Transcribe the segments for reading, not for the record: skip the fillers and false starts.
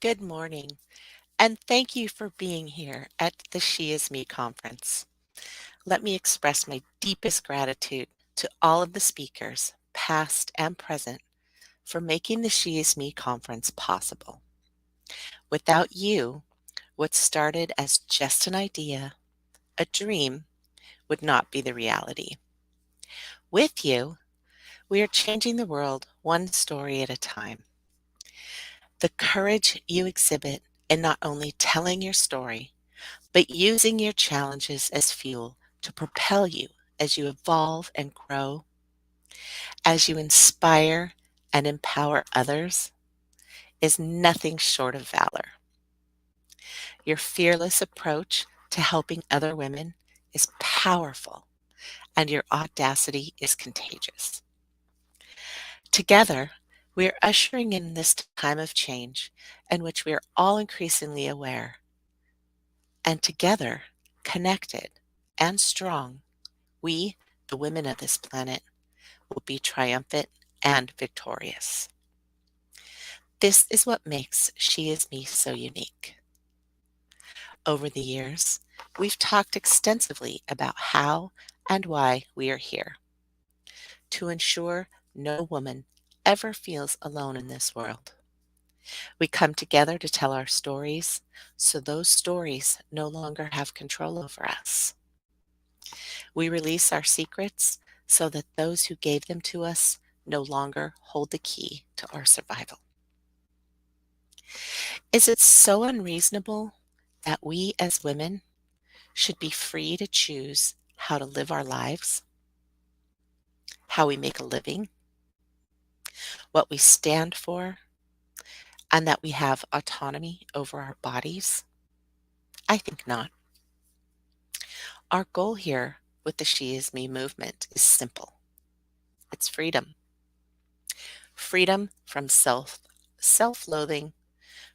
Good morning, and thank you for being here at the SheisMe conference. Let me express my deepest gratitude to all of the speakers, past and present, for making the SheisMe conference possible. Without you, what started as just an idea, a dream, would not be the reality. With you, we are changing the world one story at a time. The courage you exhibit in not only telling your story, but using your challenges as fuel to propel you as you evolve and grow, as you inspire and empower others, is nothing short of valor. Your fearless approach to helping other women is powerful, and your audacity is contagious. Together, we are ushering in this time of change in which we are all increasingly aware, and together, connected and strong, we, the women of this planet, will be triumphant and victorious. This is what makes She Is Me so unique. Over the years, we've talked extensively about how and why we are here to ensure no woman ever feels alone in this world. We come together to tell our stories so those stories no longer have control over us. We release our secrets so that those who gave them to us no longer hold the key to our survival. Is it so unreasonable that we as women should be free to choose how to live our lives, how we make a living, what we stand for, and that we have autonomy over our bodies? I think not. Our goal here with the She Is Me movement is simple. It's freedom. Freedom from self-loathing,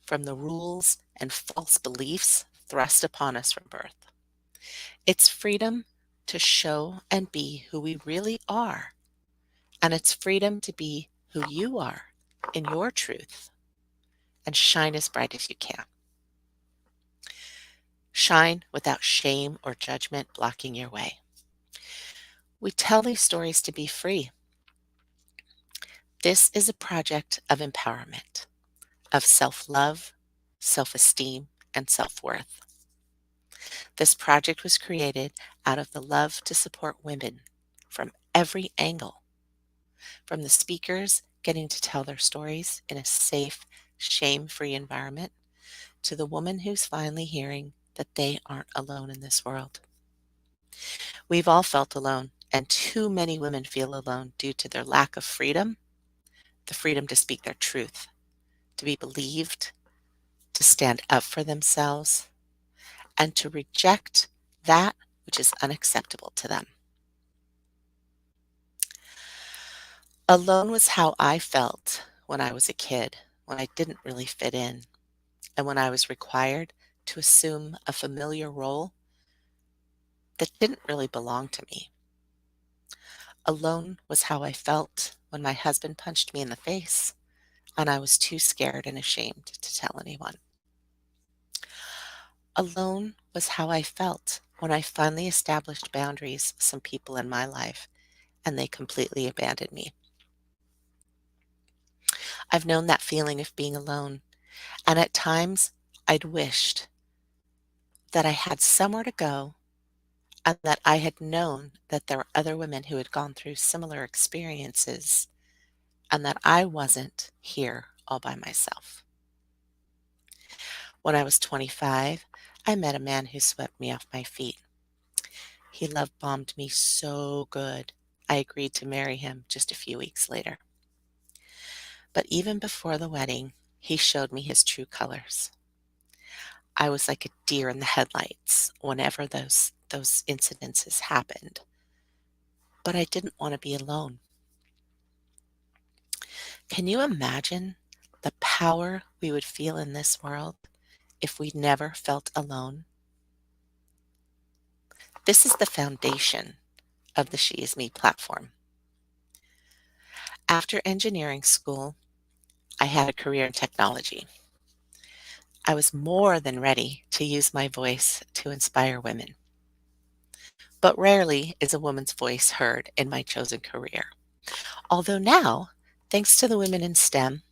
from the rules and false beliefs thrust upon us from birth. It's freedom to show and be who we really are. And it's freedom to be who you are in your truth and shine as bright as you can. Shine without shame or judgment blocking your way. We tell these stories to be free. This is a project of empowerment, of self-love, self-esteem, and self-worth. This project was created out of the love to support women from every angle, from the speakers getting to tell their stories in a safe, shame-free environment, to the woman who's finally hearing that they aren't alone in this world. We've all felt alone, and too many women feel alone due to their lack of freedom, the freedom to speak their truth, to be believed, to stand up for themselves, and to reject that which is unacceptable to them. Alone was how I felt when I was a kid, when I didn't really fit in, and when I was required to assume a familiar role that didn't really belong to me. Alone was how I felt when my husband punched me in the face and I was too scared and ashamed to tell anyone. Alone was how I felt when I finally established boundaries with some people in my life and they completely abandoned me. I've known that feeling of being alone, and at times I'd wished that I had somewhere to go and that I had known that there were other women who had gone through similar experiences and that I wasn't here all by myself. When I was 25, I met a man who swept me off my feet. He love bombed me so good, I agreed to marry him just a few weeks later. But even before the wedding, he showed me his true colors. I was like a deer in the headlights whenever those incidences happened. But I didn't want to be alone. Can you imagine the power we would feel in this world if we never felt alone? This is the foundation of the She Is Me platform. After engineering school, I had a career in technology. I was more than ready to use my voice to inspire women. But rarely is a woman's voice heard in my chosen career. Although now, thanks to the women in STEM,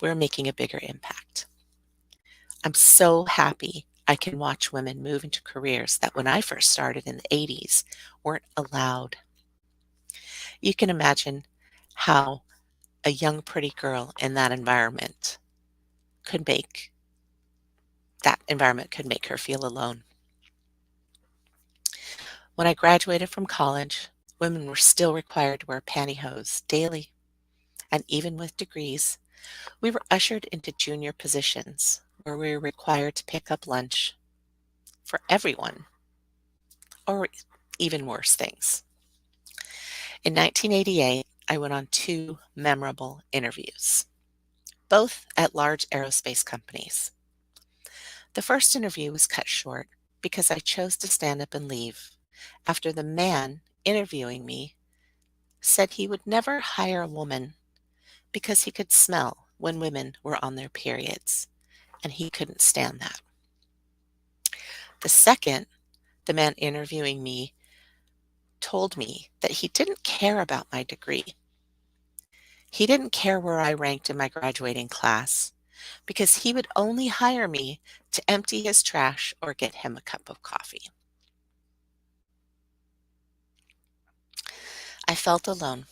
we're making a bigger impact. I'm so happy I can watch women move into careers that when I first started in the 80s weren't allowed. You can imagine how a young, pretty girl in could make that environment could make her feel alone. When I graduated from college, women were still required to wear pantyhose daily, and even with degrees, we were ushered into junior positions where we were required to pick up lunch for everyone, or even worse things. In 1988, I went on two memorable interviews, both at large aerospace companies. The first interview was cut short because I chose to stand up and leave after the man interviewing me said he would never hire a woman because he could smell when women were on their periods, and he couldn't stand that. The second, the man interviewing me told me that he didn't care about my degree. He didn't care where I ranked in my graduating class because he would only hire me to empty his trash or get him a cup of coffee. I felt alone.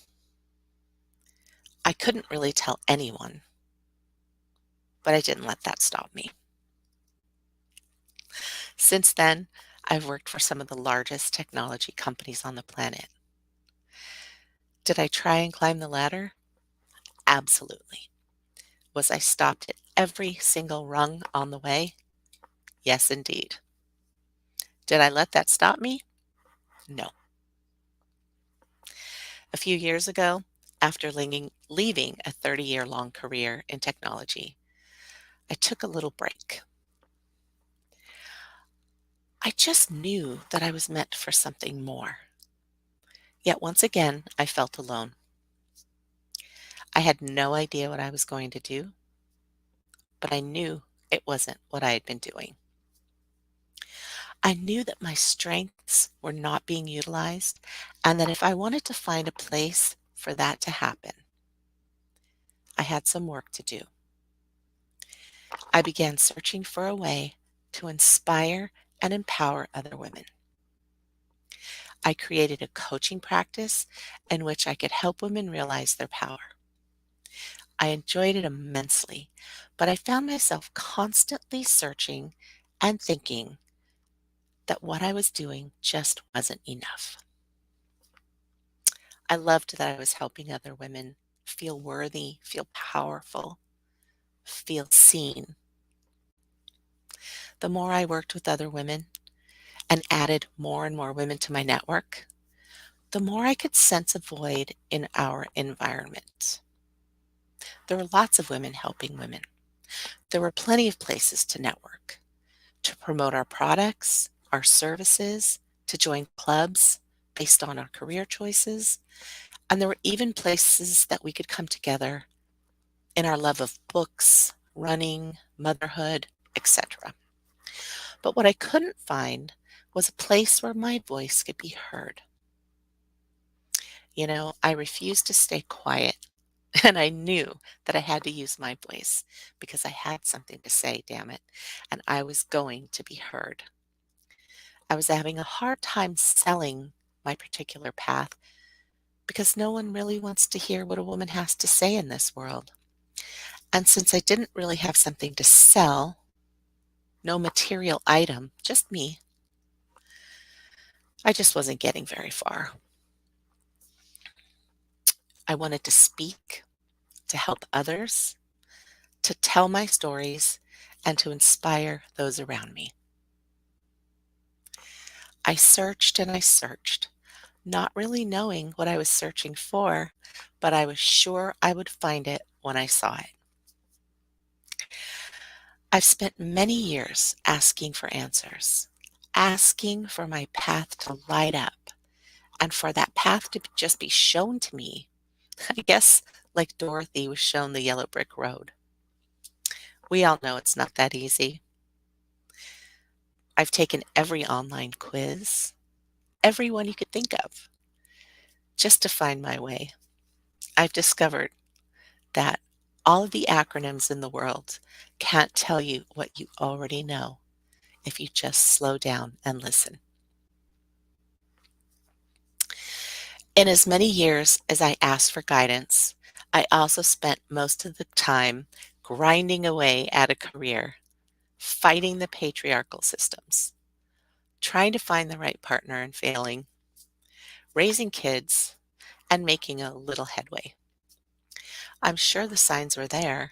I couldn't really tell anyone, but I didn't let that stop me. Since then, I've worked for some of the largest technology companies on the planet. Did I try and climb the ladder? Absolutely. Was I stopped at every single rung on the way? Yes, indeed. Did I let that stop me? No. A few years ago, after leaving a 30-year-long career in technology, I took a little break. I just knew that I was meant for something more. Yet once again, I felt alone. I had no idea what I was going to do, but I knew it wasn't what I had been doing. I knew that my strengths were not being utilized and that if I wanted to find a place for that to happen, I had some work to do. I began searching for a way to inspire and empower other women. I created a coaching practice in which I could help women realize their power. I enjoyed it immensely, but I found myself constantly searching and thinking that what I was doing just wasn't enough. I loved that I was helping other women feel worthy, feel powerful, feel seen. The more I worked with other women and added more and more women to my network, the more I could sense a void in our environment. There were lots of women helping women. There were plenty of places to network, to promote our products, our services, to join clubs based on our career choices. And there were even places that we could come together in our love of books, running, motherhood, etc. But what I couldn't find was a place where my voice could be heard. I refused to stay quiet, and I knew that I had to use my voice because I had something to say, damn it, and I was going to be heard. I was having a hard time selling my particular path because no one really wants to hear what a woman has to say in this world. And since I didn't really have something to sell, no material item, just me, I just wasn't getting very far. I wanted to speak, to help others, to tell my stories, and to inspire those around me. I searched and I searched, not really knowing what I was searching for, but I was sure I would find it when I saw it. I've spent many years asking for answers, asking for my path to light up, and for that path to just be shown to me. I guess like Dorothy was shown the yellow brick road. We all know it's not that easy. I've taken every online quiz, every one you could think of, just to find my way. I've discovered that all of the acronyms in the world can't tell you what you already know if you just slow down and listen. In as many years as I asked for guidance, I also spent most of the time grinding away at a career, fighting the patriarchal systems, trying to find the right partner and failing, raising kids, and making a little headway. I'm sure the signs were there.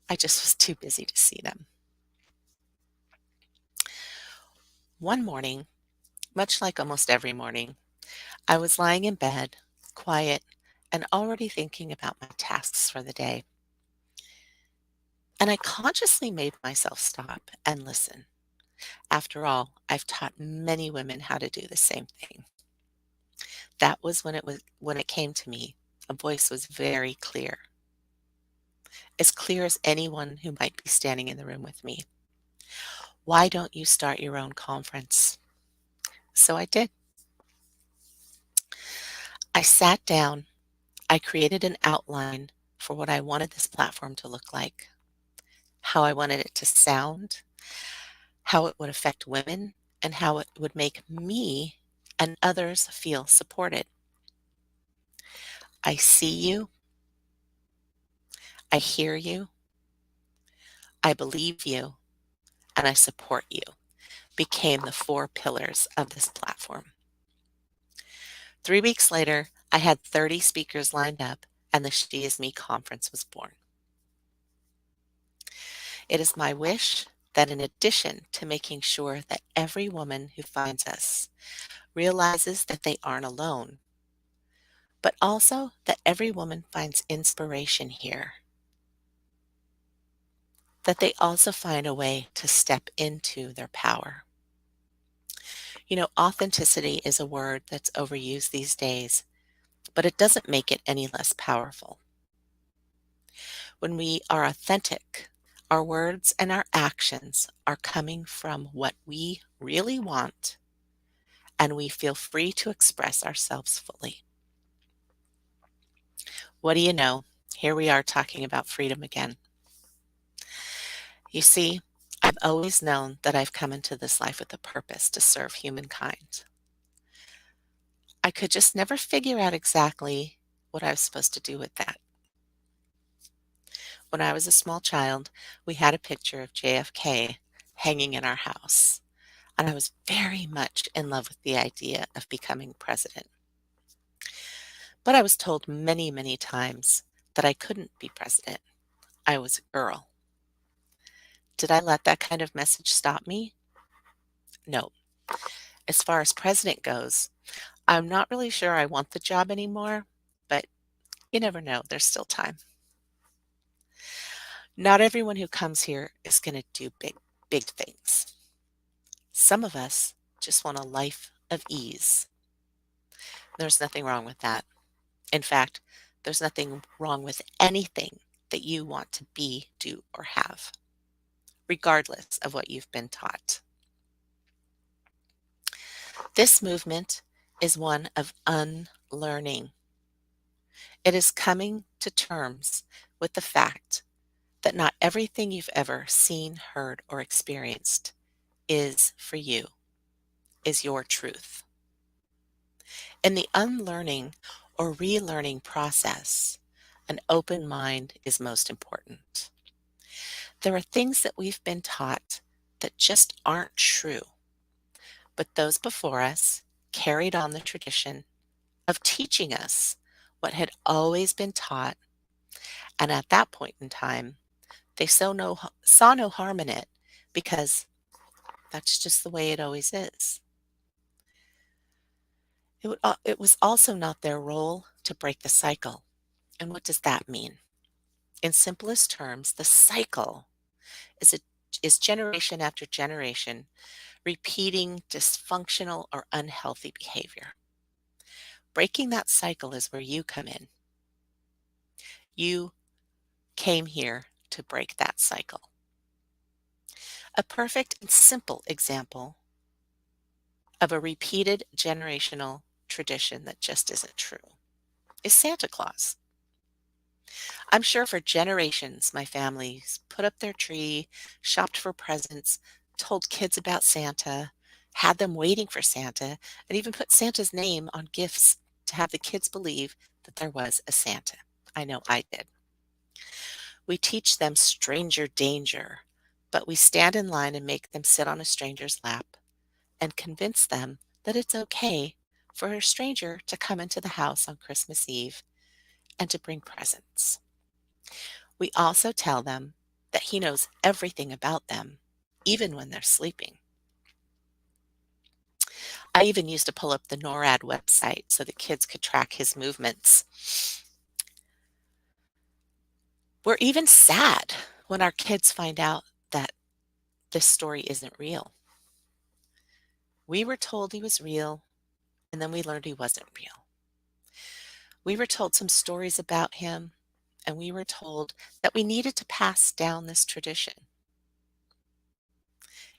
I just was too busy to see them. One morning, much like almost every morning, I was lying in bed, quiet, and already thinking about my tasks for the day. And I consciously made myself stop and listen. After all, I've taught many women how to do the same thing. That was when it came to me. A voice was very clear, as clear as anyone who might be standing in the room with me. Why don't you start your own conference? So I did. I sat down. I created an outline for what I wanted this platform to look like, how I wanted it to sound, how it would affect women, and how it would make me and others feel supported. I see you, I hear you, I believe you, and I support you became the four pillars of this platform. 3 weeks later, I had 30 speakers lined up, and the She Is Me conference was born. It is my wish that in addition to making sure that every woman who finds us realizes that they aren't alone, but also that every woman finds inspiration here, that they also find a way to step into their power. You know, authenticity is a word that's overused these days, but it doesn't make it any less powerful. When we are authentic, our words and our actions are coming from what we really want, and we feel free to express ourselves fully. What do you know? Here we are talking about freedom again. You see, I've always known that I've come into this life with a purpose to serve humankind. I could just never figure out exactly what I was supposed to do with that. When I was a small child, we had a picture of JFK hanging in our house, and I was very much in love with the idea of becoming president. But I was told many, many times that I couldn't be president. I was a girl. Did I let that kind of message stop me? No. As far as president goes, I'm not really sure I want the job anymore, but you never know. There's still time. Not everyone who comes here is going to do big, big things. Some of us just want a life of ease. There's nothing wrong with that. In fact, there's nothing wrong with anything that you want to be, do, or have, regardless of what you've been taught. This movement is one of unlearning. It is coming to terms with the fact that not everything you've ever seen, heard, or experienced is for you, is your truth. In the unlearning or relearning process, an open mind is most important. There are things that we've been taught that just aren't true, but those before us carried on the tradition of teaching us what had always been taught, and at that point in time, they saw no harm in it because that's just the way it always is. It was also not their role to break the cycle. And what does that mean? In simplest terms, the cycle is, is generation after generation repeating dysfunctional or unhealthy behavior. Breaking that cycle is where you come in. You came here to break that cycle. A perfect and simple example of a repeated generational tradition that just isn't true is Santa Claus. I'm sure for generations, my families put up their tree, shopped for presents, told kids about Santa, had them waiting for Santa, and even put Santa's name on gifts to have the kids believe that there was a Santa. I know I did. We teach them stranger danger, but we stand in line and make them sit on a stranger's lap and convince them that it's okay for a stranger to come into the house on Christmas Eve and to bring presents. We also tell them that he knows everything about them, even when they're sleeping. I even used to pull up the NORAD website so the kids could track his movements. We're even sad when our kids find out that this story isn't real. We were told he was real, and then we learned he wasn't real. We were told some stories about him, and we were told that we needed to pass down this tradition.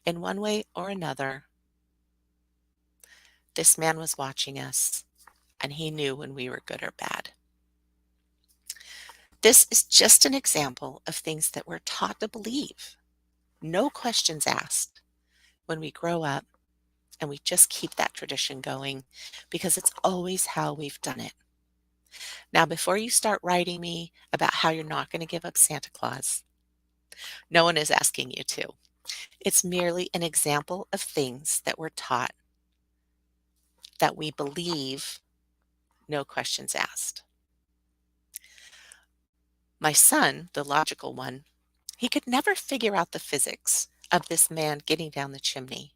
In one way or another, this man was watching us, and he knew when we were good or bad. This is just an example of things that we're taught to believe, no questions asked, when we grow up, and we just keep that tradition going because it's always how we've done it. Now, before you start writing me about how you're not going to give up Santa Claus, no one is asking you to. It's merely an example of things that we're taught that we believe, no questions asked. My son, the logical one, he could never figure out the physics of this man getting down the chimney,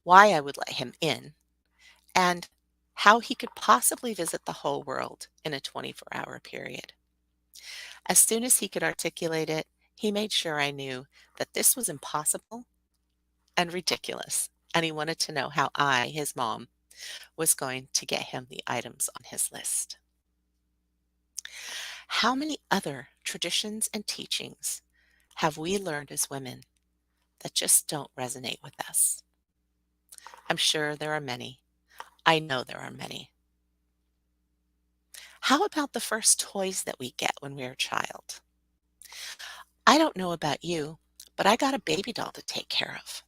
why I would let him in, and how he could possibly visit the whole world in a 24-hour period. As soon as he could articulate it, he made sure I knew that this was impossible and ridiculous, and he wanted to know how I, his mom, was going to get him the items on his list. How many other traditions and teachings have we learned as women that just don't resonate with us? I'm sure there are many. I know there are many. How about the first toys that we get when we're a child? I don't know about you, but I got a baby doll to take care of.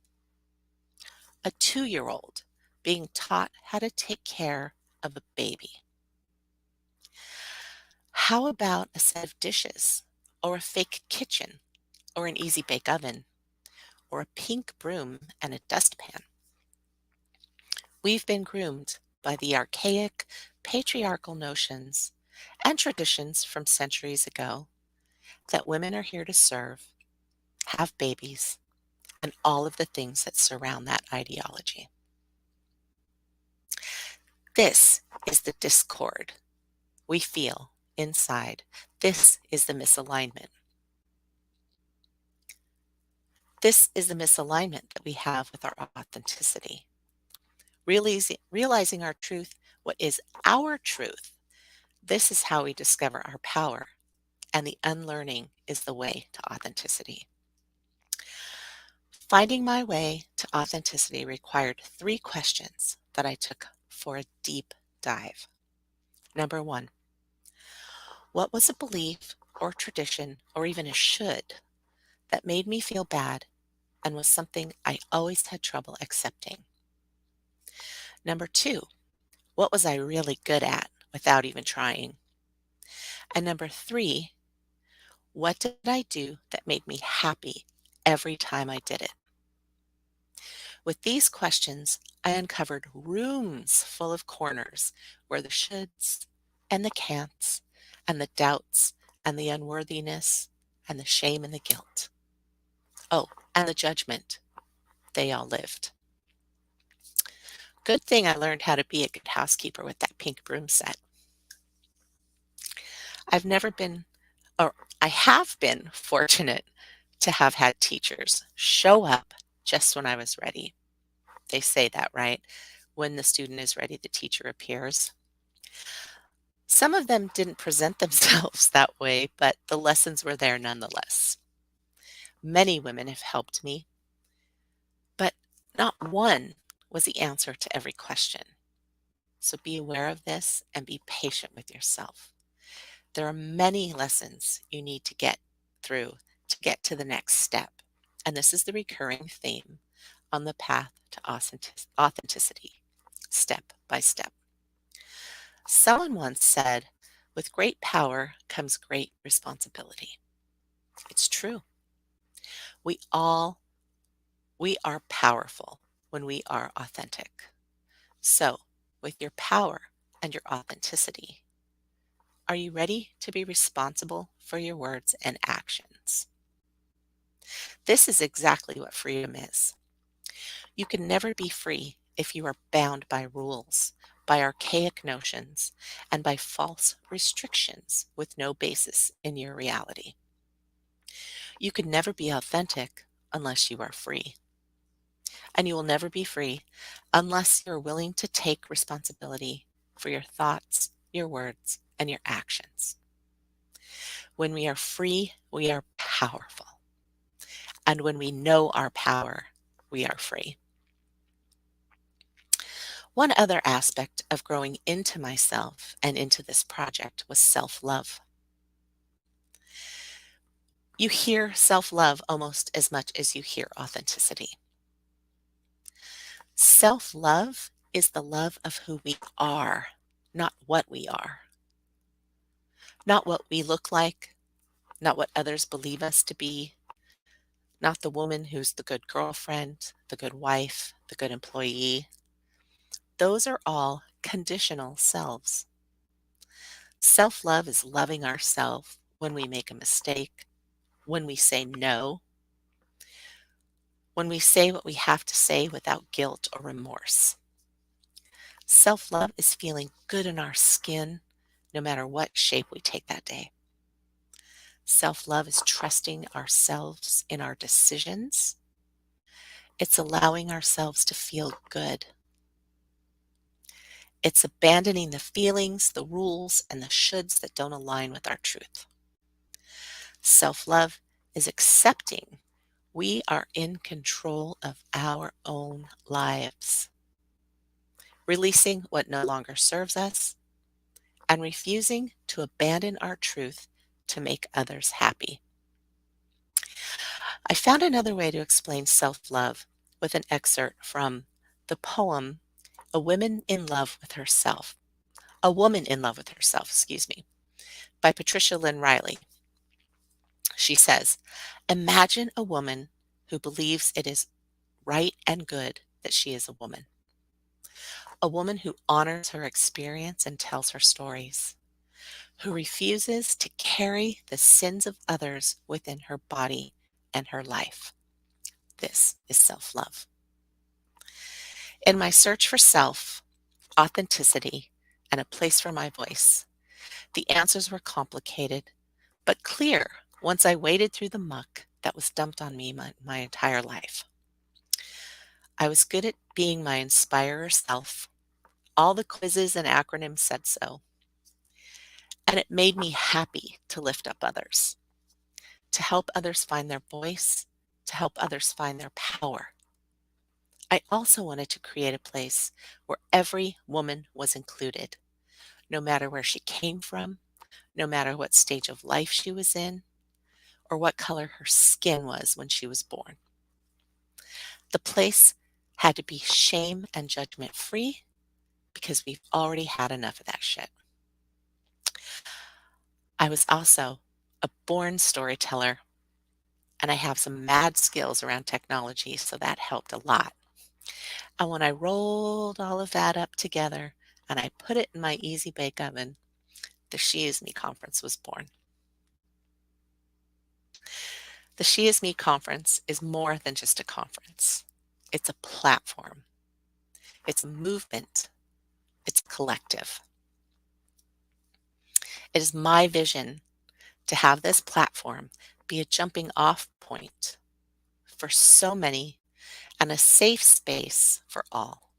A 2-year-old being taught how to take care of a baby. How about a set of dishes, or a fake kitchen, or an easy bake oven, or a pink broom and a dustpan? We've been groomed by the archaic, patriarchal notions and traditions from centuries ago that women are here to serve, have babies, and all of the things that surround that ideology. This is the discord we feel inside. This is the misalignment. This is the misalignment that we have with our authenticity. Realizing our truth, what is our truth, this is how we discover our power, and the unlearning is the way to authenticity. Finding my way to authenticity required 3 questions that I took for a deep dive. Number 1, what was a belief or tradition or even a should that made me feel bad and was something I always had trouble accepting? Number 2, what was I really good at without even trying? And number 3, what did I do that made me happy every time I did it? With these questions, I uncovered rooms full of corners where the shoulds and the can'ts and the doubts and the unworthiness and the shame and the guilt. Oh, and the judgment, they all lived. Good thing I learned how to be a good housekeeper with that pink broom set. I've never been, or I have been fortunate to have had teachers show up just when I was ready. They say that, right? When the student is ready, the teacher appears. Some of them didn't present themselves that way, but the lessons were there nonetheless. Many women have helped me, Not one was the answer to every question. So be aware of this and be patient with yourself. There are many lessons you need to get through to get to the next step. And this is the recurring theme on the path to authenticity, step by step. Someone once said, with great power comes great responsibility. It's true. We all we are powerful when we are authentic. So, with your power and your authenticity, are you ready to be responsible for your words and actions? This is exactly what freedom is. You can never be free if you are bound by rules, by archaic notions, and by false restrictions with no basis in your reality. You can never be authentic unless you are free. And you will never be free unless you're willing to take responsibility for your thoughts, your words, and your actions. When we are free, we are powerful. And when we know our power, we are free. One other aspect of growing into myself and into this project was self love. You hear self love almost as much as you hear authenticity. Self love is the love of who we are, not what we are, not what we look like, not what others believe us to be, not the woman who's the good girlfriend, the good wife, the good employee. Those are all conditional selves. Self love is loving ourselves when we make a mistake, when we say no, when we say what we have to say without guilt or remorse. Self love is feeling good in our skin no matter what shape we take that day. Self love is trusting ourselves in our decisions. It's allowing ourselves to feel good. It's abandoning the feelings, the rules, and the shoulds that don't align with our truth. Self love is accepting we are in control of our own lives, releasing what no longer serves us, and refusing to abandon our truth to make others happy. I found another way to explain self love with an excerpt from the poem A Woman in Love with Herself. A Woman in Love with Herself, excuse me, by Patricia Lynn Riley. She says, imagine a woman who believes it is right and good that she is a woman. A woman who honors her experience and tells her stories, who refuses to carry the sins of others within her body and her life. This is self love. In my search for self, authenticity, and a place for my voice, the answers were complicated but clear once I waded through the muck that was dumped on me my entire life. I was good at being my inspirer self. All the quizzes and acronyms said so. And it made me happy to lift up others, to help others find their voice, to help others find their power. I also wanted to create a place where every woman was included, no matter where she came from, no matter what stage of life she was in, or what color her skin was when she was born. The place had to be shame and judgment free because we've already had enough of that shit. I was also a born storyteller, and I have some mad skills around technology, so that helped a lot. And when I rolled all of that up together and I put it in my easy bake oven, the SheisMe conference was born. The SheisMe conference is more than just a conference. It's a platform. It's a movement. It's a collective. It is my vision to have this platform be a jumping off point for so many and a safe space for all.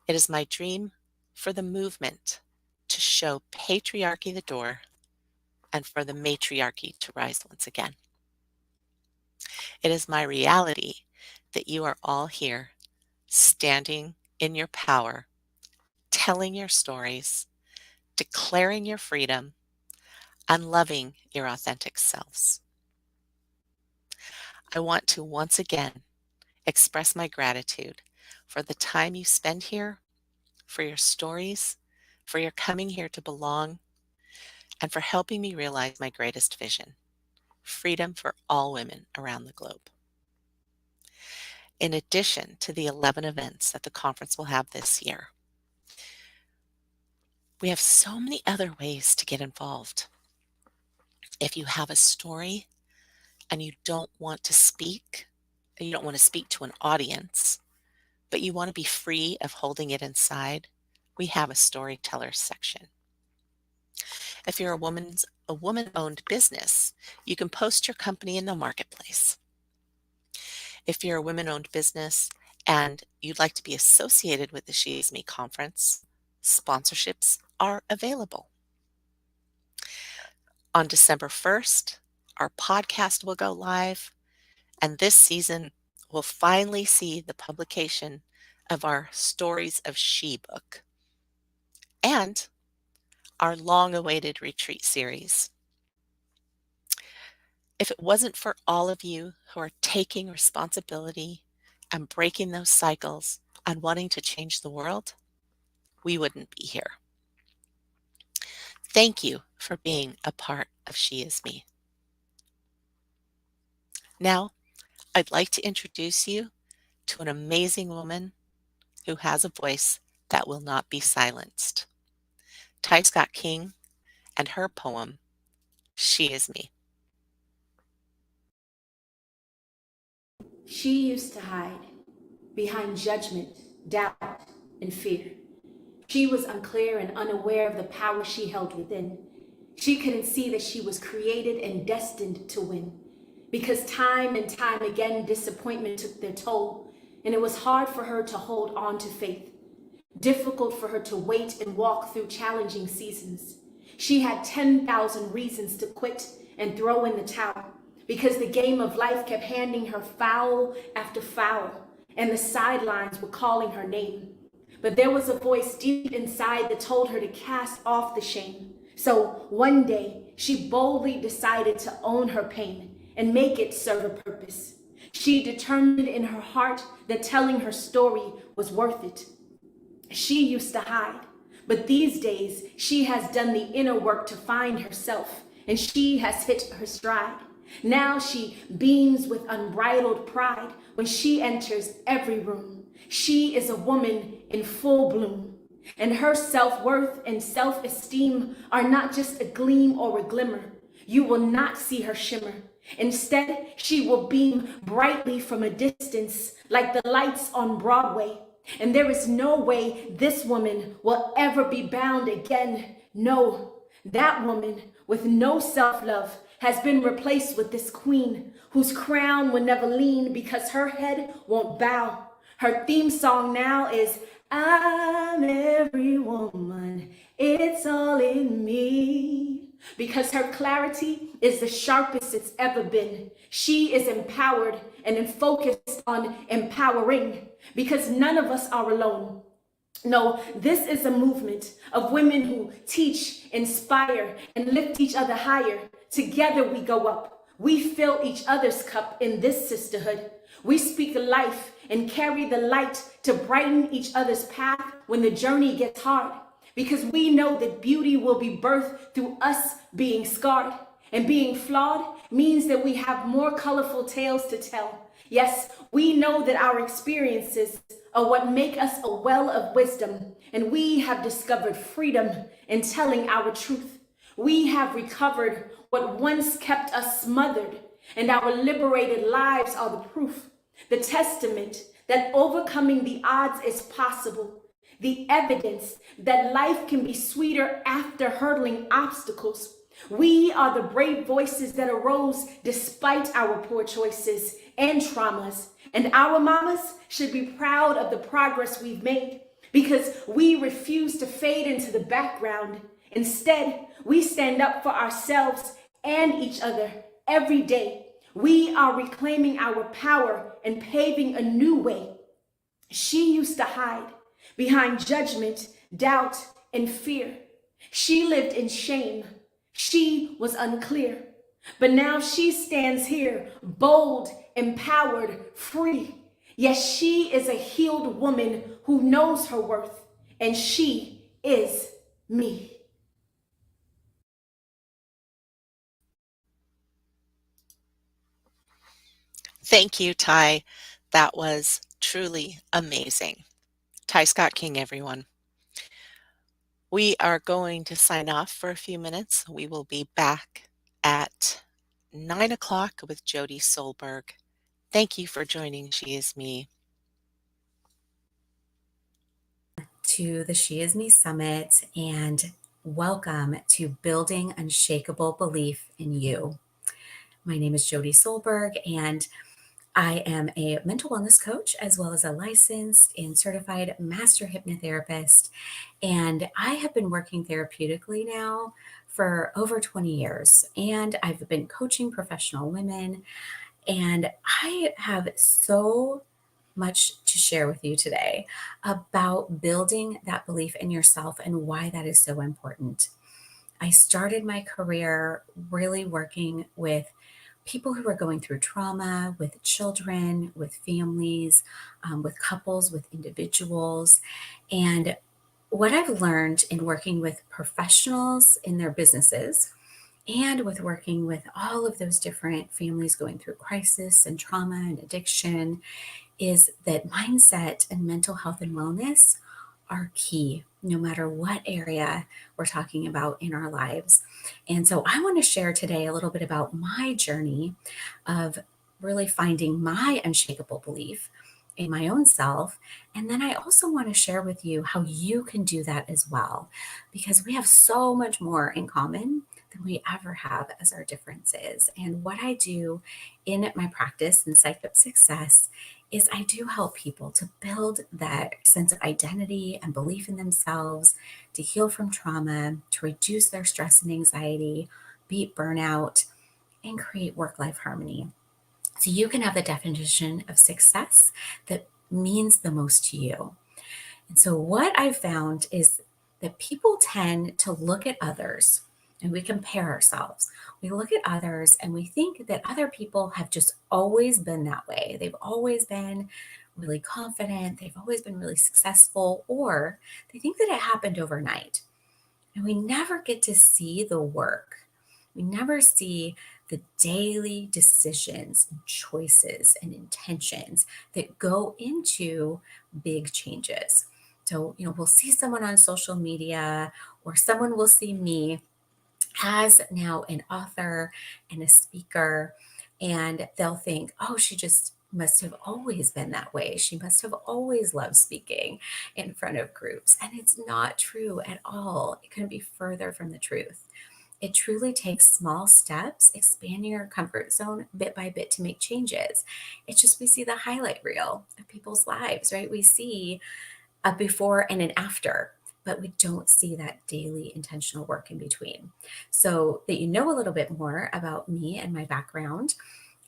It is my dream for the movement to show patriarchy the door and for the matriarchy to rise once again. It is my reality that you are all here, standing in your power, telling your stories, declaring your freedom, and loving your authentic selves. I want to once again express my gratitude for the time you spend here, for your stories, for your coming here to belong, and for helping me realize my greatest vision: freedom for all women around the globe. In addition to the 11 events that the conference will have this year, we have so many other ways to get involved. If you have a story and you don't want to speak, you don't want to speak to an audience, but you want to be free of holding it inside, we have a storyteller section. If you're a woman-owned business, you can post your company in the marketplace. If you're a women-owned business and you'd like to be associated with the SheisMe conference, sponsorships are available. On December 1st, our podcast will go live, and this season will finally see the publication of our Stories of She book and our long-awaited retreat series. If it wasn't for all of you who are taking responsibility and breaking those cycles and wanting to change the world, we wouldn't be here. Thank you for being a part of She Is Me. Now, I'd like to introduce you to an amazing woman who has a voice that will not be silenced. Ty Scott King and her poem, She Is Me. She used to hide behind judgment, doubt, and fear. She was unclear and unaware of the power she held within. She couldn't see that she was created and destined to win. Because time and time again, disappointment took their toll, and it was hard for her to hold on to faith. Difficult for her to wait and walk through challenging seasons. She had 10,000 reasons to quit and throw in the towel, because the game of life kept handing her foul after foul, and the sidelines were calling her name. But there was a voice deep inside that told her to cast off the shame. So one day, she boldly decided to own her pain and make it serve a purpose. She determined in her heart that telling her story was worth it. She used to hide, but these days she has done the inner work to find herself, and she has hit her stride. Now she beams with unbridled pride when she enters every room. She is a woman in full bloom, and her self-worth and self-esteem are not just a gleam or a glimmer. You will not see her shimmer. Instead, she will beam brightly from a distance like the lights on Broadway. And there is no way this woman will ever be bound again. No, that woman with no self-love has been replaced with this queen whose crown will never lean because her head won't bow. Her theme song now is, I'm every woman, it's all in me. Because her clarity is the sharpest it's ever been. She is empowered and focused on empowering, because none of us are alone. No, this is a movement of women who teach, inspire, and lift each other higher. Together we go up. We fill each other's cup in this sisterhood. We speak life and carry the light to brighten each other's path when the journey gets hard. Because we know that beauty will be birthed through us being scarred. And being flawed means that we have more colorful tales to tell. Yes, we know that our experiences are what make us a well of wisdom, and we have discovered freedom in telling our truth. We have recovered what once kept us smothered, and our liberated lives are the proof, the testament that overcoming the odds is possible, the evidence that life can be sweeter after hurdling obstacles. We are the brave voices that arose despite our poor choices and traumas. And our mamas should be proud of the progress we've made, because we refuse to fade into the background. Instead, we stand up for ourselves and each other every day. We are reclaiming our power and paving a new way. She used to hide behind judgment, doubt, and fear. She lived in shame. She was unclear. But now she stands here, bold, empowered, free. Yes, she is a healed woman who knows her worth, and she is me. Thank you, Ty. That was truly amazing. Ty Scott King, everyone. We are going to sign off for a few minutes. We will be back at 9 o'clock with Jody Solberg. Thank you for joining She Is Me. To the She Is Me Summit and welcome to Building Unshakable Belief in You. My name is Jody Solberg and I am a mental wellness coach as well as a licensed and certified master hypnotherapist. And I have been working therapeutically now for over 20 years. And I've been coaching professional women. And I have so much to share with you today about building that belief in yourself and why that is so important. I started my career really working with people who are going through trauma, with children, with families, with couples, with individuals. And what I've learned in working with professionals in their businesses and with working with all of those different families going through crisis and trauma and addiction is that mindset and mental health and wellness are key, no matter what area we're talking about in our lives. And so I want to share today a little bit about my journey of really finding my unshakable belief in my own self. And then I also want to share with you how you can do that as well, because we have so much more in common than we ever have as our differences. And what I do in my practice in Psych Up Success is I do help people to build that sense of identity and belief in themselves, to heal from trauma, to reduce their stress and anxiety, beat burnout, and create work life harmony. So you can have the definition of success that means the most to you. And so, what I've found is that people tend to look at others and we compare ourselves. We look at others and we think that other people have just always been that way. They've always been really confident, they've always been really successful, or they think that it happened overnight. And we never get to see the work. We never see the daily decisions and choices and intentions that go into big changes. So, we'll see someone on social media or someone will see me as now an author and a speaker, and they'll think, oh, she just must have always been that way. She must have always loved speaking in front of groups. And it's not true at all. It couldn't be further from the truth. It truly takes small steps, expanding your comfort zone bit by bit to make changes. It's just we see the highlight reel of people's lives, right? We see a before and an after, but we don't see that daily intentional work in between. So that you know a little bit more about me and my background,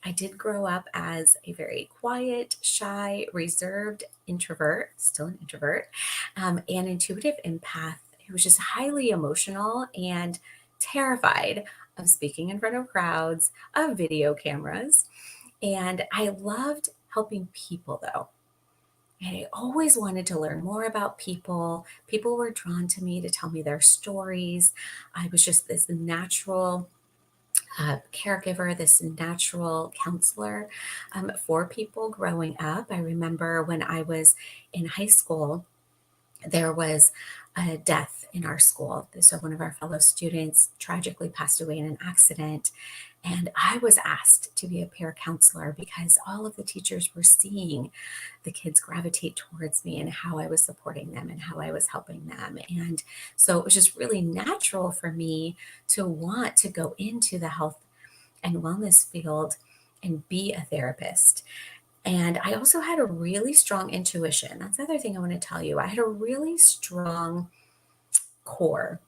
I did grow up as a very quiet, shy, reserved introvert, still an introvert, and intuitive empath who was just highly emotional and terrified of speaking in front of crowds, of video cameras. And I loved helping people though. And I always wanted to learn more about people. People were drawn to me to tell me their stories. I was just this natural caregiver, this natural counselor for people growing up. I remember when I was in high school, there was a death in our school. So one of our fellow students tragically passed away in an accident. And I was asked to be a peer counselor because all of the teachers were seeing the kids gravitate towards me and how I was supporting them and how I was helping them. And so it was just really natural for me to want to go into the health and wellness field and be a therapist. And I also had a really strong intuition. That's the other thing I want to tell you. I had a really strong core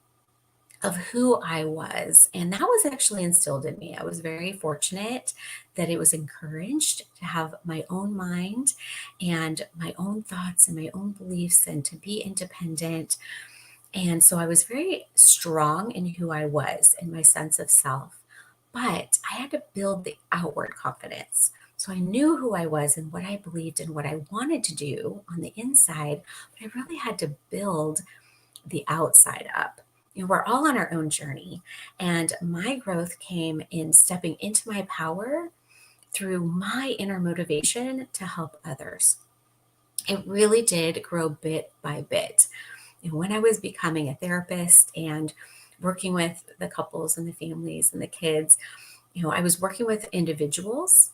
of who I was. And that was actually instilled in me. I was very fortunate that it was encouraged to have my own mind and my own thoughts and my own beliefs and to be independent. And so I was very strong in who I was and my sense of self. But I had to build the outward confidence. So I knew who I was and what I believed and what I wanted to do on the inside, but I really had to build the outside up. We're all on our own journey. And my growth came in stepping into my power through my inner motivation to help others. It really did grow bit by bit. And when I was becoming a therapist and working with the couples and the families and the kids, I was working with individuals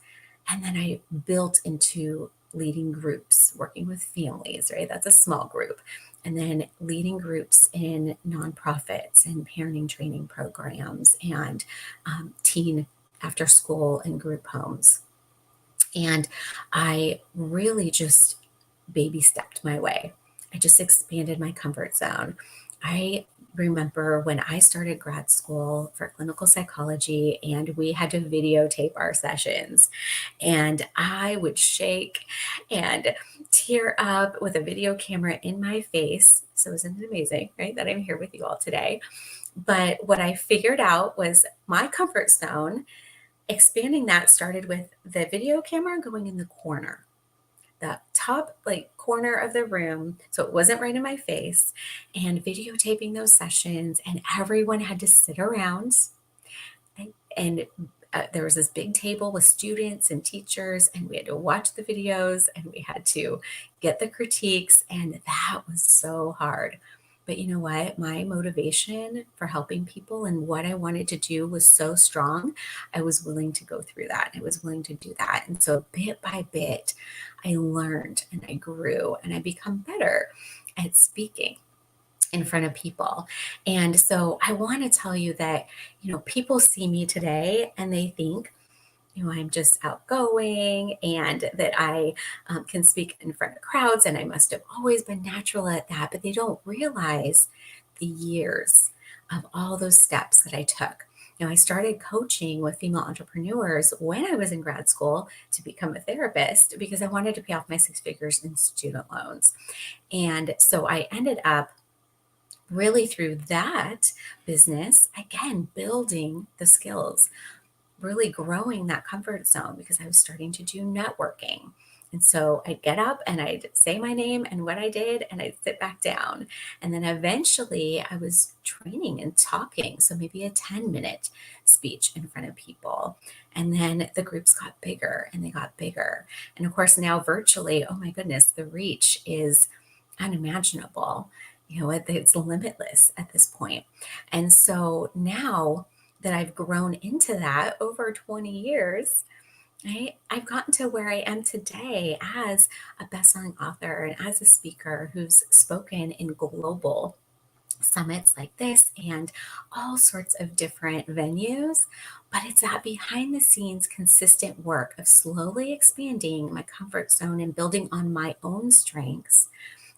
and then I built into leading groups, working with families, right? That's a small group. And then leading groups in nonprofits and parenting training programs and teen after school and group homes. And I really just baby stepped my way. I just expanded my comfort zone. I remember when I started grad school for clinical psychology and we had to videotape our sessions, and I would shake and tear up with a video camera in my face. So isn't it amazing, right, that I'm here with you all today? But what I figured out was my comfort zone. Expanding that started with the video camera going in the corner, the top like corner of the room, so it wasn't right in my face, and videotaping those sessions, and everyone had to sit around, and there was this big table with students and teachers, and we had to watch the videos and we had to get the critiques, and that was so hard. But you know what? My motivation for helping people and what I wanted to do was so strong. I was willing to go through that. I was willing to do that. And so bit by bit, I learned and I grew and I become better at speaking in front of people. And so I want to tell you that, people see me today and they think, I'm just outgoing and that I can speak in front of crowds and I must have always been natural at that. But they don't realize the years of all those steps that I took. I started coaching with female entrepreneurs when I was in grad school to become a therapist because I wanted to pay off my 6 figures in student loans. And so I ended up really through that business, again, building the skills, really growing that comfort zone because I was starting to do networking. And so I'd get up and I'd say my name and what I did, and I'd sit back down. And then eventually I was training and talking. So maybe a 10-minute speech in front of people. And then the groups got bigger and they got bigger. And of course, now virtually, oh my goodness, the reach is unimaginable. It's limitless at this point. And so now that I've grown into that over 20 years, right, I've gotten to where I am today as a best-selling author and as a speaker who's spoken in global summits like this and all sorts of different venues. But it's that behind the scenes consistent work of slowly expanding my comfort zone and building on my own strengths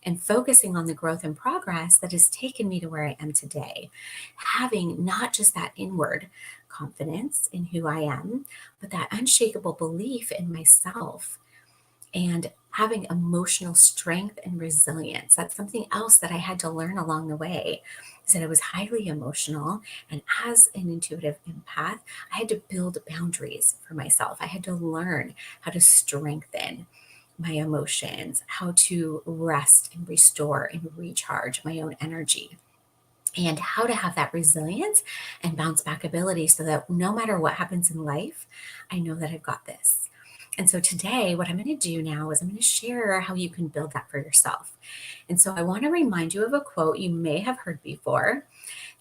and focusing on the growth and progress that has taken me to where I am today. Having not just that inward confidence in who I am, but that unshakable belief in myself and having emotional strength and resilience. That's something else that I had to learn along the way. Is that I was highly emotional, and as an intuitive empath, I had to build boundaries for myself. I had to learn how to strengthen my emotions, how to rest and restore and recharge my own energy, and how to have that resilience and bounce back ability so that no matter what happens in life, I know that I've got this. And so today, what I'm going to do now is I'm going to share how you can build that for yourself. And so I want to remind you of a quote you may have heard before,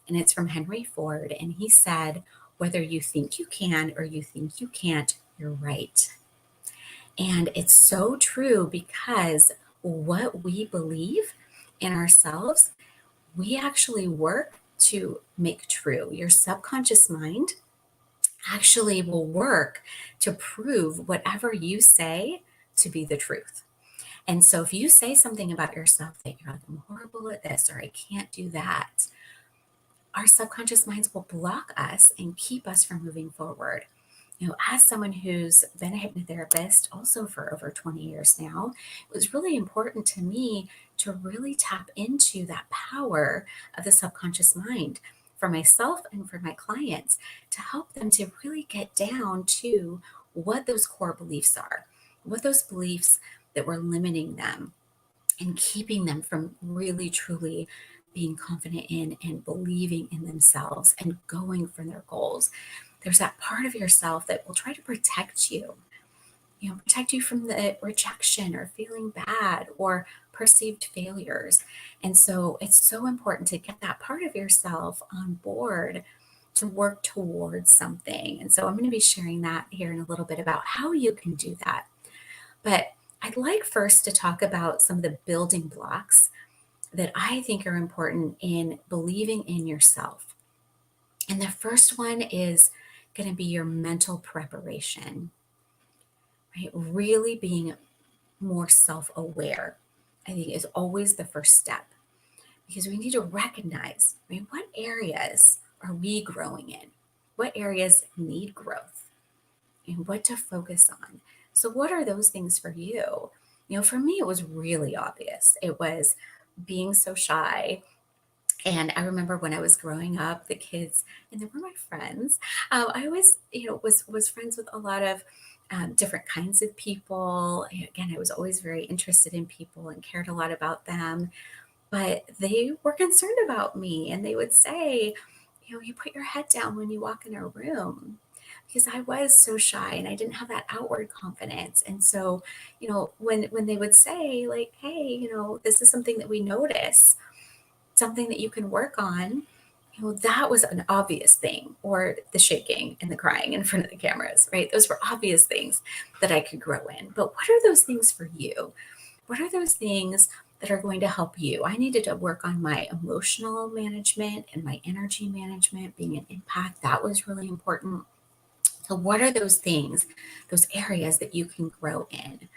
and it's from Henry Ford. And he said, "Whether you think you can or you think you can't, you're right." And it's so true because what we believe in ourselves, we actually work to make true. Your subconscious mind actually will work to prove whatever you say to be the truth. And so if you say something about yourself that you're like, I'm horrible at this or I can't do that, our subconscious minds will block us and keep us from moving forward. As someone who's been a hypnotherapist also for over 20 years now, it was really important to me to really tap into that power of the subconscious mind for myself and for my clients to help them to really get down to what those core beliefs are, what those beliefs that were limiting them and keeping them from really truly being confident in and believing in themselves and going for their goals. There's that part of yourself that will try to protect you from the rejection or feeling bad or perceived failures. And so it's so important to get that part of yourself on board to work towards something. And so I'm going to be sharing that here in a little bit about how you can do that. But I'd like first to talk about some of the building blocks that I think are important in believing in yourself. And the first one is going to be your mental preparation, right? Really being more self aware, I think, is always the first step because we need to recognize, right, what areas are we growing in? What areas need growth? And what to focus on. So, what are those things for you? For me, it was really obvious. It was being so shy. And I remember when I was growing up, the kids, and they were my friends. I always, was friends with a lot of different kinds of people. And again, I was always very interested in people and cared a lot about them. But they were concerned about me, and they would say, you put your head down when you walk in a room because I was so shy and I didn't have that outward confidence. And so, when they would say like, hey, this is something that we notice, something that you can work on, that was an obvious thing, or the shaking and the crying in front of the cameras, right? Those were obvious things that I could grow in. But what are those things for you? What are those things that are going to help you? I needed to work on my emotional management and my energy management, being an empath. That was really important. So, what are those things, those areas that you can grow in?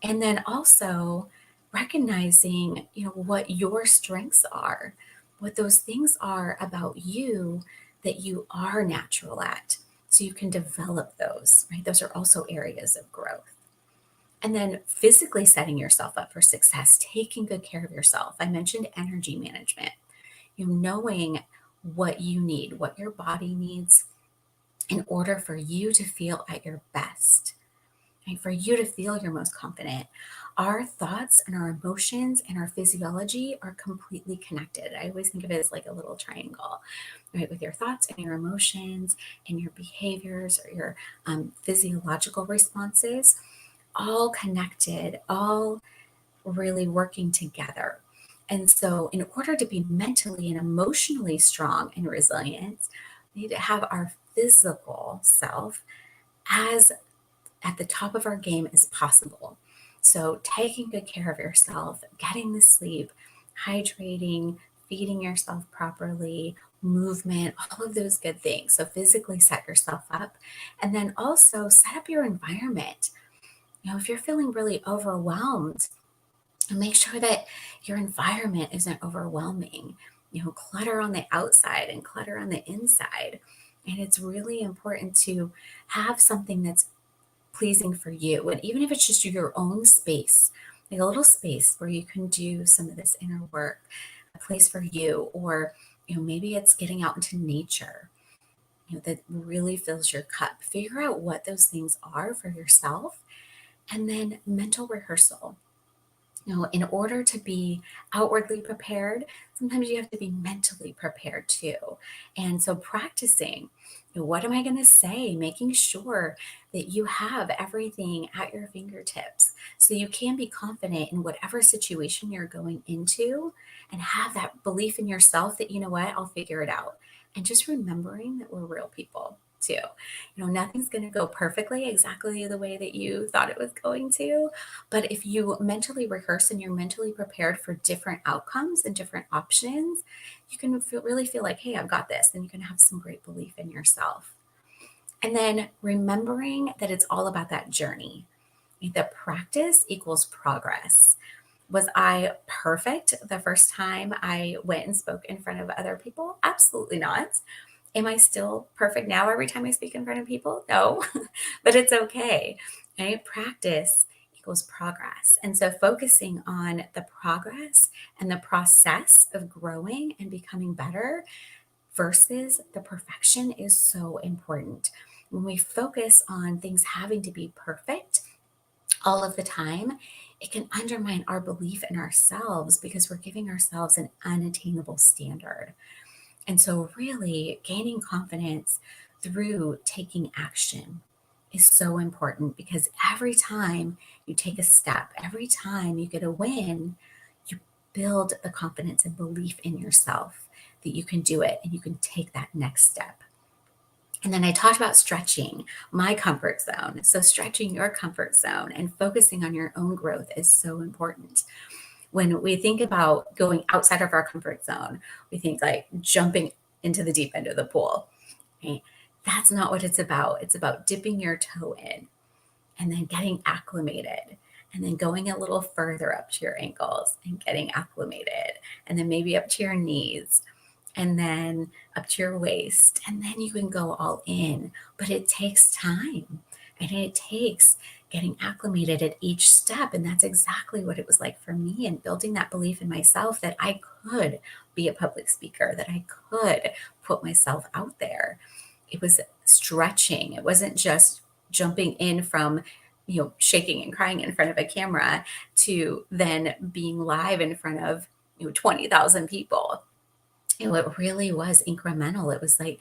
And then also recognizing, what your strengths are, what those things are about you that you are natural at. So you can develop those, right? Those are also areas of growth. And then physically setting yourself up for success, taking good care of yourself. I mentioned energy management, knowing what you need, what your body needs in order for you to feel at your best, right? For you to feel your most confident. Our thoughts and our emotions and our physiology are completely connected. I always think of it as like a little triangle, right? With your thoughts and your emotions and your behaviors or your physiological responses, all connected, all really working together. And so, in order to be mentally and emotionally strong and resilient, we need to have our physical self as at the top of our game as possible. So, taking good care of yourself, getting the sleep, hydrating, feeding yourself properly, movement, all of those good things. So, physically set yourself up and then also set up your environment. If you're feeling really overwhelmed, make sure that your environment isn't overwhelming. Clutter on the outside and clutter on the inside. And it's really important to have something that's pleasing for you. And even if it's just your own space, like a little space where you can do some of this inner work, a place for you, or maybe it's getting out into nature, that really fills your cup. Figure out what those things are for yourself, and then mental rehearsal. In order to be outwardly prepared, sometimes you have to be mentally prepared too. And so practicing, what am I going to say? Making sure that you have everything at your fingertips so you can be confident in whatever situation you're going into and have that belief in yourself that, I'll figure it out. And just remembering that we're real people too. Nothing's going to go perfectly exactly the way that you thought it was going to. But if you mentally rehearse and you're mentally prepared for different outcomes and different options, you can really feel like, hey, I've got this. And you can have some great belief in yourself. And then remembering that it's all about that journey. The practice equals progress. Was I perfect the first time I went and spoke in front of other people? Absolutely not. Am I still perfect now every time I speak in front of people? No, but it's okay. Right? Practice equals progress. And so focusing on the progress and the process of growing and becoming better versus the perfection is so important. When we focus on things having to be perfect all of the time, it can undermine our belief in ourselves because we're giving ourselves an unattainable standard. And so, really, gaining confidence through taking action is so important because every time you take a step, every time you get a win, you build the confidence and belief in yourself that you can do it and you can take that next step. And then I talked about stretching my comfort zone. So, stretching your comfort zone and focusing on your own growth is so important. When we think about going outside of our comfort zone, we think like jumping into the deep end of the pool, right? That's not what it's about. It's about dipping your toe in and then getting acclimated and then going a little further up to your ankles and getting acclimated and then maybe up to your knees and then up to your waist, and then you can go all in. But it takes time and it takes getting acclimated at each step. And that's exactly what it was like for me and building that belief in myself that I could be a public speaker, that I could put myself out there. It was stretching. It wasn't just jumping in from shaking and crying in front of a camera to then being live in front of 20,000 people. It really was incremental. It was like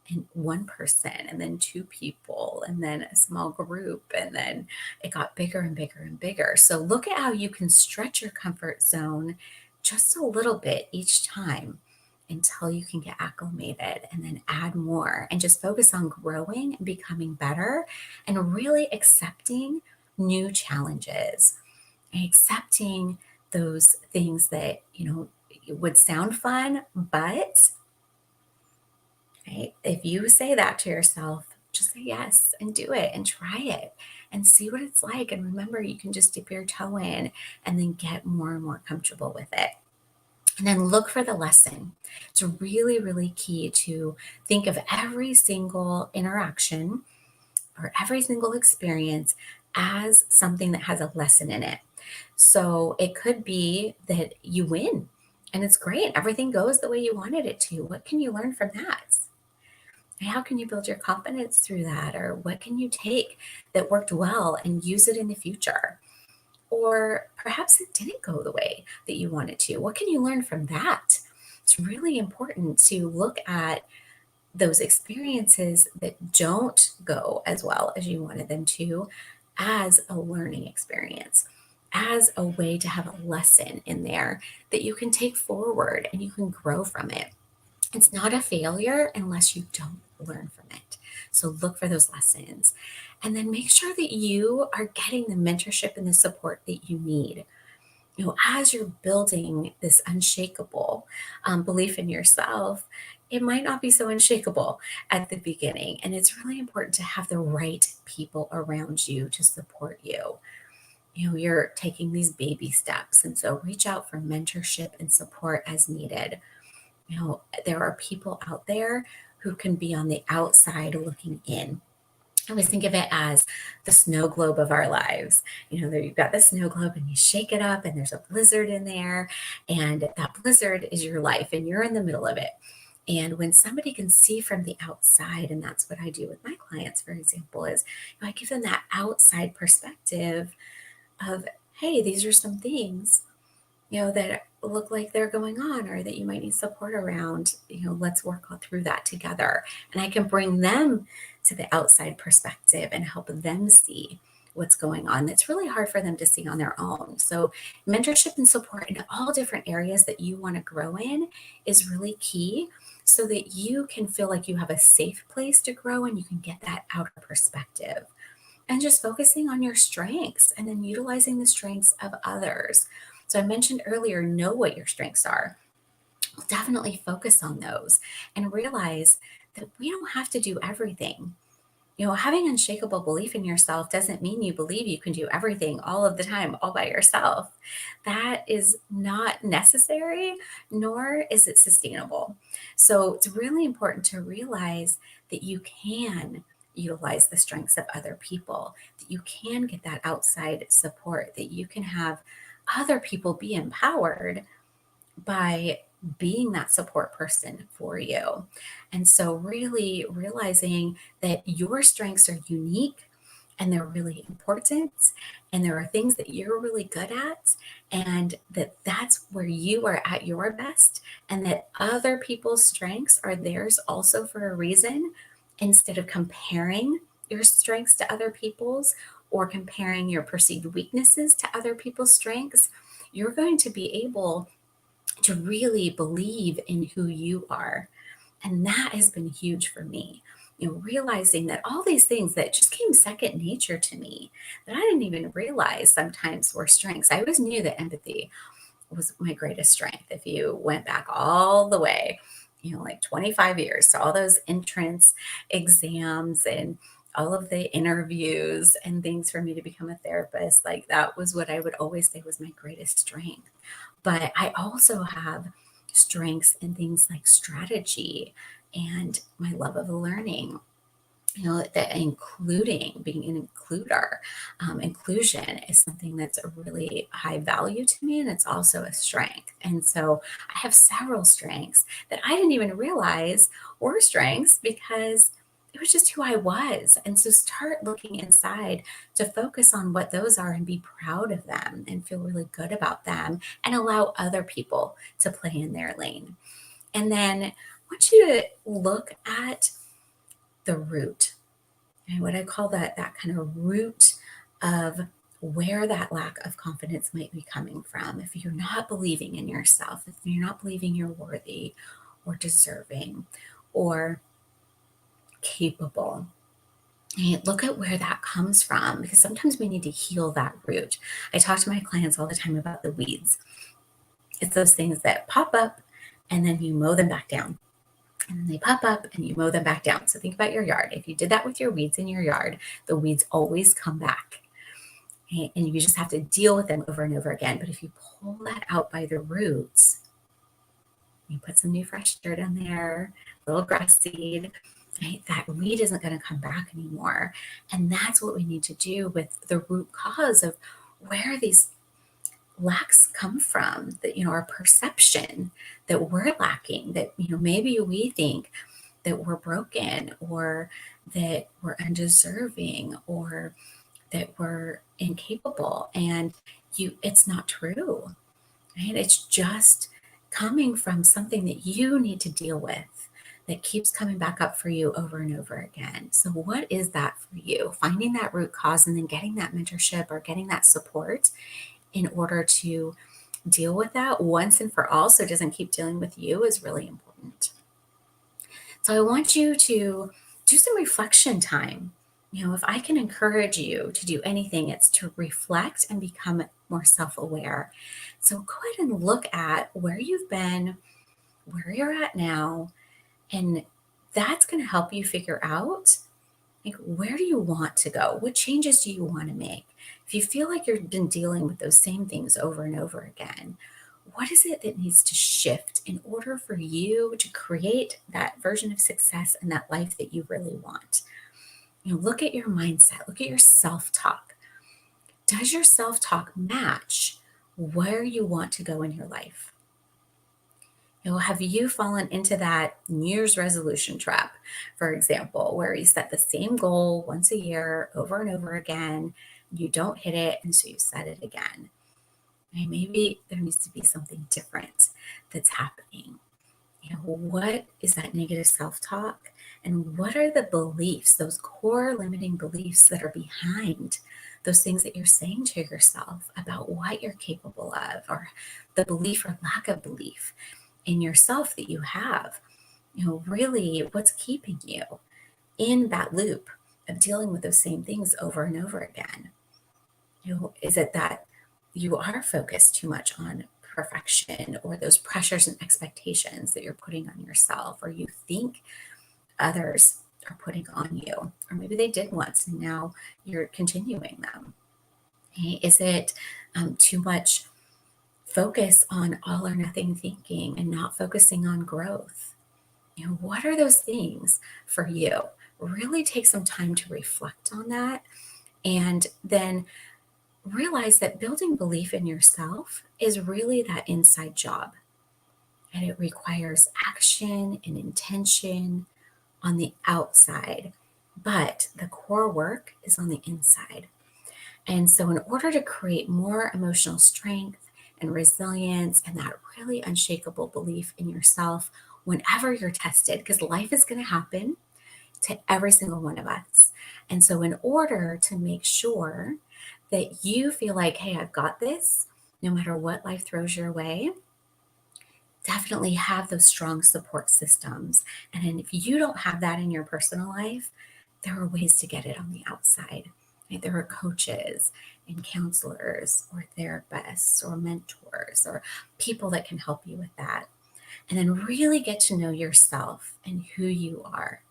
and one person and then two people and then a small group and then it got bigger and bigger and bigger. So look at how you can stretch your comfort zone just a little bit each time until you can get acclimated and then add more and just focus on growing and becoming better and really accepting new challenges and accepting those things that would sound fun, but right? If you say that to yourself, just say yes and do it and try it and see what it's like. And remember, you can just dip your toe in and then get more and more comfortable with it. And then look for the lesson. It's really, really key to think of every single interaction or every single experience as something that has a lesson in it. So it could be that you win and it's great. Everything goes the way you wanted it to. What can you learn from that? How can you build your confidence through that? Or what can you take that worked well and use it in the future? Or perhaps it didn't go the way that you wanted to. What can you learn from that? It's really important to look at those experiences that don't go as well as you wanted them to as a learning experience, as a way to have a lesson in there that you can take forward and you can grow from it. It's not a failure unless you don't learn from it. So look for those lessons and then make sure that you are getting the mentorship and the support that you need. As you're building this unshakable belief in yourself, it might not be so unshakable at the beginning. And it's really important to have the right people around you to support you. You're taking these baby steps. And so reach out for mentorship and support as needed. There are people out there who can be on the outside looking in. I always think of it as the snow globe of our lives. There you've got the snow globe and you shake it up and there's a blizzard in there. And that blizzard is your life and you're in the middle of it. And when somebody can see from the outside, and that's what I do with my clients, for example, is I give them that outside perspective of, hey, these are some things that look like they're going on or that you might need support around, let's work through that together. And I can bring them to the outside perspective and help them see what's going on. That's really hard for them to see on their own. So mentorship and support in all different areas that you want to grow in is really key so that you can feel like you have a safe place to grow and you can get that outer perspective. And just focusing on your strengths and then utilizing the strengths of others. So I mentioned earlier, know what your strengths are. Well, definitely focus on those and realize that we don't have to do everything. Having unshakable belief in yourself doesn't mean you believe you can do everything all of the time, all by yourself. That is not necessary, nor is it sustainable. So it's really important to realize that you can utilize the strengths of other people, that you can get that outside support, that you can have other people be empowered by being that support person for you. And so, really realizing that your strengths are unique and they're really important, and there are things that you're really good at, and that's where you are at your best, and that other people's strengths are theirs also for a reason, instead of comparing your strengths to other people's or comparing your perceived weaknesses to other people's strengths. You're going to be able to really believe in who you are. And that has been huge for me. Realizing that all these things that just came second nature to me, that I didn't even realize sometimes were strengths. I always knew that empathy was my greatest strength. If you went back all the way, like 25 years, so all those entrance exams and all of the interviews and things for me to become a therapist, like that was what I would always say was my greatest strength. But I also have strengths in things like strategy and my love of learning, that including being an includer. Inclusion is something that's a really high value to me, and it's also a strength. And so I have several strengths that I didn't even realize were strengths because it was just who I was. And so start looking inside to focus on what those are and be proud of them and feel really good about them and allow other people to play in their lane. And then I want you to look at the root, and what I call that kind of root of where that lack of confidence might be coming from. If you're not believing in yourself, if you're not believing you're worthy or deserving or capable, and look at where that comes from, because sometimes we need to heal that root. I talk to my clients all the time about the weeds. It's those things that pop up and then you mow them back down. And then they pop up and you mow them back down. So think about your yard. If you did that with your weeds in your yard, the weeds always come back. Okay? And you just have to deal with them over and over again. But if you pull that out by the roots, you put some new fresh dirt in there, a little grass seed, right? That weed isn't going to come back anymore. And that's what we need to do with the root cause of where these lacks come from, that our perception that we're lacking, that maybe we think that we're broken or that we're undeserving or that we're incapable, and it's not true, right? It's just coming from something that you need to deal with that keeps coming back up for you over and over again. So what is that for you? Finding that root cause and then getting that mentorship or getting that support in order to deal with that once and for all, so it doesn't keep dealing with you, is really important. So I want you to do some reflection time. If I can encourage you to do anything, it's to reflect and become more self-aware. So go ahead and look at where you've been, where you're at now, and that's going to help you figure out, like, where do you want to go? What changes do you want to make? If you feel like you've been dealing with those same things over and over again, what is it that needs to shift in order for you to create that version of success and that life that you really want? Look at your mindset, look at your self-talk. Does your self-talk match where you want to go in your life? Have you fallen into that New Year's resolution trap, for example, where you set the same goal once a year over and over again, you don't hit it, and so you set it again? And maybe there needs to be something different that's happening. What is that negative self-talk? And what are the beliefs, those core limiting beliefs that are behind those things that you're saying to yourself about what you're capable of, or the belief or lack of belief in yourself that you have? Really, what's keeping you in that loop of dealing with those same things over and over again? Is it that you are focused too much on perfection or those pressures and expectations that you're putting on yourself, or you think others are putting on you, or maybe they did once and now you're continuing them? Okay? Is it too much focus on all or nothing thinking and not focusing on growth? What are those things for you? Really take some time to reflect on that, and then realize that building belief in yourself is really that inside job. And it requires action and intention on the outside, but the core work is on the inside. And so, in order to create more emotional strength and resilience and that really unshakable belief in yourself whenever you're tested, because life is going to happen to every single one of us. And so, in order to make sure that you feel like, hey, I've got this, no matter what life throws your way, definitely have those strong support systems. And then if you don't have that in your personal life, there are ways to get it on the outside. Right? There are coaches and counselors or therapists or mentors or people that can help you with that. And then really get to know yourself and who you are.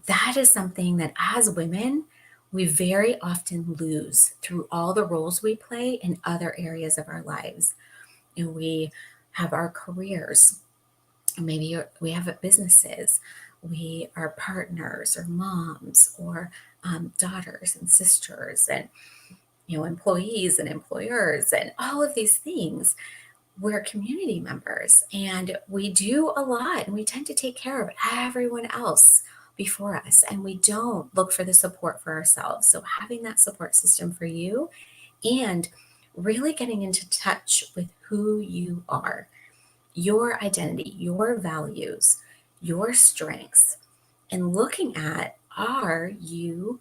That is something that as women, we very often lose through all the roles we play in other areas of our lives. We have our careers, maybe we have businesses, we are partners or moms or daughters and sisters, and employees and employers, and all of these things. We're community members and we do a lot, and we tend to take care of everyone else before us, and we don't look for the support for ourselves. So having that support system for you, and really getting into touch with who you are, your identity, your values, your strengths, and looking at, are you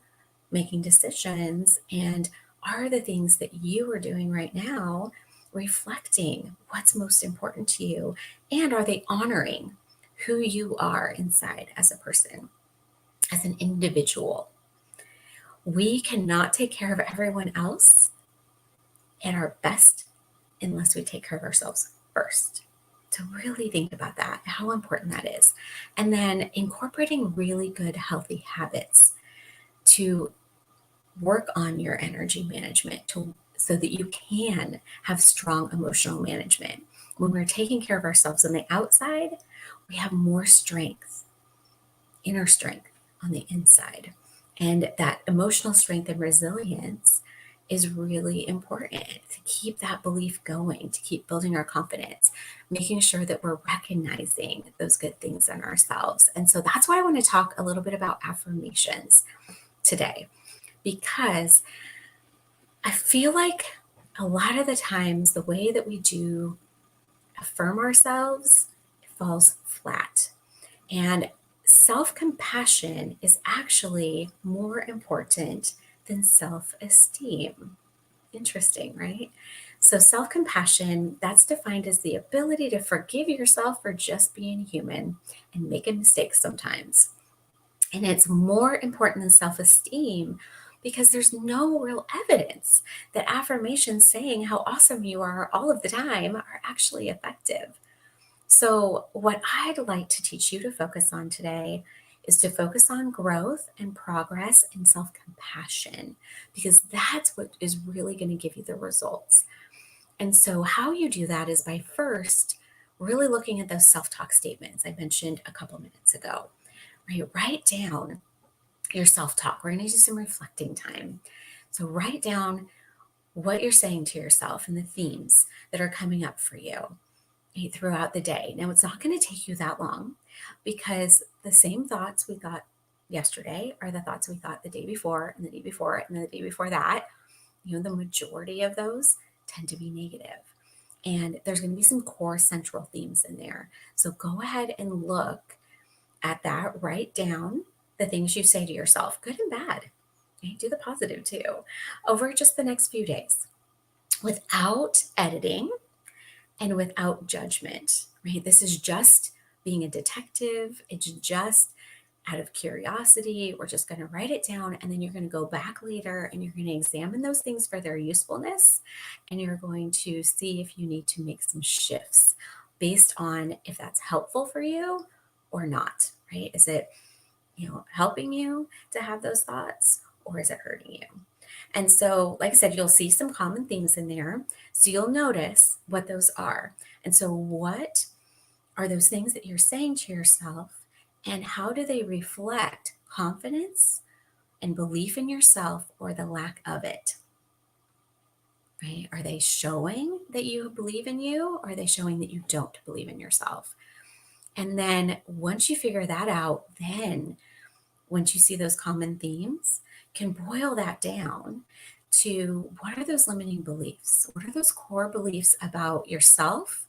making decisions, and are the things that you are doing right now reflecting what's most important to you, and are they honoring who you are inside as a person, as an individual? We cannot take care of everyone else at our best unless we take care of ourselves first. To really think about that, how important that is. And then incorporating really good, healthy habits to work on your energy management so that you can have strong emotional management. When we're taking care of ourselves on the outside, we have more strength, inner strength on the inside. And that emotional strength and resilience is really important to keep that belief going, to keep building our confidence, making sure that we're recognizing those good things in ourselves. And so that's why I want to talk a little bit about affirmations today, because I feel like a lot of the times the way that we do affirm ourselves, it falls flat. And self-compassion is actually more important than self-esteem. Interesting, right? So self-compassion, that's defined as the ability to forgive yourself for just being human and making mistakes sometimes. And it's more important than self-esteem because there's no real evidence that affirmations saying how awesome you are all of the time are actually effective. So, what I'd like to teach you to focus on today is to focus on growth and progress and self compassion, because that's what is really going to give you the results. And so, how you do that is by first really looking at those self talk statements I mentioned a couple minutes ago, right? Write down your self talk. We're going to do some reflecting time. So, write down what you're saying to yourself and the themes that are coming up for you throughout the day. Now, it's not going to take you that long because the same thoughts we thought yesterday are the thoughts we thought the day before and the day before and the day before that. The majority of those tend to be negative. And there's going to be some core central themes in there. So go ahead and look at that. Write down the things you say to yourself, good and bad. Okay? Do the positive too, over just the next few days without editing and without judgment, right? This is just being a detective. It's just out of curiosity. We're just going to write it down, and then you're going to go back later and you're going to examine those things for their usefulness, and you're going to see if you need to make some shifts based on if that's helpful for you or not, right? Is it helping you to have those thoughts, or is it hurting you? And so, like I said, you'll see some common themes in there. So you'll notice what those are. And so, what are those things that you're saying to yourself, and how do they reflect confidence and belief in yourself or the lack of it? Right? Are they showing that you believe in you, or are they showing that you don't believe in yourself? And then once you figure that out, then once you see those common themes, can boil that down to what are those limiting beliefs? What are those core beliefs about yourself,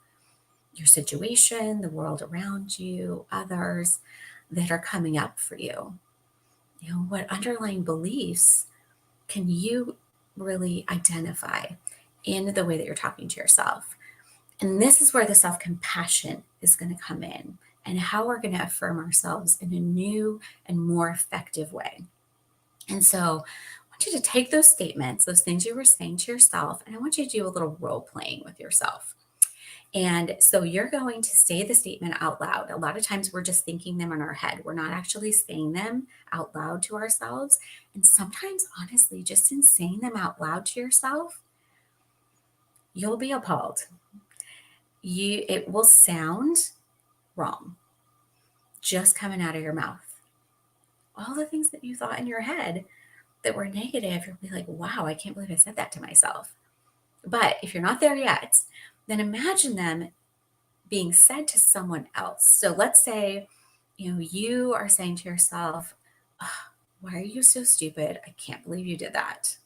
your situation, the world around you, others that are coming up for you? What underlying beliefs can you really identify in the way that you're talking to yourself? And this is where the self compassion is going to come in, and how we're going to affirm ourselves in a new and more effective way. And so I want you to take those statements, those things you were saying to yourself, and I want you to do a little role playing with yourself. And so you're going to say the statement out loud. A lot of times we're just thinking them in our head. We're not actually saying them out loud to ourselves. And sometimes, honestly, just in saying them out loud to yourself, you'll be appalled. It will sound wrong just coming out of your mouth. All the things that you thought in your head that were negative, you'll be like, wow, I can't believe I said that to myself. But if you're not there yet, then imagine them being said to someone else. So let's say, you are saying to yourself, "Ugh, why are you so stupid? I can't believe you did that."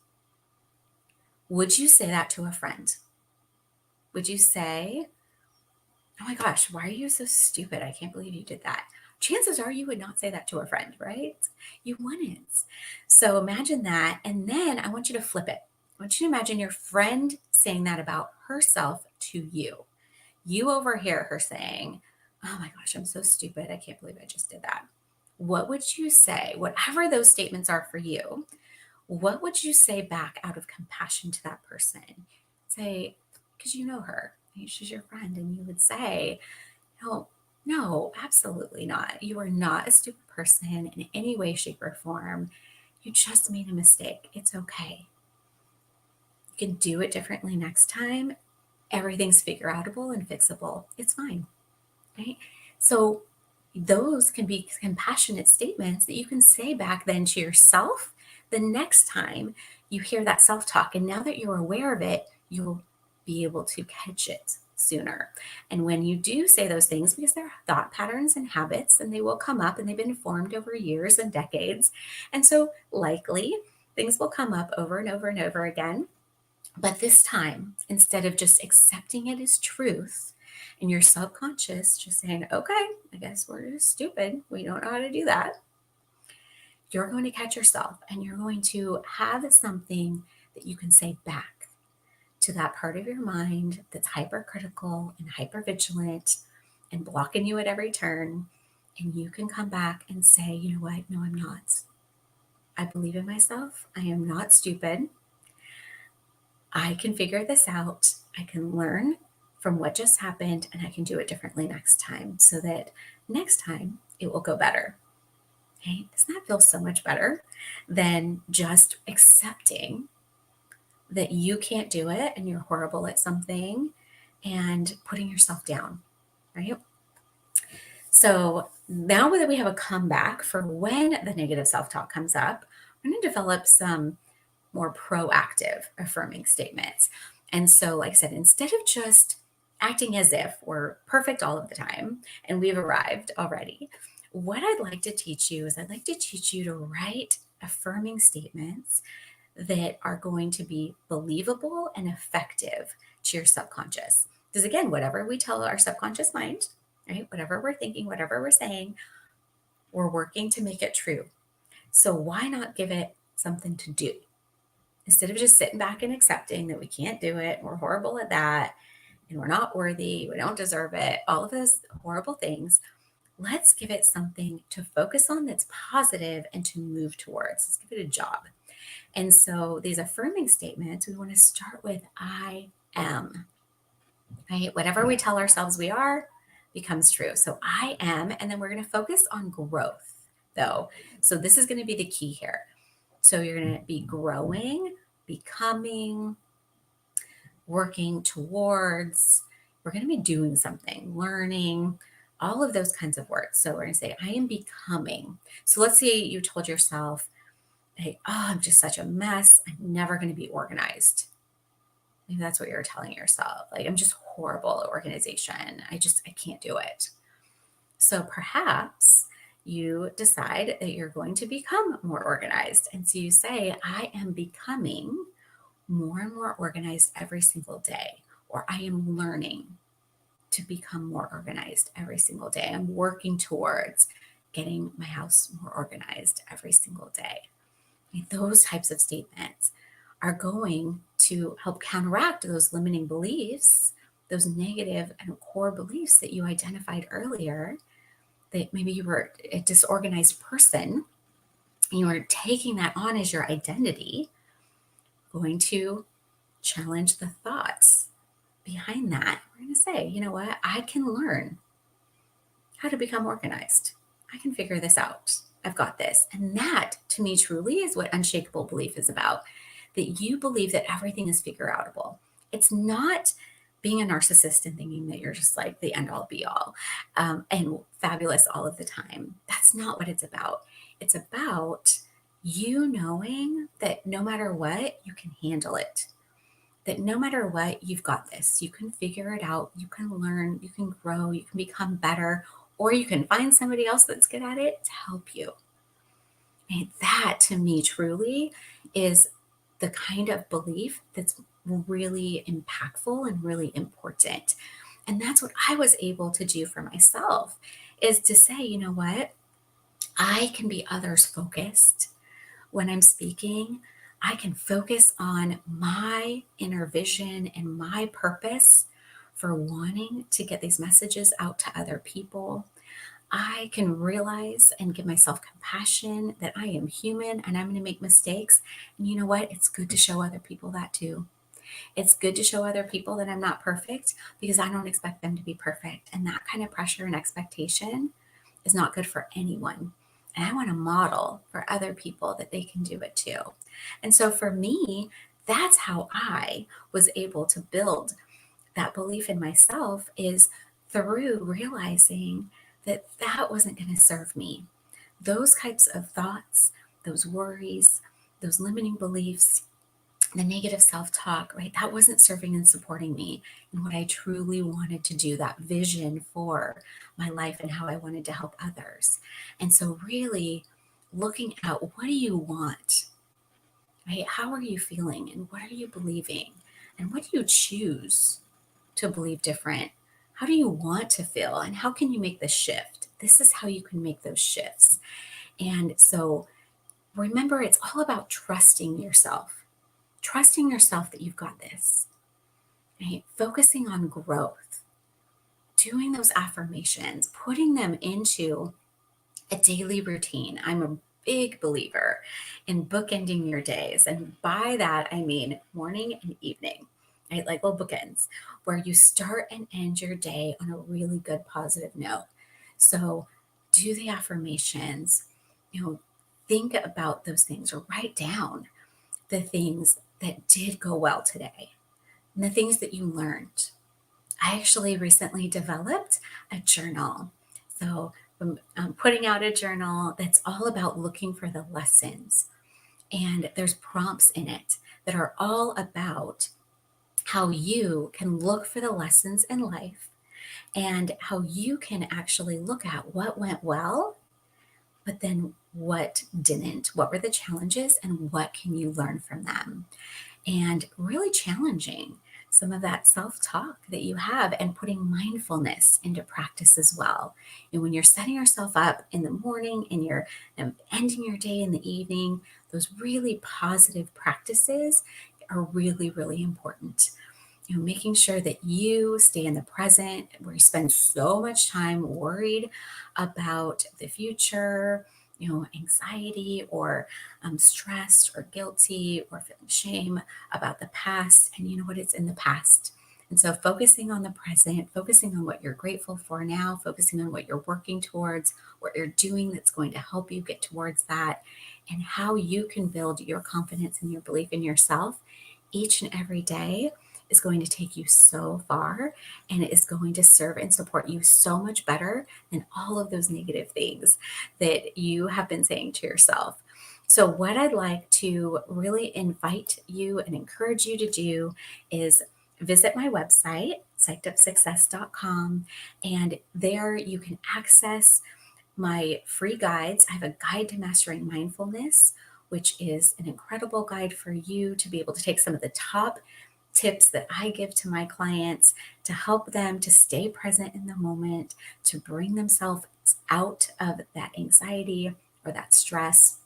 Would you say that to a friend? Would you say, "Oh my gosh, why are you so stupid? I can't believe you did that"? Chances are you would not say that to a friend, right? You wouldn't. So imagine that. And then I want you to flip it. I want you to imagine your friend saying that about herself to you. You overhear her saying, "Oh my gosh, I'm so stupid. I can't believe I just did that." What would you say? Whatever those statements are for you, what would you say back out of compassion to that person? Say, because you know her, she's your friend, and you would say, "No, no, absolutely not. You are not a stupid person in any way, shape, or form. You just made a mistake. It's okay. You can do it differently next time. Everything's figure outable and fixable. It's fine." Right? So those can be compassionate statements that you can say back then to yourself the next time you hear that self talk. And now that you're aware of it, you'll be able to catch it sooner. And when you do say those things, because they're thought patterns and habits, and they will come up and they've been formed over years and decades. And so likely things will come up over and over and over again. But this time, instead of just accepting it as truth, and your subconscious just saying, "Okay, I guess we're just stupid. We don't know how to do that," you're going to catch yourself, and you're going to have something that you can say back to that part of your mind that's hypercritical and hypervigilant and blocking you at every turn. And you can come back and say, "You know what? No, I'm not. I believe in myself. I am not stupid. I can figure this out. I can learn from what just happened, and I can do it differently next time so that next time it will go better." Okay? Doesn't that feel so much better than just accepting that you can't do it and you're horrible at something and putting yourself down, right? So now that we have a comeback for when the negative self talk comes up, we're going to develop some more proactive affirming statements. And so, like I said, instead of just acting as if we're perfect all of the time and we've arrived already, what I'd like to teach you is I'd like to teach you to write affirming statements that are going to be believable and effective to your subconscious. Because again, whatever we tell our subconscious mind, right, whatever we're thinking, whatever we're saying, we're working to make it true. So why not give it something to do? Instead of just sitting back and accepting that we can't do it, we're horrible at that, and we're not worthy, we don't deserve it, all of those horrible things, let's give it something to focus on that's positive and to move towards. Let's give it a job. And so these affirming statements, we want to start with "I am," right? Whatever we tell ourselves we are becomes true. So "I am," and then we're going to focus on growth. though. So this is going to be the key here. So you're going to be growing, becoming, working towards, we're going to be doing something, learning, all of those kinds of words. So we're going to say, I am becoming. So let's say you told yourself, hey, oh, I'm just such a mess. I'm never going to be organized. Maybe that's what you're telling yourself. Like, I'm just horrible at organization. I can't do it. So perhaps you decide that you're going to become more organized. And so you say, I am becoming more and more organized every single day, or I am learning to become more organized every single day. I'm working towards getting my house more organized every single day. And those types of statements are going to help counteract those limiting beliefs, those negative and core beliefs that you identified earlier, that maybe you were a disorganized person and you were taking that on as your identity, going to challenge the thoughts behind that. We're going to say, you know what? I can learn how to become organized. I can figure this out. I've got this. And that, to me, truly is what unshakable belief is about, that you believe that everything is figure outable. It's not being a narcissist and thinking that you're just like the end all be all and fabulous all of the time. That's not what it's about. It's about you knowing that no matter what, you can handle it, that no matter what, you've got this. You can figure it out. You can learn. You can grow. You can become better, or you can find somebody else that's good at it to help you. And that, to me, truly is the kind of belief that's really impactful and really important. And that's what I was able to do for myself, is to say, you know what? I can be others focused when I'm speaking. I can focus on my inner vision and my purpose for wanting to get these messages out to other people. I can realize and give myself compassion that I am human and I'm going to make mistakes. And you know what? It's good to show other people that too. It's good to show other people that I'm not perfect, because I don't expect them to be perfect. And that kind of pressure and expectation is not good for anyone. And I want to model for other people that they can do it too. And so for me, that's how I was able to build that belief in myself, is through realizing that that wasn't going to serve me. Those types of thoughts, those worries, those limiting beliefs, the negative self talk, right? That wasn't serving and supporting me in what I truly wanted to do, that vision for my life and how I wanted to help others. And so, really looking at, what do you want, right? How are you feeling and what are you believing? And what do you choose to believe different? How do you want to feel? And how can you make the shift? This is how you can make those shifts. And so, remember, it's all about trusting yourself that you've got this, right? Focusing on growth, doing those affirmations, putting them into a daily routine. I'm a big believer in bookending your days. And by that, I mean morning and evening, right? Like little bookends where you start and end your day on a really good positive note. So do the affirmations, think about those things, or write down the things that did go well today and the things that you learned. I actually recently developed a journal. So I'm putting out a journal that's all about looking for the lessons. And there's prompts in it that are all about how you can look for the lessons in life, and how you can actually look at what went well, but then what didn't. What were the challenges and what can you learn from them? And really challenging some of that self talk that you have, and putting mindfulness into practice as well. And when you're setting yourself up in the morning and you're ending your day in the evening, those really positive practices are really, really important. Making sure that you stay in the present, where you spend so much time worried about the future, anxiety, or stressed or guilty or feeling shame about the past. And you know what? It's in the past. And so, focusing on the present, focusing on what you're grateful for now, focusing on what you're working towards, what you're doing that's going to help you get towards that, and how you can build your confidence and your belief in yourself each and every day is going to take you so far, and it is going to serve and support you so much better than all of those negative things that you have been saying to yourself. So, what I'd like to really invite you and encourage you to do is visit my website, psychedupsuccess.com, and there you can access my free guides. I have a guide to mastering mindfulness, which is an incredible guide for you to be able to take some of the top tips that I give to my clients to help them to stay present in the moment, to bring themselves out of that anxiety or that stress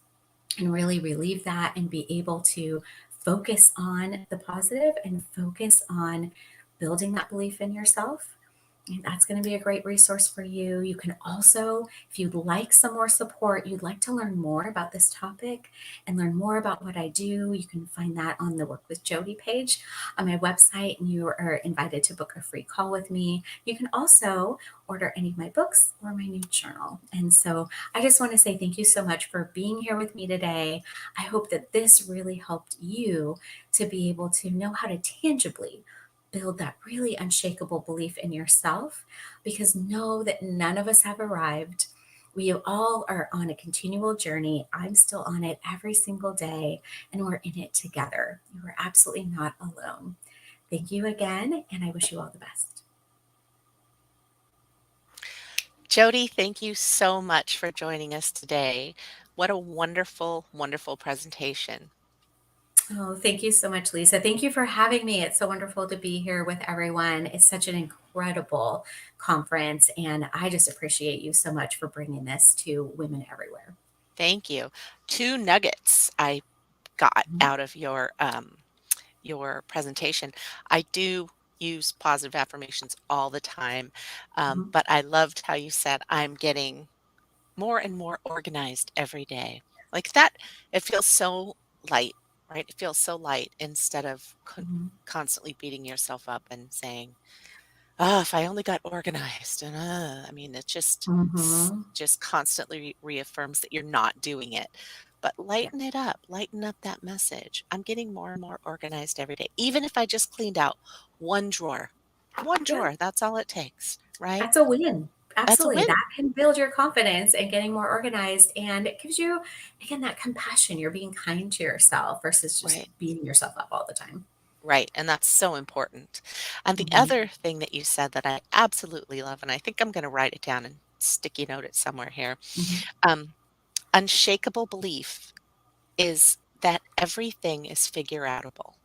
and really relieve that and be able to focus on the positive and focus on building that belief in yourself. And that's going to be a great resource for you. You can also, if you'd like some more support, you'd like to learn more about this topic and learn more about what I do, you can find that on the Work with Jody page on my website, and you are invited to book a free call with me. You can also order any of my books or my new journal. And so I just want to say thank you so much for being here with me today. I hope that this really helped you to be able to know how to tangibly build that really unshakable belief in yourself, because know that none of us have arrived. We all are on a continual journey. I'm still on it every single day, and we're in it together. You are absolutely not alone. Thank you again, and I wish you all the best. Jody, thank you so much for joining us today. What a wonderful, wonderful presentation. Oh, thank you so much, Lisa. Thank you for having me. It's so wonderful to be here with everyone. It's such an incredible conference, and I just appreciate you so much for bringing this to women everywhere. Thank you. Two nuggets I got Mhm, out of your presentation. I do use positive affirmations all the time, mhm, but I loved how you said, I'm getting more and more organized every day. Like that, it feels so light, right? It feels so light instead of mhm, constantly beating yourself up and saying, "Oh, if I only got organized." And I mean, it mhm. just constantly reaffirms that you're not doing it. But Yeah, lighten it up, lighten up that message. I'm getting more and more organized every day. Even if I just cleaned out one drawer, one yeah. drawer, that's all it takes, right? That's a win. That's a Absolutely. win, That can build your confidence and getting more organized. And it gives you, again, that compassion. You're being kind to yourself versus just right? beating yourself up all the time. Right, and that's so important. And the Mhm, other thing that you said that I absolutely love, and I think I'm gonna write it down and sticky note it somewhere here, mhm. um, unshakable belief is that everything is figure outable.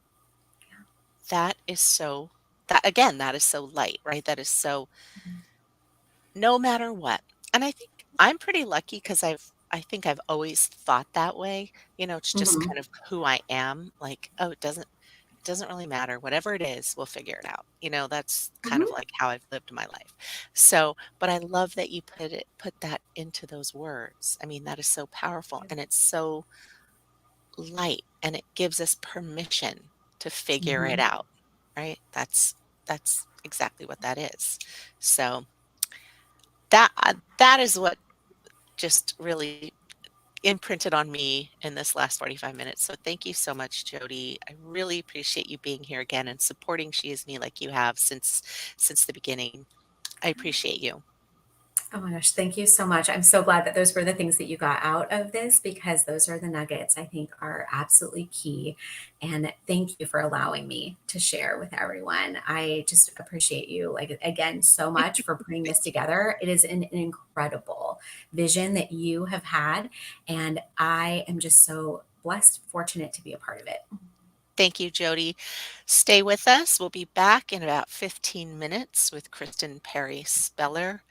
That is so that again, that is so light, right? That is so Mhm, no matter what. And I think I'm pretty lucky because I think I've always thought that way. It's just mhm, kind of who I am. Like, oh, it doesn't really matter. Whatever it is, we'll figure it out. That's kind of mhm. like how I've lived my life. So, but I love that you put that into those words. I mean, that is so powerful and it's so light and it gives us permission to figure it Mhm. out, right? That's exactly what that is. So, that is what just really imprinted on me in this last 45 minutes. So thank you so much, Jody. I really appreciate you being here again and supporting She Is Me like you have since the beginning. I appreciate you. Oh my gosh, thank you so much. I'm so glad that those were the things that you got out of this, because those are the nuggets I think are absolutely key. And thank you for allowing me to share with everyone. I just appreciate you, like, again, so much for putting this Thank you. together. It is an incredible vision that you have had. And I am just so blessed, fortunate to be a part of it. Thank you, Jody. Stay with us. We'll be back in about 15 minutes with Kristen Perry Speller,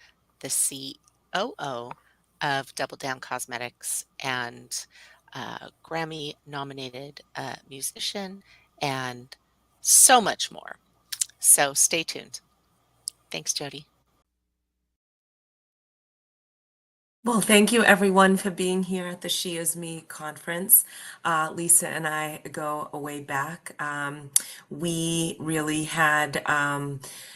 the COO of Double Down Cosmetics and Grammy nominated musician and so much more. So stay tuned. Thanks, Jody. Well, thank you everyone for being here at the She Is Me conference. Lisa and I go a way back. We really had,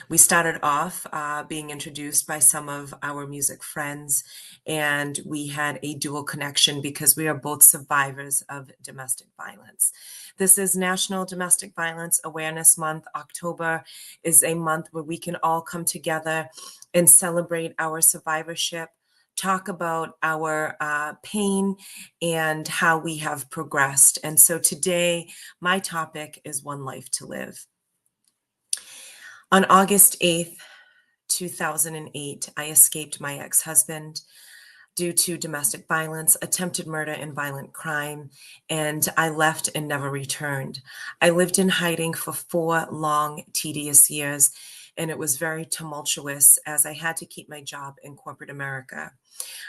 we started off being introduced by some of our music friends, and we had a dual connection because we are both survivors of domestic violence. This is National Domestic Violence Awareness Month. October is a month where we can all come together and celebrate our survivorship, talk about our pain and how we have progressed. And so today, my topic is One Life to Live. On August 8th, 2008, I escaped my ex-husband due to domestic violence, attempted murder, and violent crime, and I left and never returned. I lived in hiding for 4 long, tedious years, and it was very tumultuous as I had to keep my job in corporate America.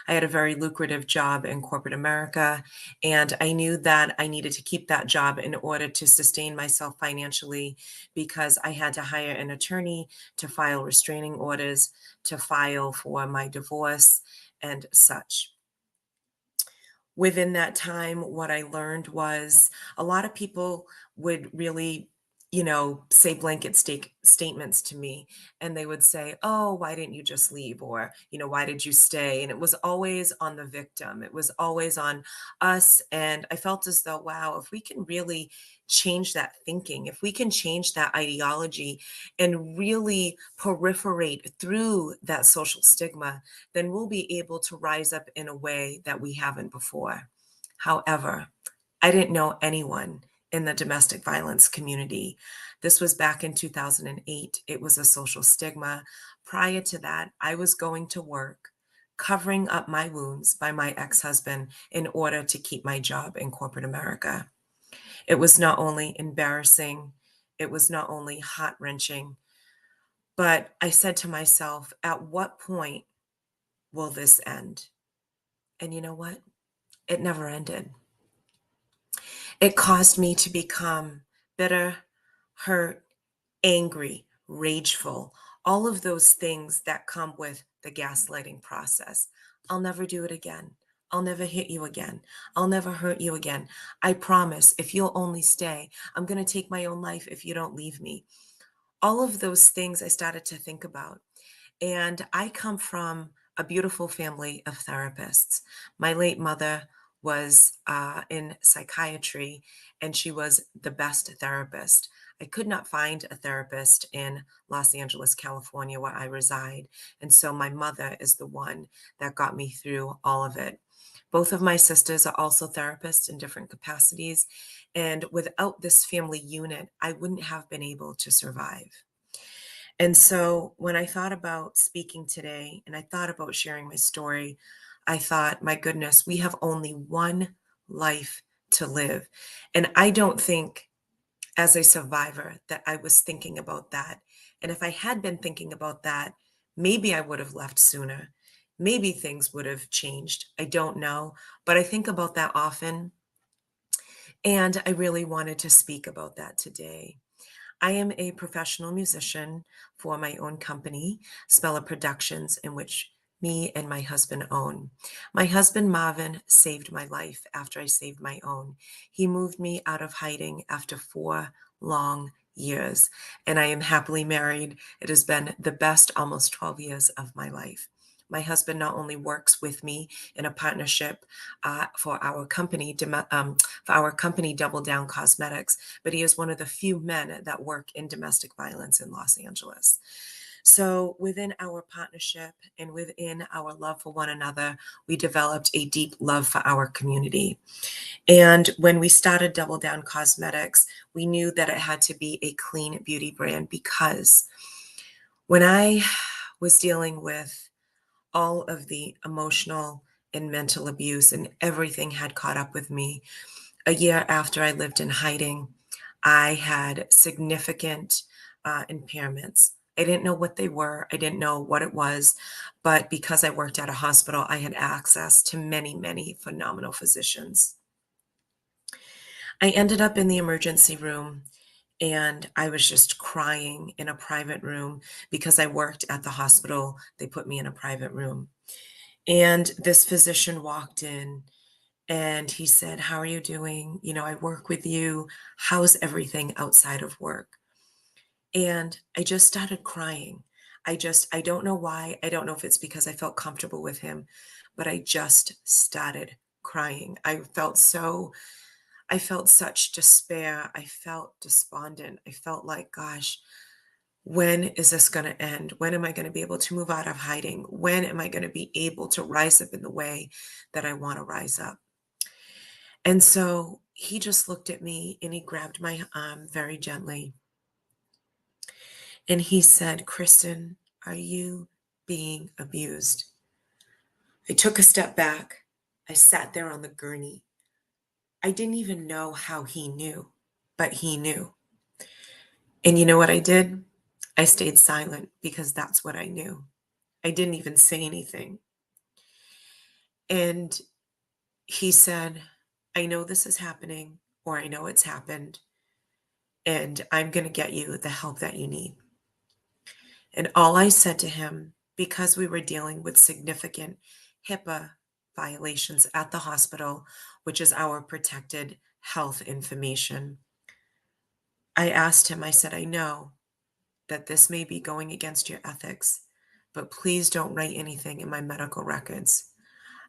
I had a very lucrative job in corporate America, and I knew that I needed to keep that job in order to sustain myself financially because I had to hire an attorney to file restraining orders, to file for my divorce, and such. Within that time, what I learned was a lot of people would really, say blanket statements to me. And they would say, oh, why didn't you just leave? Or, why did you stay? And it was always on the victim. It was always on us. And I felt as though, wow, if we can really change that thinking, if we can change that ideology and really proliferate through that social stigma, then we'll be able to rise up in a way that we haven't before. However, I didn't know anyone in the domestic violence community. This was back in 2008. It was a social stigma. Prior to that, I was going to work, covering up my wounds by my ex-husband in order to keep my job in corporate America. It was not only embarrassing, it was not only heart-wrenching, but I said to myself, at what point will this end? And you know what? It never ended. It caused me to become bitter, hurt, angry, rageful, all of those things that come with the gaslighting process. I'll never do it again. I'll never hit you again. I'll never hurt you again. I promise, if you'll only stay, I'm going to take my own life if you don't leave me. All of those things I started to think about. And I come from a beautiful family of therapists. My late mother was in psychiatry, and she was the best therapist. I could not find a therapist in Los Angeles, California, where I reside. And so my mother is the one that got me through all of it. Both of my sisters are also therapists in different capacities. And without this family unit, I wouldn't have been able to survive. And so when I thought about speaking today and I thought about sharing my story, I thought, my goodness, we have only one life to live. And I don't think as a survivor that I was thinking about that. And if I had been thinking about that, maybe I would have left sooner. Maybe things would have changed. I don't know. But I think about that often. And I really wanted to speak about that today. I am a professional musician for my own company, Speller Productions, in which me and my husband own. My husband, Marvin, saved my life after I saved my own. He moved me out of hiding after 4 long years, and I am happily married. It has been the best almost 12 years of my life. My husband not only works with me in a partnership for our company, Double Down Cosmetics, but he is one of the few men that work in domestic violence in Los Angeles. So within our partnership and within our love for one another, we developed a deep love for our community. And when we started Double Down Cosmetics, we knew that it had to be a clean beauty brand because when I was dealing with all of the emotional and mental abuse and everything had caught up with me, a year after I lived in hiding, I had significant impairments. I didn't know what they were. I didn't know what it was. But because I worked at a hospital, I had access to many, many phenomenal physicians. I ended up in the emergency room and I was just crying in a private room because I worked at the hospital. They put me in a private room. And this physician walked in and he said, "How are you doing? I work with you. How's everything outside of work?" And I just started crying. I don't know why. I don't know if it's because I felt comfortable with him, but I just started crying. I felt such despair. I felt despondent. I felt like, gosh, when is this going to end? When am I going to be able to move out of hiding? When am I going to be able to rise up in the way that I want to rise up? And so he just looked at me and he grabbed my arm very gently. And he said, "Kristen, are you being abused?" I took a step back. I sat there on the gurney. I didn't even know how he knew, but he knew. And you know what I did? I stayed silent because that's what I knew. I didn't even say anything. And he said, "I know this is happening, or I know it's happened, and I'm going to get you the help that you need." And all I said to him, because we were dealing with significant HIPAA violations at the hospital, which is our protected health information, I asked him, I said, "I know that this may be going against your ethics, but please don't write anything in my medical records."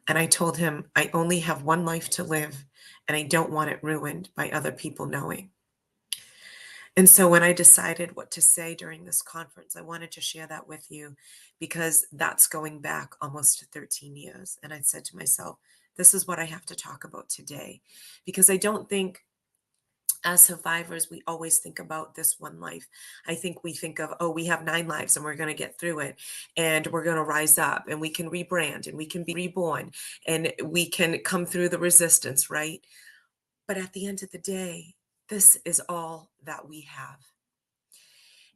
And I told him, I only have one life to live, and I don't want it ruined by other people knowing. And so when I decided what to say during this conference, I wanted to share that with you because that's going back almost 13 years. And I said to myself, this is what I have to talk about today. Because I don't think as survivors, we always think about this one life. I think we think of, oh, we have 9 lives and we're going to get through it and we're going to rise up and we can rebrand and we can be reborn and we can come through the resistance, right? But at the end of the day, this is all that we have.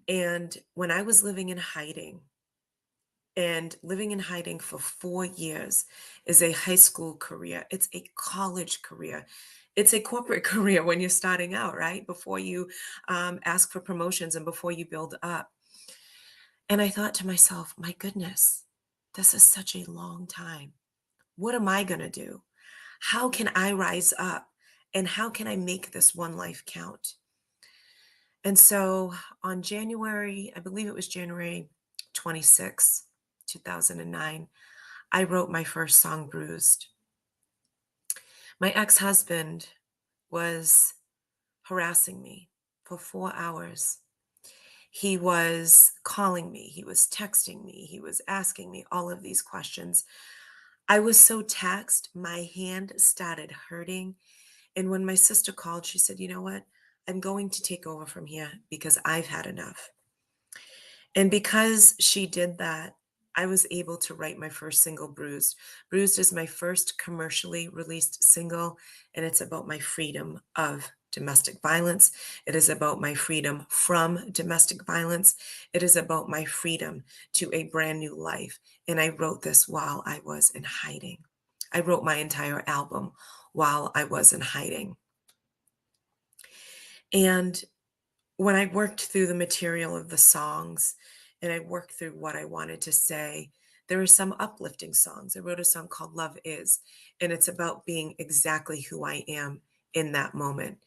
And when I was living in hiding, and living in hiding for 4 years is a high school career, it's a college career, it's a corporate career when you're starting out, right? Before you ask for promotions and before you build up. And I thought to myself, my goodness, this is such a long time. What am I going to do? How can I rise up? And how can I make this one life count? And so on January, I believe it was January 26, 2009, I wrote my first song, Bruised. My ex-husband was harassing me for 4 hours. He was calling me, he was texting me, he was asking me all of these questions. I was so taxed, my hand started hurting. And when my sister called, she said, "You know what? I'm going to take over from here because I've had enough." And because she did that, I was able to write my first single, Bruised. Bruised is my first commercially released single, and it's about my freedom of domestic violence. It is about my freedom from domestic violence. It is about my freedom to a brand new life. And I wrote this while I was in hiding. I wrote my entire album while I was in hiding. And when I worked through the material of the songs and I worked through what I wanted to say, there were some uplifting songs. I wrote a song called Love Is, and it's about being exactly who I am in that moment.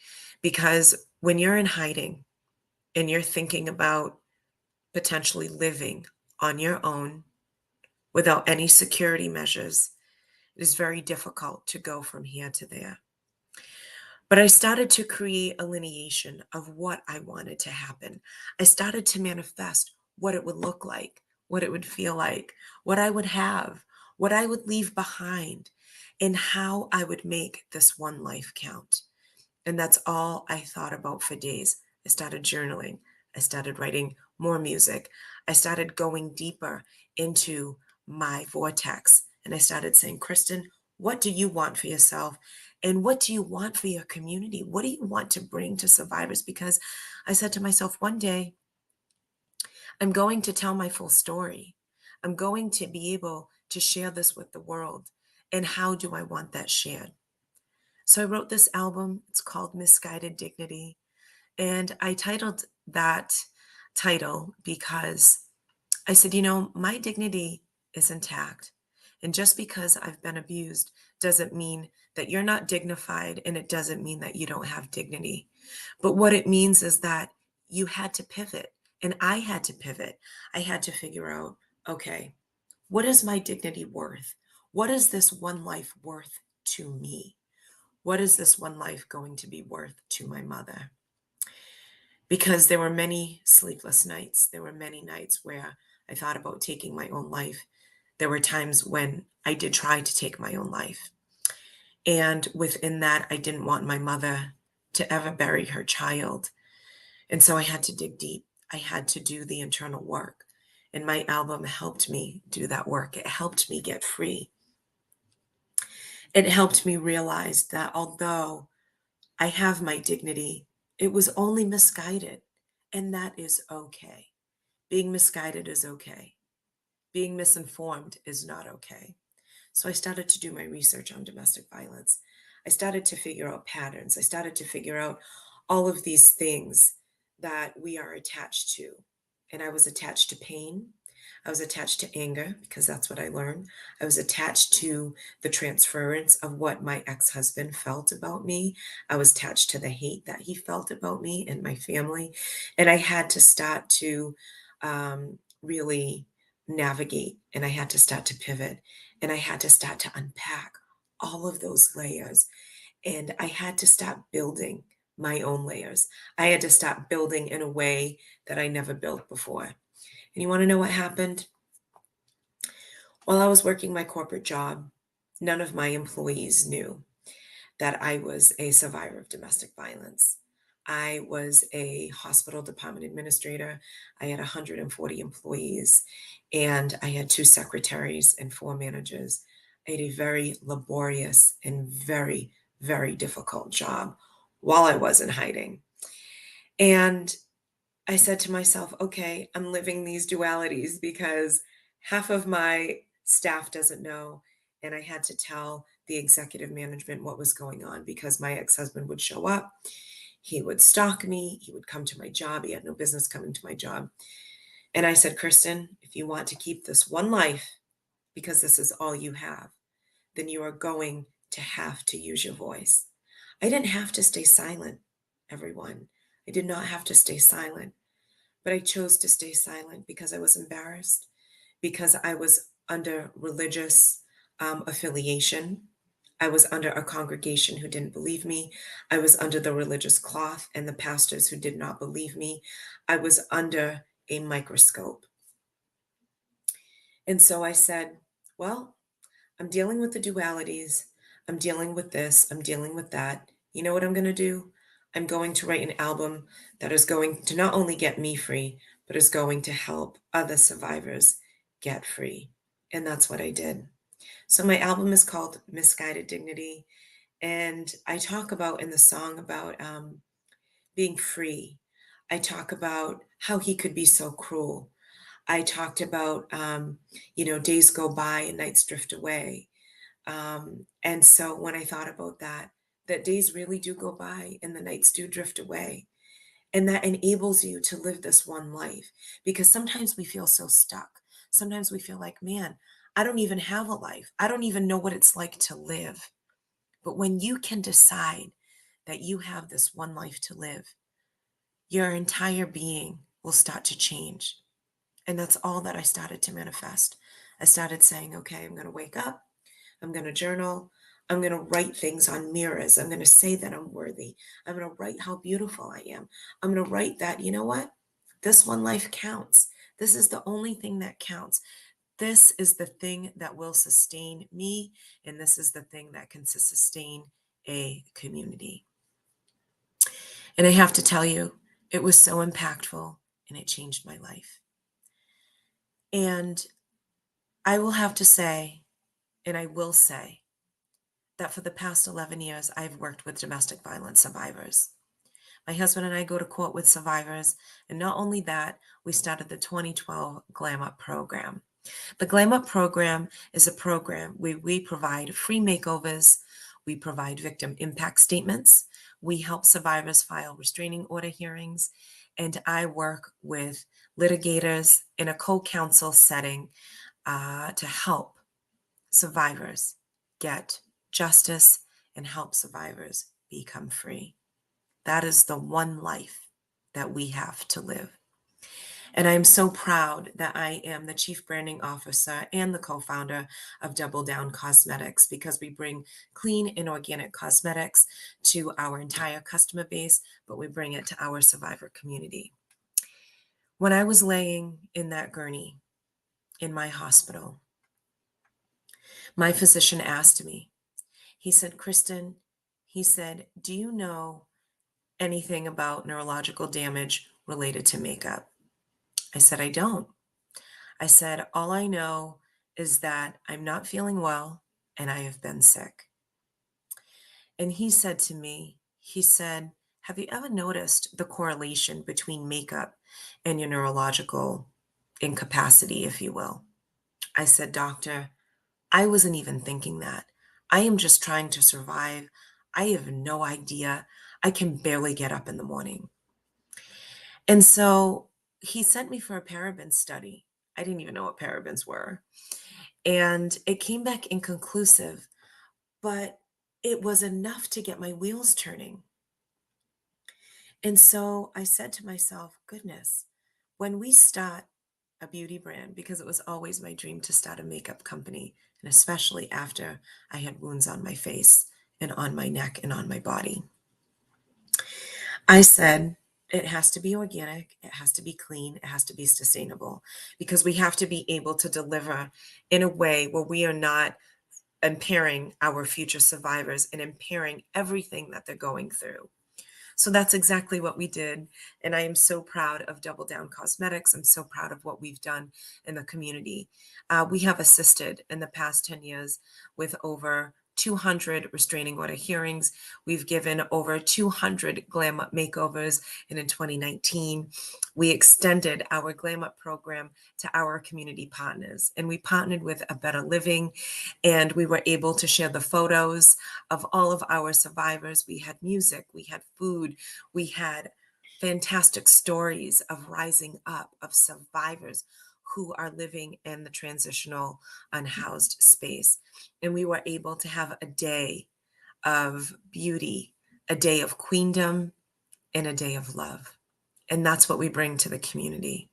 Because when you're in hiding and you're thinking about potentially living on your own without any security measures, it is very difficult to go from here to there. But I started to create a lineation of what I wanted to happen. I started to manifest what it would look like, what it would feel like, what I would have, what I would leave behind, and how I would make this one life count. And that's all I thought about for days. I started journaling. I started writing more music. I started going deeper into my vortex. And I started saying, "Kristen, what do you want for yourself? And what do you want for your community? What do you want to bring to survivors?" Because I said to myself, one day, I'm going to tell my full story. I'm going to be able to share this with the world. And how do I want that shared? So I wrote this album. It's called Misguided Dignity. And I titled that title because I said, my dignity is intact. And just because I've been abused doesn't mean that you're not dignified, and it doesn't mean that you don't have dignity. But what it means is that you had to pivot, and I had to pivot. I had to figure out, okay, what is my dignity worth? What is this one life worth to me? What is this one life going to be worth to my mother? Because there were many sleepless nights. There were many nights where I thought about taking my own life. There were times when I did try to take my own life. And within that, I didn't want my mother to ever bury her child. And so I had to dig deep. I had to do the internal work. And my album helped me do that work. It helped me get free. It helped me realize that although I have my dignity, it was only misguided. And that is okay. Being misguided is okay. Being misinformed is not okay. So I started to do my research on domestic violence. I started to figure out patterns. I started to figure out all of these things that we are attached to. And I was attached to pain. I was attached to anger because that's what I learned. I was attached to the transference of what my ex-husband felt about me. I was attached to the hate that he felt about me and my family. And I had to start to really navigate, and I had to start to pivot, and I had to start to unpack all of those layers. And I had to start building my own layers. I had to start building in a way that I never built before. And you want to know what happened? While I was working my corporate job, none of my employees knew that I was a survivor of domestic violence. I was a hospital department administrator. I had 140 employees, and I had 2 secretaries and 4 managers. I had a very laborious and very, very difficult job while I was in hiding. And I said to myself, okay, I'm living these dualities because half of my staff doesn't know. And I had to tell the executive management what was going on because my ex-husband would show up. He would stalk me. He would come to my job. He had no business coming to my job. And I said, Kristen, if you want to keep this one life, because this is all you have, then you are going to have to use your voice. I didn't have to stay silent, everyone. I did not have to stay silent. But I chose to stay silent because I was embarrassed, because I was under religious affiliation. I was under a congregation who didn't believe me. I was under the religious cloth and the pastors who did not believe me. I was under a microscope. And so I said, well, I'm dealing with the dualities. I'm dealing with this. I'm dealing with that. You know what I'm going to do? I'm going to write an album that is going to not only get me free, but is going to help other survivors get free. And that's what I did. So my album is called Misguided Dignity. And I talk about in the song about being free. I talk about how he could be so cruel. I talked about, days go by and nights drift away. And so when I thought about that, that days really do go by and the nights do drift away. And that enables you to live this one life because sometimes we feel so stuck. Sometimes we feel like, man, I don't even have a life. I don't even know what it's like to live. But when you can decide that you have this one life to live, your entire being will start to change. And that's all that I started to manifest. I started saying, okay, I'm going to wake up. I'm going to journal. I'm going to write things on mirrors. I'm going to say that I'm worthy. I'm going to write how beautiful I am. I'm going to write that, you know what? This one life counts. This is the only thing that counts. This is the thing that will sustain me. And this is the thing that can sustain a community. And I have to tell you, it was so impactful and it changed my life. And I will have to say, and I will say, that for the past 11 years, I've worked with domestic violence survivors. My husband and I go to court with survivors. And not only that, we started the 2012 Glam Up program. The Glam Up program is a program where we provide free makeovers. We provide victim impact statements. We help survivors file restraining order hearings. And I work with litigators in a co-counsel setting to help survivors get justice and help survivors become free. That is the one life that we have to live. And I'm so proud that I am the Chief Branding Officer and the co-founder of Double Down Cosmetics, because we bring clean and organic cosmetics to our entire customer base, but we bring it to our survivor community. When I was laying in that gurney in my hospital, my physician asked me, he said, "Kristen," he said, "do you know anything about neurological damage related to makeup?" I said, "I don't." I said, "All I know is that I'm not feeling well and I have been sick." And he said to me, he said, "Have you ever noticed the correlation between makeup and your neurological incapacity, if you will?" I said, "Doctor, I wasn't even thinking that. I am just trying to survive. I have no idea. I can barely get up in the morning." And so he sent me for a paraben study. I didn't even know what parabens were. And it came back inconclusive, but it was enough to get my wheels turning. And so I said to myself, goodness, when we start a beauty brand, because it was always my dream to start a makeup company, and especially after I had wounds on my face and on my neck and on my body, I said, it has to be organic, it has to be clean, it has to be sustainable, because we have to be able to deliver in a way where we are not impairing our future survivors and impairing everything that they're going through. So that's exactly what we did. And I am so proud of Double Down Cosmetics. I'm so proud of what we've done in the community. We have assisted in the past 10 years with over 200 restraining order hearings. We've given over 200 Glam Up makeovers. And in 2019, we extended our Glam Up program to our community partners. And we partnered with A Better Living, and we were able to share the photos of all of our survivors. We had music, we had food, we had fantastic stories of rising up, of survivors who are living in the transitional unhoused space. And we were able to have a day of beauty, a day of queendom, and a day of love. And that's what we bring to the community.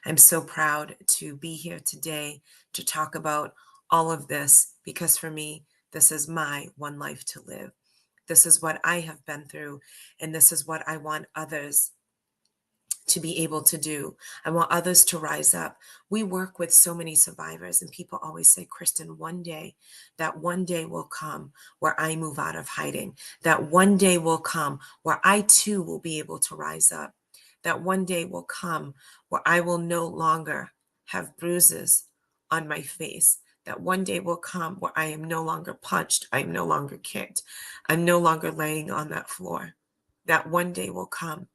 I'm so proud to be here today to talk about all of this, because for me, this is my one life to live. This is what I have been through, and this is what I want others to be able to do. I want others to rise up. We work with so many survivors, and people always say, Kristen, one day, that one day will come where I move out of hiding. That one day will come where I too will be able to rise up. That one day will come where I will no longer have bruises on my face. That one day will come where I am no longer punched. I am no longer kicked. I'm no longer laying on that floor. That one day will come.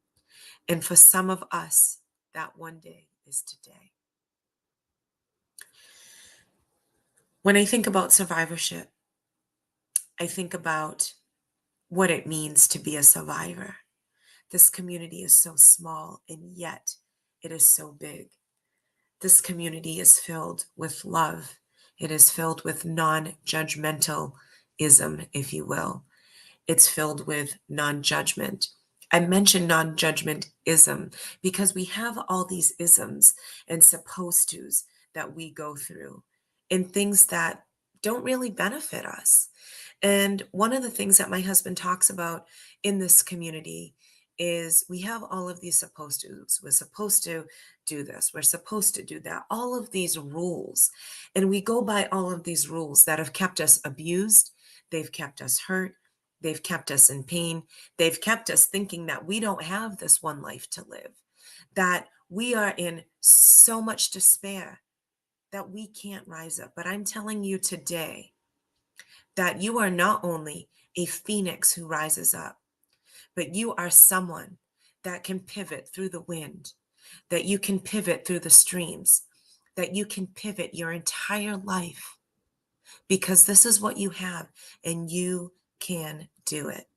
And for some of us, that one day is today. When I think about survivorship, I think about what it means to be a survivor. This community is so small, and yet it is so big. This community is filled with love. It is filled with non-judgmentalism, if you will. It's filled with non-judgment. I mention non-judgmentism because we have all these isms and supposed tos that we go through, and things that don't really benefit us. And one of the things that my husband talks about in this community is we have all of these supposed tos. We're supposed to do this. We're supposed to do that. All of these rules. And we go by all of these rules that have kept us abused. They've kept us hurt. They've kept us in pain. They've kept us thinking that we don't have this one life to live, that we are in so much despair that we can't rise up. But I'm telling you today that you are not only a phoenix who rises up, but you are someone that can pivot through the wind, that you can pivot through the streams, that you can pivot your entire life, because this is what you have and you can do it.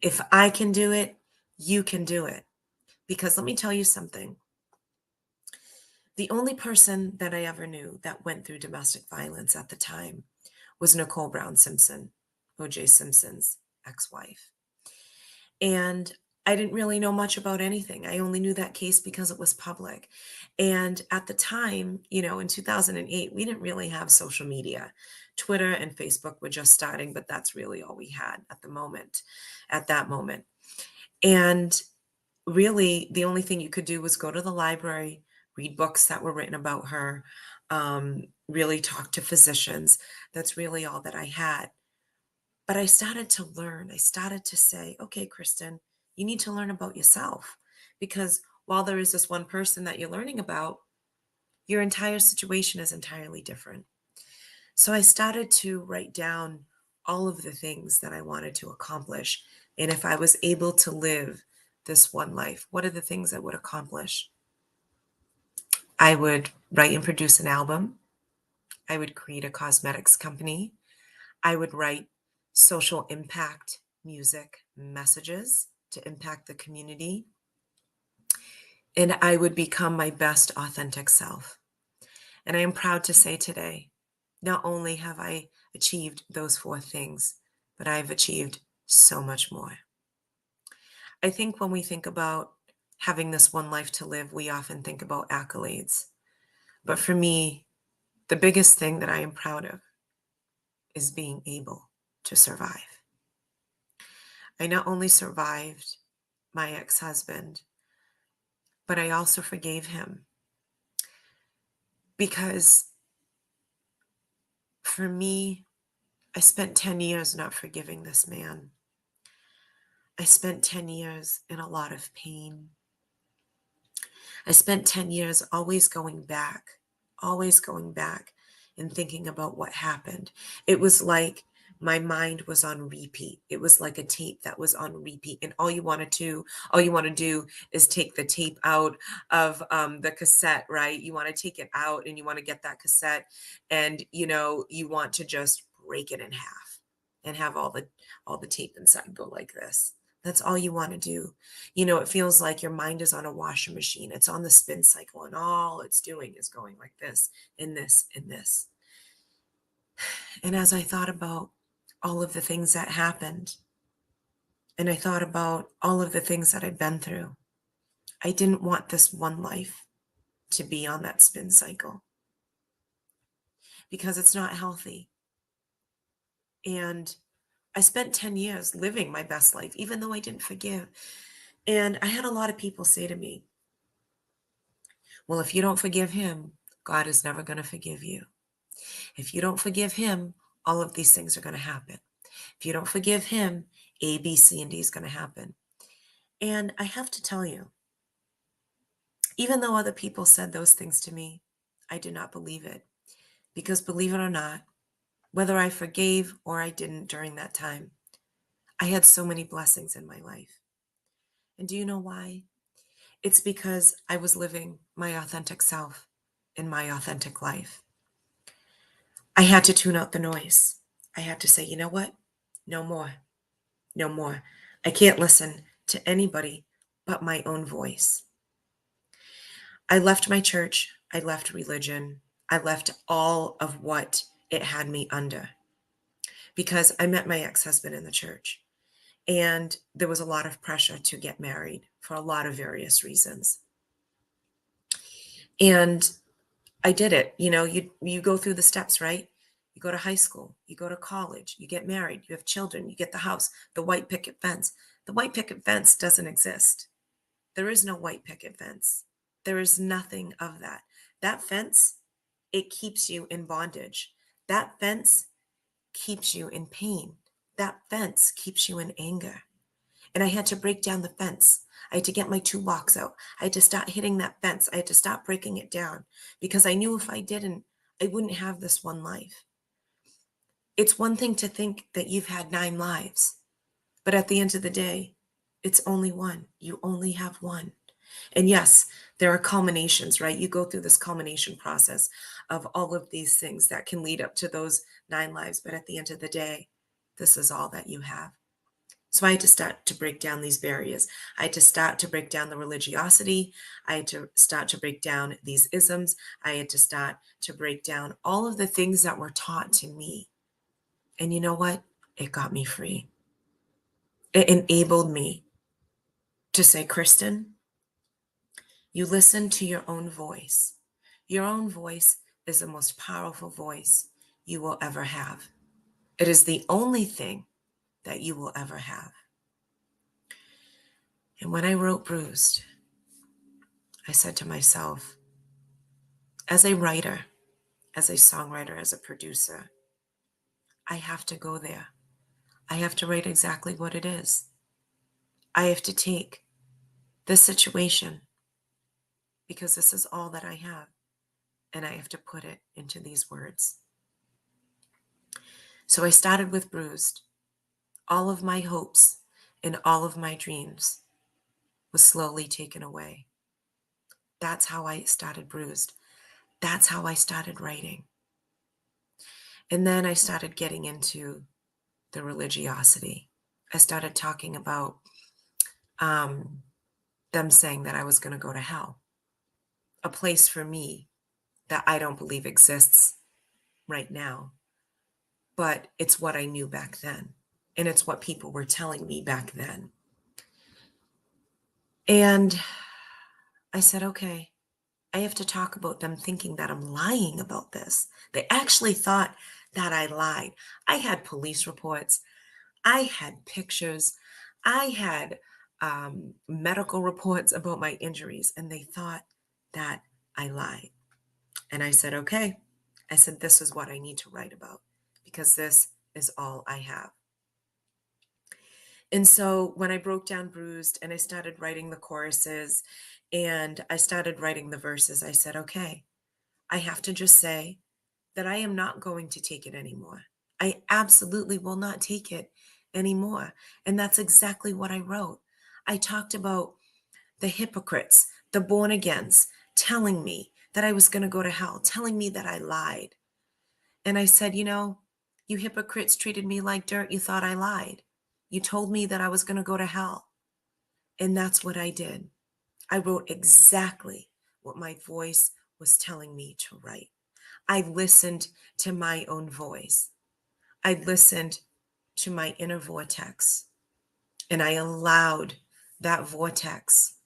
If I can do it, you can do it. Because let me tell you something. The only person that I ever knew that went through domestic violence at the time was Nicole Brown Simpson, O.J. Simpson's ex-wife. And I didn't really know much about anything. I only knew that case because it was public. And at the time, in 2008, we didn't really have social media. Twitter and Facebook were just starting, but that's really all we had at that moment. And really, the only thing you could do was go to the library, read books that were written about her, really talk to physicians. That's really all that I had. But I started to learn. I started to say, okay, Kristen, you need to learn about yourself. Because while there is this one person that you're learning about, your entire situation is entirely different. So I started to write down all of the things that I wanted to accomplish. And if I was able to live this one life, what are the things I would accomplish? I would write and produce an album. I would create a cosmetics company. I would write social impact music messages to impact the community. And I would become my best authentic self. And I am proud to say today, not only have I achieved those 4 things, but I've achieved so much more. I think when we think about having this one life to live, we often think about accolades. But for me, the biggest thing that I am proud of is being able to survive. I not only survived my ex-husband, but I also forgave him. Because for me, I spent 10 years not forgiving this man. I spent 10 years in a lot of pain. I spent 10 years always going back and thinking about what happened. It was like my mind was on repeat. It was like a tape that was on repeat. And all you want to do is take the tape out of the cassette, right? You want to take it out and you want to get that cassette and, you want to just break it in half and have all the tape inside go like this. That's all you want to do. It feels like your mind is on a washing machine. It's on the spin cycle and all it's doing is going like this and this and this. And as I thought about all of the things that happened, and I thought about all of the things that I'd been through, I didn't want this one life to be on that spin cycle because it's not healthy. And I spent 10 years living my best life, even though I didn't forgive. And I had a lot of people say to me, well, if you don't forgive him, God is never going to forgive you. If you don't forgive him, all of these things are going to happen. If you don't forgive him, A, B, C, and D is going to happen. And I have to tell you, even though other people said those things to me, I did not believe it. Because believe it or not, whether I forgave or I didn't during that time, I had so many blessings in my life. And do you know why? It's because I was living my authentic self in my authentic life. I had to tune out the noise. I had to say, you know what? No more. No more. I can't listen to anybody but my own voice. I left my church. I left religion. I left all of what it had me under because I met my ex-husband in the church. And there was a lot of pressure to get married for a lot of various reasons. And I did it. You go through the steps, right? You go to high school, you go to college, you get married, you have children, you get the house, the white picket fence. The white picket fence doesn't exist. There is no white picket fence. There is nothing of that. That fence, it keeps you in bondage. That fence keeps you in pain. That fence keeps you in anger. And I had to break down the fence. I had to get my toolbox out. I had to start hitting that fence. I had to stop breaking it down because I knew if I didn't, I wouldn't have this one life. It's one thing to think that you've had 9 lives, but at the end of the day, it's only one. You only have one. And yes, there are culminations, right? You go through this culmination process of all of these things that can lead up to those 9 lives. But at the end of the day, this is all that you have. So I had to start to break down these barriers. I had to start to break down the religiosity. I had to start to break down these isms. I had to start to break down all of the things that were taught to me And you know what? It got me free. It enabled me to say, Kristen, you listen to your own voice. Your own voice is the most powerful voice you will ever have. It is the only thing that you will ever have. And when I wrote Bruised, I said to myself, as a writer, as a songwriter, as a producer, I have to go there. I have to write exactly what it is. I have to take this situation, because this is all that I have, and I have to put it into these words. So I started with Bruised. All of my hopes and all of my dreams was slowly taken away. That's how I started Bruised. That's how I started writing. And then I started getting into the religiosity. I started talking about them saying that I was going to go to hell, a place for me that I don't believe exists right now, but it's what I knew back then. And it's what people were telling me back then. And I said, okay, I have to talk about them thinking that I'm lying about this. They actually thought that I lied. I had police reports. I had pictures. I had medical reports about my injuries, and they thought that I lied. And I said, okay. I said, this is what I need to write about, because this is all I have. And so when I broke down Bruised and I started writing the choruses and I started writing the verses, I said, okay, I have to just say that I am not going to take it anymore. I absolutely will not take it anymore. And that's exactly what I wrote. I talked about the hypocrites, the born agains, telling me that I was going to go to hell, telling me that I lied. And I said, you hypocrites treated me like dirt. You thought I lied. You told me that I was going to go to hell. And that's what I did. I wrote exactly what my voice was telling me to write. I listened to my own voice. I listened to my inner vortex. And I allowed that vortex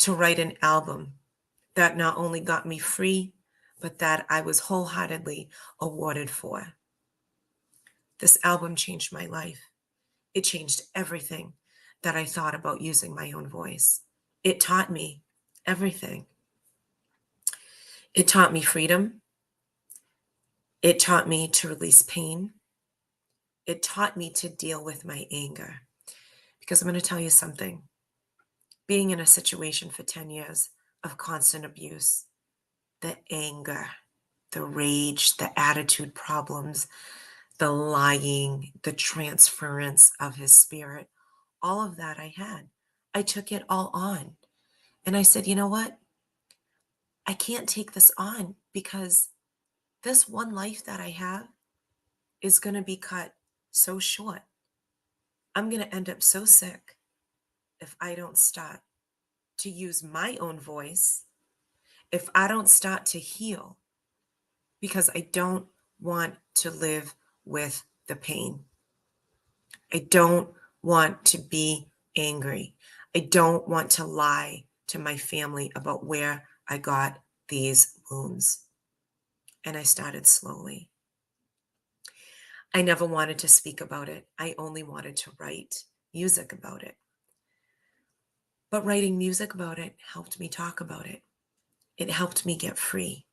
to write an album that not only got me free, but that I was wholeheartedly awarded for. This album changed my life. It changed everything that I thought about using my own voice. It taught me everything. It taught me freedom. It taught me to release pain. It taught me to deal with my anger. Because I'm going to tell you something. Being in a situation for 10 years of constant abuse, the anger, the rage, the attitude problems, the lying, the transference of his spirit, all of that I had. I took it all on. And I said, you know what? I can't take this on, because this one life that I have is going to be cut so short. I'm going to end up so sick if I don't start to use my own voice, if I don't start to heal, because I don't want to live with the pain. I don't want to be angry. I don't want to lie to my family about where I got these wounds. And I started slowly. I never wanted to speak about it. I only wanted to write music about it. But writing music about it helped me talk about it. It helped me get free.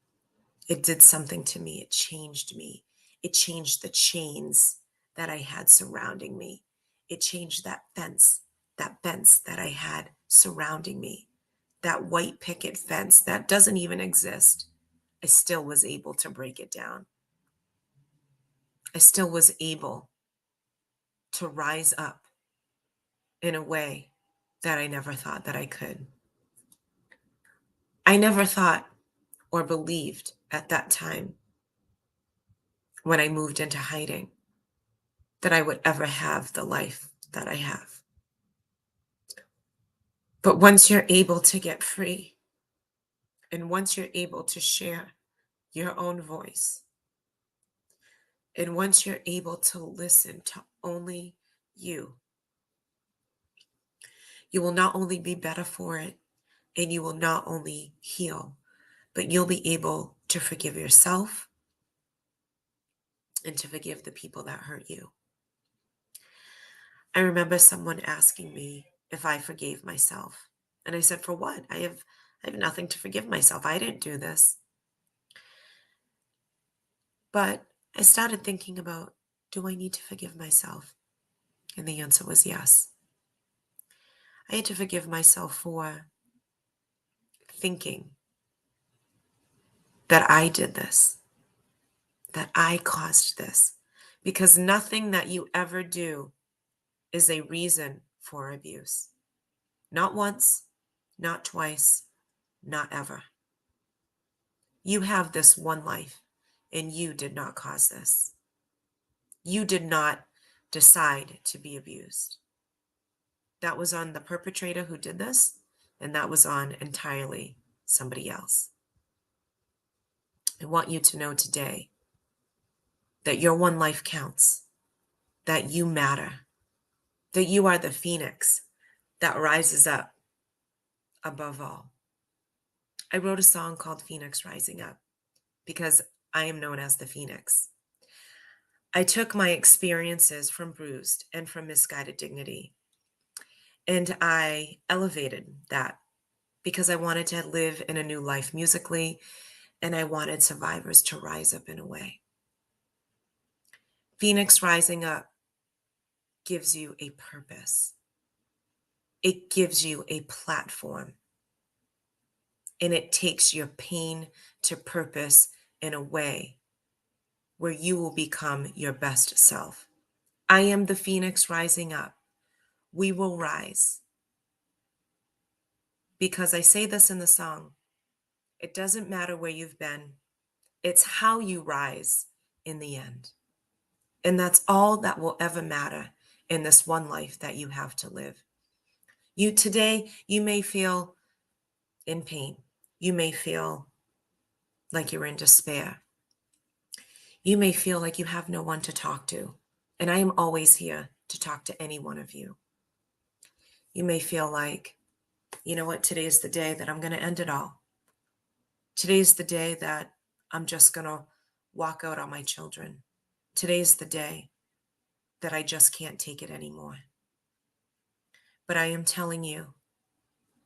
It did something to me. It changed me. It changed the chains that I had surrounding me. It changed that fence that I had surrounding me, that white picket fence that doesn't even exist. I still was able to break it down. I still was able to rise up in a way that I never thought that I could. I never thought or believed at that time, when I moved into hiding, that I would ever have the life that I have. But once you're able to get free, and once you're able to share your own voice, And once you're able to listen to only you, you will not only be better for it, and you will not only heal, but you'll be able to forgive yourself and to forgive the people that hurt you. I remember someone asking me if I forgave myself. And I said, for what? I have nothing to forgive myself. I didn't do this. But I started thinking about, do I need to forgive myself? And the answer was yes. I had to forgive myself for thinking that I did this, that I caused this, because nothing that you ever do is a reason for abuse. Not once, not twice, not ever. You have this one life, and you did not cause this. You did not decide to be abused. That was on the perpetrator who did this, and that was on entirely somebody else. I want you to know today that your one life counts, that you matter, that you are the phoenix that rises up above all. I wrote a song called Phoenix Rising Up because I am known as the Phoenix. I took my experiences from Bruised and from Misguided Dignity, and I elevated that because I wanted to live in a new life musically, and I wanted survivors to rise up in a way. Phoenix Rising Up gives you a purpose. It gives you a platform, and it takes your pain to purpose in a way where you will become your best self. I am the Phoenix rising up. We will rise. Because I say this in the song, it doesn't matter where you've been, it's how you rise in the end. And that's all that will ever matter in this one life that you have to live. Today, you may feel in pain. You may feel like you're in despair. You may feel like you have no one to talk to. And I am always here to talk to any one of you. You may feel like, you know what, today is the day that I'm going to end it all. Today's the day that I'm just going to walk out on my children. Today's the day that I just can't take it anymore. But I am telling you,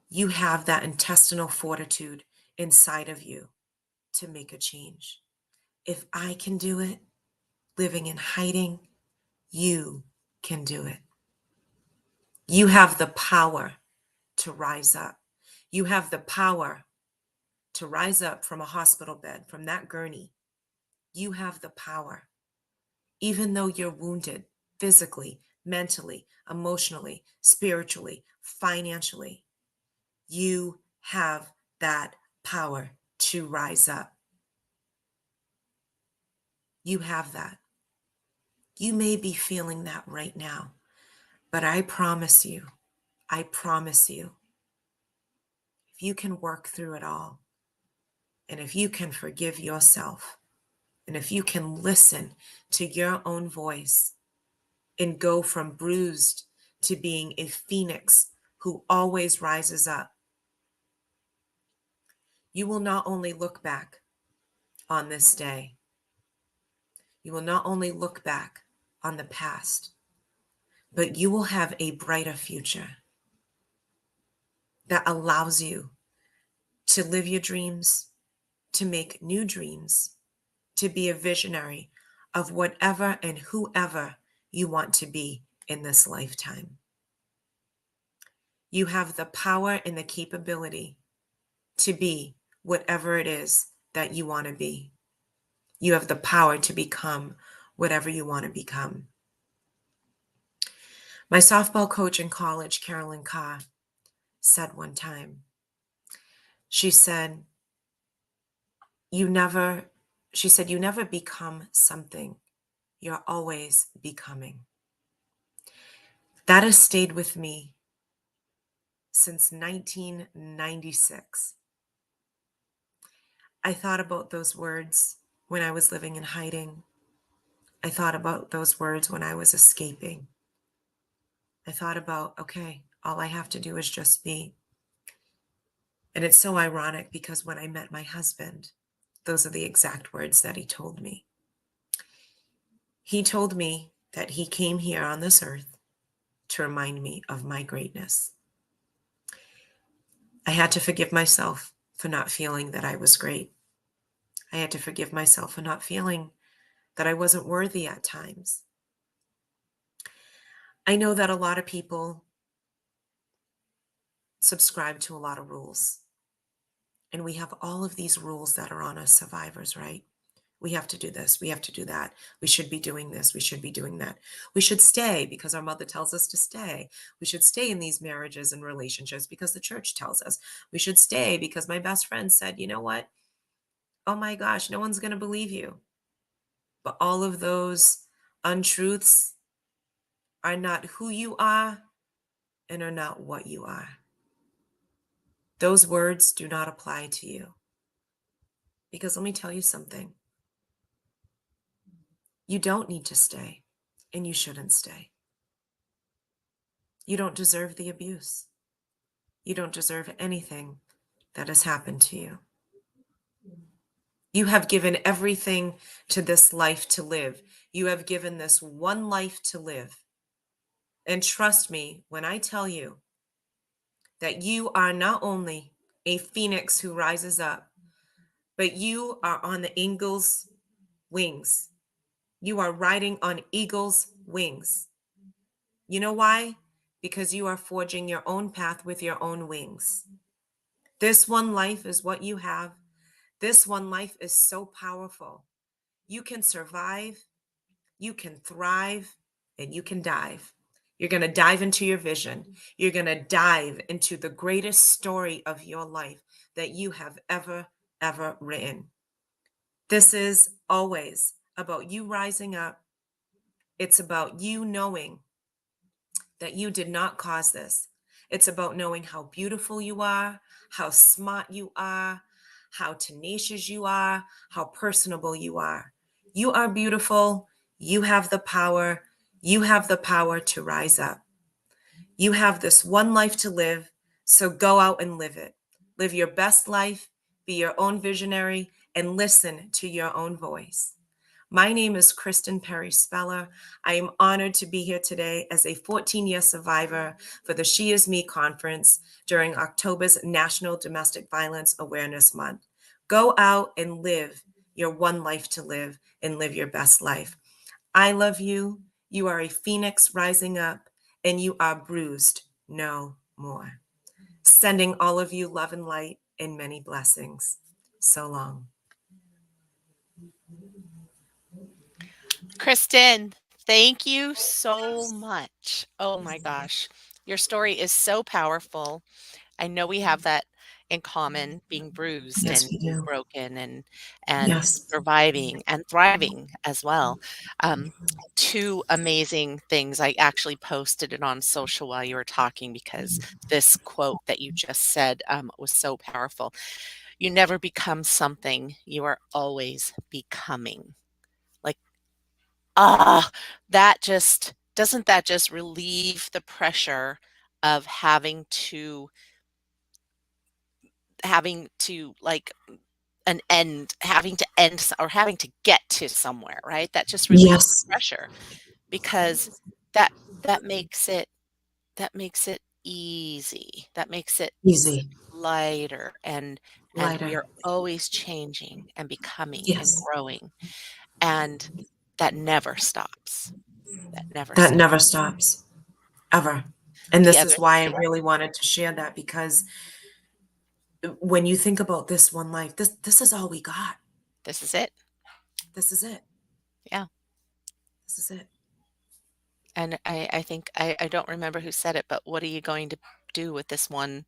you have that intestinal fortitude inside of you to make a change. If I can do it, living in hiding, you can do it. You have the power to rise up. You have the power to rise up from a hospital bed, from that gurney. You have the power. Even though you're wounded physically, mentally, emotionally, spiritually, financially, you have that power to rise up. You have that. You may be feeling that right now, but I promise you, if you can work through it all, and if you can forgive yourself, and if you can listen to your own voice and go from bruised to being a phoenix who always rises up, you will not only look back on this day, you will not only look back on the past, but you will have a brighter future that allows you to live your dreams, to make new dreams, to be a visionary of whatever and whoever you want to be in this lifetime. You have the power and the capability to be whatever it is that you want to be. You have the power to become whatever you want to become. My softball coach in college, Carolyn Carr, said one time, she said, you never become something. You're always becoming. That has stayed with me since 1996. I thought about those words when I was living in hiding. I thought about those words when I was escaping. I thought about, okay, all I have to do is just be. And it's so ironic because when I met my husband, those are the exact words that he told me. He told me that he came here on this earth to remind me of my greatness. I had to forgive myself for not feeling that I was great. I had to forgive myself for not feeling that I wasn't worthy at times. I know that a lot of people subscribe to a lot of rules. And we have all of these rules that are on us survivors, right? We have to do this. We have to do that. We should be doing this. We should be doing that. We should stay because our mother tells us to stay. We should stay in these marriages and relationships because the church tells us. We should stay because my best friend said, you know what? Oh my gosh, no one's going to believe you. But all of those untruths are not who you are and are not what you are. Those words do not apply to you. Because let me tell you something. You don't need to stay, and you shouldn't stay. You don't deserve the abuse. You don't deserve anything that has happened to you. You have given everything to this life to live. You have given this one life to live. And trust me when I tell you that you are not only a phoenix who rises up, but you are on the eagle's wings. You are riding on eagle's wings. You know why? Because you are forging your own path with your own wings. This one life is what you have. This one life is so powerful. You can survive, you can thrive, and you can dive. You're going to dive into your vision. You're going to dive into the greatest story of your life that you have ever written. This is always about you rising up. It's about you knowing that you did not cause this. It's about knowing how beautiful you are, how smart you are, how tenacious you are, how personable you are. You are beautiful. You have the power. You have the power to rise up. You have this one life to live, so go out and live it. Live your best life, be your own visionary, and listen to your own voice. My name is Kristen Perry Speller. I am honored to be here today as a 14-year survivor for the She Is Me conference during October's National Domestic Violence Awareness Month. Go out and live your one life to live and live your best life. I love you. You are a phoenix rising up, and you are bruised no more. Sending all of you love and light and many blessings. So long. Kristen, thank you so much. Oh my gosh. Your story is so powerful. I know we have that in common, being bruised Yes, and we being do. broken and Yes. surviving and thriving as well. Um, two amazing things. I actually posted it on social while you were talking because this quote that you just said was so powerful. You never become something, you are always becoming. Like, ah, that just doesn't that just relieve the pressure of having to like an end having to end or having to get to somewhere, right? That just relieves the Yes. pressure because that that makes it easy. That makes it Easy. lighter and we Lighter. are always changing and becoming and Yes. growing, and that never stops. That never That stops. never stops, ever. And The this other is why I thing, really wanted to share that because when you think about this one life, this is all we got. this is it. This is it. Yeah. This is it. And I think I don't remember who said it, but what are you going to do with this one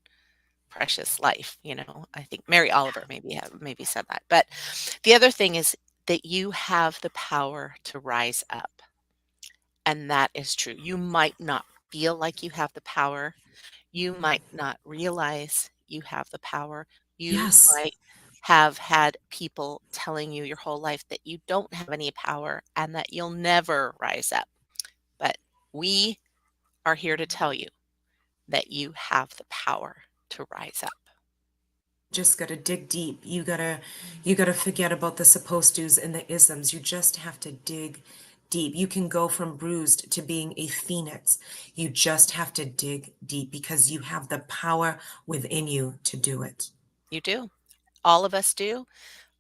precious life? You know, I think Mary Oliver maybe said that. But the other thing is that you have the power to rise up. And that is true. You might not feel like you have the power. You might not realize you have the power. You Yes. might have had people telling you your whole life that you don't have any power and that you'll never rise up. But we are here to tell you that you have the power to rise up. Just got to dig deep. You got to forget about the supposed to's and the isms. You just have to dig deep. You can go from bruised to being a phoenix. You just have to dig deep because you have the power within you to do it. You do. All of us do.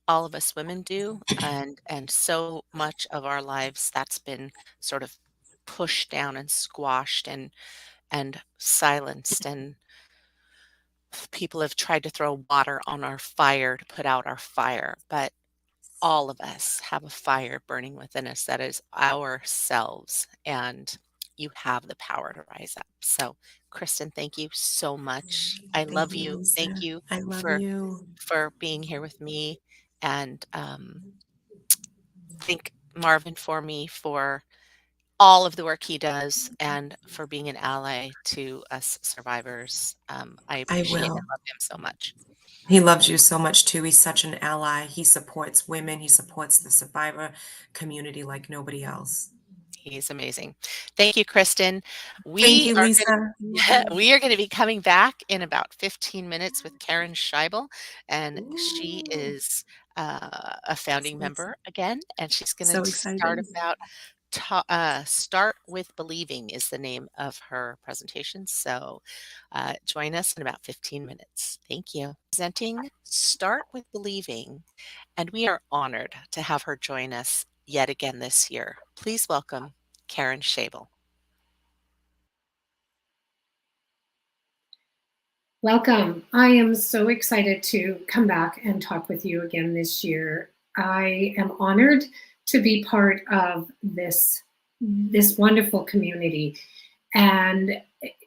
All of us women do. And so much of our lives that's been sort of pushed down and squashed and silenced, and people have tried to throw water on our fire to put out our fire, but all of us have a fire burning within us that is ourselves, and you have the power to rise up. So, Kristen, thank you so much. I Thank love you, you. Thank Lisa. you I love for you. being here with me, and thank Marvin for me for all of the work he does and for being an ally to us survivors. I I appreciate and will. love him so much. He loves you so much too. He's such an ally. He supports women. He supports the survivor community like nobody else. He's amazing. Thank you, Kristen. Thank We you, are Lisa. going I love you. we are going to be coming back in about 15 minutes with Karen Scheibel, and she Ooh, is a founding so, member again, and she's going to so start excited. about Start with Believing is the name of her presentation. So join us in about 15 minutes. Thank you. Presenting Start with Believing, and we are honored to have her join us yet again this year. Please welcome Karen Scheibel. Welcome. I am so excited to come back and talk with you again this year. I am honored to be part of this wonderful community. And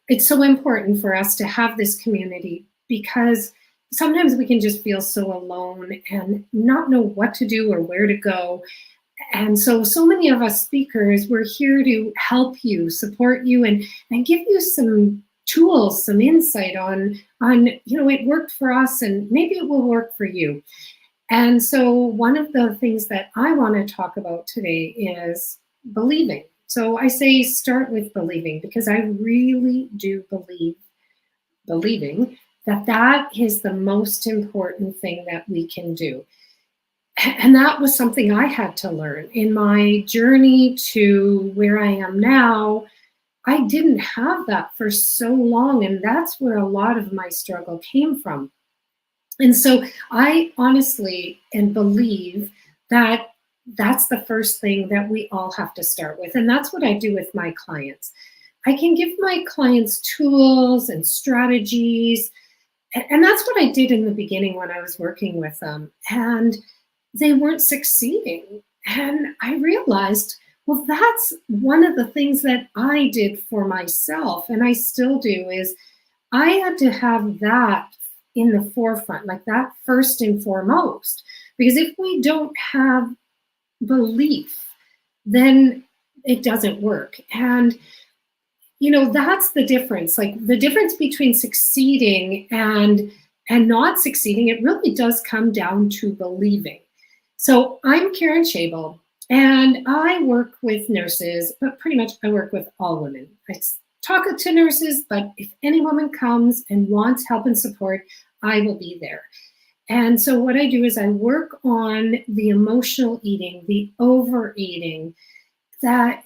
it's so important for us to have this community because sometimes we can just feel so alone and not know what to do or where to go. And so many of us speakers, we're here to help you, support you, and give you some tools, some insight on it worked for us and maybe it will work for you. And so one of the things that I want to talk about today is believing. So I say start with believing because I really do believing that is the most important thing that we can do. And that was something I had to learn in my journey to where I am now. I didn't have that for so long, and that's where a lot of my struggle came from. And so I honestly and believe that that's the first thing that we all have to start with. And that's what I do with my clients. I can give my clients tools and strategies. And that's what I did in the beginning when I was working with them. And they weren't succeeding. And I realized, well, that's one of the things that I did for myself, and I still do, is I had to have that in the forefront, like that first and foremost. Because if we don't have belief, then it doesn't work. And that's the difference. Like the difference between succeeding and not succeeding, it really does come down to believing. So I'm Karen Scheibel, and I work with nurses, but pretty much I work with all women. I talk to nurses, but if any woman comes and wants help and support, I will be there. And so what I do is I work on the emotional eating, the overeating, that,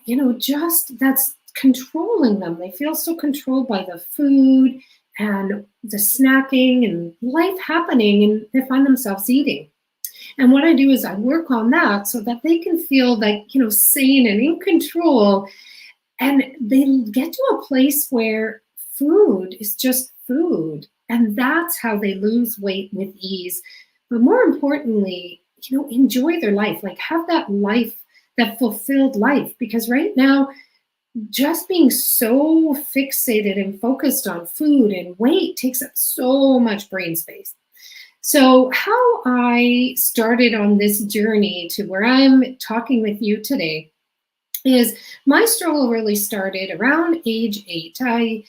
that's controlling them. They feel so controlled by the food and the snacking and life happening, and they find themselves eating. And what I do is I work on that so that they can feel like, sane and in control. And they get to a place where food is just food. And that's how they lose weight with ease. But more importantly, enjoy their life, like have that life, that fulfilled life. Because right now, just being so fixated and focused on food and weight takes up so much brain space. So how I started on this journey to where I'm talking with you today is my struggle really started around age 8. I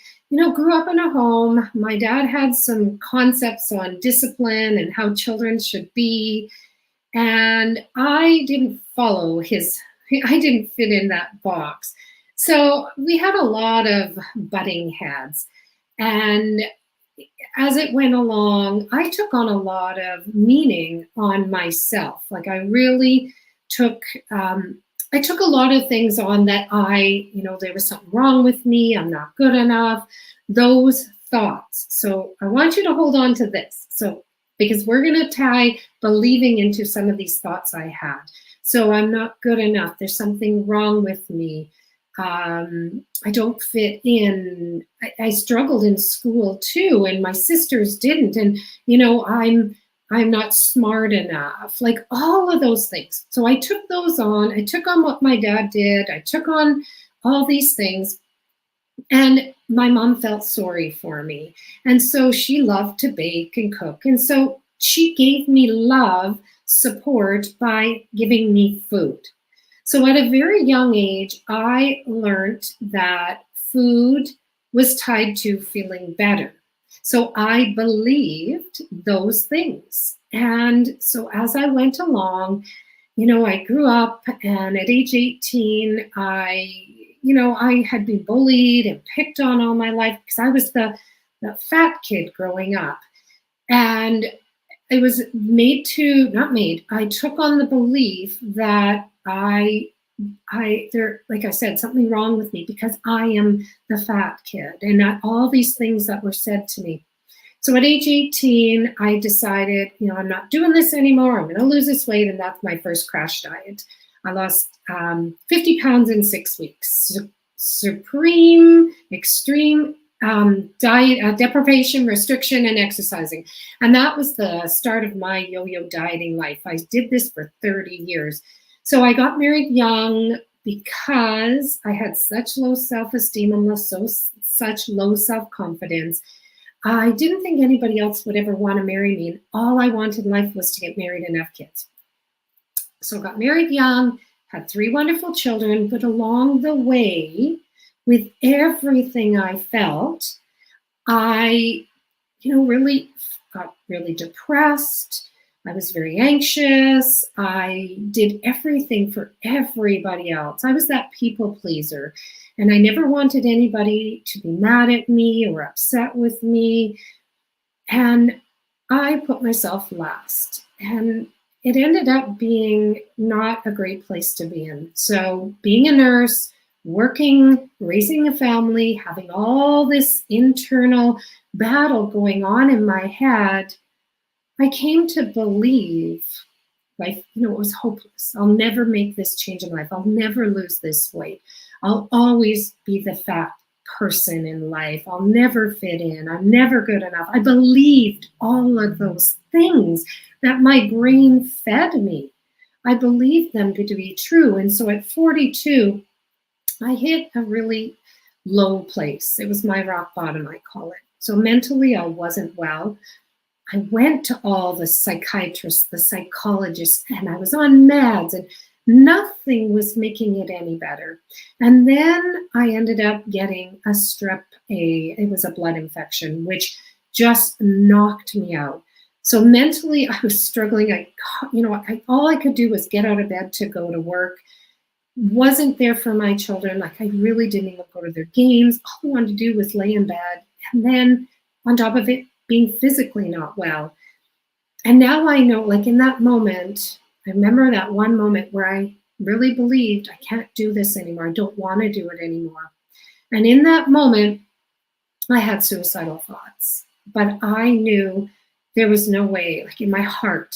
grew up in a home. My dad had some concepts on discipline and how children should be. And I didn't follow I didn't fit in that box. So we had a lot of butting heads. And as it went along, I took on a lot of meaning on myself. Like I really took, I took a lot of things on that there was something wrong with me. I'm not good enough. Those thoughts. So I want you to hold on to this. So, because we're going to tie believing into some of these thoughts I had. So I'm not good enough. There's something wrong with me. I don't fit in. I struggled in school too, and my sisters didn't. And I'm not smart enough. Like all of those things. So I took those on. I took on what my dad did. I took on all these things, and my mom felt sorry for me. And so she loved to bake and cook, and so she gave me love, support by giving me food. So at a very young age, I learned that food was tied to feeling better. So I believed those things. And so as I went along, I grew up, and at age 18, I had been bullied and picked on all my life because I was the fat kid growing up. And it was I took on the belief that like I said, something wrong with me because I am the fat kid, and all these things that were said to me. So at age 18, I decided, I'm not doing this anymore. I'm going to lose this weight. And that's my first crash diet. I lost 50 pounds in 6 weeks. Extreme diet, deprivation, restriction, and exercising. And that was the start of my yo-yo dieting life. I did this for 30 years. So I got married young because I had such low self-esteem and such low self-confidence. I didn't think anybody else would ever want to marry me. And all I wanted in life was to get married and have kids. So I got married young, had 3 wonderful children, but along the way, with everything I felt, I, really got really depressed. I was very anxious. I did everything for everybody else. I was that people pleaser. And I never wanted anybody to be mad at me or upset with me. And I put myself last. And it ended up being not a great place to be in. So being a nurse, working, raising a family, having all this internal battle going on in my head, I came to believe life, it was hopeless. I'll never make this change in life. I'll never lose this weight. I'll always be the fat person in life. I'll never fit in. I'm never good enough. I believed all of those things that my brain fed me. I believed them to be true. And so at 42, I hit a really low place. It was my rock bottom, I call it. So mentally, I wasn't well. I went to all the psychiatrists, the psychologists, and I was on meds, and nothing was making it any better. And then I ended up getting a strep A. It was a blood infection, which just knocked me out. So mentally, I was struggling. All I could do was get out of bed to go to work. Wasn't there for my children. Like I really didn't even go to their games. All I wanted to do was lay in bed. And then on top of it, being physically not well. And now I know, like in that moment, I remember that one moment where I really believed I can't do this anymore. I don't want to do it anymore. And in that moment, I had suicidal thoughts, but I knew there was no way, like in my heart,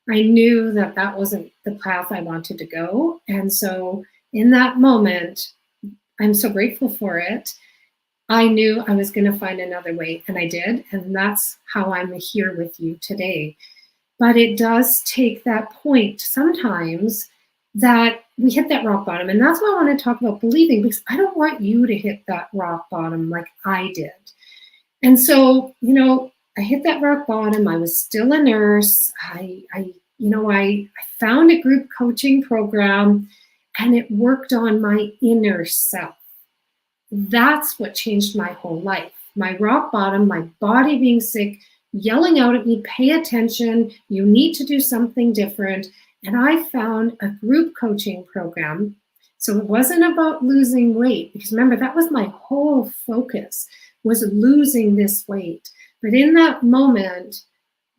I knew that that wasn't the path I wanted to go. And so in that moment, I'm so grateful for it. I knew I was going to find another way, and I did. And that's how I'm here with you today. But it does take that point sometimes that we hit that rock bottom. And that's why I want to talk about believing, because I don't want you to hit that rock bottom like I did. And so, I hit that rock bottom. I was still a nurse. I found a group coaching program, and it worked on my inner self. that's what changed my whole life. My rock bottom, my body being sick, yelling out at me, pay attention, you need to do something different. And I found a group coaching program. So it wasn't about losing weight, because remember, that was my whole focus, was losing this weight. But in that moment,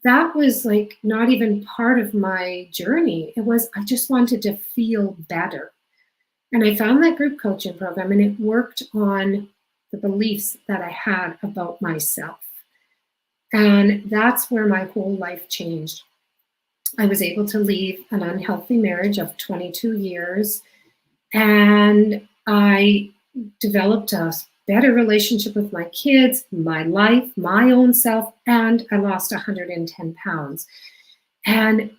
that was like not even part of my journey. It was, I just wanted to feel better. And I found that group coaching program, and it worked on the beliefs that I had about myself. And that's where my whole life changed. I was able to leave an unhealthy marriage of 22 years, and I developed a better relationship with my kids, my life, my own self, and I lost 110 pounds. And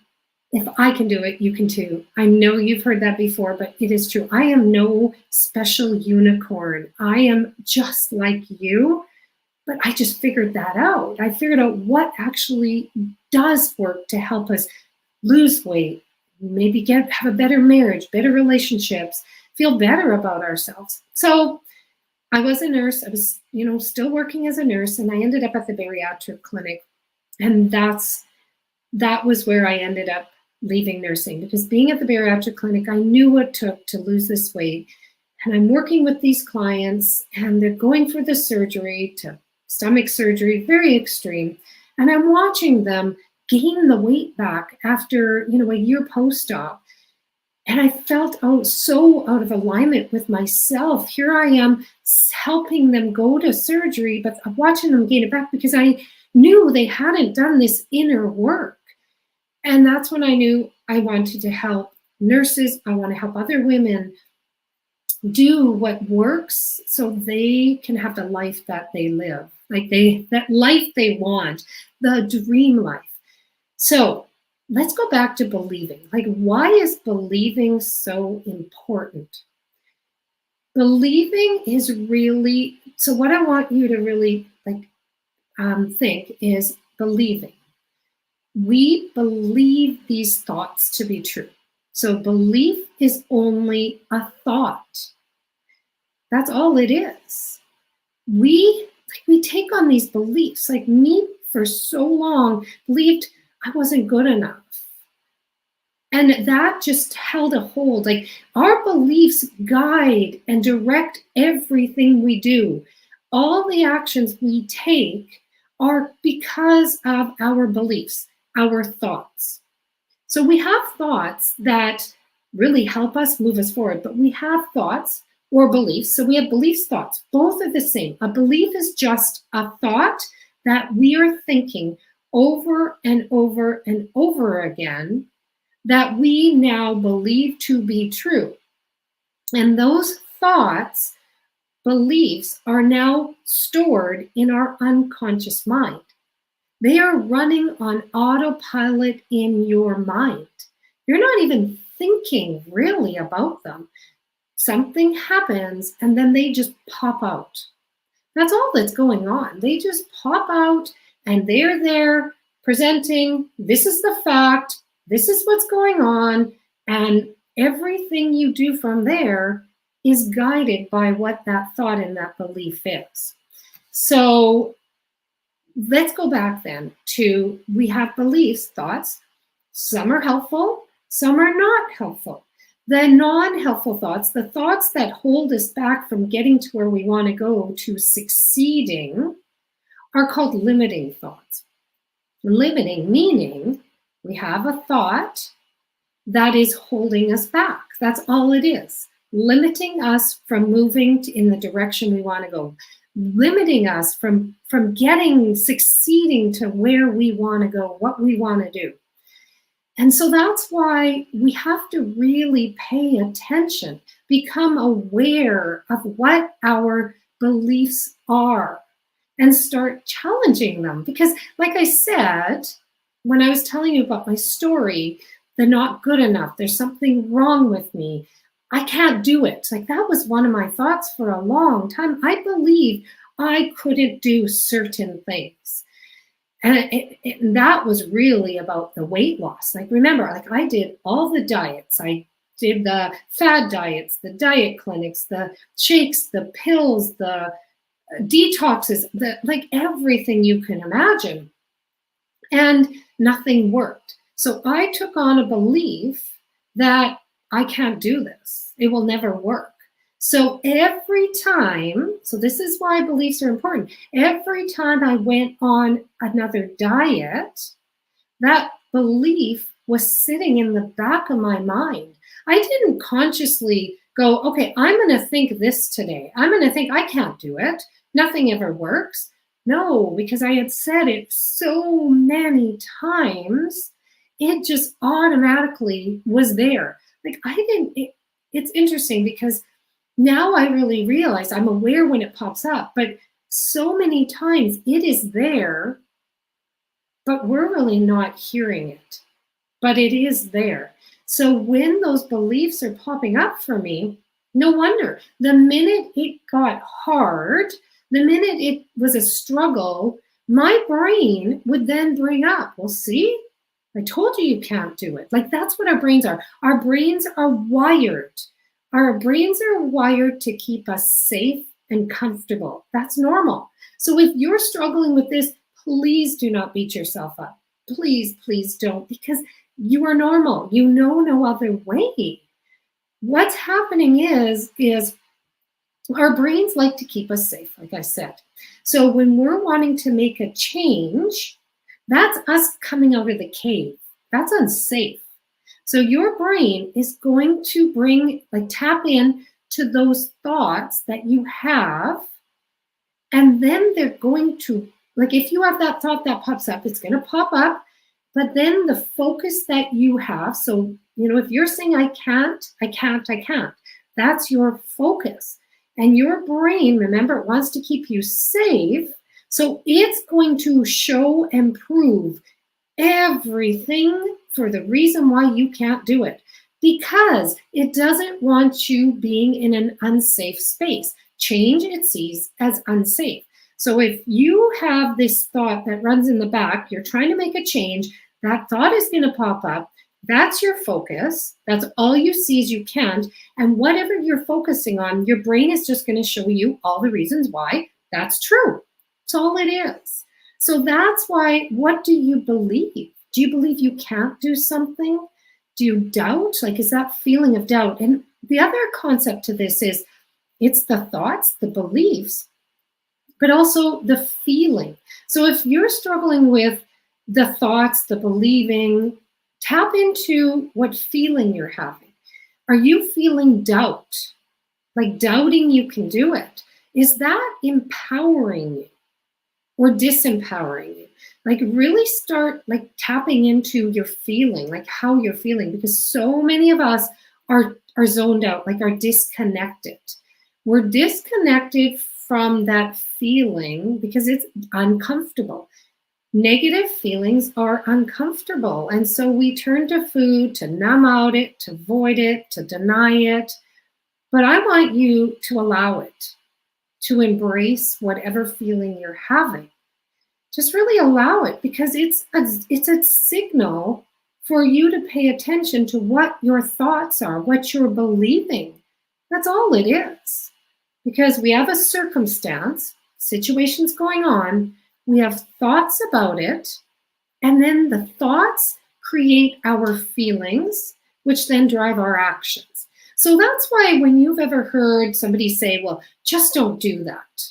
if I can do it, you can too. I know you've heard that before, but it is true. I am no special unicorn. I am just like you, but I just figured that out. I figured out what actually does work to help us lose weight, maybe have a better marriage, better relationships, feel better about ourselves. So I was a nurse. I was, still working as a nurse, and I ended up at the bariatric clinic. And that was where I ended up leaving nursing, because being at the bariatric clinic, I knew what it took to lose this weight. And I'm working with these clients, and they're going for the surgery, to stomach surgery, very extreme. And I'm watching them gain the weight back after, a year post-op. And I felt so out of alignment with myself. Here I am helping them go to surgery, but I'm watching them gain it back because I knew they hadn't done this inner work. And that's when I knew I wanted to help nurses. I want to help other women do what works so they can have the life that they live, that life they want, the dream life. So let's go back to believing. Why is believing so important? Believing is really, so what I want you to really think is believing. We believe these thoughts to be true. So belief is only a thought. That's all it is. We take on these beliefs. Like me, for so long, believed I wasn't good enough. And that just held a hold. Our beliefs guide and direct everything we do. All the actions we take are because of our beliefs, our thoughts. So we have thoughts that really help us move us forward, but we have thoughts or beliefs. So we have beliefs, thoughts. Both are the same. A belief is just a thought that we are thinking over and over and over again that we now believe to be true. And those thoughts, beliefs, are now stored in our unconscious mind. They are running on autopilot in your mind. You're not even thinking really about them. Something happens and then they just pop out. That's all that's going on. They just pop out and they're there presenting, this is the fact, this is what's going on, and everything you do from there is guided by what that thought and that belief is. So let's go back then to, we have beliefs, thoughts. Some are helpful, some are not helpful. The non-helpful thoughts, the thoughts that hold us back from getting to where we want to go, to succeeding, are called limiting thoughts. Limiting meaning we have a thought that is holding us back. That's all it is. Limiting us from moving in the direction we want to go. Limiting us from succeeding to where we want to go, what we want to do. And so that's why we have to really pay attention, become aware of what our beliefs are, and start challenging them. Because like I said, when I was telling you about my story, the not good enough, there's something wrong with me, I can't do it. That was one of my thoughts for a long time. I believed I couldn't do certain things. And that was really about the weight loss. Remember, I did all the diets. I did the fad diets, the diet clinics, the shakes, the pills, the detoxes, like everything you can imagine. And nothing worked. So I took on a belief that I can't do this. It will never work. So every time, so this is why beliefs are important. Every time I went on another diet, that belief was sitting in the back of my mind. I didn't consciously go, okay, I'm going to think this today. I'm going to think I can't do it. Nothing ever works. No, because I had said it so many times, it just automatically was there. Like I didn't, it's interesting because now I really realize I'm aware when it pops up, but so many times it is there, but we're really not hearing it, but it is there. So when those beliefs are popping up for me, no wonder the minute it got hard, the minute it was a struggle, my brain would then bring up, well, see, I told you you can't do it. Like that's what our brains are. Our brains are wired. Our brains are wired to keep us safe and comfortable. That's normal. So if you're struggling with this, please do not beat yourself up. Please, please don't, because you are normal. You know no other way. What's happening is our brains like to keep us safe, like I said. So when we're wanting to make a change, that's us coming out of the cave. That's unsafe. So your brain is going to tap in to those thoughts that you have, and then they're going to, like if you have that thought that pops up, it's going to pop up, but then the focus that you have, so, if you're saying, I can't, that's your focus. And your brain, remember, it wants to keep you safe, so it's going to show and prove everything for the reason why you can't do it, because it doesn't want you being in an unsafe space. Change it sees as unsafe. So if you have this thought that runs in the back, you're trying to make a change, that thought is going to pop up. That's your focus. That's all you see is you can't. And whatever you're focusing on, your brain is just going to show you all the reasons why that's true. That's all it is. So that's why, what do you believe? Do you believe you can't do something? Do you doubt? Like, is that feeling of doubt? And the other concept to this is it's the thoughts, the beliefs, but also the feeling. So if you're struggling with the thoughts, the believing, tap into what feeling you're having. Are you feeling doubt? Like doubting you can do it? Is that empowering you or disempowering you? Like really start like tapping into your feeling, like how you're feeling, because so many of us are zoned out, like are disconnected. We're disconnected from that feeling because it's uncomfortable. Negative feelings are uncomfortable. And so we turn to food to numb out it, to avoid it, to deny it. But I want you to allow it, to embrace whatever feeling you're having. Just really allow it, because it's a signal for you to pay attention to what your thoughts are, what you're believing. That's all it is. Because we have a circumstance, situations going on, we have thoughts about it, and then the thoughts create our feelings, which then drive our actions. So that's why when you've ever heard somebody say, well, just don't do that,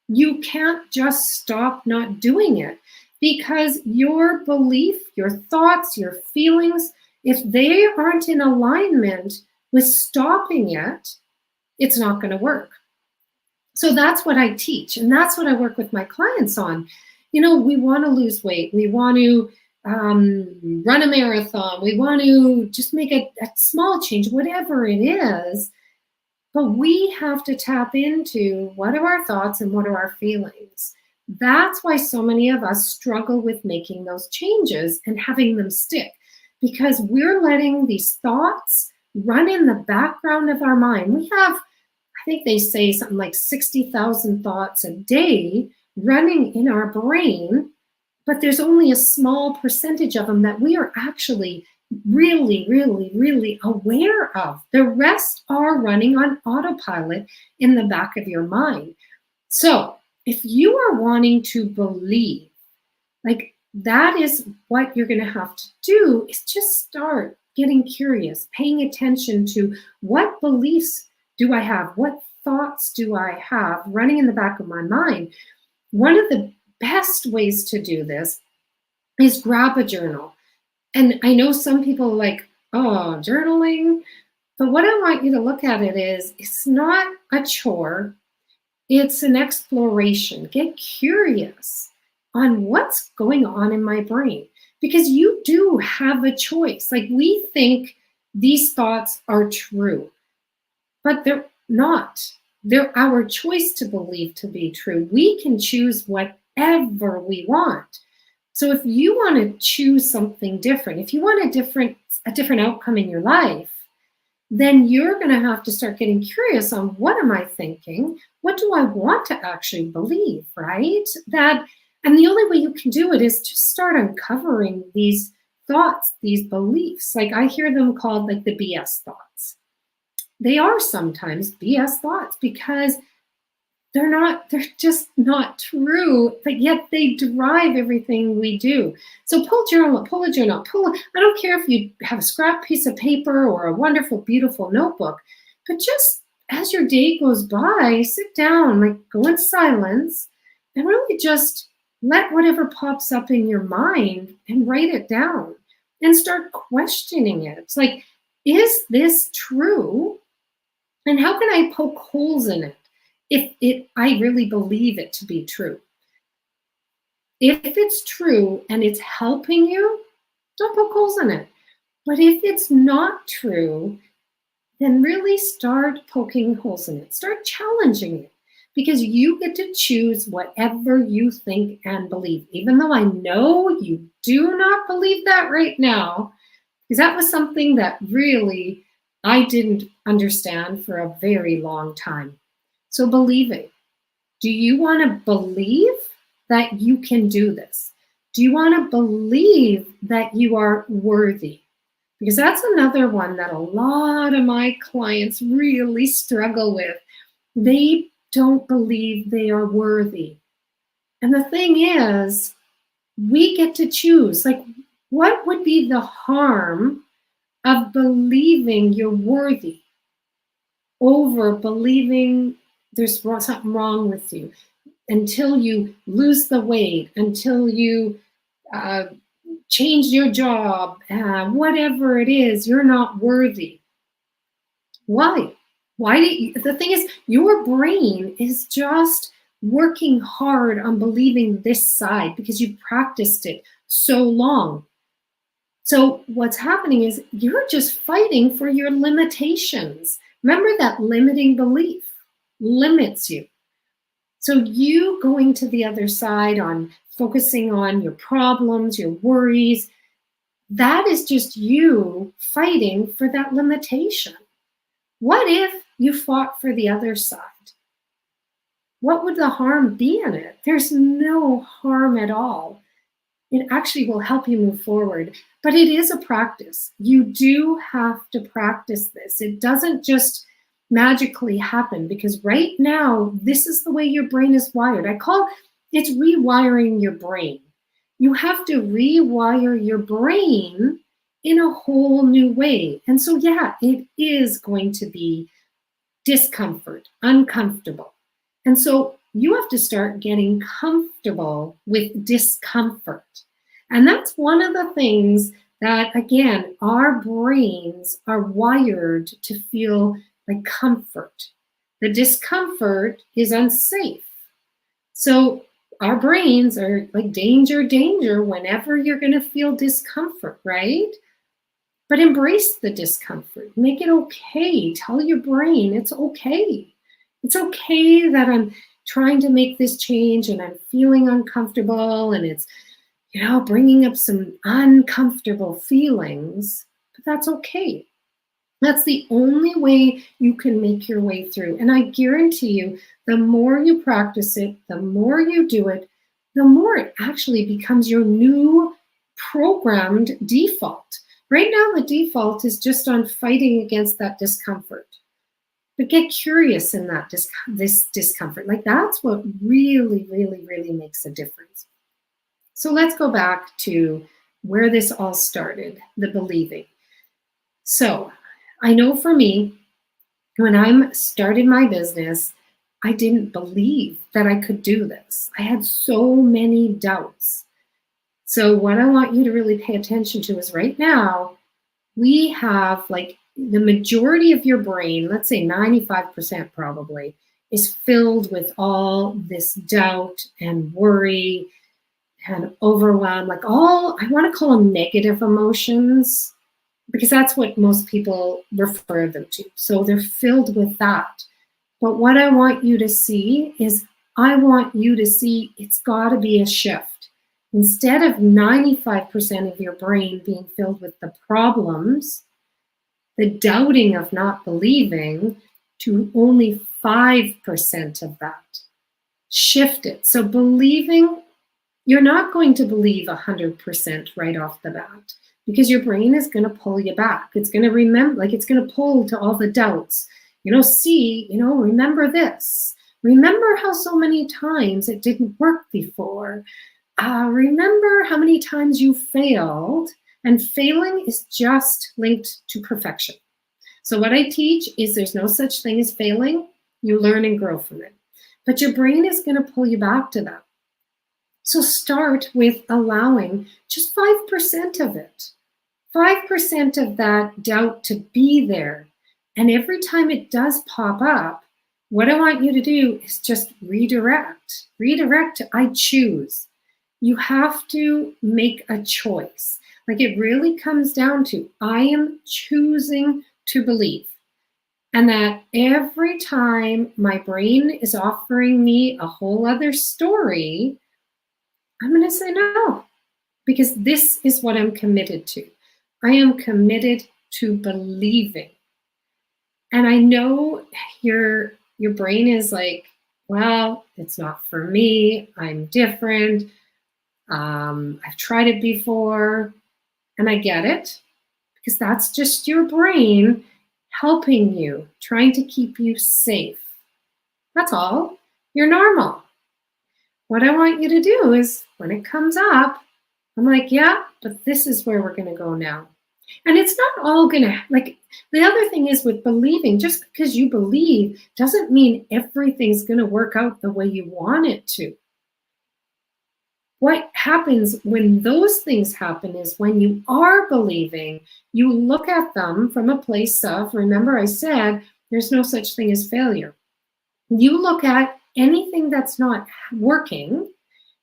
you can't just stop not doing it, because your belief, your thoughts, your feelings, if they aren't in alignment with stopping it, it's not going to work. So that's what I teach, and that's what I work with my clients on. We want to lose weight. We want to run a marathon. We want to just make a small change, whatever it is. But we have to tap into what are our thoughts and what are our feelings. That's why so many of us struggle with making those changes and having them stick, because we're letting these thoughts run in the background of our mind. We have, I think they say something like 60,000 thoughts a day running in our brain, but there's only a small percentage of them that we are actually really, really, really aware of. The rest are running on autopilot in the back of your mind. So if you are wanting to believe, like that is what you're going to have to do, is just start getting curious, paying attention to what beliefs do I have? What thoughts do I have running in the back of my mind? One of the best ways to do this is grab a journal. And I know some people are like, oh, journaling. But what I want you to look at it is, it's not a chore. It's an exploration. Get curious on what's going on in my brain, because you do have a choice. Like, we think these thoughts are true, but they're not. They're our choice to believe to be true. We can choose whatever we want. So if you want to choose something different, if you want a different outcome in your life, then you're going to have to start getting curious on, what am I thinking? What do I want to actually believe, right? And the only way you can do it is just start uncovering these thoughts, these beliefs. Like, I hear them called like the BS thoughts. They are sometimes BS thoughts because they're just not true, but yet they drive everything we do. So pull a journal, I don't care if you have a scrap piece of paper or a wonderful, beautiful notebook, but just as your day goes by, sit down, like go in silence and really just let whatever pops up in your mind and write it down and start questioning it. It's like, is this true? And how can I poke holes in it if I really believe it to be true? If it's true and it's helping you, don't poke holes in it. But if it's not true, then really start poking holes in it. Start challenging it, because you get to choose whatever you think and believe, even though I know you do not believe that right now, because that was something that really I didn't understand for a very long time. So believing. Do you want to believe that you can do this? Do you want to believe that you are worthy? Because that's another one that a lot of my clients really struggle with. They don't believe they are worthy. And the thing is, we get to choose. Like, what would be the harm of believing you're worthy over believing there's something wrong with you, until you lose the weight, until you change your job, whatever it is, you're not worthy. Why? The thing is, your brain is just working hard on believing this side because you've practiced it so long. So what's happening is you're just fighting for your limitations. Remember that limiting belief limits you. So you going to the other side on focusing on your problems, your worries, that is just you fighting for that limitation. What if you fought for the other side? What would the harm be in it? There's no harm at all. It actually will help you move forward. But it is a practice. You do have to practice this. It doesn't just magically happen, because right now, this is the way your brain is wired. I call it's rewiring your brain. You have to rewire your brain in a whole new way. And so, yeah, it is going to be discomfort, uncomfortable. And so you have to start getting comfortable with discomfort. And that's one of the things that, again, our brains are wired to feel like comfort. The discomfort is unsafe. So our brains are like, danger, danger, whenever you're going to feel discomfort, right? But embrace the discomfort. Make it okay. Tell your brain it's okay. It's okay that I'm trying to make this change and I'm feeling uncomfortable and it's, bringing up some uncomfortable feelings, but that's okay. That's the only way you can make your way through. And I guarantee you, the more you practice it, the more you do it, the more it actually becomes your new programmed default. Right now, the default is just on fighting against that discomfort. But get curious in that this discomfort. Like that's what really, really, really makes a difference. So let's go back to where this all started, the believing. So I know for me, when I started my business, I didn't believe that I could do this. I had so many doubts. So what I want you to really pay attention to is right now, we have like the majority of your brain, let's say 95% probably, is filled with all this doubt and worry and overwhelm, like all, I want to call them negative emotions, because that's what most people refer them to. So they're filled with that. But what I want you to see is, I want you to see it's got to be a shift. Instead of 95% of your brain being filled with the problems, the doubting of not believing, to only 5% of that. Shift it. So believing, you're not going to believe 100% right off the bat, because your brain is going to pull you back. It's going to remember, like it's going to pull to all the doubts. Remember this. Remember how so many times it didn't work before. Remember how many times you failed. And failing is just linked to perfection. So what I teach is there's no such thing as failing. You learn and grow from it. But your brain is going to pull you back to that. So start with allowing just 5% of it. 5% of that doubt to be there. And every time it does pop up, what I want you to do is just redirect. Redirect to I choose. You have to make a choice. Like it really comes down to, I am choosing to believe. And that every time my brain is offering me a whole other story, I'm going to say no, because this is what I'm committed to. I am committed to believing. And I know your brain is like, well, it's not for me. I'm different. I've tried it before. And I get it, because that's just your brain helping you, trying to keep you safe. That's all. You're normal. What I want you to do is, when it comes up, I'm like, yeah, but this is where we're going to go now. And it's not all going to, like, the other thing is with believing, just because you believe doesn't mean everything's going to work out the way you want it to. What happens when those things happen is when you are believing, you look at them from a place of, remember I said, there's no such thing as failure. You look at anything that's not working,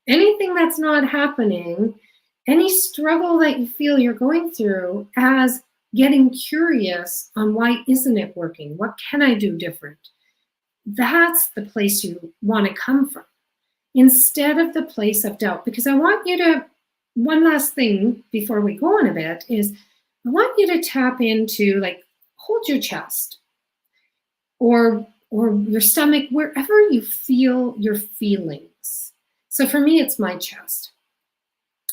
anything that's not happening, any struggle that you feel you're going through, as getting curious on why isn't it working? What can I do different? That's the place you want to come from, instead of the place of doubt. Because I want you to, one last thing before we go on a bit, is I want you to tap into, like, hold your chest or your stomach, wherever you feel your feelings. So for me, it's my chest.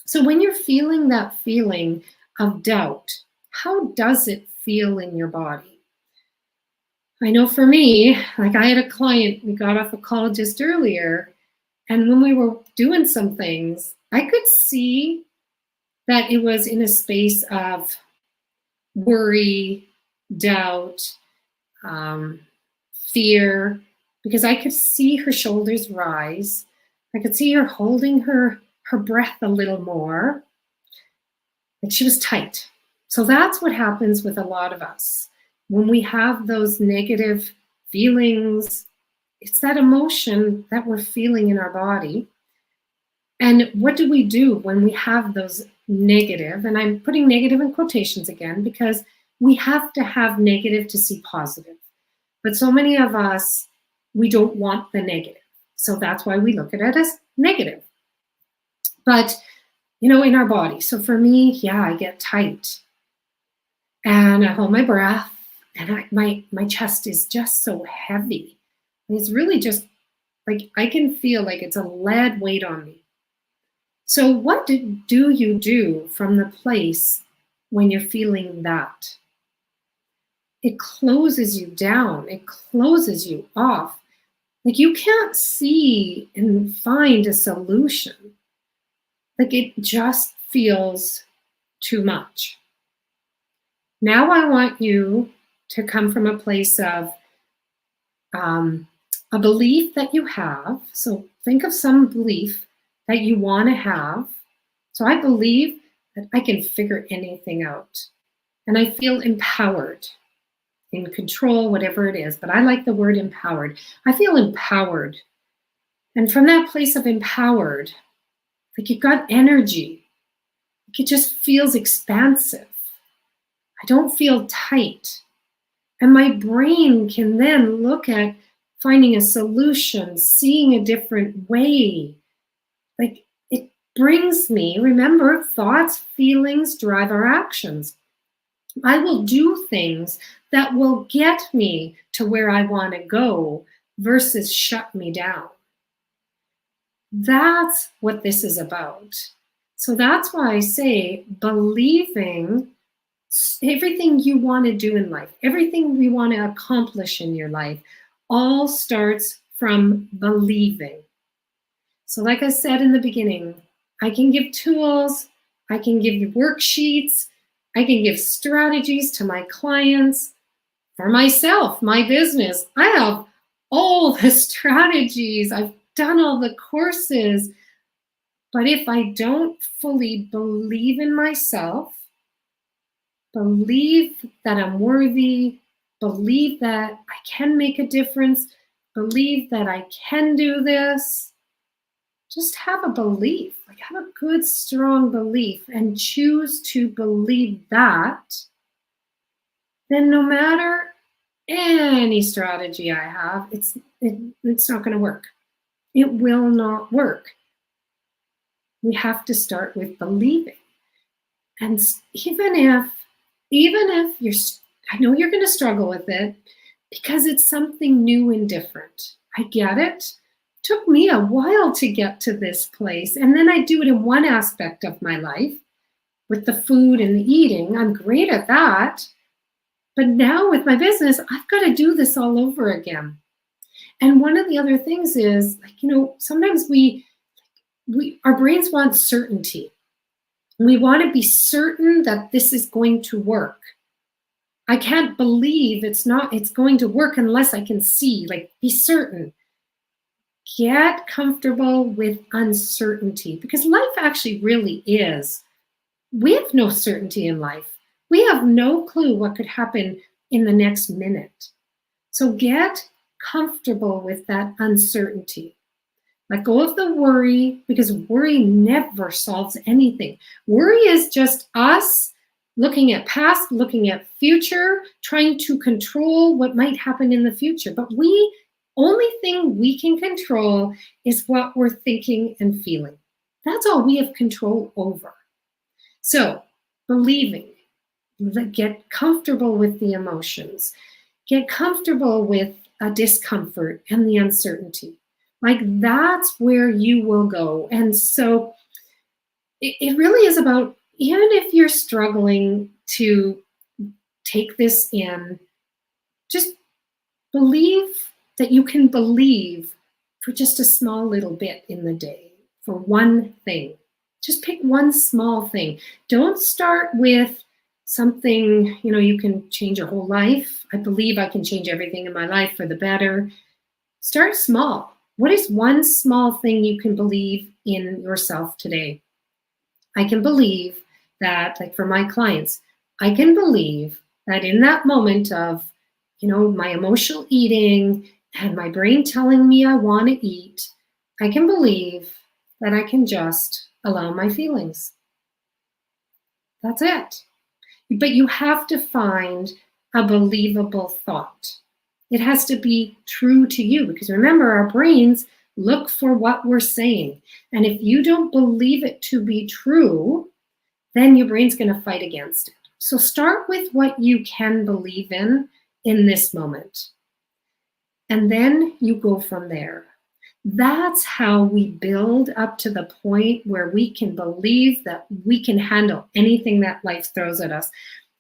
So when you're feeling that feeling of doubt, how does it feel in your body? I know for me, like I had a client, we got off a call just earlier, and when we were doing some things, I could see that it was in a space of worry, doubt, fear, because I could see her shoulders rise. I could see her holding her breath a little more. Like she was tight. So that's what happens with a lot of us. When we have those negative feelings, it's that emotion that we're feeling in our body. And what do we do when we have those negative, and I'm putting negative in quotations again, because we have to have negative to see positive. But so many of us, we don't want the negative. So that's why we look at it as negative. But, you know, in our body. So for me, yeah, I get tight and I hold my breath, and my chest is just so heavy. And it's really just like, I can feel like it's a lead weight on me. So what do you do from the place when you're feeling that. It closes you down. It closes you off. Like you can't see and find a solution. Like it just feels too much. Now I want you to come from a place of a belief that you have. So think of some belief that you want to have. So I believe that I can figure anything out. And I feel empowered, in control, whatever it is. But I like the word empowered. I feel empowered. And from that place of empowered, like you've got energy. Like it just feels expansive. I don't feel tight. And my brain can then look at finding a solution, seeing a different way. Like it brings me, remember, thoughts, feelings drive our actions. I will do things that will get me to where I want to go versus shut me down. That's what this is about. So that's why I say believing everything you want to do in life, everything we want to accomplish in your life, all starts from believing. So like I said in the beginning, I can give tools, I can give you worksheets, I can give strategies to my clients. For myself, my business, I have all the strategies, I've done all the courses. But if I don't fully believe in myself, believe that I'm worthy, believe that I can make a difference, believe that I can do this, just have a belief, like have a good, strong belief and choose to believe that, then no matter any strategy I have, it's not going to work. It will not work. We have to start with believing. And even if you're, I know you're going to struggle with it because it's something new and different. I get it. Took me a while to get to this place. And then I do it in one aspect of my life with the food and the eating. I'm great at that. But now with my business, I've got to do this all over again. And one of the other things is, like, sometimes our brains want certainty. We want to be certain that this is going to work. I can't believe it's going to work unless I can see, like, be certain. Get comfortable with uncertainty because life actually really is. We have no certainty in life. We have no clue what could happen in the next minute. So get comfortable with that uncertainty. Let go of the worry because worry never solves anything. Worry is just us looking at past, looking at future, trying to control what might happen in the future. But only thing we can control is what we're thinking and feeling. That's all we have control over. So believing, get comfortable with the emotions, get comfortable with a discomfort and the uncertainty. Like that's where you will go. And so it really is about, even if you're struggling to take this in, just believe that you can believe for just a small little bit in the day, for one thing. Just pick one small thing. Don't start with something, you can change your whole life. I believe I can change everything in my life for the better. Start small. What is one small thing you can believe in yourself today? I can believe that, like for my clients, I can believe that in that moment of, my emotional eating and my brain telling me I want to eat, I can believe that I can just allow my feelings. That's it. But you have to find a believable thought. It has to be true to you because remember, our brains look for what we're saying. And if you don't believe it to be true, then your brain's going to fight against it. So start with what you can believe in this moment. And then you go from there. That's how we build up to the point where we can believe that we can handle anything that life throws at us.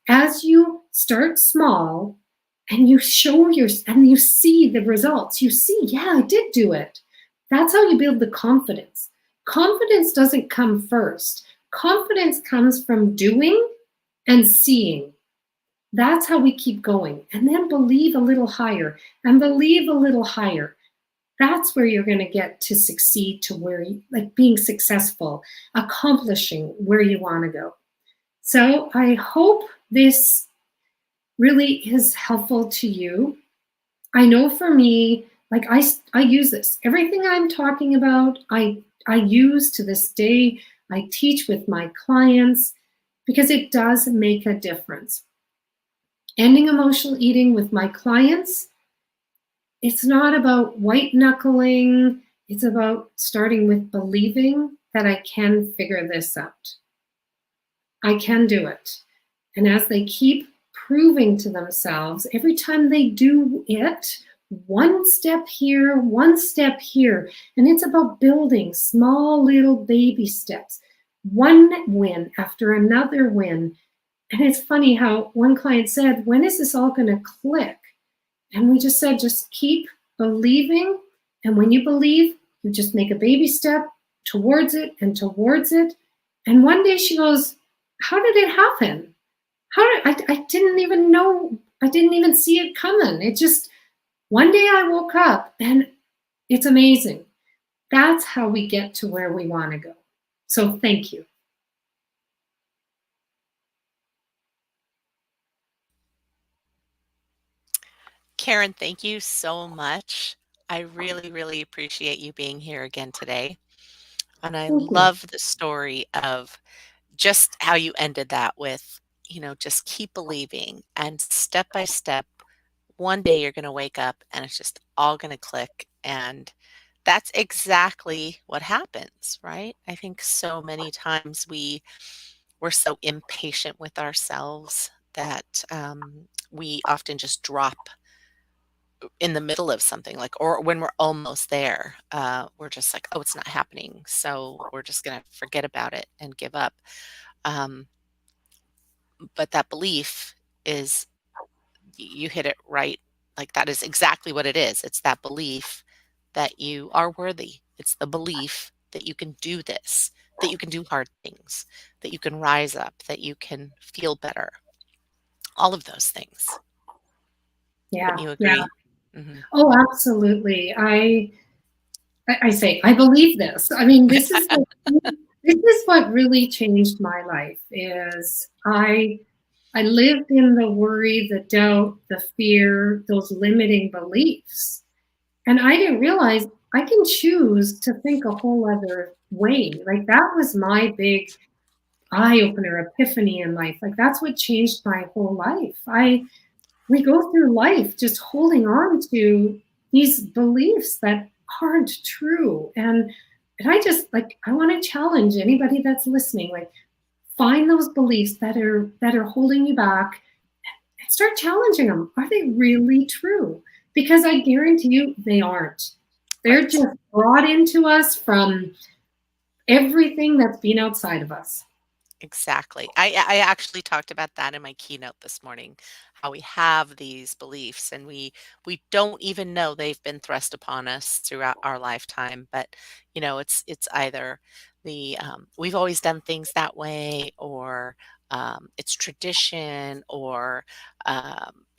As you start small and you show and you see the results, you see, yeah, I did do it. That's how you build the confidence. Confidence doesn't come first. Confidence comes from doing and seeing. That's how we keep going. And then believe a little higher and believe a little higher. That's where you're going to get to succeed, to where you like being successful, accomplishing where you want to go. So I hope this really is helpful to you. I know for me, like I use this. Everything I'm talking about, I use to this day. I teach with my clients because it does make a difference. Ending emotional eating with my clients, it's not about white knuckling. It's about starting with believing that I can figure this out. I can do it. And as they keep proving to themselves, every time they do it, one step here, one step here. And it's about building small little baby steps, one win after another win. And it's funny how one client said, when is this all going to click? And we just said, just keep believing. And when you believe, you just make a baby step towards it and towards it. And one day she goes, how did it happen? I didn't even know, I didn't even see it coming. It just, one day I woke up and it's amazing. That's how we get to where we want to go. So thank you. Karen, thank you so much. I really, really appreciate you being here again today. And I Thank you. love the story of just how you ended that with, just keep believing and step by step, one day you're going to wake up and it's just all going to click. And that's exactly what happens, right? I think so many times we're so impatient with ourselves that we often just drop in the middle of something, like, or when we're almost there, we're just like, oh, it's not happening, so we're just going to forget about it and give up. um, but that belief is, you hit it right. Like, that is exactly what it is. It's that belief that you are worthy. It's the belief that you can do this, that you can do hard things, that you can rise up, that you can feel better. All of those things. Yeah, Wouldn't you yeah. agree? Hmm. Oh, absolutely. I say I believe this. I mean, this is what really changed my life. Is I lived in the worry, the doubt, the fear, those limiting beliefs, and I didn't realize I can choose to think a whole other way. Like that was my big eye opener, epiphany in life. Like that's what changed my whole life. I We go through life just holding on to these beliefs that aren't true. And I want to challenge anybody that's listening, like find those beliefs that are holding you back and start challenging them. Are they really true? Because I guarantee you they aren't. They're Right. just brought into us from everything that's been outside of us. Exactly. I actually talked about that in my keynote this morning, how we have these beliefs and we don't even know they've been thrust upon us throughout our lifetime. But it's either we've always done things that way, or it's tradition, or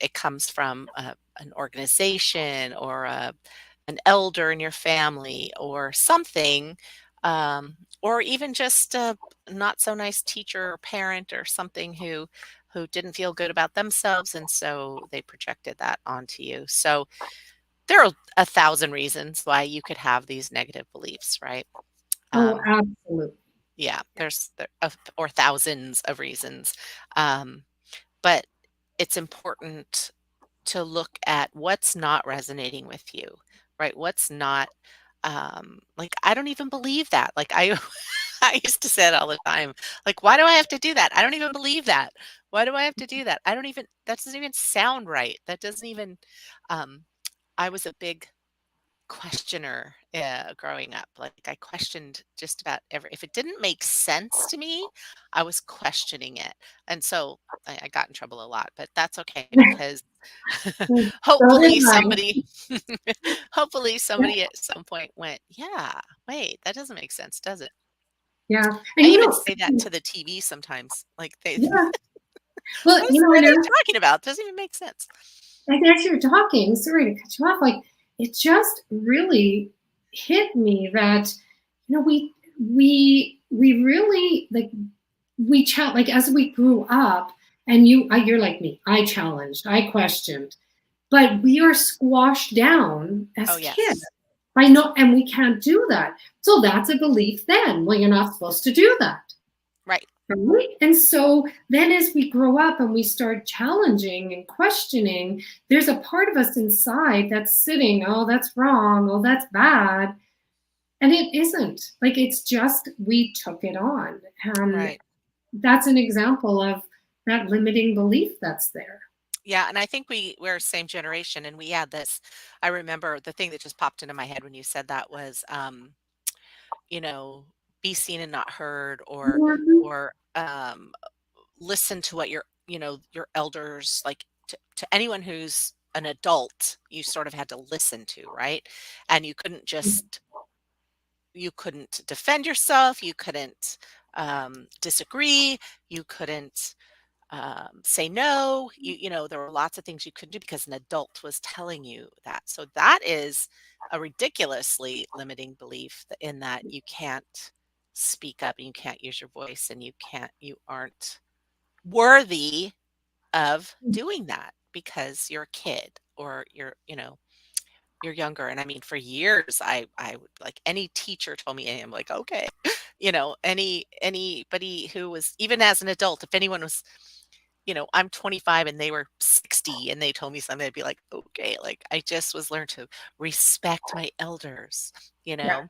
it comes from an organization, or an elder in your family, or something, or even just not so nice teacher or parent or something who didn't feel good about themselves, and so they projected that onto you. So there are 1,000 reasons why you could have these negative beliefs, right? Oh, um absolutely. yeah, or thousands of reasons. um but it's important to look at what's not resonating with you, right? What's not, like, I don't even believe that. Like, I I used to say it all the time. Like, why do I have to do that? I don't even believe that. Why do I have to do that? I don't even, that doesn't even sound right. That doesn't even, um, I was a big questioner growing up. Like I questioned just about every if it didn't make sense to me, I was questioning it. And so I got in trouble a lot, but that's okay because So did hopefully I. somebody hopefully Yeah, somebody at some point went, "Yeah, wait, that doesn't make sense, does it?" yeah. I And even say that to the TV sometimes. Like they yeah. Well, what and are they talking about? Doesn't even make sense. as you're talking, sorry to cut you off, like it just really hit me that we really like like as we grew up, and you're like me, I challenged, I questioned, but we are squashed down Oh, as kids. yes. I know, and we can't do that. So that's a belief then. Well, you're not supposed to do that. Right. Right? And so then as we grow up and we start challenging and questioning, there's a part of us inside that's sitting, oh, that's wrong, oh, that's bad. And it isn't. Like it's just we took it on. And Right. that's an example of that limiting belief that's there. Yeah, and I think we're same generation and we had this I remember the thing that just popped into my head when you said that was you know, be seen and not heard Mhm. or listen to what your elders like to anyone who's an adult, you sort of had to listen to, right? And you couldn't defend yourself, you couldn't disagree, you couldn't say no. There were lots of things you couldn't do because an adult was telling you that. So that is a ridiculously limiting belief in that you can't speak up and you can't use your voice and you aren't worthy of doing that because you're a kid or you're younger. And I mean, for years, I would like any teacher told me, and I'm like, okay, anybody who was even as an adult, if anyone was, I'm 25 and they were 60 and they told me something, I'd be like, okay, like I just was learned to respect my elders, you Yeah.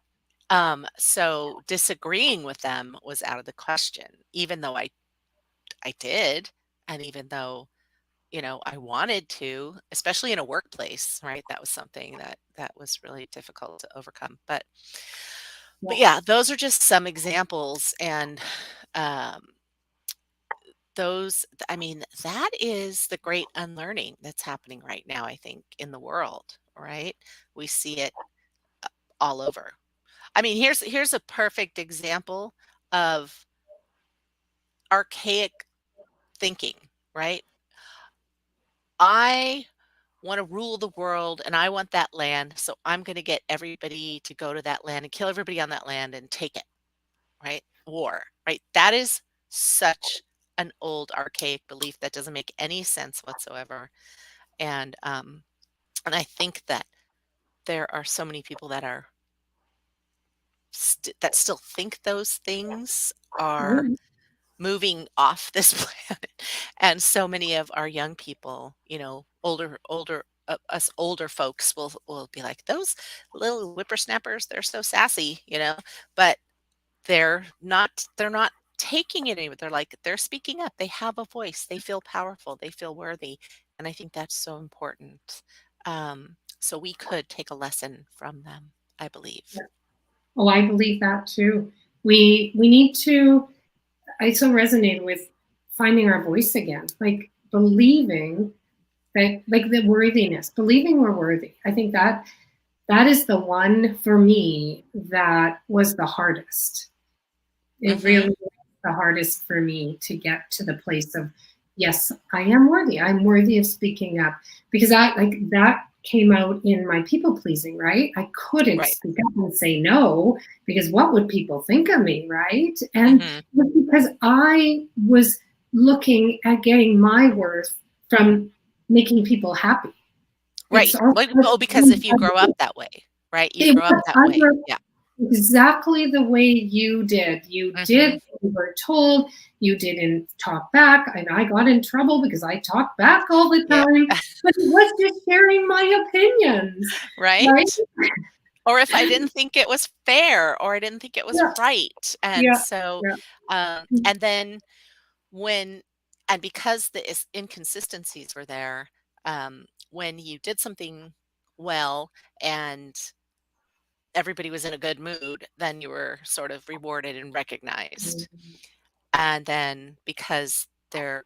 know. So disagreeing with them was out of the question, even though I did, and even though I wanted to, especially in a workplace, right? That was something that was really difficult to overcome. But Yeah. yeah, those are just some examples, and um, I mean, that is the great unlearning that's happening right now. I think in the world, right? We see it all over. I mean, here's a perfect example of archaic thinking, right? I want to rule the world and I want that land. So I'm going to get everybody to go to that land and kill everybody on that land and take it, right? War, right? That is such an old archaic belief that doesn't make any sense whatsoever. And I think that there are so many people that are that still think those things are Oh, moving off this planet. And so many of our young people, us older folks will be like, those little whippersnappers, they're so sassy, but they're not taking it anywhere. They're speaking up. They have a voice. They feel powerful. They feel worthy. And I think that's so important. So we could take a lesson from them, I believe. oh, I believe that too. We need to. I so resonated with finding our voice again, like believing that, like the worthiness, believing we're worthy. I think that is the one for me that was the hardest. It Hmm. really was the hardest for me to get to the place of, yes, I am worthy. I'm worthy of speaking up because I like that came out in my people pleasing, right? I couldn't Right. speak up and say no because what would people think of me, right? And Hmm. because I was looking at getting my worth from making people happy. It's Right. all Well, because if you grow up that way, right? You it grow up was that way. under Yeah. exactly the way you did. You did Hmm. what you were told. You didn't talk back. And I got in trouble because I talked back all the Yeah. time. But it was just sharing my opinions, right? Right? Or if I didn't think it was fair or I didn't think it was Yeah, right. And yeah, so, yeah. and then when, and because the inconsistencies were there, when you did something well and everybody was in a good mood, then you were sort of rewarded and recognized. Mhm. And then because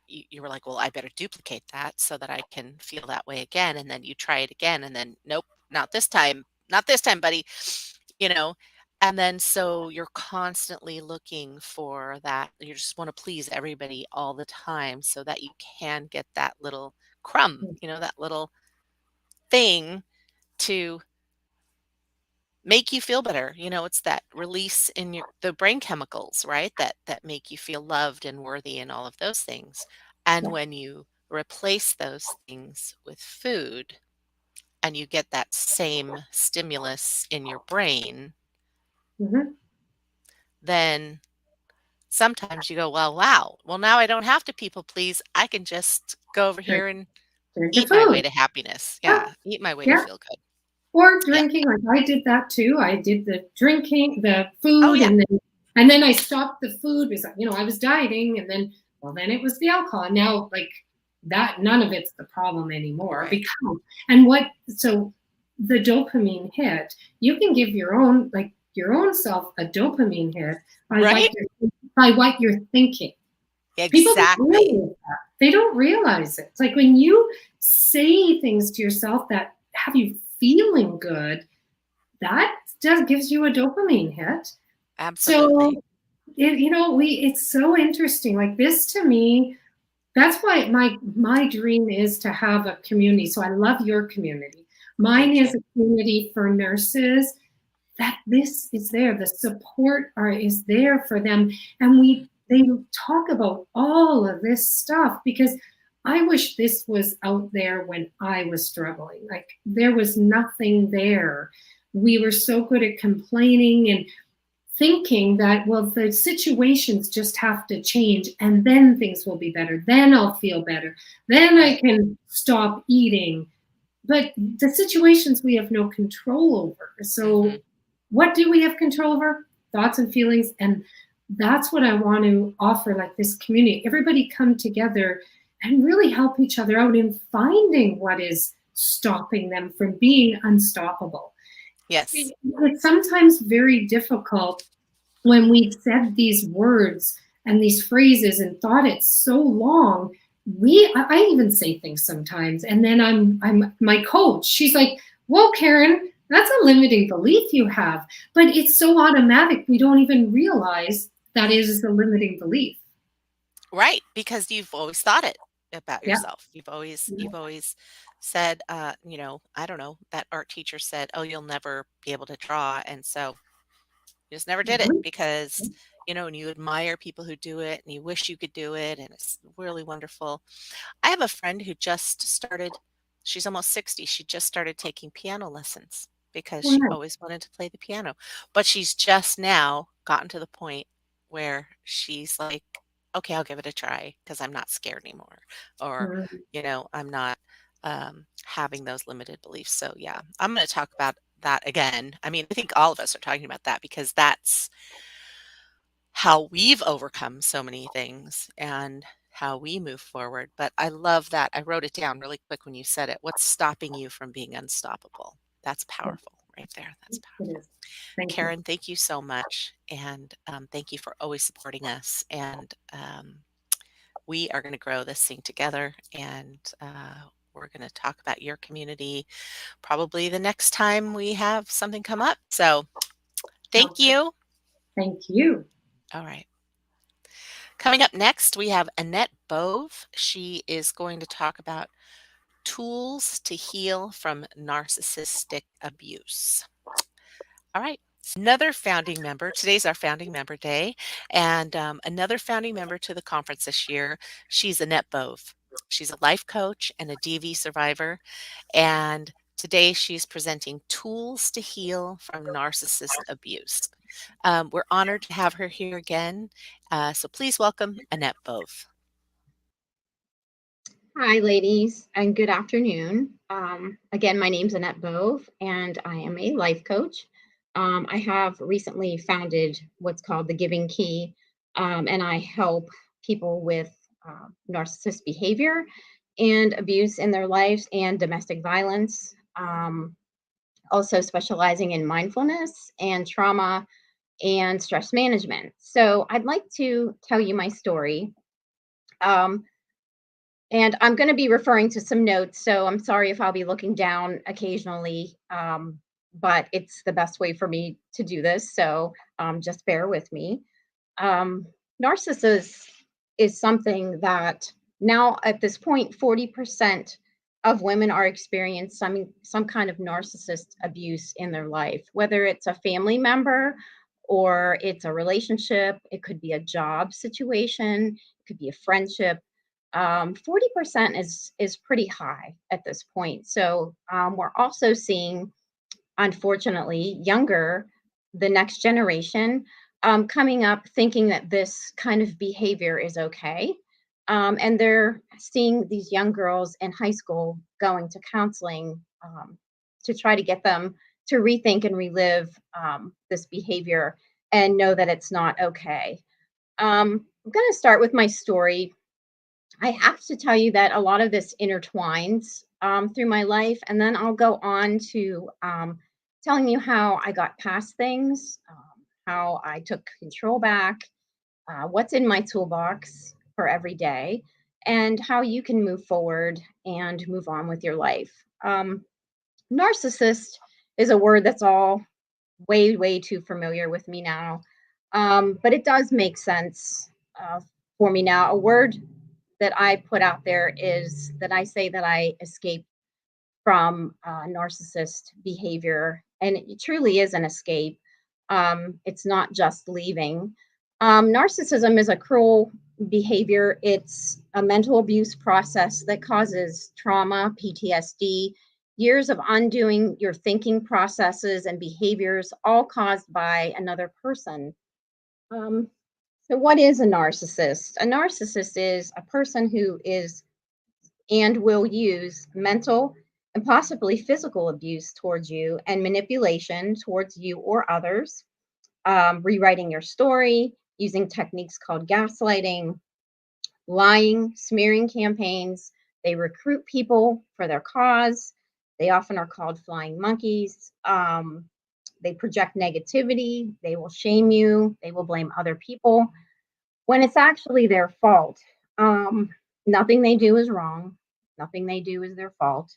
you were like, well, I better duplicate that so that I can feel that way again. And then you try it again, and then nope, not this time, buddy. You know, and then so you're constantly looking for that. You just want to please everybody all the time so that you can get that little crumb, that little thing to make you feel better. It's that release in the brain chemicals, right? That make you feel loved and worthy and all of those things. And Yeah. when you replace those things with food and you get that same stimulus in your brain, Mhm. then sometimes you go, well, wow, well, now I don't have to people please. I can just go over Drink, here and drink the eat my way food. to happiness. Yeah. Yeah, eat my way to Yeah. feel good. Or Yeah. drinking, like I did that too. I did the drinking, the Oh, food, yeah. and then I stopped the food because I was dieting, and then it was the alcohol. And now like that, none of it's the problem anymore. Right. Because and what so the dopamine hit, you can give your own self a dopamine hit Right? by what you're thinking. People don't Exactly. realize that. They don't realize it. It's like when you say things to yourself that have you feeling good, that just gives you a dopamine hit. Absolutely. So it's so interesting. Like this to me, that's why my dream is to have a community. So I love your community. Mine Thank is you. a community for nurses that this is there. The support is there for them. And they talk about all of this stuff because I wish this was out there when I was struggling. Like there was nothing there. We were so good at complaining and thinking that, well, the situations just have to change and then things will be better. Then I'll feel better. Then I Right. can stop eating. But the situations we have no control over. Hmm. So what do we have control over? Thoughts and feelings. And that's what I want to offer, like this community. Everybody come together and really help each other out in finding what is stopping them from being unstoppable. Yes. It's sometimes very difficult when we've said these words and these phrases and thought it so long. I even say things sometimes, and then I'm my coach. She's like, "Whoa, Karen, that's a limiting belief you have," but it's so automatic we don't even realize that is a limiting belief. Right. Because you've always thought it about Yeah. yourself. You've always said, I don't know, that art teacher said, oh, you'll never be able to draw. And so you just never did it Mhm. because, and you admire people who do it and you wish you could do it. And it's really wonderful. I have a friend who just started, she's almost 60. She just started taking piano lessons because Well, she nice. always wanted to play the piano. But she's just now gotten to the point where she's like, okay, I'll give it a try because I'm not scared anymore. Or, Mhm. I'm not having those limited beliefs. So, yeah, I'm going to talk about that again. I mean, I think all of us are talking about that because that's how we've overcome so many things and how we move forward. But I love that. I wrote it down really quick when you said it. What's stopping you from being unstoppable? That's Yeah, powerful right there. That's it powerful. is. Thank you. Karen, thank you so much. And thank you for always supporting us. And we are going to grow this thing together. And we're going to talk about your community probably the next time we have something come up. So thank Sounds good. you. Thank you. All right. Coming up next, we have Annette Bove. She is going to talk about tools to heal from narcissistic abuse. All right. Another founding member. Today's our founding member day, and another founding member to the conference this year. She's Annette Bove. She's a life coach and a DV survivor, and today she's presenting tools to heal from narcissist abuse. We're honored to have her here again, so please welcome Annette Bove. Hi, ladies, and good afternoon. Again, my name's Annette Bove, and I am a life coach. I have recently founded what's called the Giving Key, and I help people with narcissist behavior and abuse in their lives and domestic violence. also specializing in mindfulness and trauma and stress management. So I'd like to tell you my story. Um, and I'm going to be referring to some notes, so I'm sorry if I'll be looking down occasionally, but it's the best way for me to do this. So just bear with me. Um, Narcissist is something that now at this point, 40% of women are experiencing some kind of narcissist abuse in their life, whether it's a family member or it's a relationship, it could be a job situation, it could be a friendship. 40% is pretty high at this point. So we're also seeing, unfortunately, the next generation, coming up thinking that this kind of behavior is okay. And they're seeing these young girls in high school going to counseling to try to get them to rethink and relive this behavior and know that it's not okay. I'm going to start with my story. I have to tell you that a lot of this intertwines through my life, and then I'll go on to telling you how I got past things, how I took control back, what's in my toolbox for every day, and how you can move forward and move on with your life. Narcissist is a word that's all way, way too familiar with me now, but it does make sense for me now. A word that I put out there is that I say that I escape from narcissist behavior, and it truly is an escape. It's not just leaving. Narcissism is a cruel behavior. It's a mental abuse process that causes trauma, PTSD, years of undoing your thinking processes and behaviors, all caused by another person. Um, so, what is a narcissist? A narcissist is a person who is and will use mental and possibly physical abuse towards you and manipulation towards you or others, rewriting your story, using techniques called gaslighting, lying, smearing campaigns. They recruit people for their cause. They often are called flying monkeys. They project negativity. They will shame you. They will blame other people when it's actually their fault. Um, Nothing they do is wrong. Nothing they do is their fault.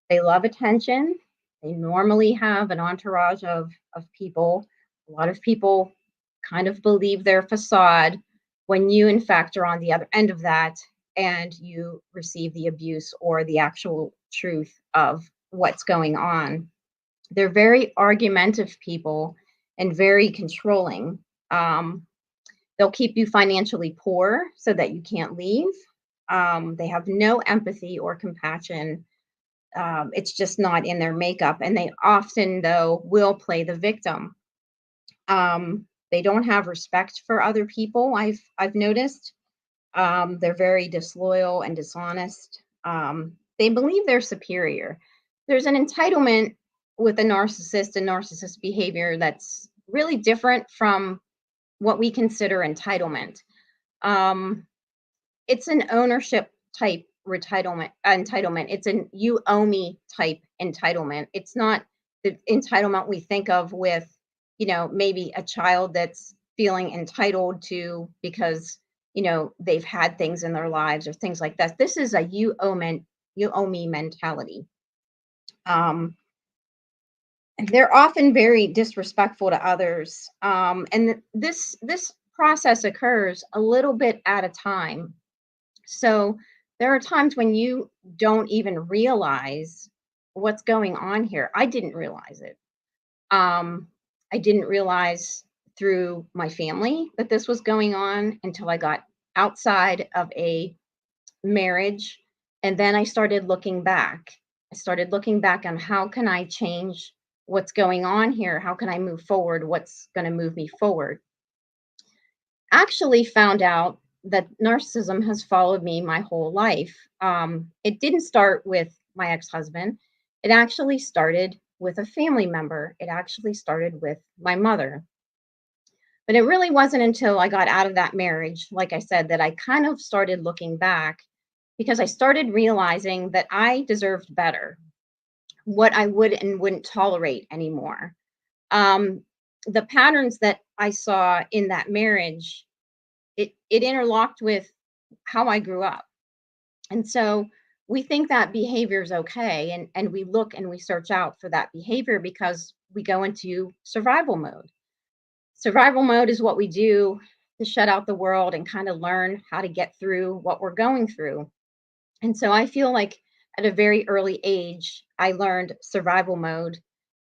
They love attention. They normally have an entourage of people. A lot of people kind of believe their facade when you, in fact, are on the other end of that and you receive the abuse or the actual truth of what's going on. They're very argumentative people and very controlling. Um, They'll keep you financially poor so that you can't leave. They have no empathy or compassion. It's just not in their makeup. And they often, though, will play the victim. They don't have respect for other people. I've noticed they're very disloyal and dishonest. They believe they're superior. There's an entitlement with a narcissist and narcissist behavior that's really different from what we consider entitlement. Um, it's an ownership type entitlement. It's an you owe me type entitlement. It's not the entitlement we think of with, maybe a child that's feeling entitled to because, they've had things in their lives or things like that. This is a you owe me mentality. Um, they're often very disrespectful to others. And this process occurs a little bit at a time. So there are times when you don't even realize what's going on here. I didn't realize it. I didn't realize through my family that this was going on until I got outside of a marriage. And then I started looking back. I started looking back on how can I change what's going on here? How can I move forward? What's going to move me forward? Actually found out that narcissism has followed me my whole life. It didn't start with my ex-husband. It actually started with a family member. It actually started with my mother. But it really wasn't until I got out of that marriage, like I said, that I kind of started looking back because I started realizing that I deserved better. what I would and wouldn't tolerate anymore. Um, the patterns that I saw in that marriage, it interlocked with how I grew up. And so we think that behavior is okay, and we look and we search out for that behavior because we go into survival mode. Survival mode is what we do to shut out the world and kind of learn how to get through what we're going through. And so I feel like at a very early age, I learned survival mode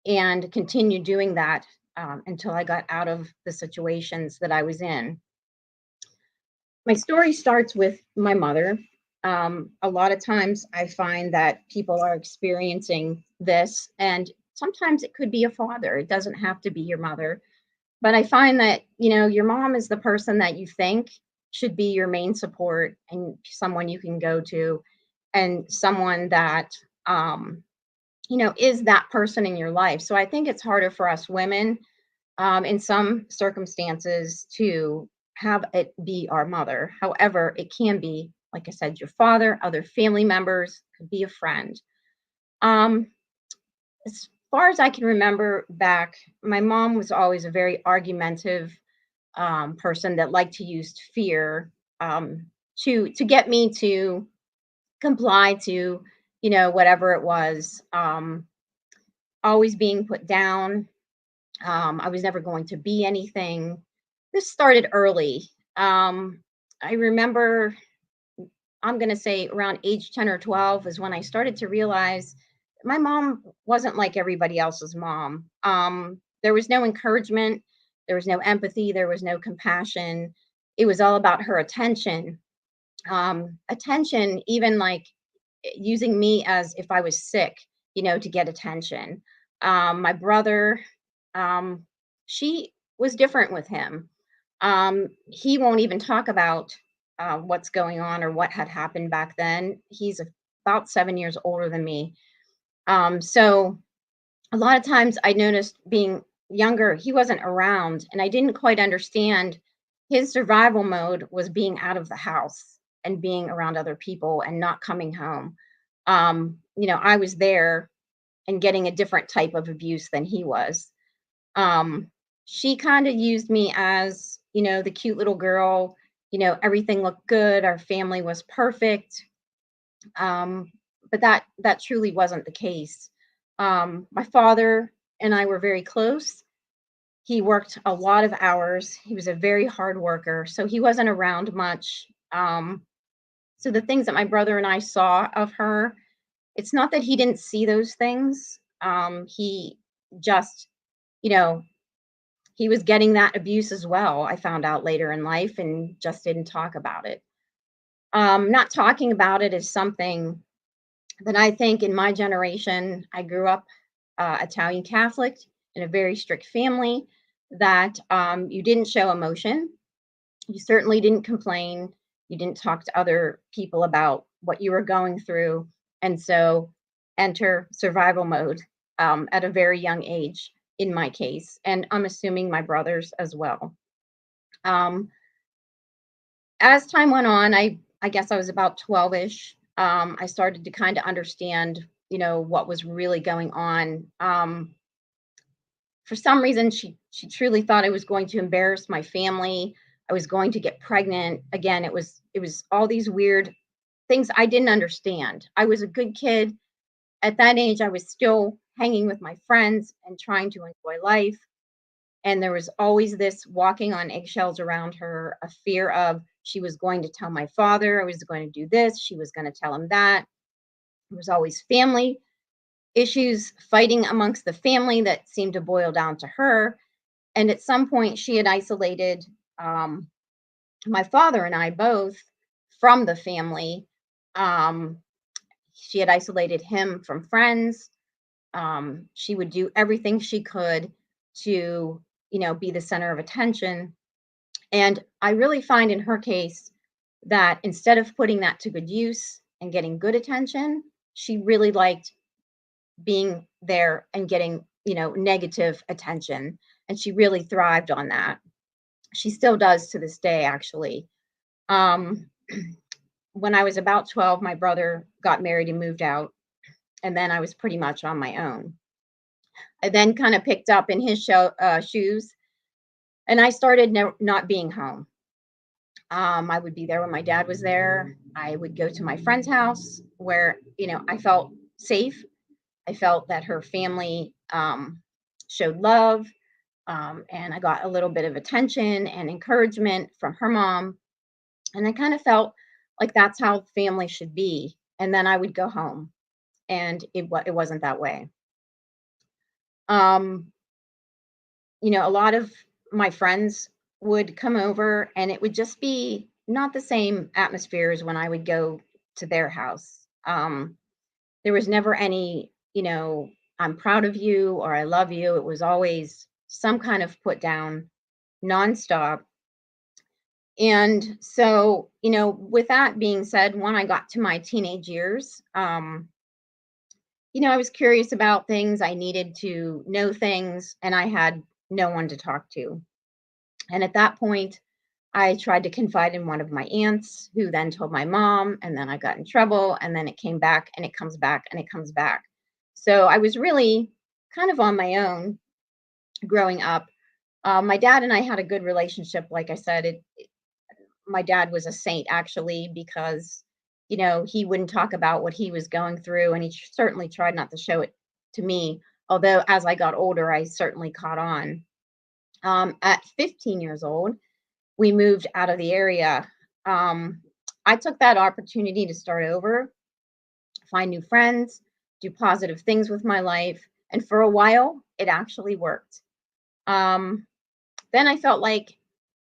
and continued doing that until I got out of the situations that I was in. My story starts with my mother. A lot of times I find that people are experiencing this, and sometimes it could be a father. It doesn't have to be your mother. But I find that, your mom is the person that you think should be your main support and someone you can go to, and someone that, is that person in your life. So I think it's harder for us women in some circumstances to have it be our mother. However, it can be, like I said, your father, other family members, could be a friend. Um, as far as I can remember back, my mom was always a very argumentative person that liked to use fear um, to get me to comply to, whatever it was. Always being put down. I was never going to be anything. This started early. I remember, I'm going to say around age 10 or 12 is when I started to realize my mom wasn't like everybody else's mom. There was no encouragement, there was no empathy, there was no compassion. It was all about her attention. Attention, even like using me as if I was sick, to get attention. My brother, um, she was different with him. He won't even talk about what's going on or what had happened back then. He's about 7 years older than me. So a lot of times I noticed being younger, he wasn't around, and I didn't quite understand his survival mode was being out of the house and being around other people and not coming home. I was there and getting a different type of abuse than he was. Um, she kind of used me as, the cute little girl, everything looked good, our family was perfect. Um, but that truly wasn't the case. My father and I were very close. He worked a lot of hours. He was a very hard worker, so he wasn't around much. So the things that my brother and I saw of her, it's not that he didn't see those things. He just, you know, he was getting that abuse as well. I found out later in life and just didn't talk about it. Not talking about it is something that I think in my generation, I grew up Italian Catholic in a very strict family that you didn't show emotion. You certainly didn't complain. You didn't talk to other people about what you were going through. And so enter survival mode at a very young age, in my case. And I'm assuming my brothers as well. Um, as time went on, I guess I was about 12ish. I started to kind of understand, what was really going on. For some reason, she truly thought I was going to embarrass my family. I was going to get pregnant. Again, it was all these weird things I didn't understand. I was a good kid. At that age, I was still hanging with my friends and trying to enjoy life. And there was always this walking on eggshells around her, a fear of she was going to tell my father, I was going to do this, she was going to tell him that. There was always family issues, fighting amongst the family that seemed to boil down to her. And at some point, she had isolated um, my father and I both from the family. Um, she had isolated him from friends. She would do everything she could to, be the center of attention. And I really find in her case that instead of putting that to good use and getting good attention, she really liked being there and getting, negative attention. And she really thrived on that. She still does to this day, actually. Um, when I was about 12, my brother got married and moved out. And then I was pretty much on my own. I then kind of picked up in his shoes, and I started not being home. I would be there when my dad was there. I would go to my friend's house where, I felt safe. I felt that her family showed love, and I got a little bit of attention and encouragement from her mom. And I kind of felt like that's how family should be. And then I would go home, and it wasn't that way. Um, a lot of my friends would come over, and it would just be not the same atmosphere as when I would go to their house. There was never any, I'm proud of you or I love you. It was always some kind of put down nonstop. And so, with that being said, when I got to my teenage years, I was curious about things. I needed to know things, and I had no one to talk to. And at that point, I tried to confide in one of my aunts, who then told my mom, and then I got in trouble, and then it came back, and it comes back, and it comes back. So I was really kind of on my own growing up. My dad and I had a good relationship. Like I said, my dad was a saint, actually, because he wouldn't talk about what he was going through, and he certainly tried not to show it to me. Although as I got older, I certainly caught on. At 15 years old, we moved out of the area. Um, I took that opportunity to start over, find new friends, do positive things with my life. And for a while, it actually worked. Um, then I felt like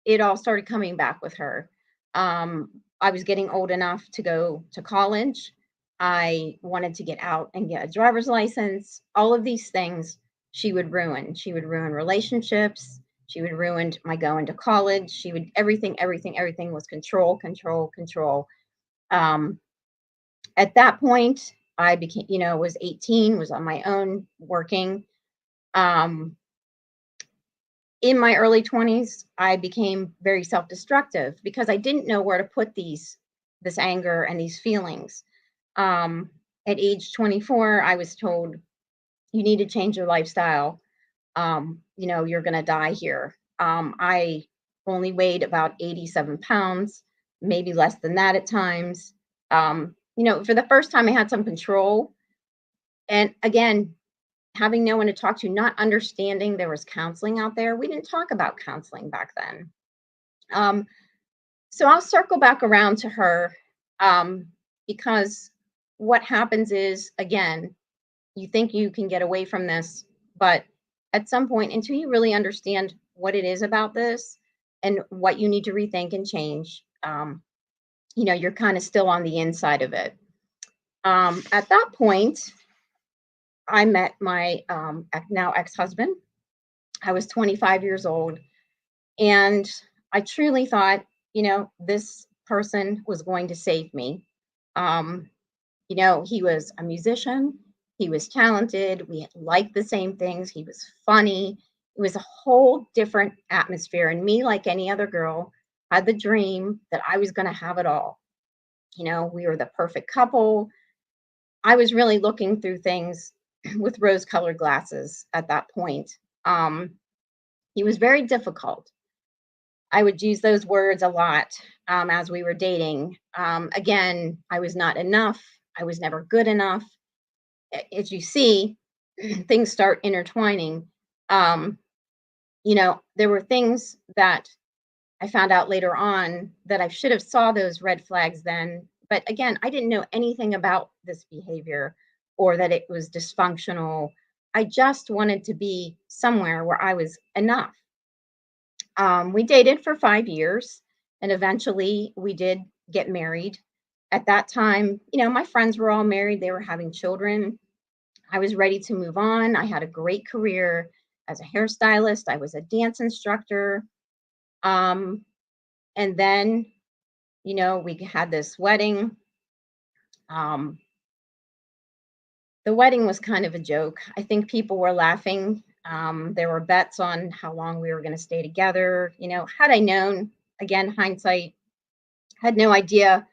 it all started coming back with her. I was getting old enough to go to college. I wanted to get out and get a driver's license. All of these things she would ruin. She would ruin relationships. She would ruin my going to college. She would everything was control, control, control. Um, at that point, I became, was 18, was on my own working. Um, in my early 20s, I became very self-destructive because I didn't know where to put this anger and these feelings. Um, at age 24, I was told, you need to change your lifestyle. You're going to die here. I only weighed about 87 pounds, maybe less than that at times. For the first time, I had some control. And again, having no one to talk to, not understanding there was counseling out there. We didn't talk about counseling back then. Um, so I'll circle back around to her, because what happens is, again, you think you can get away from this, but at some point, until you really understand what it is about this and what you need to rethink and change, you're kind of still on the inside of it. At that point, I met my now ex-husband. I was 25 years old, and I truly thought, this person was going to save me. Um, he was a musician, he was talented, we liked the same things, he was funny. It was a whole different atmosphere. And me, like any other girl, had the dream that I was going to have it all. We were the perfect couple. I was really looking through things with rose colored glasses at that point. Um, he was very difficult. I would use those words a lot as we were dating. Again, I was not enough. I was never good enough. As you see, things start intertwining. Um, there were things that I found out later on that I should have saw those red flags then. But again, I didn't know anything about this behavior or that it was dysfunctional. I just wanted to be somewhere where I was enough. We dated for 5 years, and eventually we did get married. At that time, my friends were all married, they were having children. I was ready to move on. I had a great career as a hairstylist, I was a dance instructor. Um, and then, we had this wedding. Um, the wedding was kind of a joke. I think people were laughing. There were bets on how long we were going to stay together. Had I known, again, hindsight, had no idea.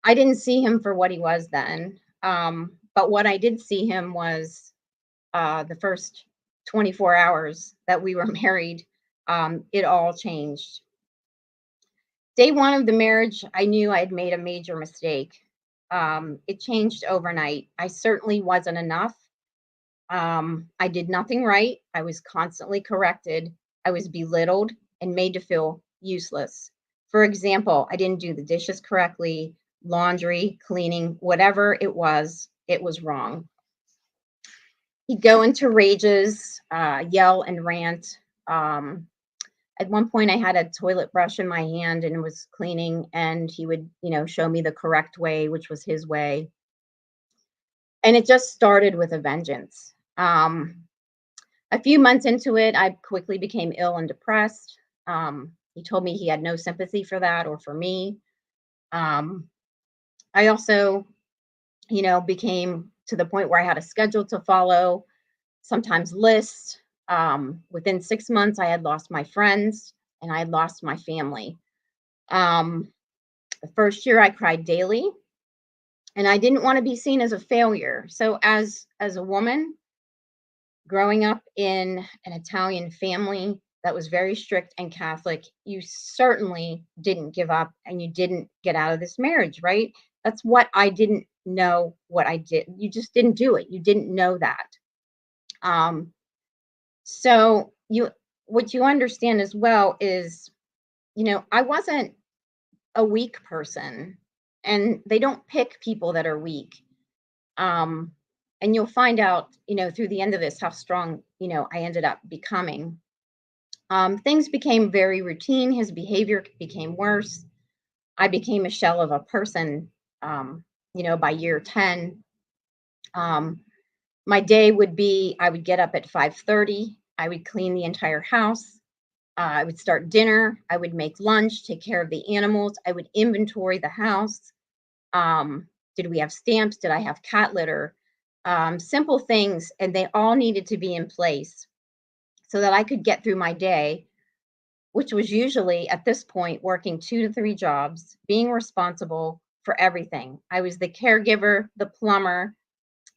I didn't see him for what he was then. But what I did see him was the first 24 hours that we were married, it all changed. Day one of the marriage, I knew I had made a major mistake. It changed overnight. I certainly wasn't enough. I did nothing right. I was constantly corrected. I was belittled and made to feel useless. For example, I didn't do the dishes correctly, laundry, cleaning, whatever it was wrong. He'd go into rages, yell and rant. At one point, I had a toilet brush in my hand and was cleaning, and he would, show me the correct way, which was his way. And it just started with a vengeance. A few months into it, I quickly became ill and depressed. He told me he had no sympathy for that or for me. I also, became to the point where I had a schedule to follow, sometimes lists. Within 6 months, I had lost my friends and I had lost my family. The first year, I cried daily, and I didn't want to be seen as a failure. So, as a woman growing up in an Italian family that was very strict and Catholic, you certainly didn't give up and you didn't get out of this marriage, right? That's what I didn't know what I did. You just didn't do it. You didn't know that. So what you understand as well is, I wasn't a weak person, and they don't pick people that are weak. And you'll find out, through the end of this, how strong, I ended up becoming. Things became very routine. His behavior became worse. I became a shell of a person, by year 10. My day would be, I would get up at 5:30. I would clean the entire house. I would start dinner. I would make lunch, take care of the animals. I would inventory the house. Did we have stamps? Did I have cat litter? Simple things, and they all needed to be in place so that I could get through my day, which was usually at this point working 2 to 3 jobs, being responsible for everything. I was the caregiver, the plumber,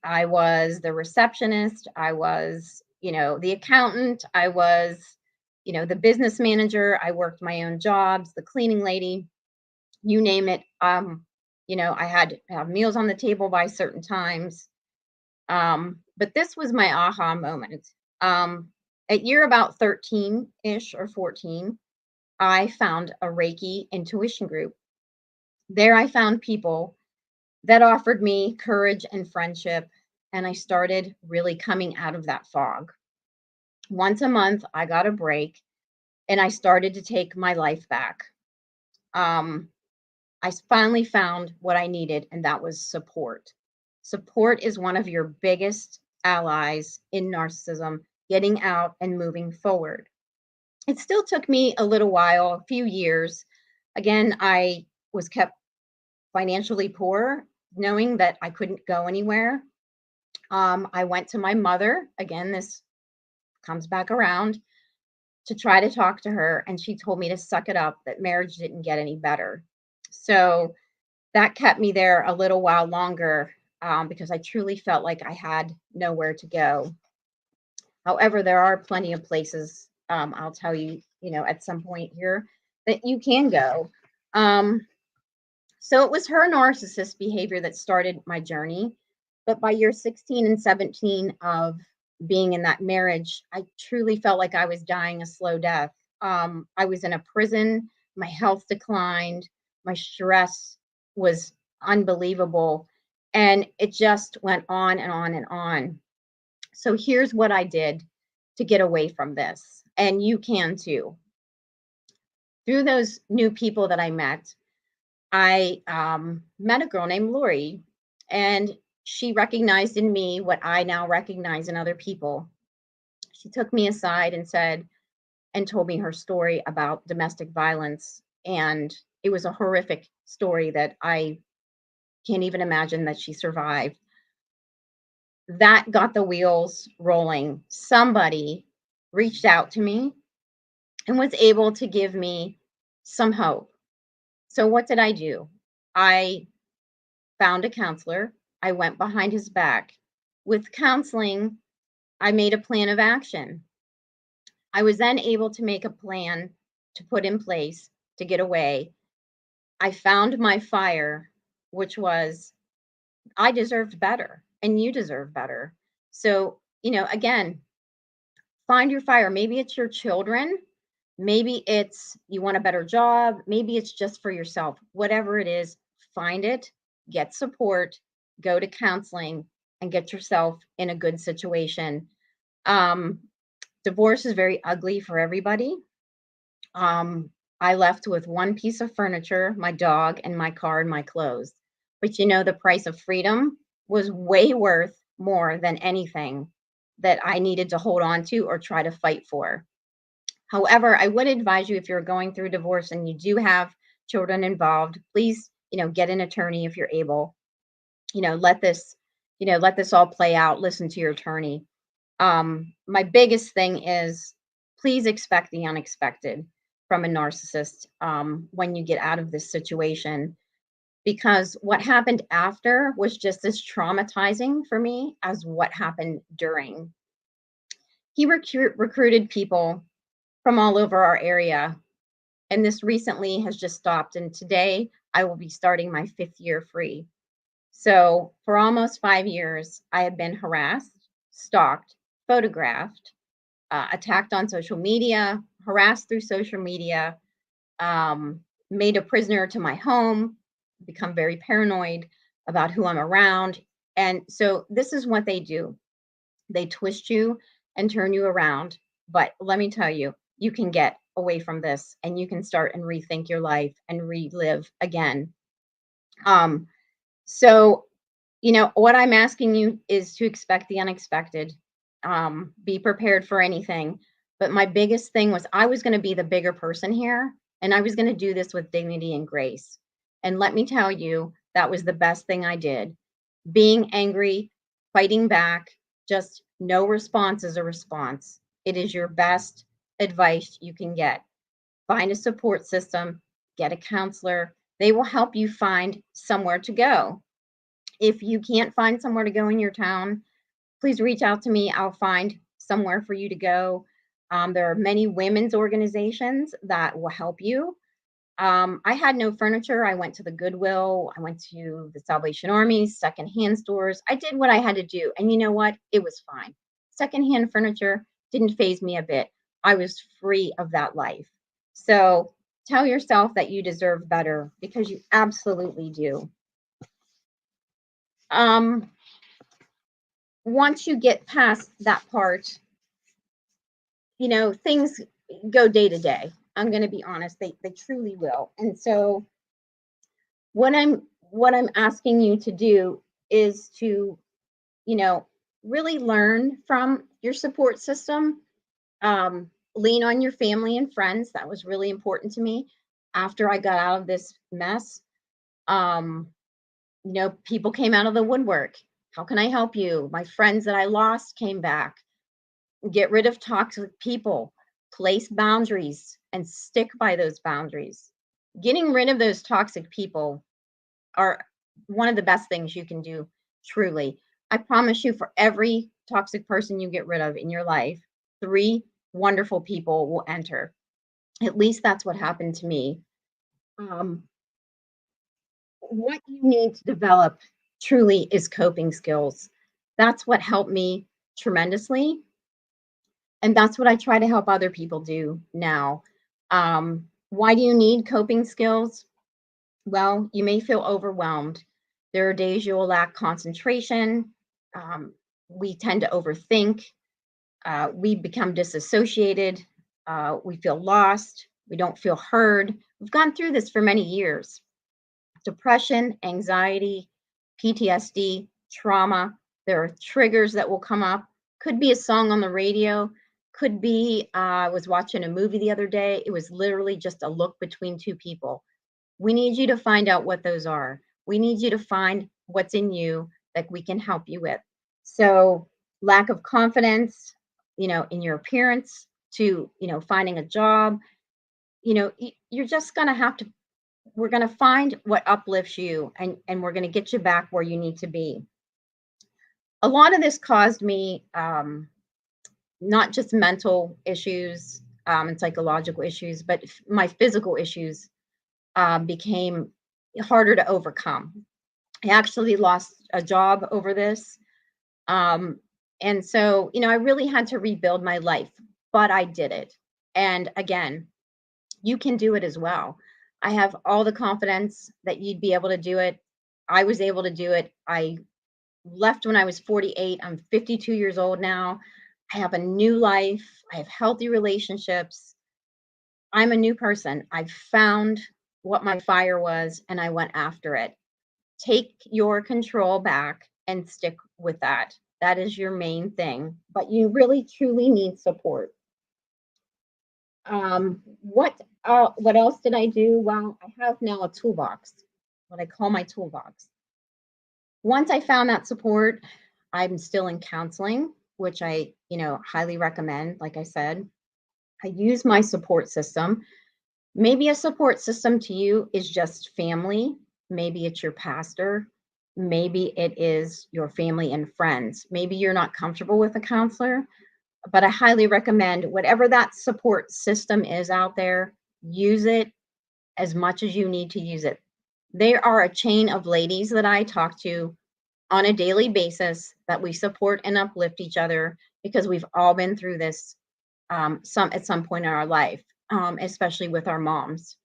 I was the receptionist, I was, the accountant, I was, the business manager, I worked my own jobs, the cleaning lady, you name it. I had to have meals on the table by certain times. But this was my aha moment. At year about 13-ish or 14, I found a Reiki intuition group. There I found people that offered me courage and friendship, and I started really coming out of that fog. Once a month, I got a break, and I started to take my life back. I finally found what I needed, and that was support. Support is one of your biggest allies in narcissism, getting out and moving forward. It still took me a little while, a few years. Again, I was kept financially poor, knowing that I couldn't go anywhere. I went to my mother. Again, this comes back around, to try to talk to her, and she told me to suck it up, that marriage didn't get any better. So that kept me there a little while longer, because I truly felt like I had nowhere to go. However, there are plenty of places, I'll tell you, at some point here, that you can go. So it was her narcissist behavior that started my journey. But by year 16 and 17 of being in that marriage, I truly felt like I was dying a slow death. I was in a prison, my health declined, my stress was unbelievable, and it just went on and on and on. So here's what I did to get away from this, and you can too. Through those new people that I met a girl named Lori, and she recognized in me what I now recognize in other people. She took me aside and told me her story about domestic violence. And it was a horrific story that I can't even imagine that she survived. That got the wheels rolling. Somebody reached out to me and was able to give me some hope. So, what did I do? I found a counselor. I went behind his back. With counseling, I made a plan of action. I was then able to make a plan to put in place to get away. I found my fire, which was I deserved better and you deserve better. So, again, find your fire. Maybe it's your children. Maybe it's you want a better job. Maybe it's just for yourself. Whatever it is, find it, get support, go to counseling, and get yourself in a good situation. Um, Divorce is very ugly for everybody. Um, I left with one piece of furniture, my dog, and my car and my clothes. But the price of freedom was way worth more than anything that I needed to hold on to or try to fight for. However, I would advise you if you're going through divorce and you do have children involved, please, get an attorney if you're able. Let this, let this all play out. Listen to your attorney. My biggest thing is please expect the unexpected from a narcissist when you get out of this situation, because what happened after was just as traumatizing for me as what happened during. He recruited people from all over our area, and this recently has just stopped. And today I will be starting my 5th year free. So for almost 5 years, I have been harassed, stalked, photographed, attacked on social media, harassed through social media, made a prisoner to my home, become very paranoid about who I'm around. And so this is what they do. They twist you and turn you around. But let me tell you, you can get away from this and you can start and rethink your life and relive again. Um, so what I'm asking you is to expect the unexpected. Be prepared for anything. But my biggest thing was I was going to be the bigger person here, and I was going to do this with dignity and grace. And let me tell you, that was the best thing I did. Being angry, fighting back, just no response is a response. It is your best advice you can get. Find a support system, get a counselor. They will help you find somewhere to go. If you can't find somewhere to go in your town, please reach out to me. I'll find somewhere for you to go. There are many women's organizations that will help you. I had no furniture. I went to the Goodwill. I went to the Salvation Army, secondhand stores. I did what I had to do. And you know what? It was fine. Secondhand furniture didn't faze me a bit. I was free of that life. So tell yourself that you deserve better because you absolutely do. Um, Once you get past that part, things go day to day. I'm going to be honest, they truly will. And so what I'm asking you to do is to, you know, really learn from your support system. Lean on your family and friends. That was really important to me after I got out of this mess. Um, People came out of the woodwork. How can I help you? My friends that I lost came back. Get rid of toxic people, place boundaries, and stick by those boundaries. Getting rid of those toxic people are one of the best things you can do, truly. I promise you, for every toxic person you get rid of in your life, 3 wonderful people will enter. At least that's what happened to me. Um, what you need to develop truly is coping skills. That's what helped me tremendously. And that's what I try to help other people do now. Why do you need coping skills? Well, you may feel overwhelmed. There are days you will lack concentration. Um, we tend to overthink. We become disassociated. We feel lost. We don't feel heard. We've gone through this for many years. Depression, anxiety, PTSD, trauma. There are triggers that will come up. Could be a song on the radio. Could be, I was watching a movie the other day. It was literally just a look between 2 people. We need you to find out what those are. We need you to find what's in you that we can help you with. So, lack of confidence, in your appearance, to, finding a job, you're just going to have to we're going to find what uplifts you, and we're going to get you back where you need to be. a lot of this caused me not just mental issues and psychological issues, but my physical issues became harder to overcome. I actually lost a job over this. Um, and so, I really had to rebuild my life, but I did it. And again, you can do it as well. I have all the confidence that you'd be able to do it. I was able to do it. I left when I was 48. I'm 52 years old now. I have a new life. I have healthy relationships. I'm a new person. I found what my fire was and I went after it. Take your control back and stick with that. That is your main thing. But you really truly need support. What else did I do? Well, I have now a toolbox, what I call my toolbox. Once I found that support, I'm still in counseling, which I, highly recommend. Like I said, I use my support system. Maybe a support system to you is just family. Maybe it's your pastor. Maybe it is your family and friends. Maybe you're not comfortable with a counselor, but I highly recommend whatever that support system is out there, use it as much as you need to use it. There are a chain of ladies that I talk to on a daily basis that we support and uplift each other because we've all been through this at some point in our life, especially with our moms.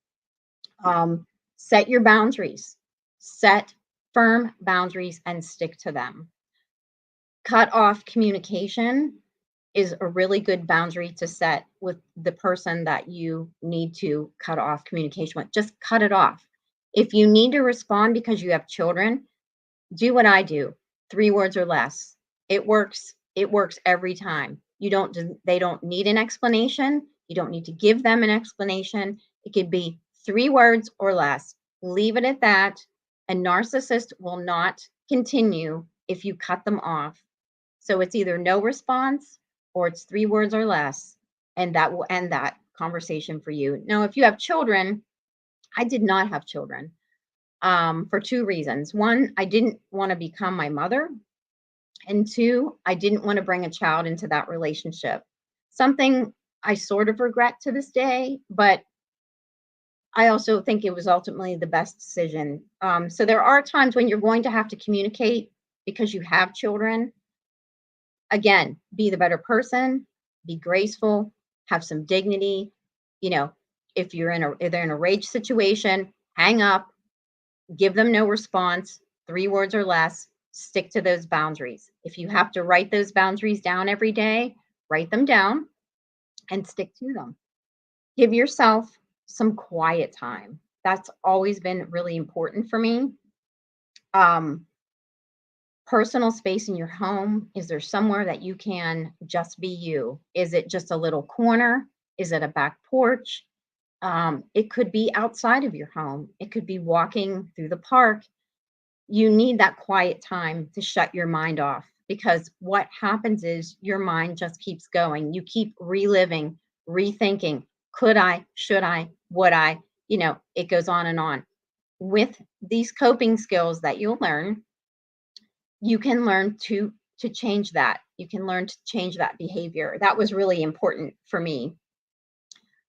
Set your boundaries, set firm boundaries and stick to them. Cut off communication is a really good boundary to set with the person that you need to cut off communication with. Just cut it off. If you need to respond because you have children, do what I do. 3 words or less. It works. It works every time. They don't need an explanation. You don't need to give them an explanation. It could be 3 words or less. Leave it at that. A narcissist will not continue if you cut them off. So it's either no response or it's 3 words or less, and that will end that conversation for you. Now, if you have children, I did not have children for 2 reasons. One, I didn't want to become my mother. And 2, I didn't want to bring a child into that relationship. Something I sort of regret to this day, but I also think it was ultimately the best decision. So there are times when you're going to have to communicate because you have children. Again, be the better person, be graceful, have some dignity. You know, if they're in a rage situation, hang up, give them no response, 3 words or less, stick to those boundaries. If you have to write those boundaries down every day, write them down and stick to them. Give yourself some quiet time. That's always been really important for me. Um, Personal space in your home. Is there somewhere that you can just be you? Is it just a little corner? Is it a back porch? It could be outside of your home. It could be walking through the park. You need that quiet time to shut your mind off because what happens is your mind just keeps going. You keep reliving, rethinking. Could I? Should I? Would I? It goes on and on. With these coping skills that you'll learn, you can learn to change that. You can learn to change that behavior. That was really important for me.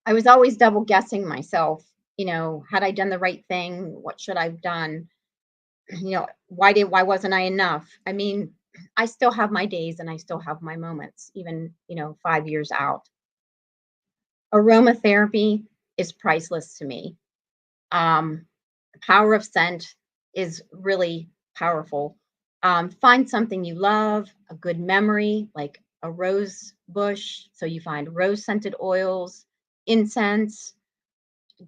I was always double guessing myself. Had I done the right thing? What should I have done? Why wasn't I enough? I mean, I still have my days and I still have my moments, even 5 years out. Aromatherapy is priceless to me. The power of scent is really powerful. Find something you love, a good memory, like a rose bush. So you find rose scented oils, incense.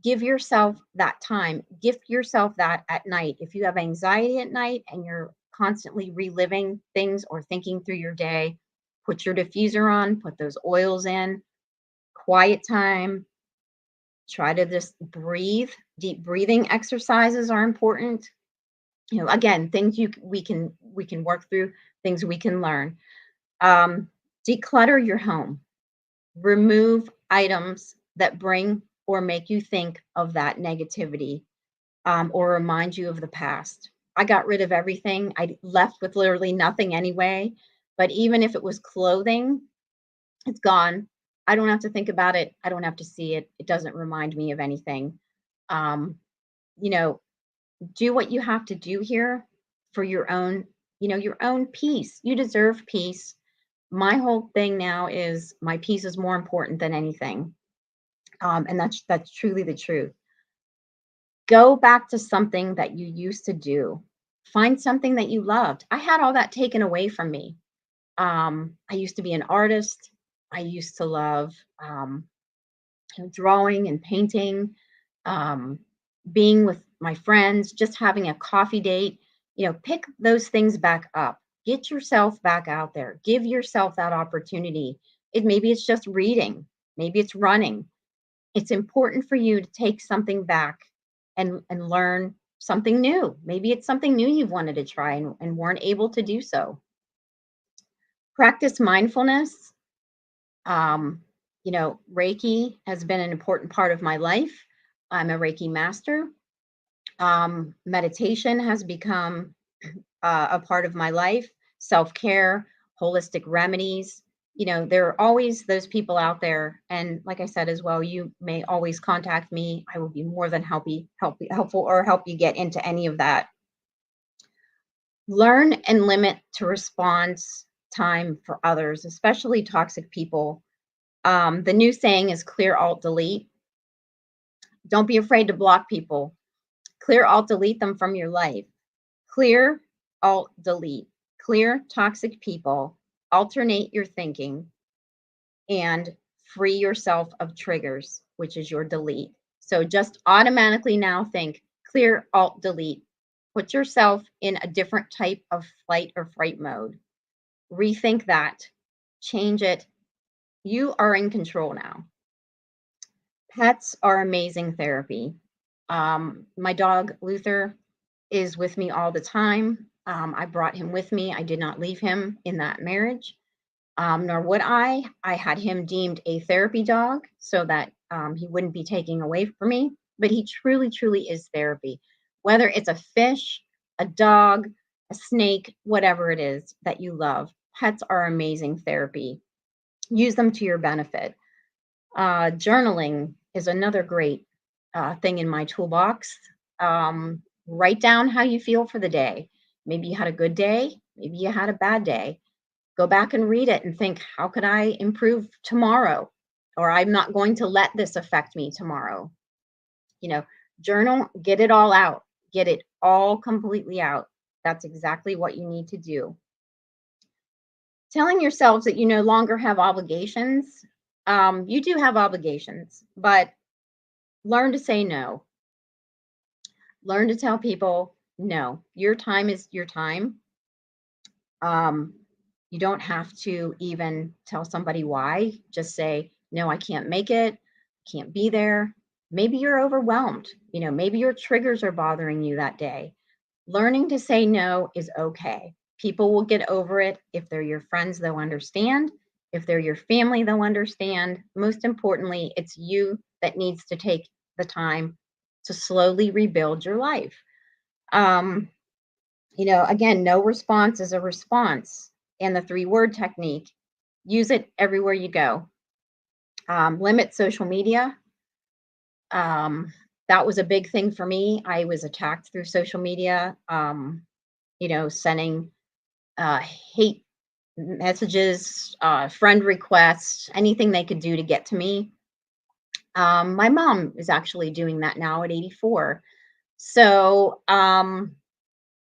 Give yourself that time. Gift yourself that at night. If you have anxiety at night and you're constantly reliving things or thinking through your day, put your diffuser on, put those oils in, quiet time. Try to just breathe. Deep breathing exercises are important. Again, things we can work through, things we can learn. Declutter your home. Remove items that bring or make you think of that negativity, or remind you of the past. I got rid of everything. I left with literally nothing anyway. But even if it was clothing, it's gone. I don't have to think about it. I don't have to see it. It doesn't remind me of anything. Um, you know, do what you have to do here for your own, your own peace. You deserve peace. My whole thing now is my peace is more important than anything. And that's truly the truth. Go back to something that you used to do. Find something that you loved. I had all that taken away from me. I used to be an artist. I used to love drawing and painting, um, being with my friends, just having a coffee date. Pick those things back up. Get yourself back out there. Give yourself that opportunity. Maybe it's just reading. Maybe it's running. It's important for you to take something back and learn something new. Maybe it's something new you've wanted to try and weren't able to do so. Practice mindfulness. Reiki has been an important part of my life. I'm a Reiki master. Meditation has become a part of my life. Self care, holistic remedies. There are always those people out there, and like I said as well, you may always contact me. I will be more than helpful, or help you get into any of that. Learn and limit to response time for others, especially toxic people. The new saying is clear, alt, delete. Don't be afraid to block people. Clear, alt, delete them from your life. Clear, alt, delete. Clear toxic people. Alternate your thinking and free yourself of triggers, which is your delete. So just automatically now think clear, alt, delete. Put yourself in a different type of flight or fright mode. Rethink that. Change it. You are in control now. Pets are amazing therapy. My dog, Luther, is with me all the time. I brought him with me. I did not leave him in that marriage, nor would I. I had him deemed a therapy dog so that he wouldn't be taking away from me. But he truly, truly is therapy. Whether it's a fish, a dog, a snake, whatever it is that you love, pets are amazing therapy. Use them to your benefit. Journaling is another great thing in my toolbox. Write down how you feel for the day. Maybe you had a good day, maybe you had a bad day. Go back and read it and think, how could I improve tomorrow? Or I'm not going to let this affect me tomorrow. Journal, get it all out, get it all completely out. That's exactly what you need to do. Telling yourselves that you no longer have obligations. You do have obligations, but learn to say no. Learn to tell people no. Your time is your time. You don't have to even tell somebody why. Just say, no, I can't make it, can't be there. Maybe you're overwhelmed. Maybe your triggers are bothering you that day. Learning to say no is okay. People will get over it. If they're your friends, they'll understand. If they're your family, they'll understand. Most importantly, it's you that needs to take the time to slowly rebuild your life. Again, no response is a response. And the 3-word technique, use it everywhere you go. Limit social media. That was a big thing for me. I was attacked through social media, sending hate messages, friend requests, anything they could do to get to me. My mom is actually doing that now at 84. So,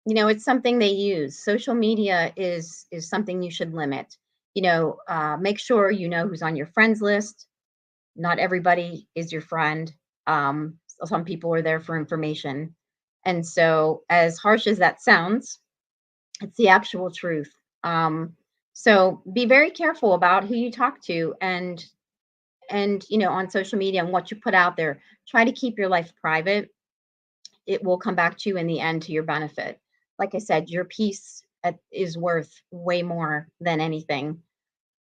it's something they use. Social media is something you should limit. Make sure you know who's on your friends list. Not everybody is your friend. Some people are there for information. And so, as harsh as that sounds, it's the actual truth. So be very careful about who you talk to and on social media and what you put out there. Try to keep your life private. It will come back to you in the end to your benefit. Like I said, your peace is worth way more than anything.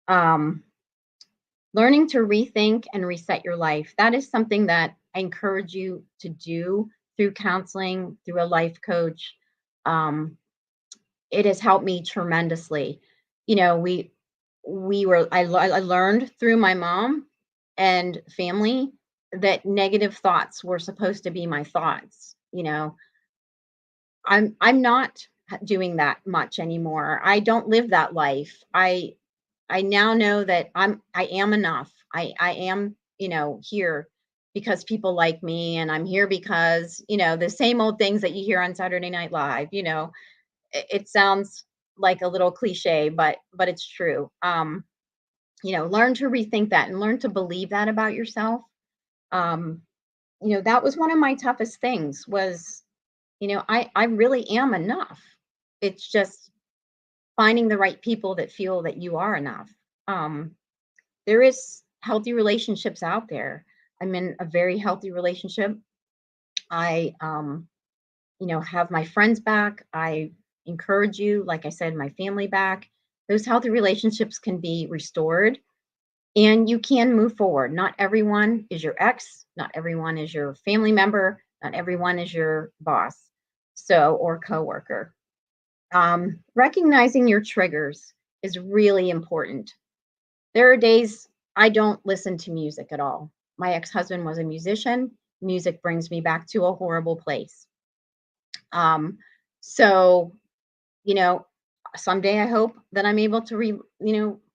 Learning to rethink and reset your life. That is something that I encourage you to do through counseling, through a life coach. Um, it has helped me tremendously. You know, I learned through my mom and family that negative thoughts were supposed to be my thoughts. You know, I'm not doing that much anymore. I don't live that life. I now know that I am enough. I am, you know, here because people like me, and I'm here because, you know, the same old things that you hear on Saturday Night Live, you know. It sounds like a little cliche, but it's true. You know, learn to rethink that and learn to believe that about yourself. Um, you know, that was one of my toughest things was, you know, I really am enough. It's just finding the right people that feel that you are enough. Um, there is healthy relationships out there. I'm in a very healthy relationship. I you know, have my friends back. I encourage you, like I said, my family back. Those healthy relationships can be restored and you can move forward. Not everyone is your ex, not everyone is your family member, not everyone is your boss, so or coworker. Recognizing your triggers is really important. There are days I don't listen to music at all. My ex-husband was a musician. Music brings me back to a horrible place. Um, so, you know, someday I hope that I'm able to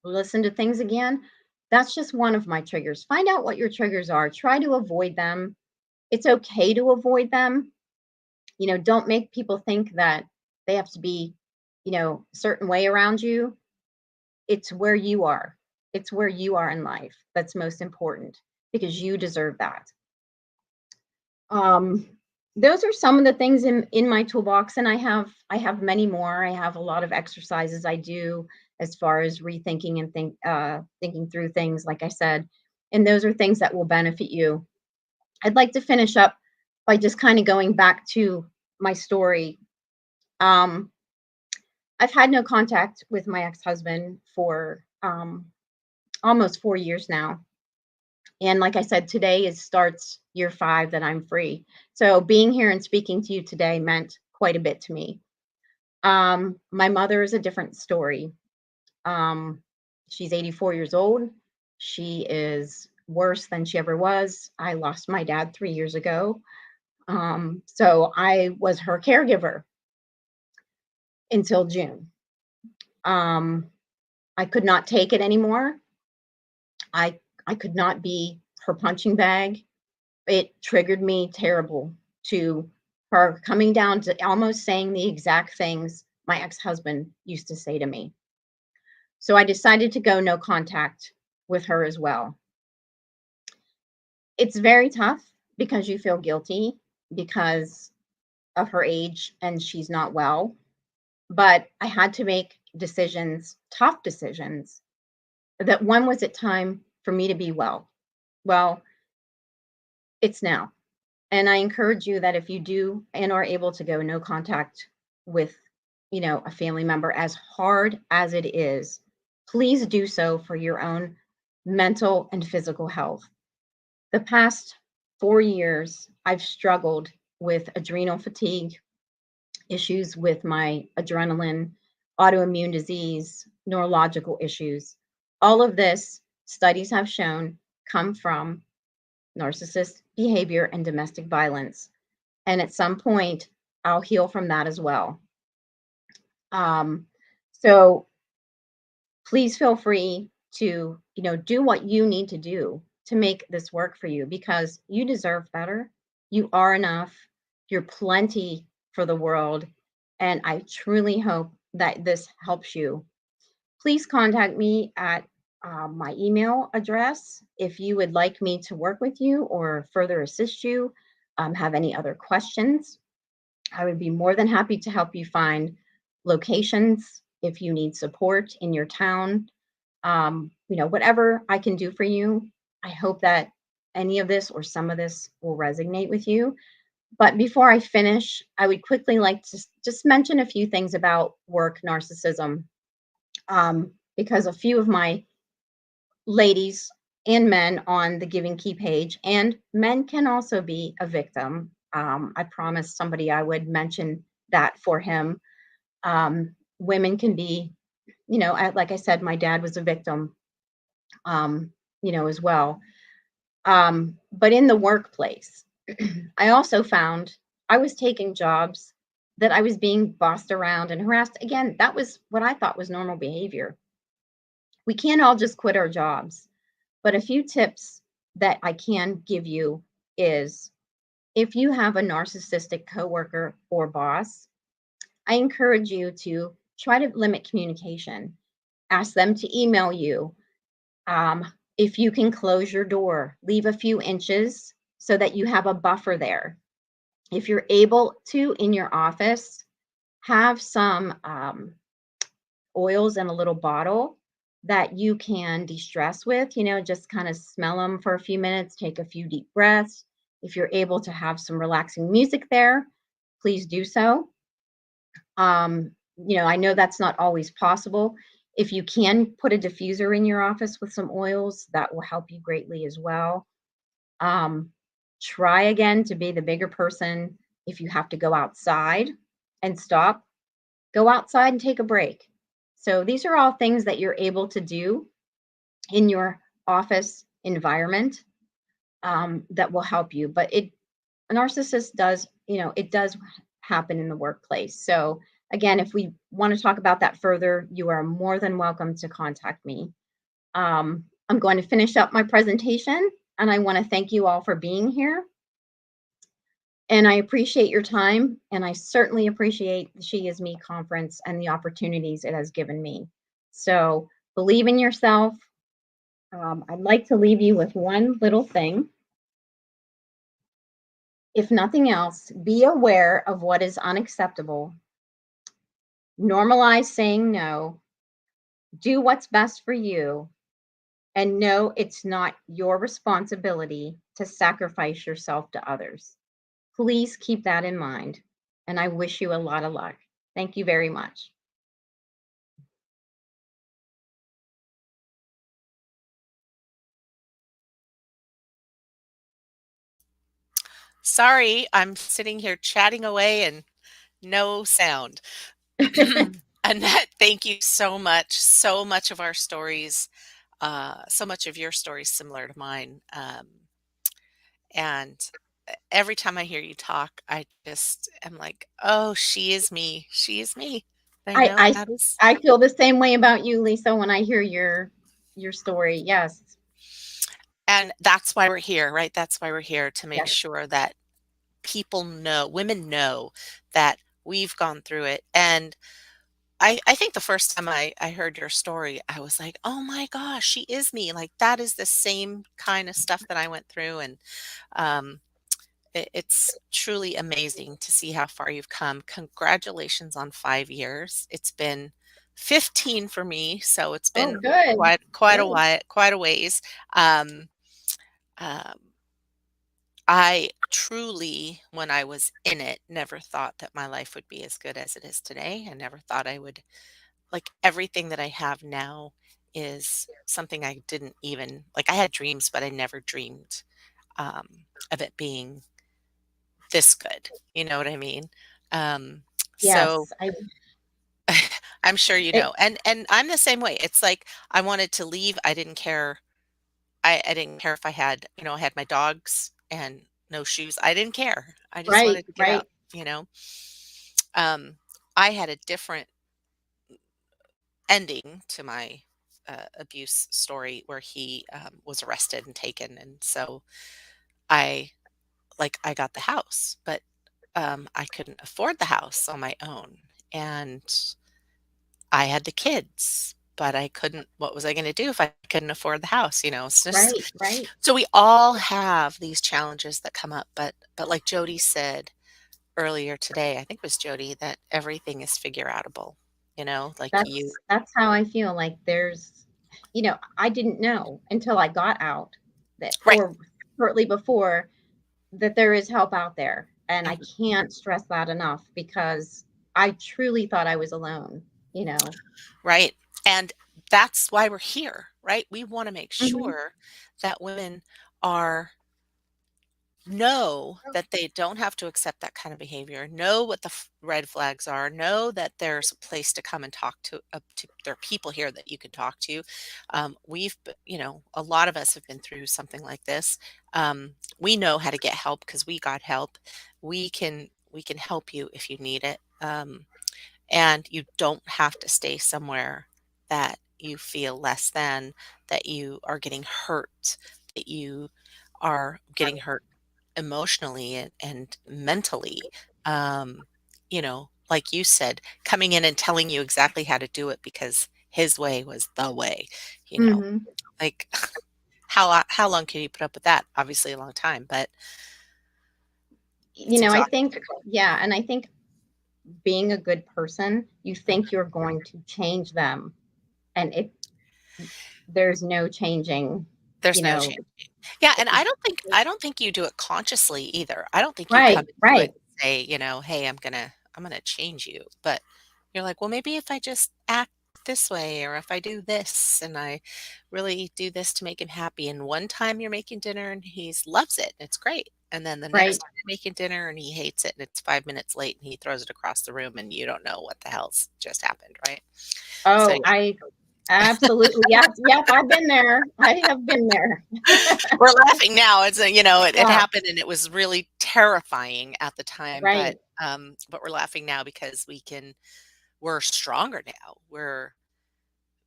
listen to things again. That's just one of my triggers. Find out what your triggers are. Try to avoid them. It's okay to avoid them. You know, don't make people think that they have to be, you know, a certain way around you. It's where you are. It's where you are in life that's most important because you deserve that. Um, those are some of the things in my toolbox, and I have many more. I have a lot of exercises I do as far as rethinking and thinking through things, like I said, and those are things that will benefit you. I'd like to finish up by just kind of going back to my story. Um, I've had no contact with my ex-husband for almost 4 years now. And like I said, today is starts year 5 that I'm free. So being here and speaking to you today meant quite a bit to me. My mother is a different story. Um, she's 84 years old. She is worse than she ever was. I lost my dad 3 years ago. So I was her caregiver until June. Um, I could not take it anymore. I I could not be her punching bag. It triggered me terrible to her coming down to almost saying the exact things my ex-husband used to say to me. So I decided to go no contact with her as well. It's very tough because you feel guilty because of her age and she's not well, but I had to make decisions, tough decisions, that one was it time for me to be well. Well, it's now. And I encourage you that if you do and are able to go no contact with, you know, a family member, as hard as it is, please do so for your own mental and physical health. The past 4 years, I've struggled with adrenal fatigue, issues with my adrenaline, autoimmune disease, neurological issues. All of this, studies have shown, come from narcissist behavior and domestic violence. And at some point, I'll heal from that as well. Um, so please feel free to, you know, do what you need to do to make this work for you because you deserve better. You are enough. You're plenty for the world. And I truly hope that this helps you. Please contact me at my email address if you would like me to work with you or further assist you, have any other questions. I would be more than happy to help you find locations if you need support in your town. You know, whatever I can do for you, I hope that any of this or some of this will resonate with you. But before I finish, I would quickly like to just mention a few things about work narcissism, because a few of my ladies and men on the Giving Key page, and men can also be a victim. I promised somebody I would mention that for him. Women can be, like I said, my dad was a victim, um, as well. But in the workplace, I also found I was taking jobs that I was being bossed around and harassed. Again, that was what I thought was normal behavior. We can't all just quit our jobs. But a few tips that I can give you is if you have a narcissistic coworker or boss, I encourage you to try to limit communication. Ask them to email you. If you can close your door, leave a few inches so that you have a buffer there. If you're able to in your office, have some oils in a little bottle that you can de-stress with, just kind of smell them for a few minutes, take a few deep breaths. If you're able to have some relaxing music there, please do so. I know that's not always possible. If you can put a diffuser in your office with some oils, that will help you greatly as well. Um, Try again to be the bigger person. If you have to go outside and stop, go outside and take a break. So these are all things that you're able to do in your office environment, that will help you. But a narcissist does, it does happen in the workplace. So again, if we want to talk about that further, you are more than welcome to contact me. I'm going to finish up my presentation, and I want to thank you all for being here. And I appreciate your time, and I certainly appreciate the She Is Me conference and the opportunities it has given me. So believe in yourself. I'd like to leave you with one little thing. If nothing else, be aware of what is unacceptable. Normalize saying no. Do what's best for you. And know it's not your responsibility to sacrifice yourself to others. Please keep that in mind. And I wish you a lot of luck. Thank you very much. Sorry, I'm sitting here chatting away and no sound. Annette, thank you so much. So much of our stories, so much of your stories similar to mine. And every time I hear you talk, I just am like, oh, she is me. She is me. I I, know I that is. I feel the same way about you, Lisa, when I hear your story. Yes. And that's why we're here, right? That's why we're here to make Yes. sure that people know, women know that we've gone through it. And I think the first time I heard your story, I was like, oh my gosh, she is me. Like that is the same kind of stuff that I went through. And um, it's truly amazing to see how far you've come. Congratulations on 5 years. It's been 15 for me, so it's Oh, been good. quite a Good. while, quite a ways. Um, um, I truly, when I was in it, never thought that my life would be as good as it is today. I never thought I would, like, everything that I have now is something I didn't even, like, I had dreams, but I never dreamed of it being this good. You know what I mean? So Yes. I I'm sure you it, know. And I'm the same way. It's like I wanted to leave. I didn't care. I didn't care if I had, I had my dogs and no shoes. I didn't care. I just right, wanted to get out, right, you know. Um, I had a different ending to my abuse story where he was arrested and taken, and so I I got the house, but I couldn't afford the house on my own, and I had the kids, but I couldn't. What was I going to do if I couldn't afford the house? It's just right, right. so we all have these challenges that come up, but like Jody said earlier today, I think it was Jody, that everything is figure outable. Like you, That's how I feel. Like I didn't know until I got out that, right? or shortly before, that there is help out there. And I can't stress that enough because I truly thought I was alone, you know. Right. And that's why we're here, right? We want to make Mhm. sure that women are know that they don't have to accept that kind of behavior, know what the red flags are, know that there's a place to come and talk to there are people here that you can talk to. A lot of us have been through something like this. We know how to get help because we got help. We can help you if you need it. And you don't have to stay somewhere that you feel less than, that you are getting hurt, that you are getting hurt emotionally and mentally. Like you said, coming in and telling you exactly how to do it because his way was the way, you know, Hmm. like how long can you put up with that? Obviously a long time, but You it's know, I exhausting. think, yeah, and I think being a good person, you think you're going to change them, and there's no changing, There's you no know. change. Yeah, and it- I don't think you do it consciously either. I don't think you come right, into it right, and say, "Hey, I'm gonna change you." But you're like, "Well, maybe if I just act this way or if I do this and I really do this to make him happy." And one time you're making dinner and he loves it, and it's great. And then the next right. time you're making dinner and he hates it and it's 5 minutes late and he throws it across the room and you don't know what the hell's just happened, right? So Oh, I absolutely, yes, yes, I've been there. I have been there. we're laughing now. It Yeah, happened and it was really terrifying at the time, but right, but we're laughing now because we're stronger now. We're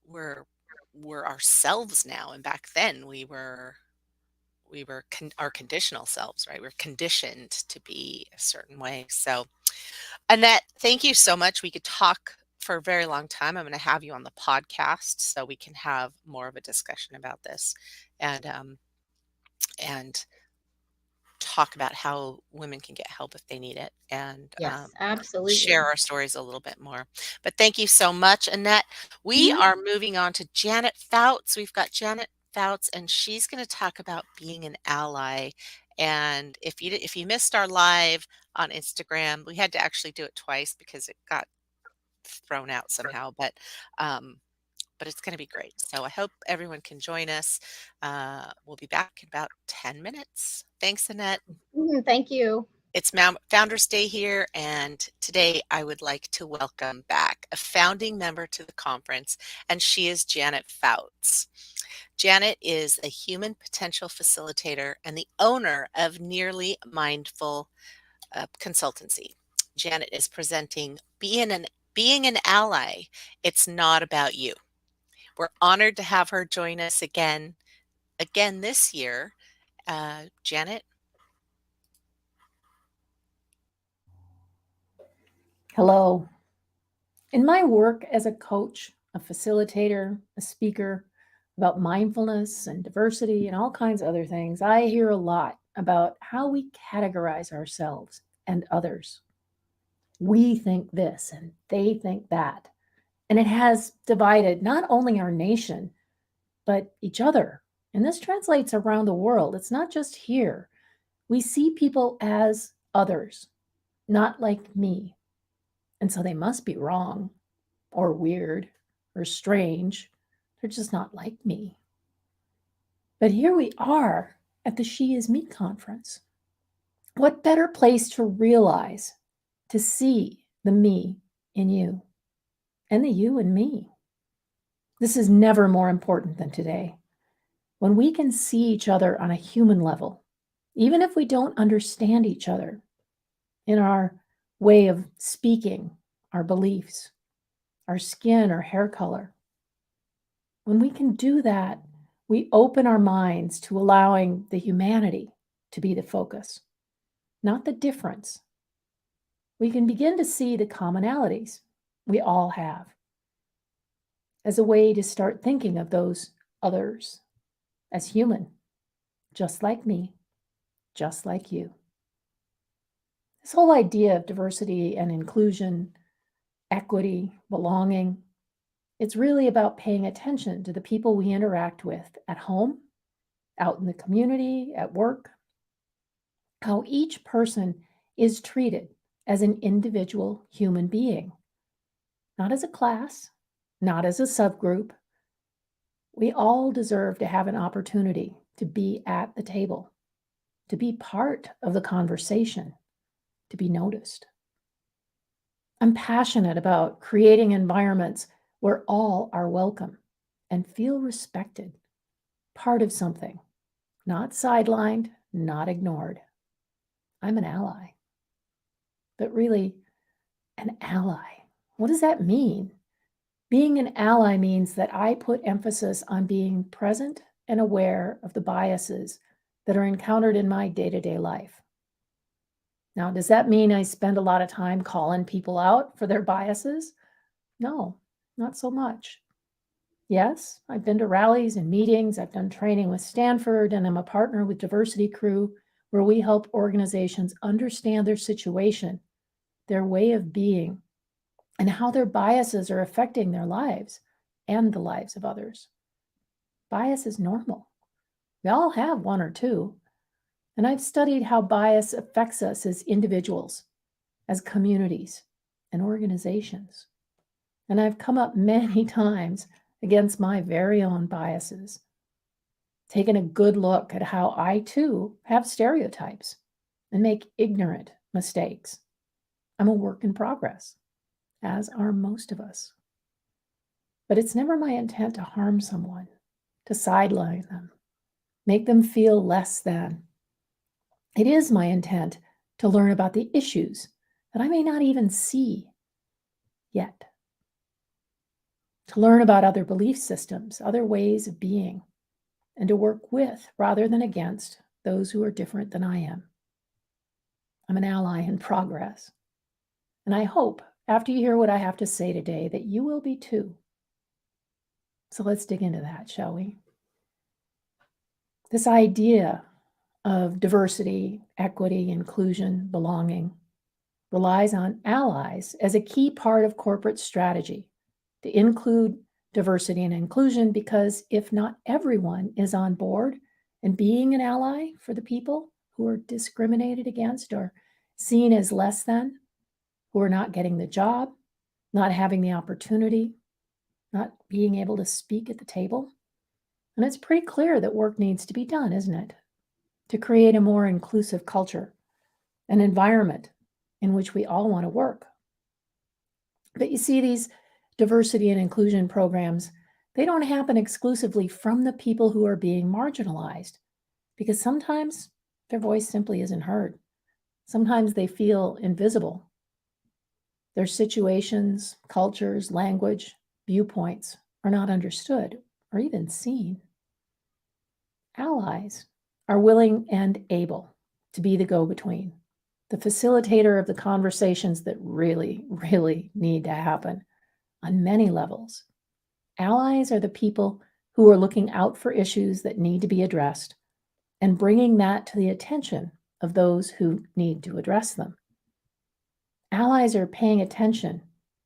we're ourselves now, and back then we were our conditional selves, right? We're conditioned to be a certain way. So, Annette, thank you so much. We could talk for a very long time. I'm going to have you on the podcast so we can have more of a discussion about this, and and talk about how women can get help if they need it, and yes, share absolutely. our stories a little bit more. But thank you so much, Annette. We Mhm. are moving on to Janet Fouts. We've got Janet Fouts, and she's going to talk about being an ally. And if you missed our live on Instagram, we had to actually do it twice because it got thrown out somehow. But it's going to be great. So I hope everyone can join us. We'll be back in about 10 minutes. Thanks, Annette. Mhm, thank you. It's Founders Day here, and today I would like to welcome back a founding member to the conference, and she is Janet Fouts. Janet is a human potential facilitator and the owner of Nearly Mindful Consultancy. Janet is presenting being an ally. It's not about you. We're honored to have her join us again this year. Janet. Hello. In my work as a coach, a facilitator, a speaker about mindfulness and diversity and all kinds of other things, I hear a lot about how we categorize ourselves and others. We think this and they think that. And it has divided not only our nation, but each other. And this translates around the world. It's not just here. We see people as others, not like me. And so they must be wrong or weird or strange. They're just not like me. But here we are at the She Is Me conference. What better place to realize, to see the me in you and the you in me? This is never more important than today. When we can see each other on a human level, even if we don't understand each other in our way of speaking, our beliefs, our skin or hair color, when we can do that, we open our minds to allowing the humanity to be the focus, not the difference. We can begin to see the commonalities we all have as a way to start thinking of those others as human, just like me, just like you. This whole idea of diversity and inclusion, equity, belonging, it's really about paying attention to the people we interact with at home, out in the community, at work, how each person is treated as an individual human being, not as a class, not as a subgroup. We all deserve to have an opportunity to be at the table, to be part of the conversation, to be noticed. I'm passionate about creating environments where all are welcome and feel respected, part of something, not sidelined, not ignored. I'm an ally. But really, an ally, what does that mean? Being an ally means that I put emphasis on being present and aware of the biases that are encountered in my day-to-day life. Now, does that mean I spend a lot of time calling people out for their biases? No, not so much. Yes, I've been to rallies and meetings. I've done training with Stanford, and I'm a partner with Diversity Crew, where we help organizations understand their situation, their way of being, and how their biases are affecting their lives and the lives of others. Bias is normal. We all have one or two. And I've studied how bias affects us as individuals, as communities, and organizations. And I've come up many times against my very own biases, taken a good look at how I too have stereotypes and make ignorant mistakes. I'm a work in progress, as are most of us. But it's never my intent to harm someone, to sideline them, make them feel less than. It is my intent to learn about the issues that I may not even see yet, to learn about other belief systems, other ways of being, and to work with rather than against those who are different than I am. I'm an ally in progress. And I hope after you hear what I have to say today that you will be too. So let's dig into that, shall we? This idea of diversity, equity, inclusion, belonging relies on allies as a key part of corporate strategy to include diversity and inclusion, because if not everyone is on board and being an ally for the people who are discriminated against or seen as less than, who are not getting the job, not having the opportunity, not being able to speak at the table. And it's pretty clear that work needs to be done, isn't it? To create a more inclusive culture, an environment in which we all want to work. But you see, these diversity and inclusion programs, they don't happen exclusively from the people who are being marginalized, because sometimes their voice simply isn't heard. Sometimes they feel invisible. Their situations, cultures, language, viewpoints are not understood or even seen. Allies are willing and able to be the go-between, the facilitator of the conversations that really, really need to happen on many levels. Allies are the people who are looking out for issues that need to be addressed and bringing that to the attention of those who need to address them. Allies are paying attention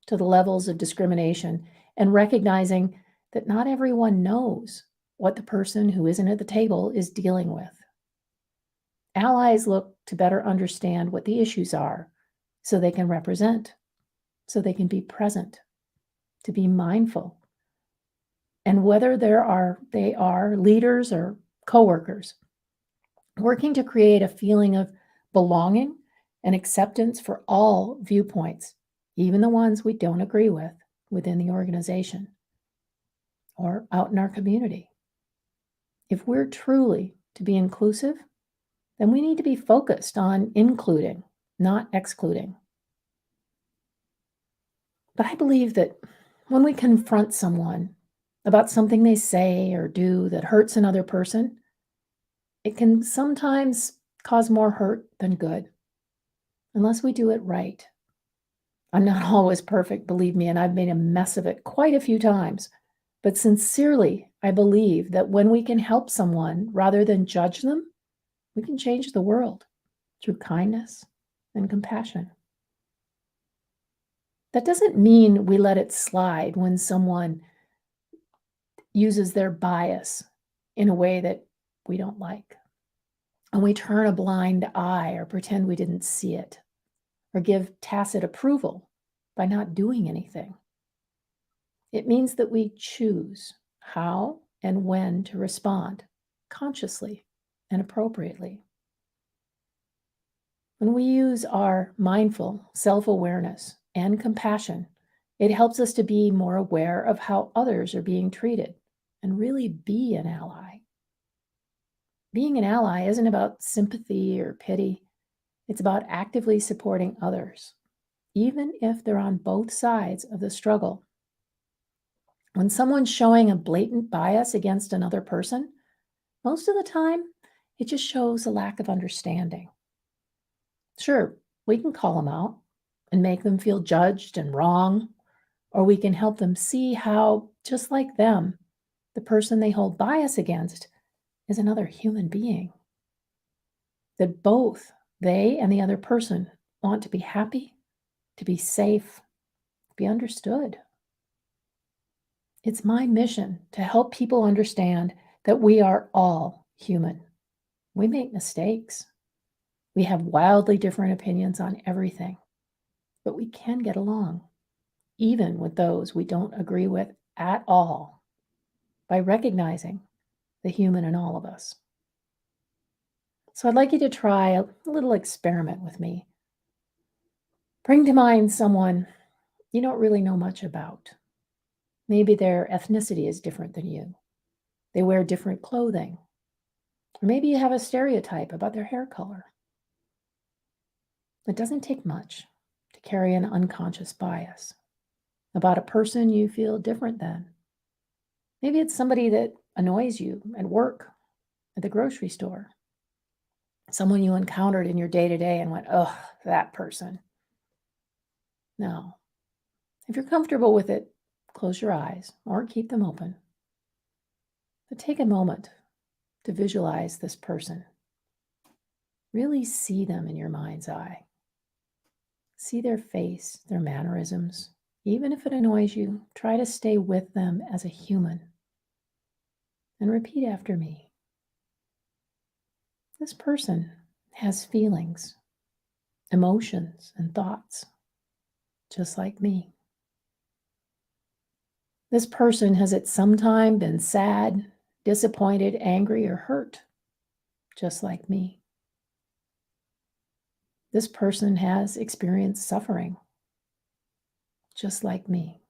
to the levels of discrimination and recognizing that not everyone knows what the person who isn't at the table is dealing with. Allies look to better understand what the issues are so they can represent, so they can be present, to be mindful. And whether they are leaders or coworkers, working to create a feeling of belonging and acceptance for all viewpoints, even the ones we don't agree with within the organization or out in our community. If we're truly to be inclusive, then we need to be focused on including, not excluding. But I believe that when we confront someone about something they say or do that hurts another person, it can sometimes cause more hurt than good, unless we do it right. I'm not always perfect, believe me, and I've made a mess of it quite a few times. But sincerely, I believe that when we can help someone rather than judge them, we can change the world through kindness and compassion. That doesn't mean we let it slide when someone uses their bias in a way that we don't like. And we turn a blind eye or pretend we didn't see it, or give tacit approval by not doing anything. It means that we choose how and when to respond consciously and appropriately. When we use our mindful self-awareness and compassion, it helps us to be more aware of how others are being treated and really be an ally. Being an ally isn't about sympathy or pity. It's about actively supporting others, even if they're on both sides of the struggle. When someone's showing a blatant bias against another person, most of the time, it just shows a lack of understanding. Sure, we can call them out and make them feel judged and wrong, or we can help them see how, just like them, the person they hold bias against is another human being. That both they and the other person want to be happy, to be safe, be understood. It's my mission to help people understand that we are all human. We make mistakes. We have wildly different opinions on everything, but we can get along, even with those we don't agree with at all, by recognizing the human in all of us. So I'd like you to try a little experiment with me. Bring to mind someone you don't really know much about. Maybe their ethnicity is different than you. They wear different clothing. Or maybe you have a stereotype about their hair color. It doesn't take much to carry an unconscious bias about a person you feel different than. Maybe it's somebody that annoys you at work, at the grocery store, someone you encountered in your day-to-day and went, "Oh, that person." Now, if you're comfortable with it, close your eyes or keep them open. But take a moment to visualize this person. Really see them in your mind's eye. See their face, their mannerisms. Even if it annoys you, try to stay with them as a human. And repeat after me. This person has feelings, emotions, and thoughts, just like me. This person has at some time been sad, disappointed, angry, or hurt, just like me. This person has experienced suffering, just like me.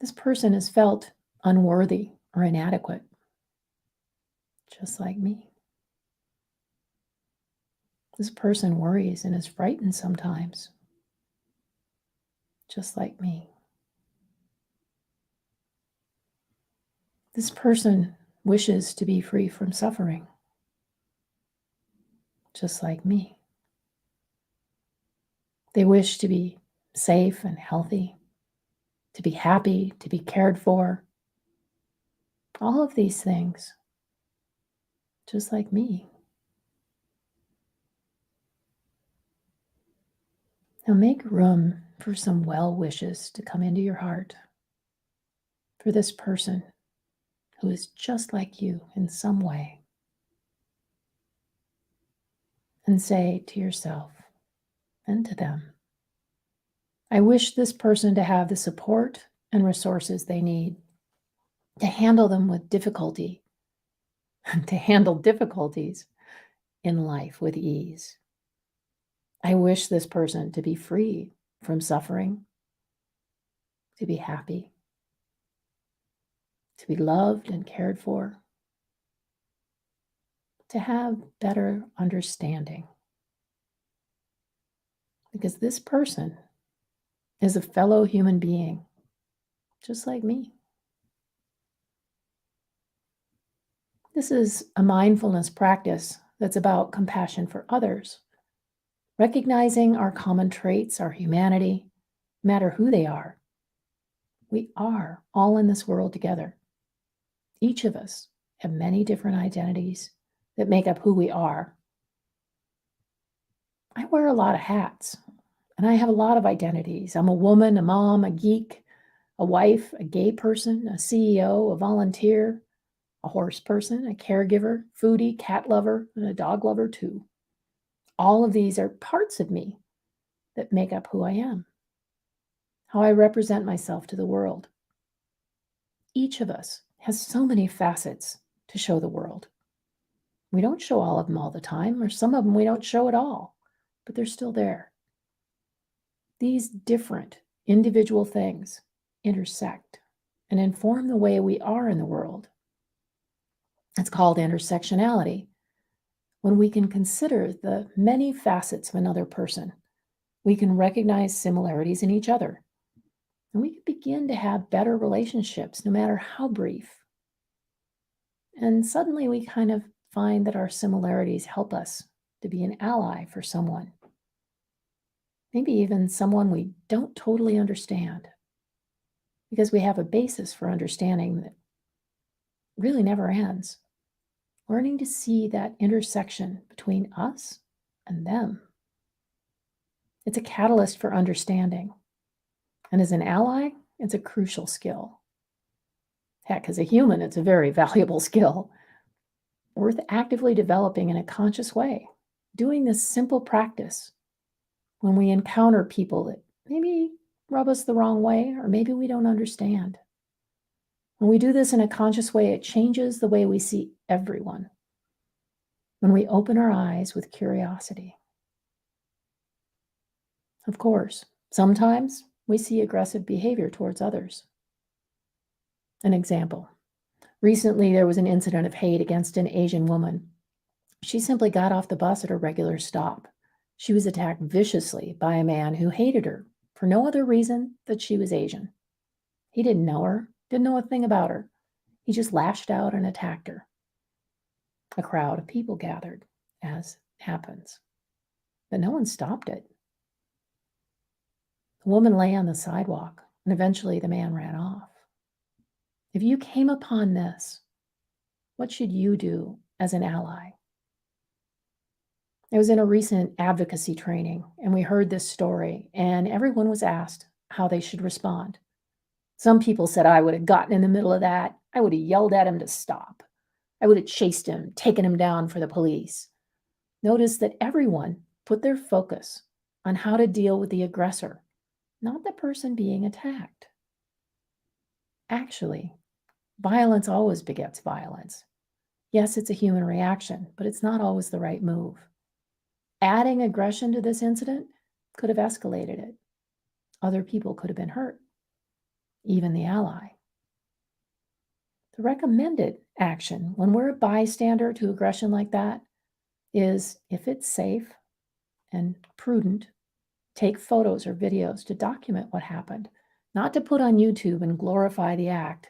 This person has felt unworthy or inadequate, just like me. This person worries and is frightened sometimes, just like me. This person wishes to be free from suffering, just like me. They wish to be safe and healthy, to be happy, to be cared for. All of these things, just like me. Now make room for some well wishes to come into your heart for this person who is just like you in some way. And say to yourself and to them, I wish this person to have the support and resources they need to handle them with difficulty, to handle difficulties in life with ease. I wish this person to be free from suffering, to be happy, to be loved and cared for, to have better understanding. Because this person is a fellow human being, just like me. This is a mindfulness practice that's about compassion for others, recognizing our common traits, our humanity, no matter who they are. We are all in this world together. Each of us have many different identities that make up who we are. I wear a lot of hats, and I have a lot of identities. I'm a woman, a mom, a geek, a wife, a gay person, a CEO, a volunteer, a horse person, a caregiver, foodie, cat lover, and a dog lover too. All of these are parts of me that make up who I am, how I represent myself to the world. Each of us has so many facets to show the world. We don't show all of them all the time, or some of them we don't show at all, but they're still there. These different individual things intersect and inform the way we are in the world. It's called intersectionality. When we can consider the many facets of another person, we can recognize similarities in each other. And we can begin to have better relationships, no matter how brief. And suddenly we kind of find that our similarities help us to be an ally for someone. Maybe even someone we don't totally understand, because we have a basis for understanding that really never ends. Learning to see that intersection between us and them. It's a catalyst for understanding. And as an ally, it's a crucial skill. Heck, as a human, it's a very valuable skill, worth actively developing in a conscious way. Doing this simple practice when we encounter people that maybe rub us the wrong way, or maybe we don't understand. When we do this in a conscious way, it changes the way we see everyone. When we open our eyes with curiosity. Of course, sometimes we see aggressive behavior towards others. An example. Recently, there was an incident of hate against an Asian woman. She simply got off the bus at a regular stop. She was attacked viciously by a man who hated her for no other reason than she was Asian. He didn't know her, didn't know a thing about her. He just lashed out and attacked her. A crowd of people gathered, as happens, but no one stopped it. The woman lay on the sidewalk, and eventually the man ran off. If you came upon this, what should you do as an ally? I was in a recent advocacy training, and we heard this story, and everyone was asked how they should respond. Some people said, I would have gotten in the middle of that. I would have yelled at him to stop. I would have chased him, taken him down for the police. Notice that everyone put their focus on how to deal with the aggressor, not the person being attacked. Actually, violence always begets violence. Yes, it's a human reaction, but it's not always the right move. Adding aggression to this incident could have escalated it. Other people could have been hurt, even the ally. The recommended action when we're a bystander to aggression like that is, if it's safe and prudent, take photos or videos to document what happened, not to put on YouTube and glorify the act,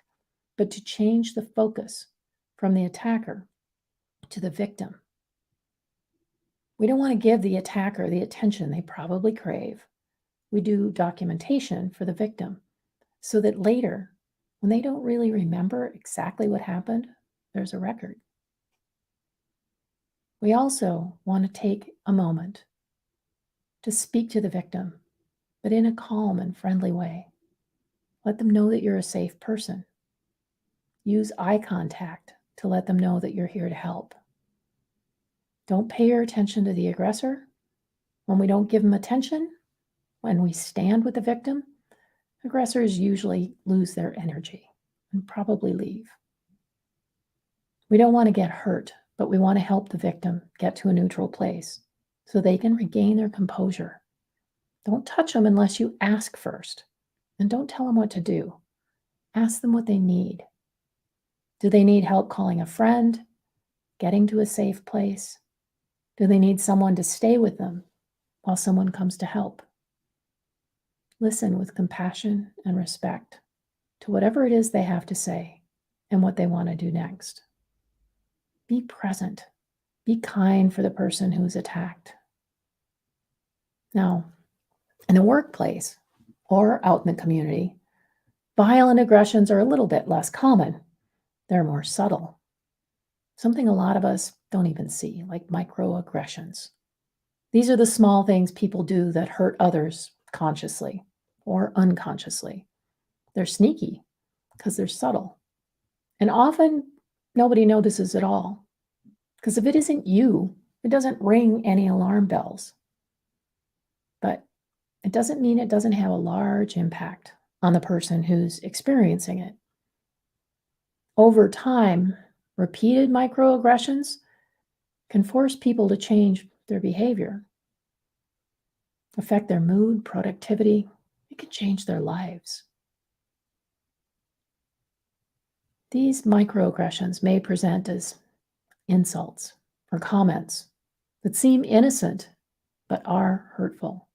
but to change the focus from the attacker to the victim. We don't want to give the attacker the attention they probably crave. We do documentation for the victim so that later, when they don't really remember exactly what happened, there's a record. We also want to take a moment to speak to the victim, but in a calm and friendly way. Let them know that you're a safe person. Use eye contact to let them know that you're here to help. Don't pay your attention to the aggressor. When we don't give them attention, when we stand with the victim, aggressors usually lose their energy and probably leave. We don't want to get hurt, but we want to help the victim get to a neutral place so they can regain their composure. Don't touch them unless you ask first, and don't tell them what to do. Ask them what they need. Do they need help calling a friend, getting to a safe place? Do they need someone to stay with them while someone comes to help? Listen with compassion and respect to whatever it is they have to say and what they want to do next. Be present. Be kind for the person who is attacked. Now, in the workplace or out in the community, violent aggressions are a little bit less common. They're more subtle. Something a lot of us don't even see, like microaggressions. These are the small things people do that hurt others consciously or unconsciously. They're sneaky because they're subtle. And often nobody notices at all. Because if it isn't you, it doesn't ring any alarm bells. But it doesn't mean it doesn't have a large impact on the person who's experiencing it. Over time, repeated microaggressions can force people to change their behavior, affect their mood, productivity. It can change their lives. These microaggressions may present as insults or comments that seem innocent but are hurtful.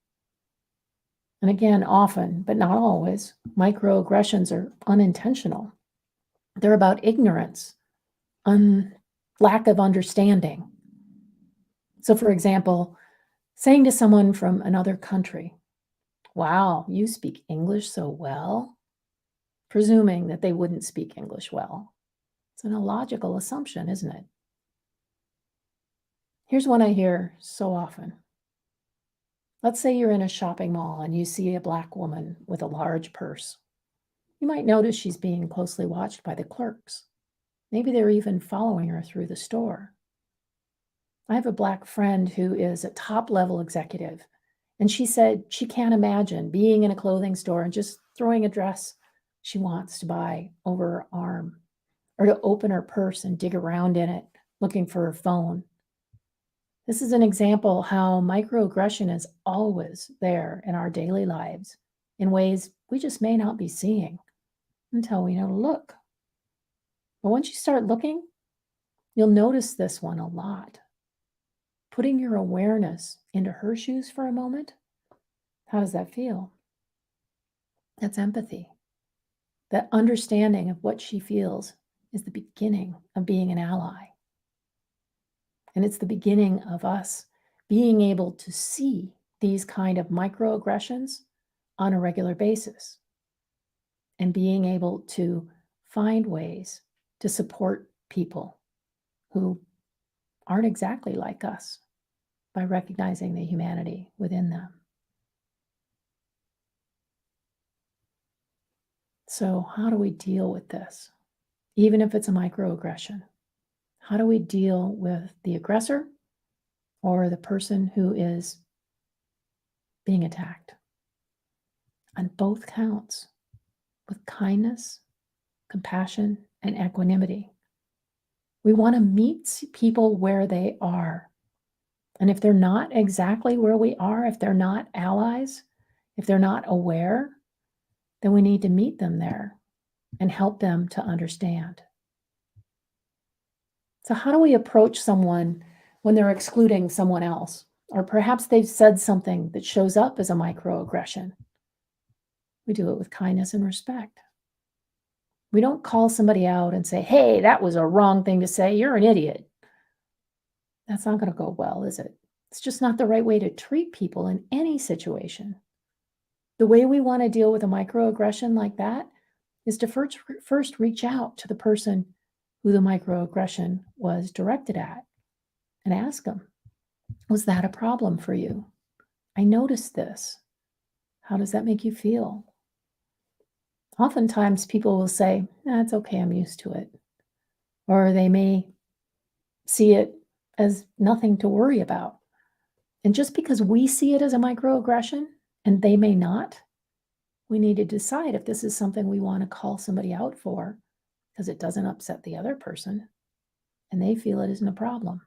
And again, often, but not always, microaggressions are unintentional. They're about ignorance, lack of understanding. So, for example, saying to someone from another country, "Wow, you speak English so well," presuming that they wouldn't speak English well. It's an illogical assumption, isn't it? Here's one I hear so often. Let's say you're in a shopping mall and you see a Black woman with a large purse. You might notice she's being closely watched by the clerks. Maybe they're even following her through the store. I have a Black friend who is a top-level executive, and she said she can't imagine being in a clothing store and just throwing a dress she wants to buy over her arm, or to open her purse and dig around in it looking for her phone. This is an example how microaggression is always there in our daily lives in ways we just may not be seeing until we know to look. But once you start looking, you'll notice this one a lot. Putting your awareness into her shoes for a moment, how does that feel? That's empathy. That understanding of what she feels is the beginning of being an ally. And it's the beginning of us being able to see these kind of microaggressions on a regular basis and being able to find ways to support people who aren't exactly like us by recognizing the humanity within them. So, how do we deal with this? Even if it's a microaggression, how do we deal with the aggressor or the person who is being attacked? On both counts, with kindness, compassion, and equanimity. We want to meet people where they are. And if they're not exactly where we are, if they're not allies, if they're not aware, then we need to meet them there and help them to understand. So, how do we approach someone when they're excluding someone else? Or perhaps they've said something that shows up as a microaggression. We do it with kindness and respect. We don't call somebody out and say, "Hey, that was a wrong thing to say. You're an idiot." That's not going to go well, is it? It's just not the right way to treat people in any situation. The way we want to deal with a microaggression like that is to first reach out to the person who the microaggression was directed at and ask them, "Was that a problem for you? I noticed this. How does that make you feel?" Oftentimes people will say, "It's okay, I'm used to it." Or they may see it as nothing to worry about. And just because we see it as a microaggression and they may not, we need to decide if this is something we want to call somebody out for because it doesn't upset the other person and they feel it isn't a problem.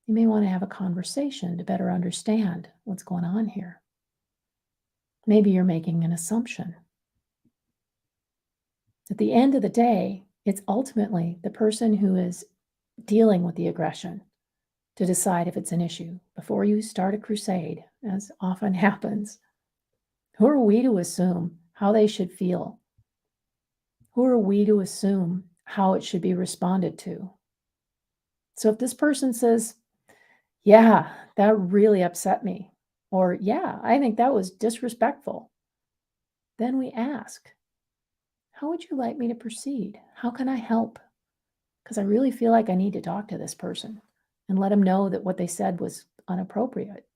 You may want to have a conversation to better understand what's going on here. Maybe you're making an assumption. At the end of the day, it's ultimately the person who is dealing with the aggression to decide if it's an issue before you start a crusade, as often happens. Who are we to assume how they should feel? Who are we to assume how it should be responded to? So if this person says, "Yeah, that really upset me," or "Yeah, I think that was disrespectful," then we ask, "How would you like me to proceed? How can I help? Because I really feel like I need to talk to this person and let them know that what they said was inappropriate."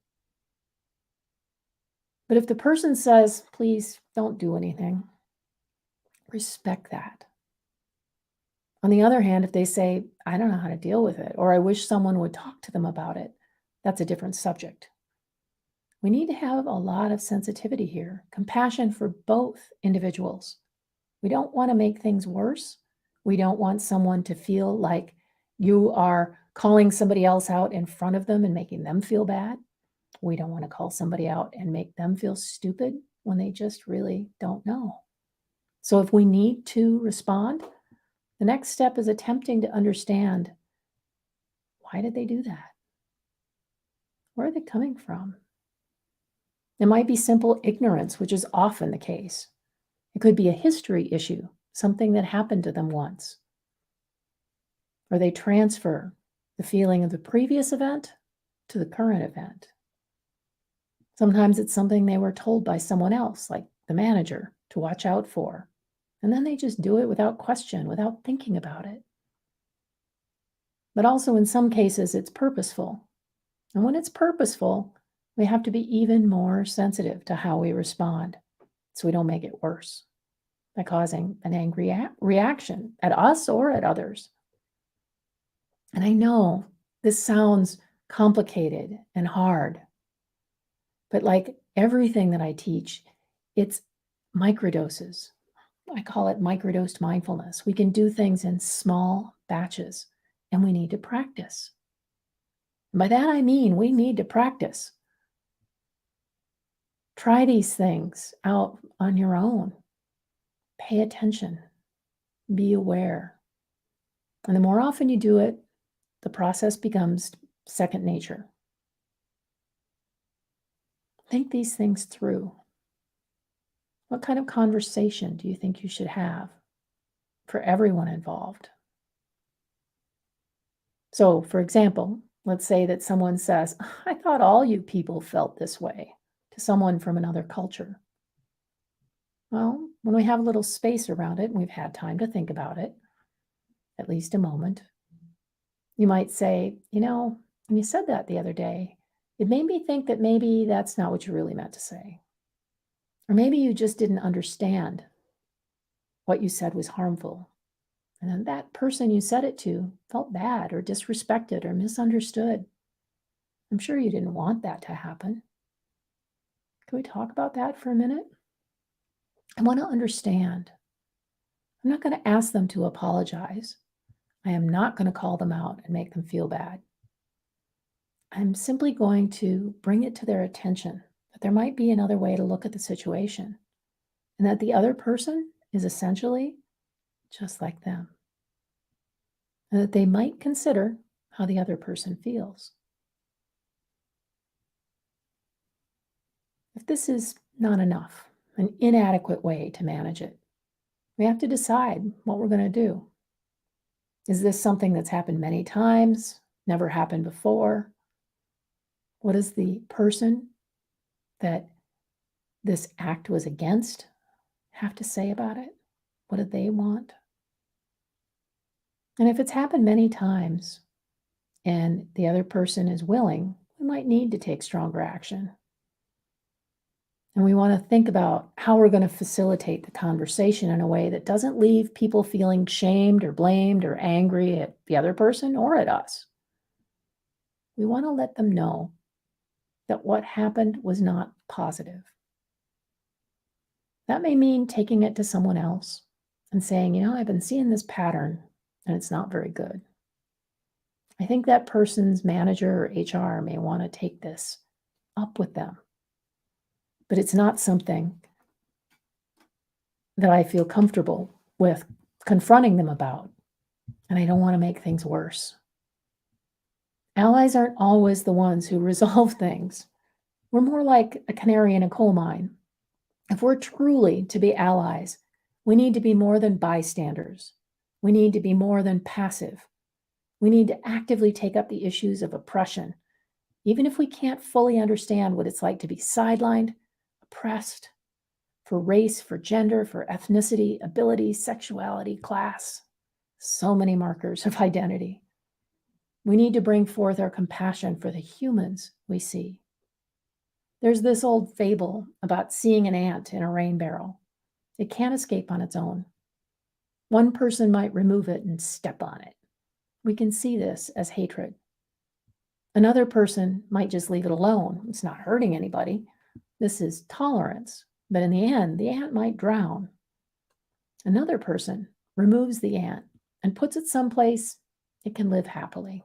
But if the person says, "Please don't do anything," respect that. On the other hand, if they say, "I don't know how to deal with it," or "I wish someone would talk to them about it," that's a different subject. We need to have a lot of sensitivity here, compassion for both individuals. We don't want to make things worse. We don't want someone to feel like you are calling somebody else out in front of them and making them feel bad. We don't want to call somebody out and make them feel stupid when they just really don't know. So if we need to respond, the next step is attempting to understand, why did they do that? Where are they coming from? It might be simple ignorance, which is often the case. It could be a history issue, something that happened to them once. Or they transfer the feeling of the previous event to the current event. Sometimes it's something they were told by someone else, like the manager, to watch out for. And then they just do it without question, without thinking about it. But also in some cases, it's purposeful. And when it's purposeful, we have to be even more sensitive to how we respond so we don't make it worse by causing an angry reaction at us or at others. And I know this sounds complicated and hard, but like everything that I teach, it's microdoses. I call it microdosed mindfulness. We can do things in small batches, and we need to practice. By that I mean we need to practice. Try these things out on your own. Pay attention. Be aware. And the more often you do it, the process becomes second nature. Think these things through. What kind of conversation do you think you should have for everyone involved? So, for example, let's say that someone says, I thought all you people felt this way, to someone from another culture. Well, when we have a little space around it and we've had time to think about it, at least a moment, you might say, when you said that the other day, it made me think that maybe that's not what you really meant to say. Or maybe you just didn't understand what you said was harmful. And then that person you said it to felt bad or disrespected or misunderstood. I'm sure you didn't want that to happen. Can we talk about that for a minute? I want to understand. I'm not going to ask them to apologize. I am not going to call them out and make them feel bad. I'm simply going to bring it to their attention that there might be another way to look at the situation and that the other person is essentially just like them. And that they might consider how the other person feels. If this is not enough, an inadequate way to manage it, we have to decide what we're going to do. Is this something that's happened many times, never happened before? What does the person that this act was against have to say about it? What do they want? And if it's happened many times and the other person is willing, we might need to take stronger action. And we want to think about how we're going to facilitate the conversation in a way that doesn't leave people feeling shamed or blamed or angry at the other person or at us. We want to let them know that what happened was not positive. That may mean taking it to someone else and saying, I've been seeing this pattern and it's not very good. I think that person's manager or HR may want to take this up with them. But it's not something that I feel comfortable with confronting them about, and I don't want to make things worse. Allies aren't always the ones who resolve things. We're more like a canary in a coal mine. If we're truly to be allies, we need to be more than bystanders. We need to be more than passive. We need to actively take up the issues of oppression, even if we can't fully understand what it's like to be sidelined, oppressed, for race, for gender, for ethnicity, ability, sexuality, class. So many markers of identity. We need to bring forth our compassion for the humans we see. There's this old fable about seeing an ant in a rain barrel. It can't escape on its own. One person might remove it and step on it. We can see this as hatred. Another person might just leave it alone. It's not hurting anybody. This is tolerance. But in the end, the ant might drown. Another person removes the ant and puts it someplace it can live happily.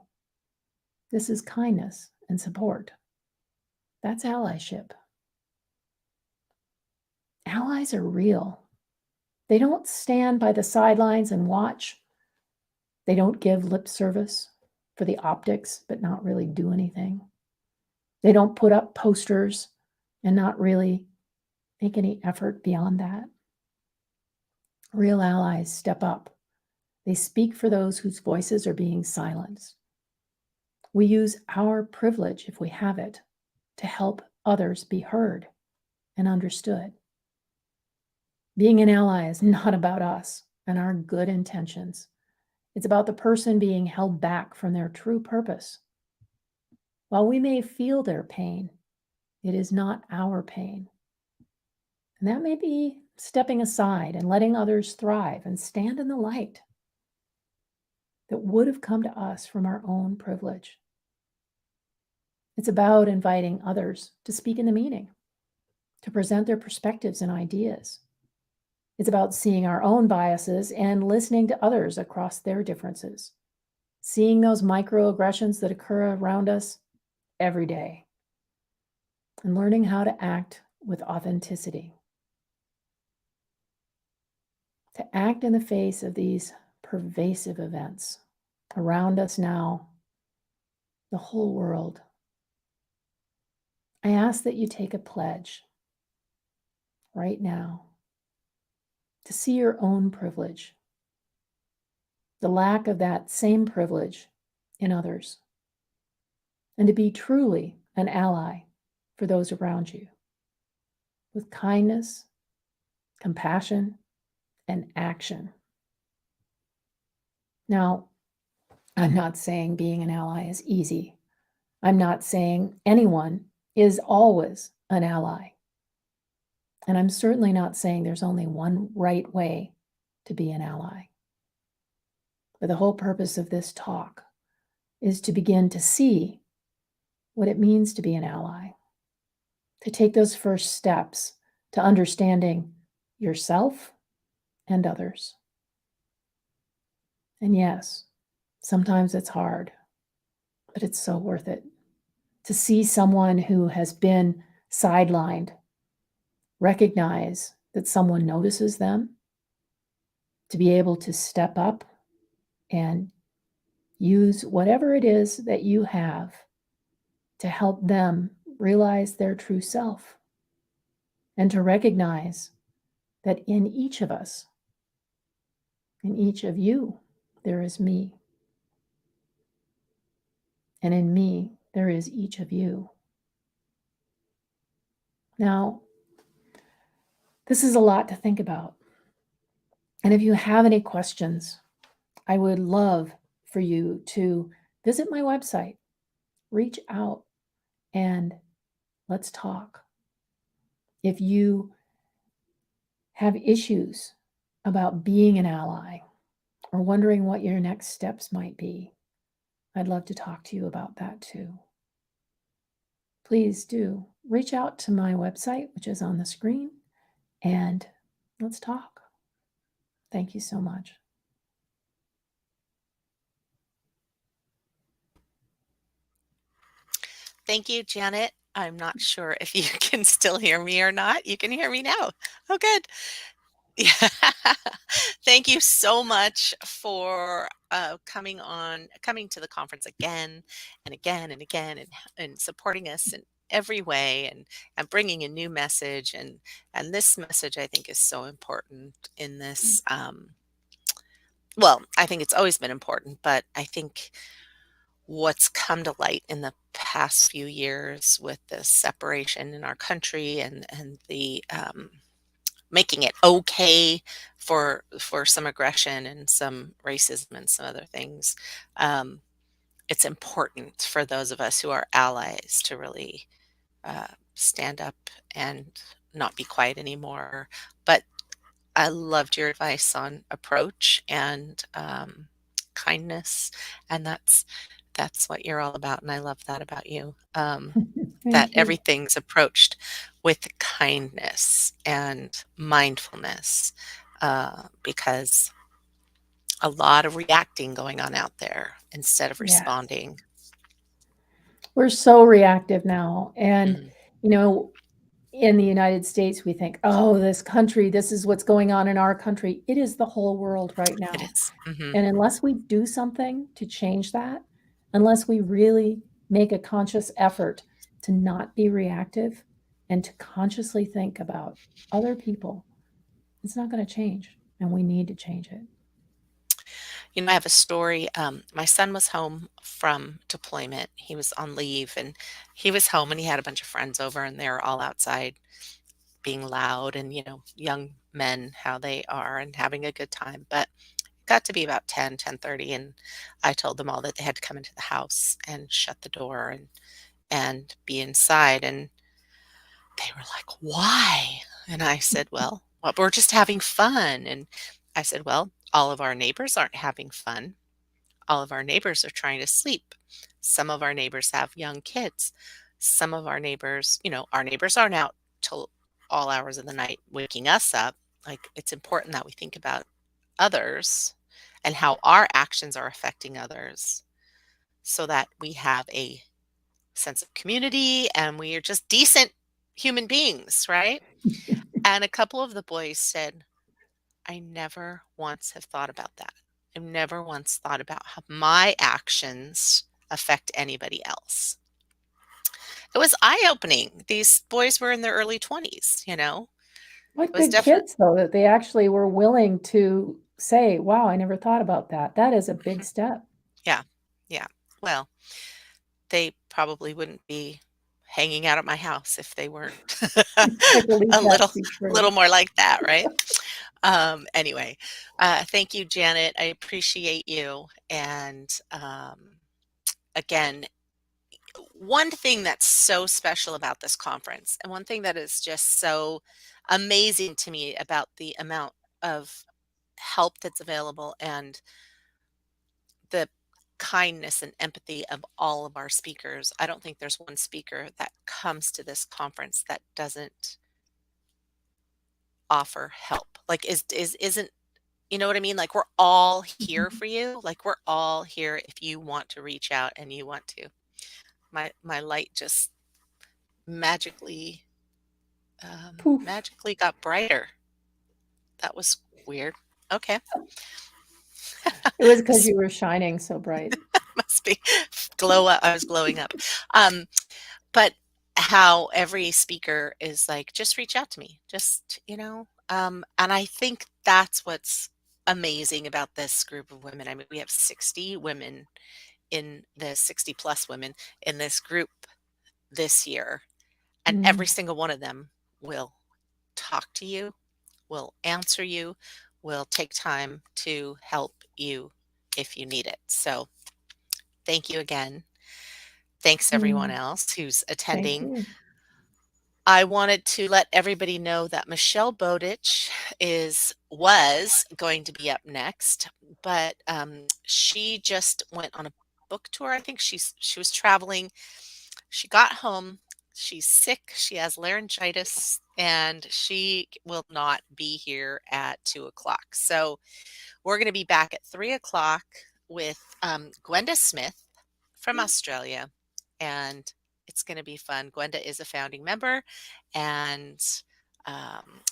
This is kindness and support. That's allyship. Allies are real. They don't stand by the sidelines and watch. They don't give lip service for the optics, but not really do anything. They don't put up posters and not really make any effort beyond that. Real allies step up. They speak for those whose voices are being silenced. We use our privilege, if we have it, to help others be heard and understood. Being an ally is not about us and our good intentions. It's about the person being held back from their true purpose. While we may feel their pain, it is not our pain. And that may be stepping aside and letting others thrive and stand in the light that would have come to us from our own privilege. It's about inviting others to speak in the meeting, to present their perspectives and ideas. It's about seeing our own biases and listening to others across their differences, seeing those microaggressions that occur around us every day, and learning how to act with authenticity. To act in the face of these pervasive events around us now, the whole world. I ask that you take a pledge right now to see your own privilege, the lack of that same privilege in others, and to be truly an ally for those around you with kindness, compassion, and action. Now, I'm not saying being an ally is easy. I'm not saying anyone is always an ally. And I'm certainly not saying there's only one right way to be an ally. But the whole purpose of this talk is to begin to see what it means to be an ally, to take those first steps to understanding yourself and others. And yes, sometimes it's hard, but it's so worth it to see someone who has been sidelined recognize that someone notices them, to be able to step up and use whatever it is that you have to help them realize their true self, and to recognize that in each of us, in each of you, there is me. And in me, there is each of you. Now, this is a lot to think about. And if you have any questions, I would love for you to visit my website, reach out, and let's talk. If you have issues about being an ally or wondering what your next steps might be, I'd love to talk to you about that too. Please do reach out to my website, which is on the screen, and let's talk. Thank you so much. Thank you, Janet. I'm not sure if you can still hear me or not. You can hear me now. Oh, good. Yeah. Thank you so much for coming to the conference again and again and again, and supporting us in every way, and bringing a new message. And this message, I think, is so important in this. Well, I think it's always been important, but I think what's come to light in the past few years with the separation in our country, and the making it okay for some aggression and some racism and some other things. Um, it's important for those of us who are allies to really stand up and not be quiet anymore. But I loved your advice on approach and kindness, and that's what you're all about, and I love that about you. That Thank you. everything's approached with kindness and mindfulness, because a lot of reacting going on out there instead of Yes. responding. We're so reactive now. And, Mhm. you know, in the United States, we think, oh, this country, this is what's going on in our country. It is the whole world right It now. is. Mhm. And unless we do something to change that, unless we really make a conscious effort to not be reactive and to consciously think about other people, it's not going to change. And we need to change it. You know, I have a story. My son was home from deployment. He was on leave and he was home and he had a bunch of friends over and they were all outside being loud and, young men, how they are and having a good time. But it got to be about 10:30, and I told them all that they had to come into the house and shut the door and be inside. And they were like, "Why?" And I said, "Well, we're just having fun." And I said, "Well, all of our neighbors aren't having fun. All of our neighbors are trying to sleep. Some of our neighbors have young kids. Some of our neighbors aren't out till all hours of the night waking us up. Like, it's important that we think about others and how our actions are affecting others so that we have a sense of community and we are just decent human beings, right?" And a couple of the boys said, "I never once have thought about that. I've never once thought about how my actions affect anybody else." It was eye-opening. These boys were in their early 20s, It What was good definite. kids, though, that they actually were willing to say, wow, I never thought about that. That is a big Mhm. step. Yeah, yeah. Well, they probably wouldn't be hanging out at my house if they weren't I believe a that little to be true. little more like that, right? Anyway, thank you, Janet. I appreciate you. And again, one thing that's so special about this conference, and one thing that is just so amazing to me about the amount of help that's available and the kindness and empathy of all of our speakers. I don't think there's one speaker that comes to this conference that doesn't offer help. Like isn't you know what I mean? Like, we're all here Mhm. for you. Like, we're all here if you want to reach out and you want to. My light just magically Poof. magically got brighter. That was weird. Okay. It was because This you were shining so bright. must be glow up. I was glowing up. Um, but how every speaker is like, just reach out to me. And I think that's what's amazing about this group of women. I mean, we have 60 women in the 60 plus women in this group this year, and every Mm. single one of them will talk to you, will answer you, will take time to help you if you need it. So thank you again. Thanks everyone Mm. else who's Thank attending. you. I wanted to let everybody know that Michelle Bowditch was going to be up next, but she just went on a book tour. I think she was traveling. She got home. She's sick. She has laryngitis, and she will not be here at 2 o'clock. So we're going to be back at 3 o'clock with Gwenda Smith from Australia, and it's going to be fun. Gwenda is a founding member, and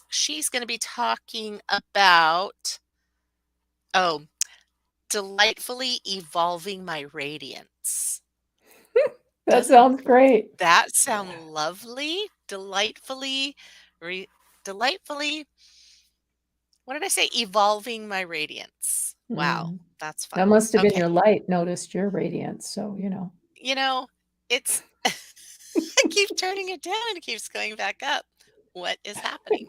she's going to be talking about, oh, delightfully evolving my radiance. That Doesn't sounds great. that sound lovely? Re, delightfully, what did I say? Evolving my radiance. Wow, Mm. that's That fun. must have been Okay. your light noticed your radiance. So, You know, it's I keep turning it down and it keeps going back up. What is happening?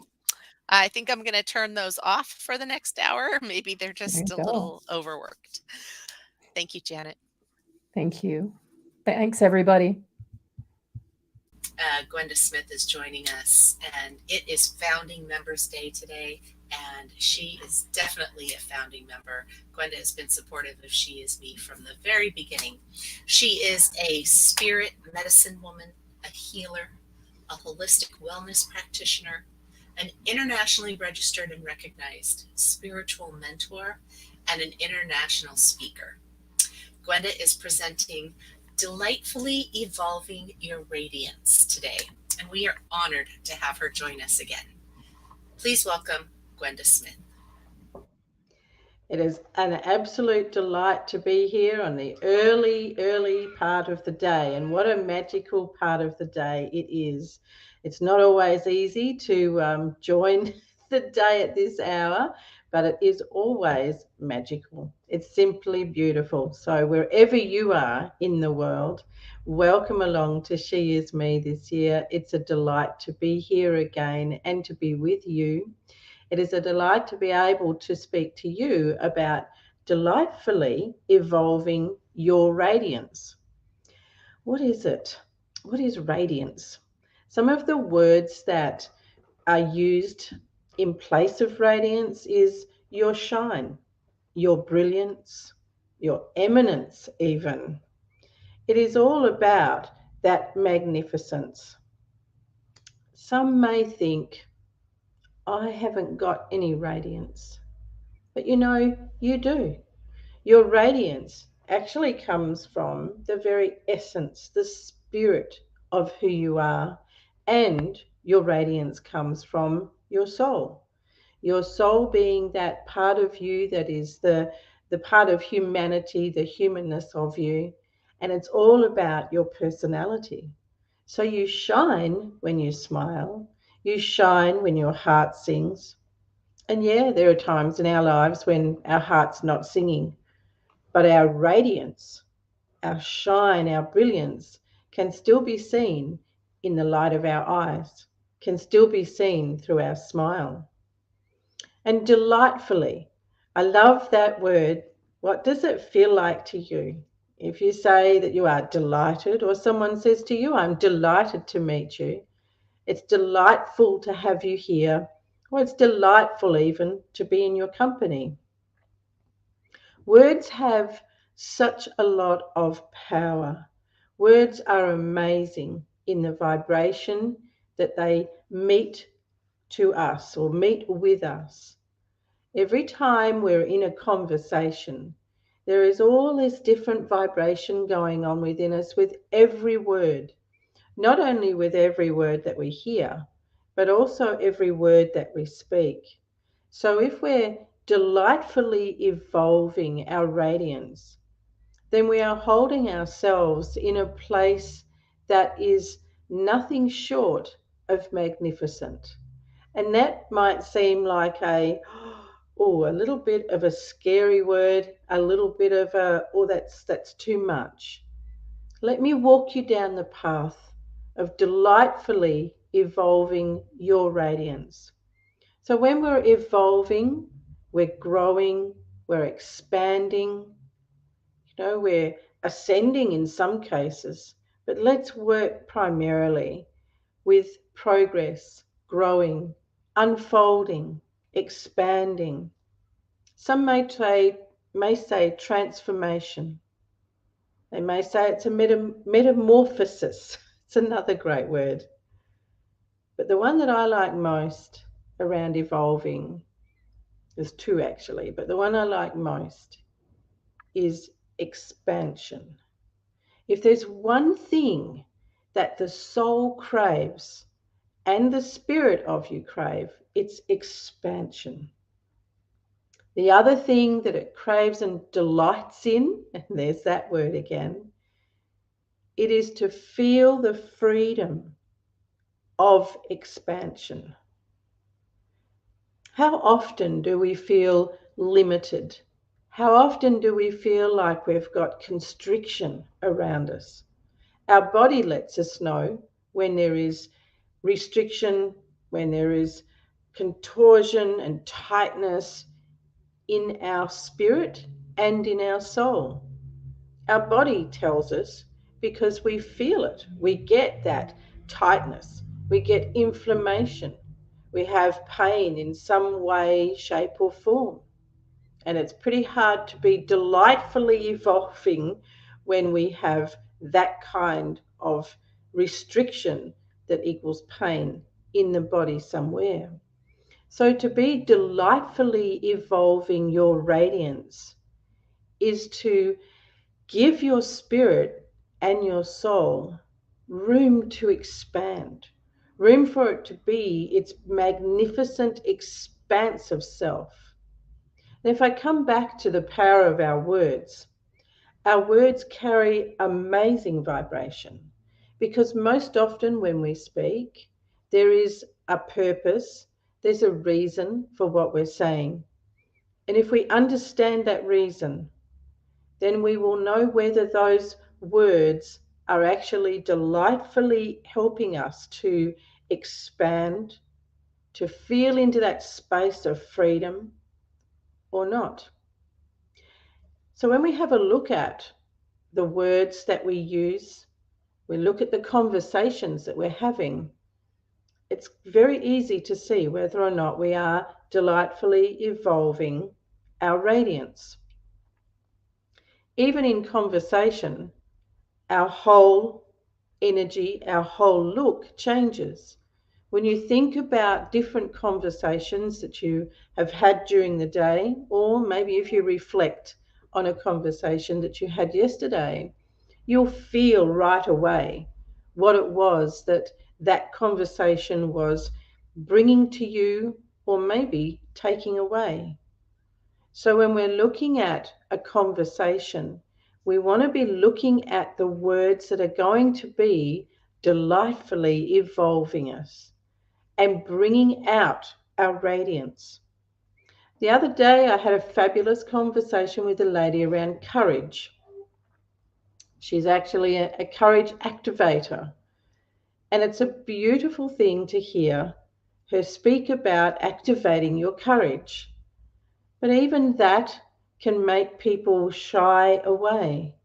I think I'm going to turn those off for the next hour. Maybe they're there just you a go. little overworked. Thank you, Janet. Thank you. Thanks, everybody. Gwenda Smith is joining us, and it is Founding Members Day today, and she is definitely a founding member. Gwenda has been supportive of She Is Me from the very beginning. She is a spirit medicine woman, a healer, a holistic wellness practitioner, an internationally registered and recognized spiritual mentor, and an international speaker. Gwenda is presenting delightfully evolving your radiance today, and we are honored to have her join us again. Please welcome Gwenda Smith. It is an absolute delight to be here on the early part of the day, and what a magical part of the day it is. It's not always easy to join the day at this hour, but it is always magical. It's simply beautiful. So wherever you are in the world, welcome along to She Is Me this year. It's a delight to be here again and to be with you. It is a delight to be able to speak to you about delightfully evolving your radiance. What is it? What is radiance? Some of the words that are used in place of radiance is your shine, your brilliance, your eminence even. It is all about that magnificence. Some may think, I haven't got any radiance. But you do. Your radiance actually comes from the very essence, the spirit of who you are. And your radiance comes from your soul. Your soul being that part of you that is the part of humanity, the humanness of you. And it's all about your personality. So you shine when you smile. You shine when your heart sings. And yeah, there are times in our lives when our heart's not singing, but our radiance, our shine, our brilliance can still be seen in the light of our eyes, can still be seen through our smile. And delightfully, I love that word. What does it feel like to you? If you say that you are delighted, or someone says to you, I'm delighted to meet you, it's delightful to have you here, or it's delightful even to be in your company. Words have such a lot of power. Words are amazing in the vibration that they meet to us or meet with us. Every time we're in a conversation, there is all this different vibration going on within us with every word. Not only with every word that we hear, but also every word that we speak. So if we're delightfully evolving our radiance, then we are holding ourselves in a place that is nothing short of magnificent. And that might seem like a little bit of a scary word, a little bit of that's too much. Let me walk you down the path of delightfully evolving your radiance. So when we're evolving, we're growing, we're expanding, we're ascending in some cases, but let's work primarily with progress, growing, unfolding, expanding. Some may say transformation. They may say it's a metamorphosis. It's another great word. But the one that I like most around evolving, there's two actually, but the one I like most is expansion. If there's one thing that the soul craves and the spirit of you crave, it's expansion. The other thing that it craves and delights in, and there's that word again, it is to feel the freedom of expansion. How often do we feel limited? How often do we feel like we've got constriction around us? Our body lets us know when there is restriction, when there is contortion and tightness in our spirit and in our soul. Our body tells us because we feel it. We get that tightness. We get inflammation. We have pain in some way, shape, or form. And it's pretty hard to be delightfully evolving when we have that kind of restriction that equals pain in the body somewhere. So to be delightfully evolving your radiance is to give your spirit and your soul room to expand, room for it to be its magnificent expanse of self. And if I come back to the power of our words carry amazing vibration, because most often when we speak, there is a purpose, there's a reason for what we're saying. And if we understand that reason, then we will know whether those words are actually delightfully helping us to expand, to feel into that space of freedom or not. So when we have a look at the words that we use, we look at the conversations that we're having, it's very easy to see whether or not we are delightfully evolving our radiance. Even in conversation, our whole energy, our whole look changes. When you think about different conversations that you have had during the day, or maybe if you reflect on a conversation that you had yesterday, you'll feel right away what it was that that conversation was bringing to you or maybe taking away. So when we're looking at a conversation, we want to be looking at the words that are going to be delightfully evolving us and bringing out our radiance. The other day, I had a fabulous conversation with a lady around courage. She's actually a courage activator. And it's a beautiful thing to hear her speak about activating your courage. But even that can make people shy away.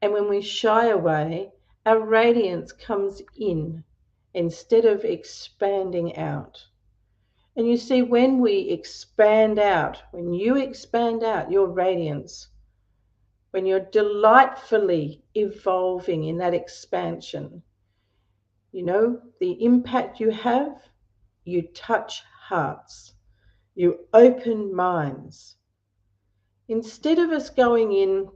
And when we shy away, our radiance comes in instead of expanding out. And you see, when we expand out, when you expand out your radiance, when you're delightfully evolving in that expansion, you know, the impact you have, you touch hearts, you open minds. Instead of us going in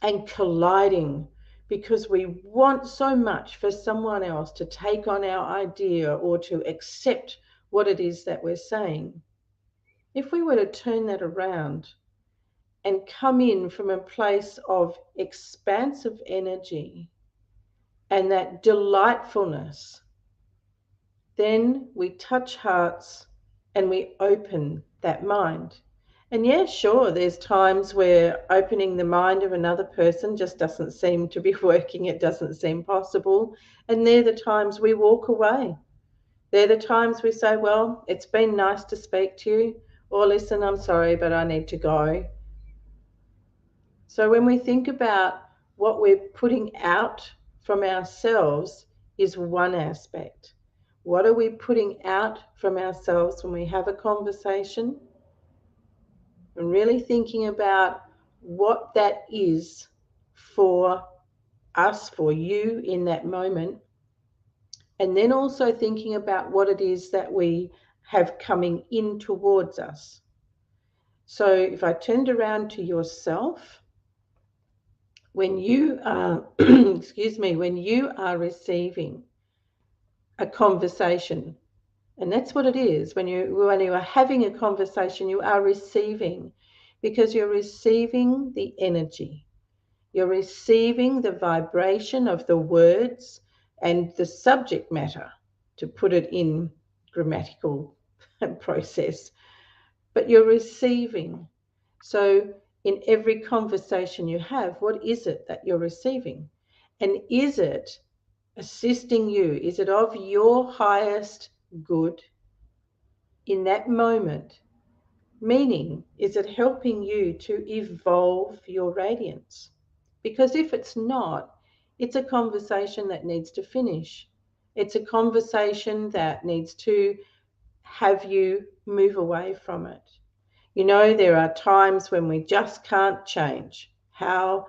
and colliding because we want so much for someone else to take on our idea or to accept what it is that we're saying, if we were to turn that around and come in from a place of expansive energy and that delightfulness, then we touch hearts and we open that mind. And yeah, sure, there's times where opening the mind of another person just doesn't seem to be working. It doesn't seem possible. And they're the times we walk away. They're the times we say, well, it's been nice to speak to you. Or listen, I'm sorry, but I need to go. So when we think about what we're putting out from ourselves is one aspect. What are we putting out from ourselves when we have a conversation? And really thinking about what that is for us, for you in that moment. And then also thinking about what it is that we have coming in towards us. So if I turned around to yourself, when you are, when you are receiving a conversation, and that's what it is, when you are having a conversation, you are receiving, because you're receiving the energy. You're receiving the vibration of the words and the subject matter, to put it in grammatical process, but you're receiving. So in every conversation you have, what is it that you're receiving? And is it assisting you? Is it of your highest good in that moment? Meaning, is it helping you to evolve your radiance? Because if it's not, it's a conversation that needs to finish. It's a conversation that needs to have you move away from it. You know, there are times when we just can't change how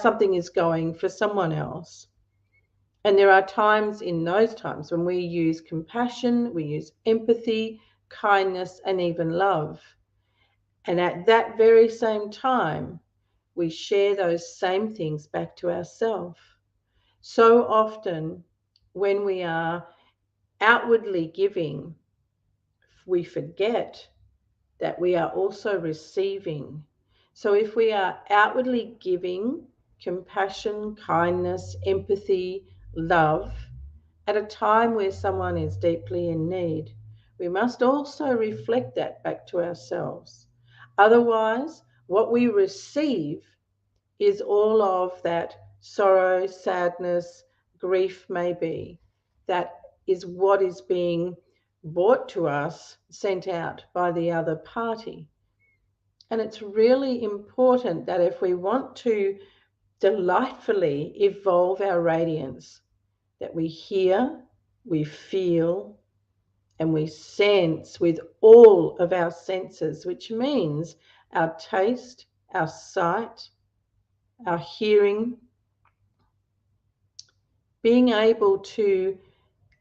something is going for someone else. And there are times in those times when we use compassion, we use empathy, kindness, and even love. And at that very same time, we share those same things back to ourselves. So often, when we are outwardly giving, we forget that we are also receiving. So if we are outwardly giving compassion, kindness, empathy, love at a time where someone is deeply in need, we must also reflect that back to ourselves. Otherwise, what we receive is all of that sorrow, sadness, grief, maybe. That is what is being brought to us, sent out by the other party. And it's really important that if we want to delightfully evolve our radiance, that we hear, we feel, and we sense with all of our senses, which means our taste, our sight, our hearing, being able to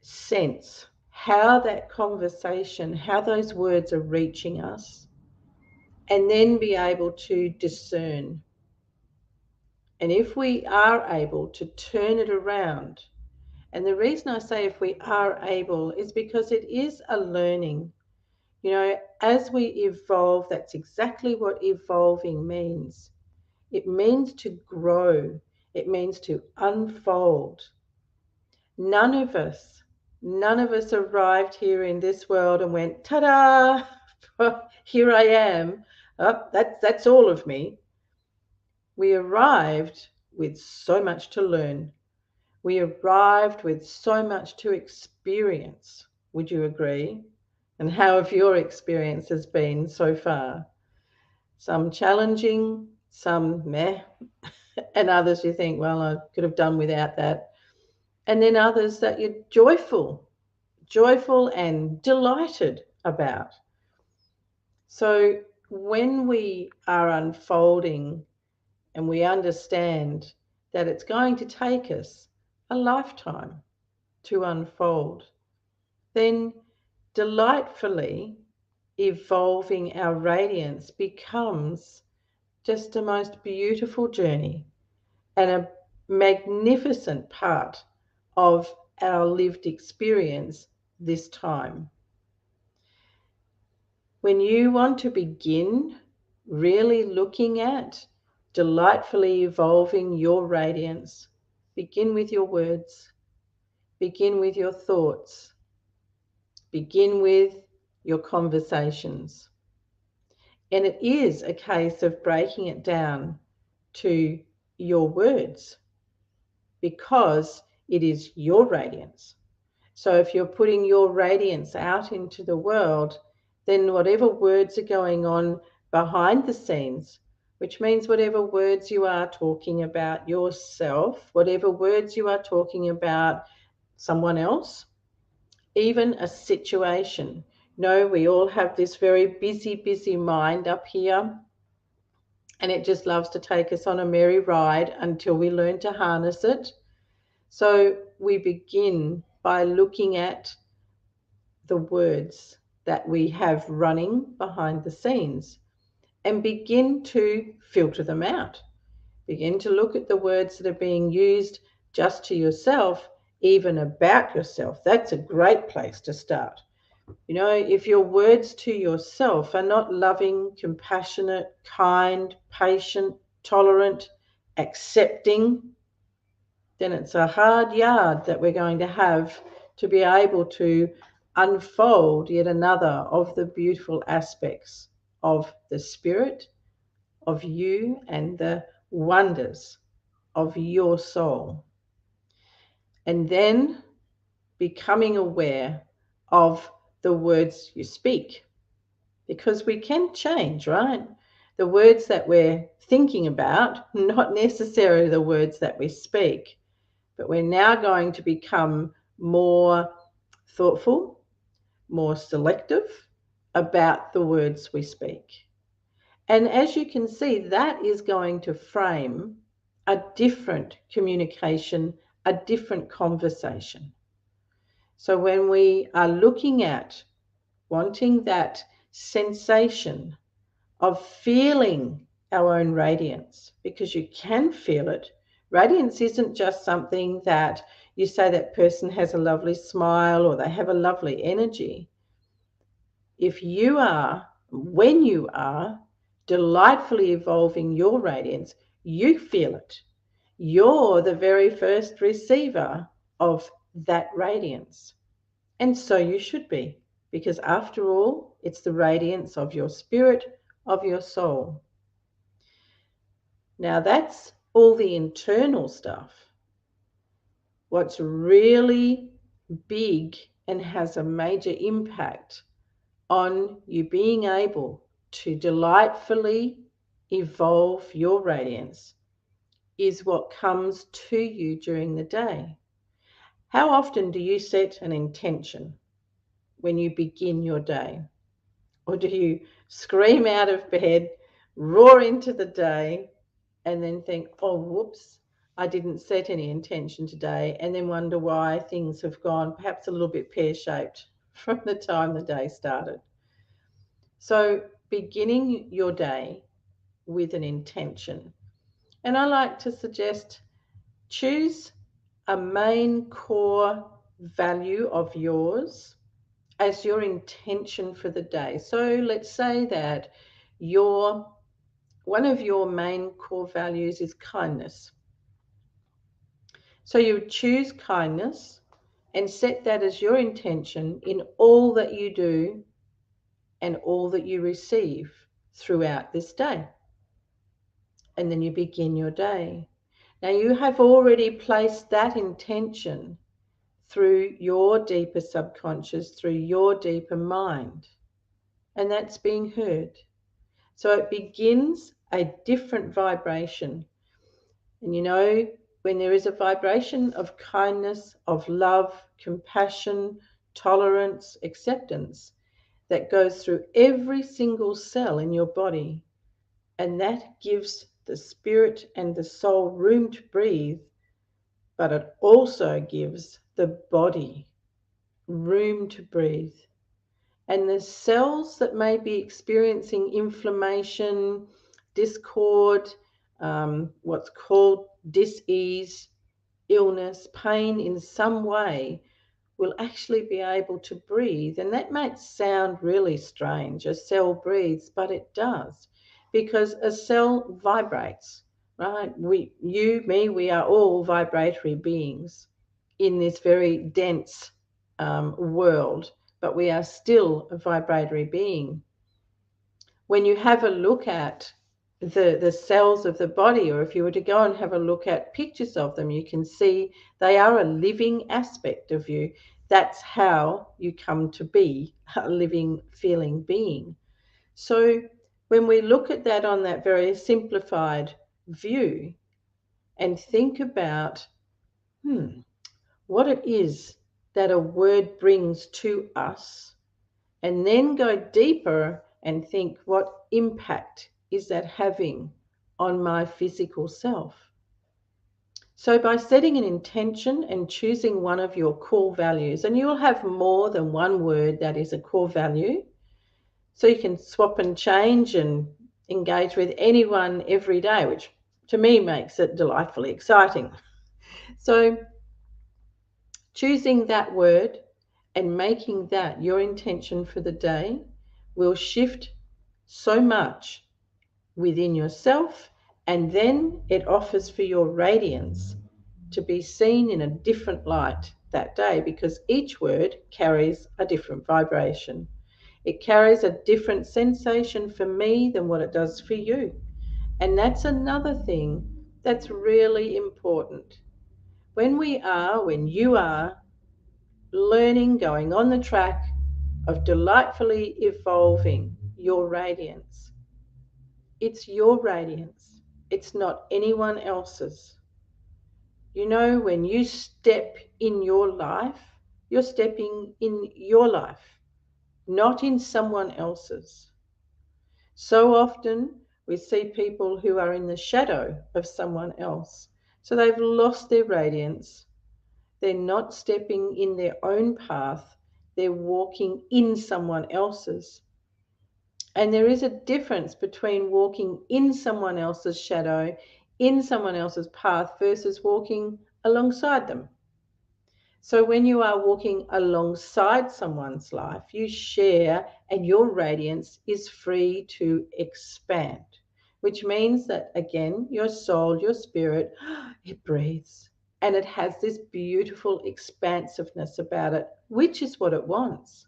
sense how that conversation, how those words are reaching us, and then be able to discern. And if we are able to turn it around, and the reason I say if we are able is because it is a learning. You know, as we evolve, that's exactly what evolving means. It means to grow, it means to unfold. None of us, none of us arrived here in this world and went, ta-da, here I am. Oh, that's all of me. We arrived with so much to learn. We arrived with so much to experience. Would you agree? And how have your experiences been so far? Some challenging, some meh, and others you think, well, I could have done without that. And then others that you're joyful and delighted about. So when we are unfolding and we understand that it's going to take us a lifetime to unfold, then delightfully evolving our radiance becomes just the most beautiful journey and a magnificent part of our lived experience this time. When you want to begin really looking at delightfully evolving your radiance, begin with your words, begin with your thoughts, begin with your conversations. And it is a case of breaking it down to your words because it is your radiance. So if you're putting your radiance out into the world, then whatever words are going on behind the scenes, which means whatever words you are talking about yourself, whatever words you are talking about someone else, even a situation. No, we all have this very busy mind up here, and it just loves to take us on a merry ride until we learn to harness it. So we begin by looking at the words that we have running behind the scenes and begin to filter them out. Begin to look at the words that are being used just to yourself, even about yourself. That's a great place to start. You know, if your words to yourself are not loving, compassionate, kind, patient, tolerant, accepting, then it's a hard yard that we're going to have to be able to unfold yet another of the beautiful aspects of the spirit, of you, and the wonders of your soul. And then becoming aware of the words you speak, because we can change, right? The words that we're thinking about, not necessarily the words that we speak. But we're now going to become more thoughtful, more selective about the words we speak. And as you can see, that is going to frame a different communication, a different conversation. So when we are looking at wanting that sensation of feeling our own radiance, because you can feel it. Radiance isn't just something that you say that person has a lovely smile or they have a lovely energy. If you are, when you are delightfully evolving your radiance, you feel it. You're the very first receiver of that radiance. And so you should be, because after all, it's the radiance of your spirit, of your soul. Now, that's all the internal stuff. What's really big and has a major impact on you being able to delightfully evolve your radiance is what comes to you during the day. How often do you set an intention when you begin your day? Or do you scream out of bed, roar into the day, and then think, oh, whoops, I didn't set any intention today, and then wonder why things have gone perhaps a little bit pear-shaped from the time the day started? So beginning your day with an intention. And I like to suggest choose a main core value of yours as your intention for the day. So let's say that one of your main core values is kindness. So you choose kindness and set that as your intention in all that you do and all that you receive throughout this day. And then you begin your day. Now you have already placed that intention through your deeper subconscious, through your deeper mind, and that's being heard. So it begins a different vibration. And you know, when there is a vibration of kindness, of love, compassion, tolerance, acceptance that goes through every single cell in your body, and that gives the spirit and the soul room to breathe, but it also gives the body room to breathe. And the cells that may be experiencing inflammation, discord, what's called dis-ease, illness, pain in some way, will actually be able to breathe. And that might sound really strange. A cell breathes, but it does, because a cell vibrates, right? You, me, we are all vibratory beings in this very dense world, but we are still a vibratory being. When you have a look at the cells of the body, or if you were to go and have a look at pictures of them, you can see they are a living aspect of you. That's how you come to be a living, feeling being. So when we look at that on that very simplified view and think about what it is that a word brings to us, and then go deeper and think, what impact is that having on my physical self? So by setting an intention and choosing one of your core values, and you'll have more than one word that is a core value, so you can swap and change and engage with anyone every day, which to me makes it delightfully exciting. So choosing that word and making that your intention for the day will shift so much within yourself, and then it offers for your radiance to be seen in a different light that day, because each word carries a different vibration. It carries a different sensation for me than what it does for you. And that's another thing that's really important. When you are learning, going on the track of delightfully evolving your radiance, it's your radiance. It's not anyone else's. You know, when you step in your life, you're stepping in your life, not in someone else's. So often we see people who are in the shadow of someone else. So they've lost their radiance. They're not stepping in their own path. They're walking in someone else's. And there is a difference between walking in someone else's shadow, in someone else's path, versus walking alongside them. So when you are walking alongside someone's life, you share and your radiance is free to expand, which means that, again, your soul, your spirit, it breathes and it has this beautiful expansiveness about it, which is what it wants.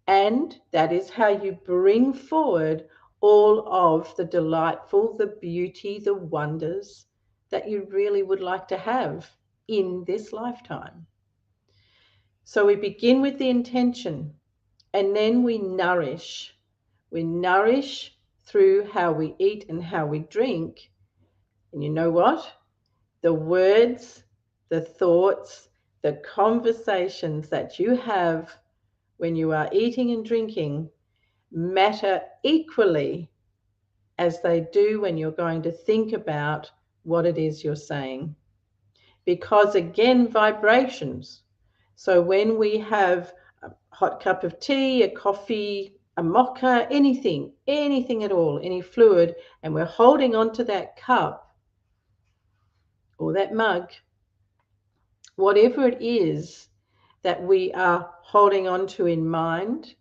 And that is how you bring forward all of the delightful, the beauty, the wonders that you really would like to have in this lifetime. So we begin with the intention and then we nourish. We nourish through how we eat and how we drink. And you know what? The words, the thoughts, the conversations that you have when you are eating and drinking matter equally as they do when you're going to think about what it is you're saying. Because again, vibrations. So when we have a hot cup of tea, a coffee, a mocha, anything at all, any fluid, and we're holding on to that cup or that mug, whatever it is that we are holding on to in mind,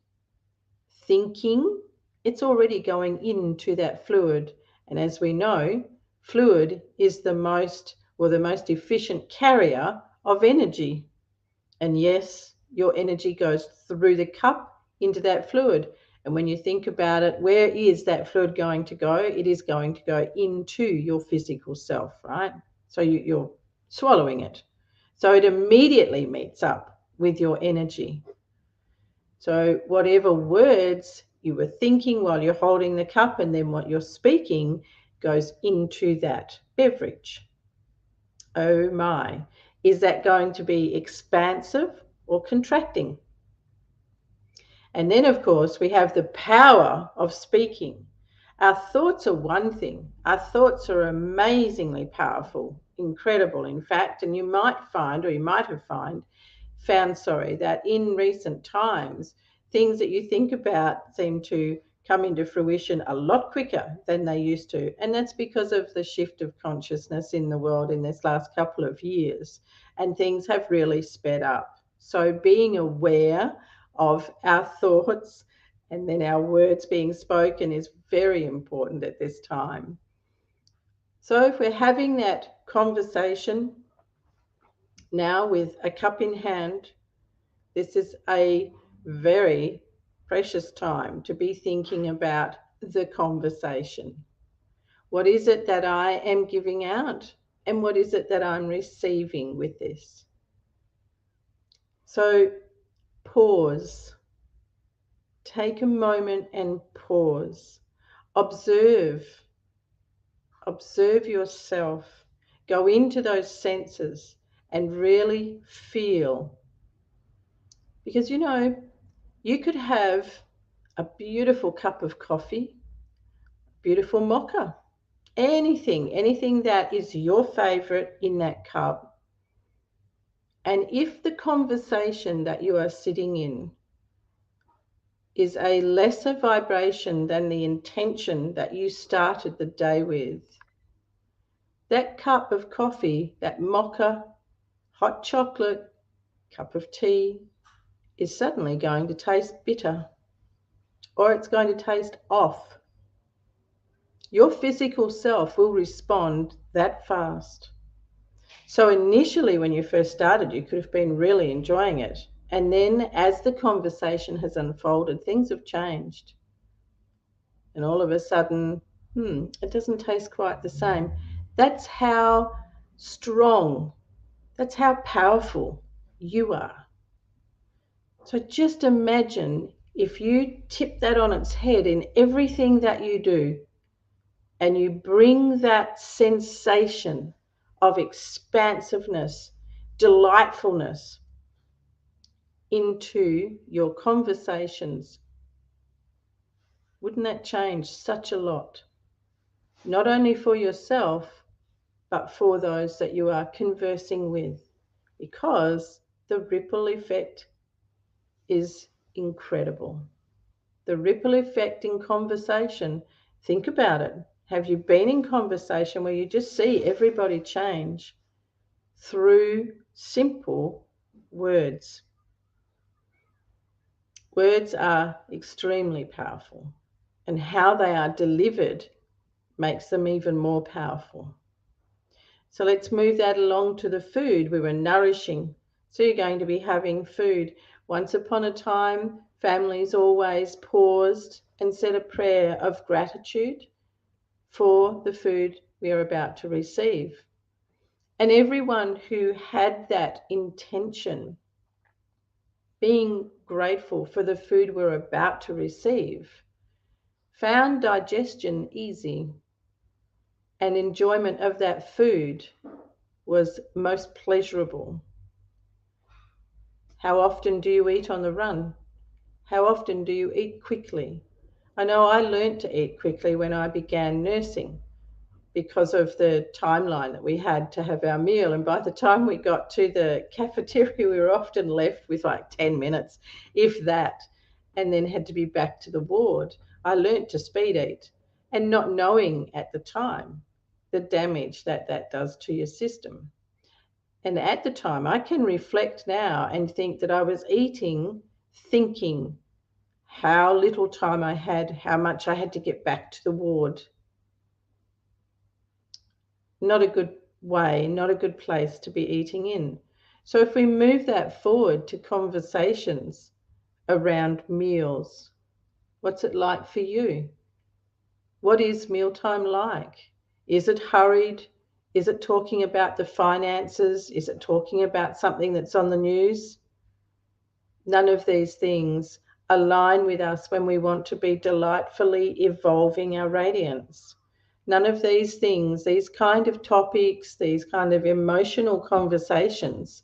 thinking, it's already going into that fluid. And as we know, fluid is the most efficient carrier of energy. And yes, your energy goes through the cup into that fluid. And when you think about it, where is that fluid going to go? It is going to go into your physical self, right? So you're swallowing it. So it immediately meets up with your energy. So whatever words you were thinking while you're holding the cup and then what you're speaking goes into that beverage. Oh my, is that going to be expansive or contracting? And then, of course, we have the power of speaking. Our thoughts are one thing. Our thoughts are amazingly powerful, incredible, in fact. And you might find, or you might have found, that in recent times, things that you think about seem to come into fruition a lot quicker than they used to. And that's because of the shift of consciousness in the world in this last couple of years. And things have really sped up. So being aware of our thoughts and then our words being spoken is very important at this time. So if we're having that conversation now with a cup in hand, this is a very precious time to be thinking about the conversation. What is it that I am giving out? And what is it that I'm receiving with this? So pause. Take a moment and pause. Observe yourself. Go into those senses and really feel. Because you could have a beautiful cup of coffee, beautiful mocha, anything that is your favorite in that cup. And if the conversation that you are sitting in is a lesser vibration than the intention that you started the day with, that cup of coffee, that mocha, hot chocolate, cup of tea is suddenly going to taste bitter, or it's going to taste off. Your physical self will respond that fast. So initially when you first started, you could have been really enjoying it. And then as the conversation has unfolded, things have changed. And all of a sudden, it doesn't taste quite the same. That's how strong, that's how powerful you are. So just imagine if you tip that on its head in everything that you do, and you bring that sensation of expansiveness, delightfulness into your conversations. Wouldn't that change such a lot? Not only for yourself, but for those that you are conversing with, because the ripple effect is incredible. The ripple effect in conversation. Think about it. Have you been in conversation where you just see everybody change through simple words? Words are extremely powerful, and how they are delivered makes them even more powerful. So let's move that along to the food. We were nourishing. So you're going to be having food. Once upon a time, families always paused and said a prayer of gratitude for the food we are about to receive. And everyone who had that intention, being grateful for the food we're about to receive, found digestion easy, and enjoyment of that food was most pleasurable. How often do you eat on the run? How often do you eat quickly? I know I learned to eat quickly when I began nursing because of the timeline that we had to have our meal. And by the time we got to the cafeteria, we were often left with like 10 minutes, if that, and then had to be back to the ward. I learned to speed eat, and not knowing at the time the damage that that does to your system. And at the time, I can reflect now and think that I was eating, thinking how little time I had, how much I had to get back to the ward. Not a good way, not a good place to be eating in. So if we move that forward to conversations around meals, what's it like for you? What is mealtime like? Is it hurried? Is it talking about the finances? Is it talking about something that's on the news? None of these things align with us when we want to be delightfully evolving our radiance. None of these things, these kind of topics, these kind of emotional conversations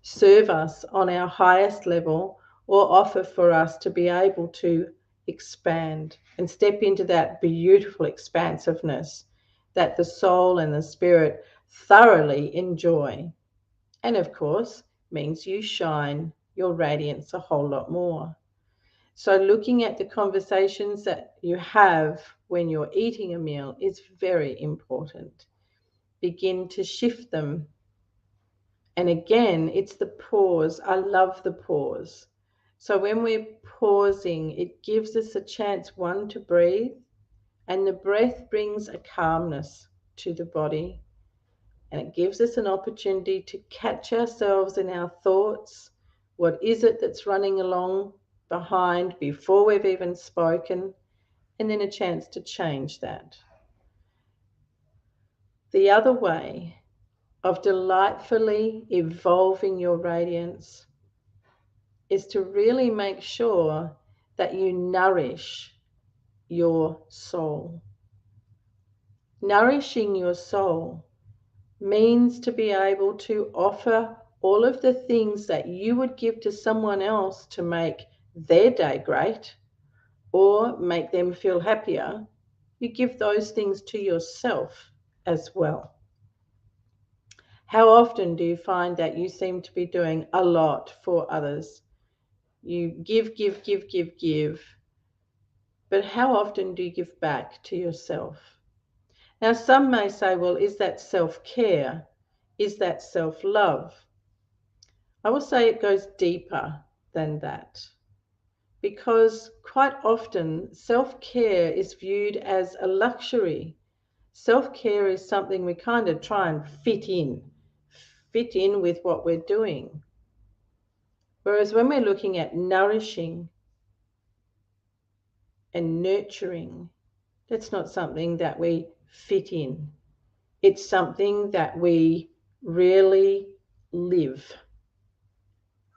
serve us on our highest level or offer for us to be able to expand and step into that beautiful expansiveness that the soul and the spirit thoroughly enjoy. And of course, means you shine your radiance a whole lot more. So looking at the conversations that you have when you're eating a meal is very important. Begin to shift them. And again, it's the pause. I love the pause. So when we're pausing, it gives us a chance, one, to breathe, and the breath brings a calmness to the body. And it gives us an opportunity to catch ourselves in our thoughts. What is it that's running along behind before we've even spoken? And then a chance to change that. The other way of delightfully evolving your radiance is to really make sure that you nourish your soul. Nourishing your soul means to be able to offer all of the things that you would give to someone else to make their day great or make them feel happier. You give those things to yourself as well. How often do you find that you seem to be doing a lot for others? You give, give, give, give, give. But how often do you give back to yourself? Now, some may say, well, is that self-care? Is that self-love? I will say it goes deeper than that, because quite often self-care is viewed as a luxury. Self-care is something we kind of try and fit in with what we're doing. Whereas when we're looking at nourishing and nurturing, that's not something that we fit in. It's something that we really live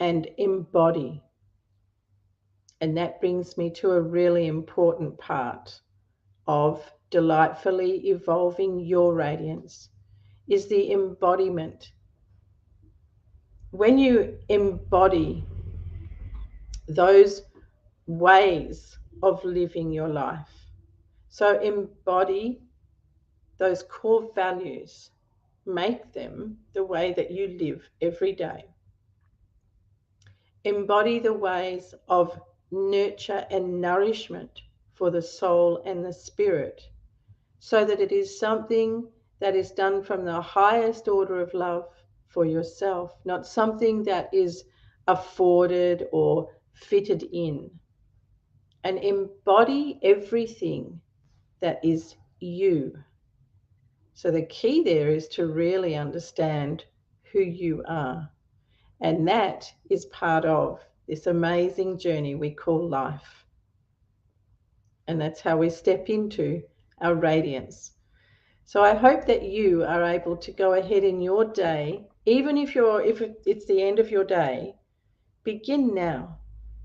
and embody. And that brings me to a really important part of delightfully evolving your radiance, is the embodiment. When you embody those ways of living your life, so embody those core values, make them the way that you live every day. Embody the ways of nurture, and nourishment for the soul and the spirit, so that it is something that is done from the highest order of love for yourself, not something that is afforded or fitted in. And embody everything that is you. So the key there is to really understand who you are. And that is part of this amazing journey we call life. And that's how we step into our radiance. So I hope that you are able to go ahead in your day, even if it's the end of your day, begin now.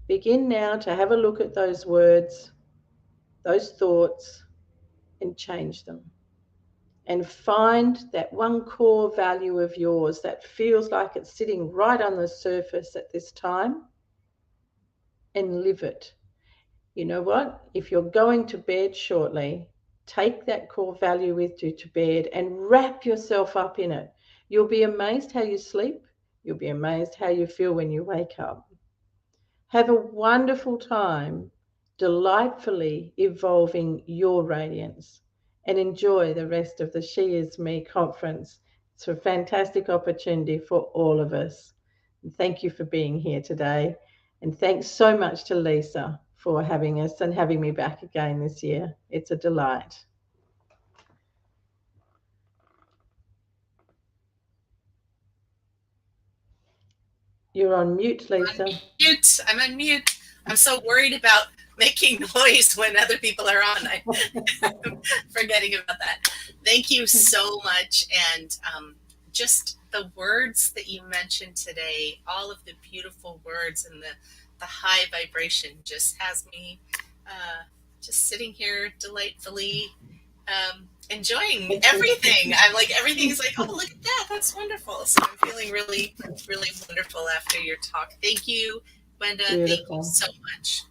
Begin now to have a look at those words, those thoughts, and change them. And find that one core value of yours that feels like it's sitting right on the surface at this time, and live it. You know what? If you're going to bed shortly, take that core value with you to bed and wrap yourself up in it. You'll be amazed how you sleep. You'll be amazed how you feel when you wake up. Have a wonderful time delightfully evolving your radiance, and enjoy the rest of the She Is Me conference. It's a fantastic opportunity for all of us. And thank you for being here today. And thanks so much to Lisa for having us and having me back again this year. It's a delight. You're on mute, Lisa. Mute. I'm on mute. I'm so worried about making noise when other people are on. I'm forgetting about that. Thank you so much. And just the words that you mentioned today, all of the beautiful words and the high vibration just has me just sitting here delightfully enjoying everything. I'm like, everything's like, oh, look at that. That's wonderful. So I'm feeling really, really wonderful after your talk. Thank you, Gwenda. Thank you Beautiful. so much.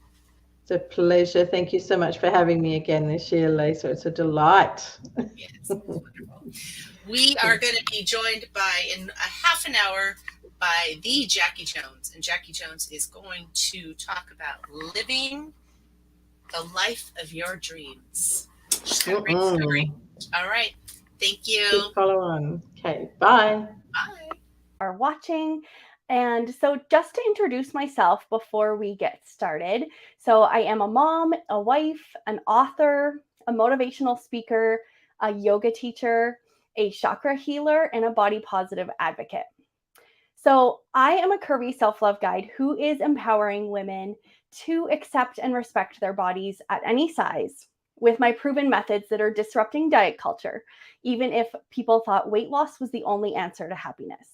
It's a pleasure. Thank you so much for having me again this year, Lisa. It's a delight. Yes, it's wonderful. We are going to be joined in a half an hour by the Jackie Jones. And Jackie Jones is going to talk about living the life of your dreams. She's got a great story. All right. Thank you. Keep follow on. Okay. Bye. Bye. Are watching. And so just to introduce myself before we get started. So I am a mom, a wife, an author, a motivational speaker, a yoga teacher, a chakra healer, and a body positive advocate. So I am a curvy self-love guide who is empowering women to accept and respect their bodies at any size with my proven methods that are disrupting diet culture, even if people thought weight loss was the only answer to happiness.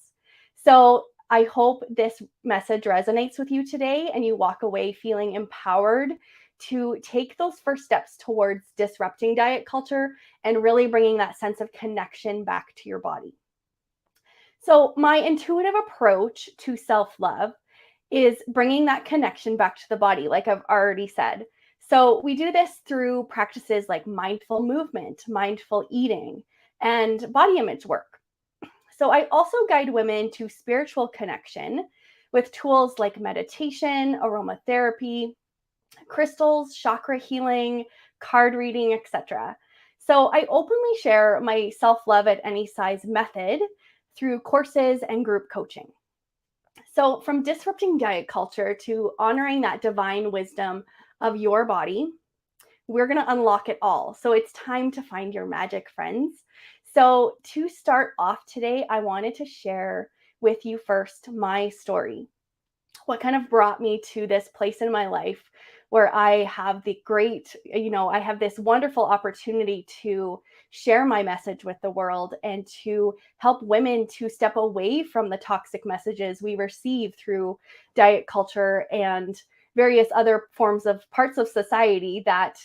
So I hope this message resonates with you today and you walk away feeling empowered to take those first steps towards disrupting diet culture and really bringing that sense of connection back to your body. So my intuitive approach to self-love is bringing that connection back to the body, like I've already said. So we do this through practices like mindful movement, mindful eating, and body image work. So I also guide women to spiritual connection with tools like meditation, aromatherapy, crystals, chakra healing, card reading, etc. So I openly share my self-love at any size method through courses and group coaching. So from disrupting diet culture to honoring that divine wisdom of your body, we're going to unlock it all. So it's time to find your magic, friends. So to start off today, I wanted to share with you first my story. What kind of brought me to this place in my life where I have I have this wonderful opportunity to share my message with the world and to help women to step away from the toxic messages we receive through diet culture and various other forms of parts of society that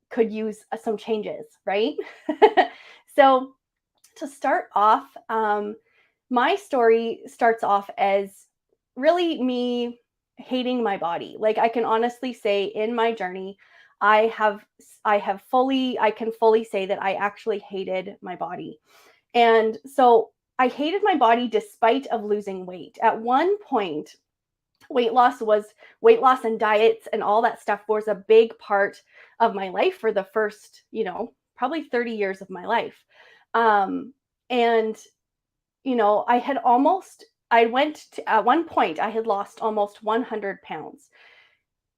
could use some changes, right? So to start off, my story starts off as really me hating my body. Like I can honestly say in my journey, I can fully say that I actually hated my body. And so I hated my body despite of losing weight. At one point, weight loss and diets and all that stuff was a big part of my life for the first, probably 30 years of my life. And, at one point, I had lost almost 100 pounds.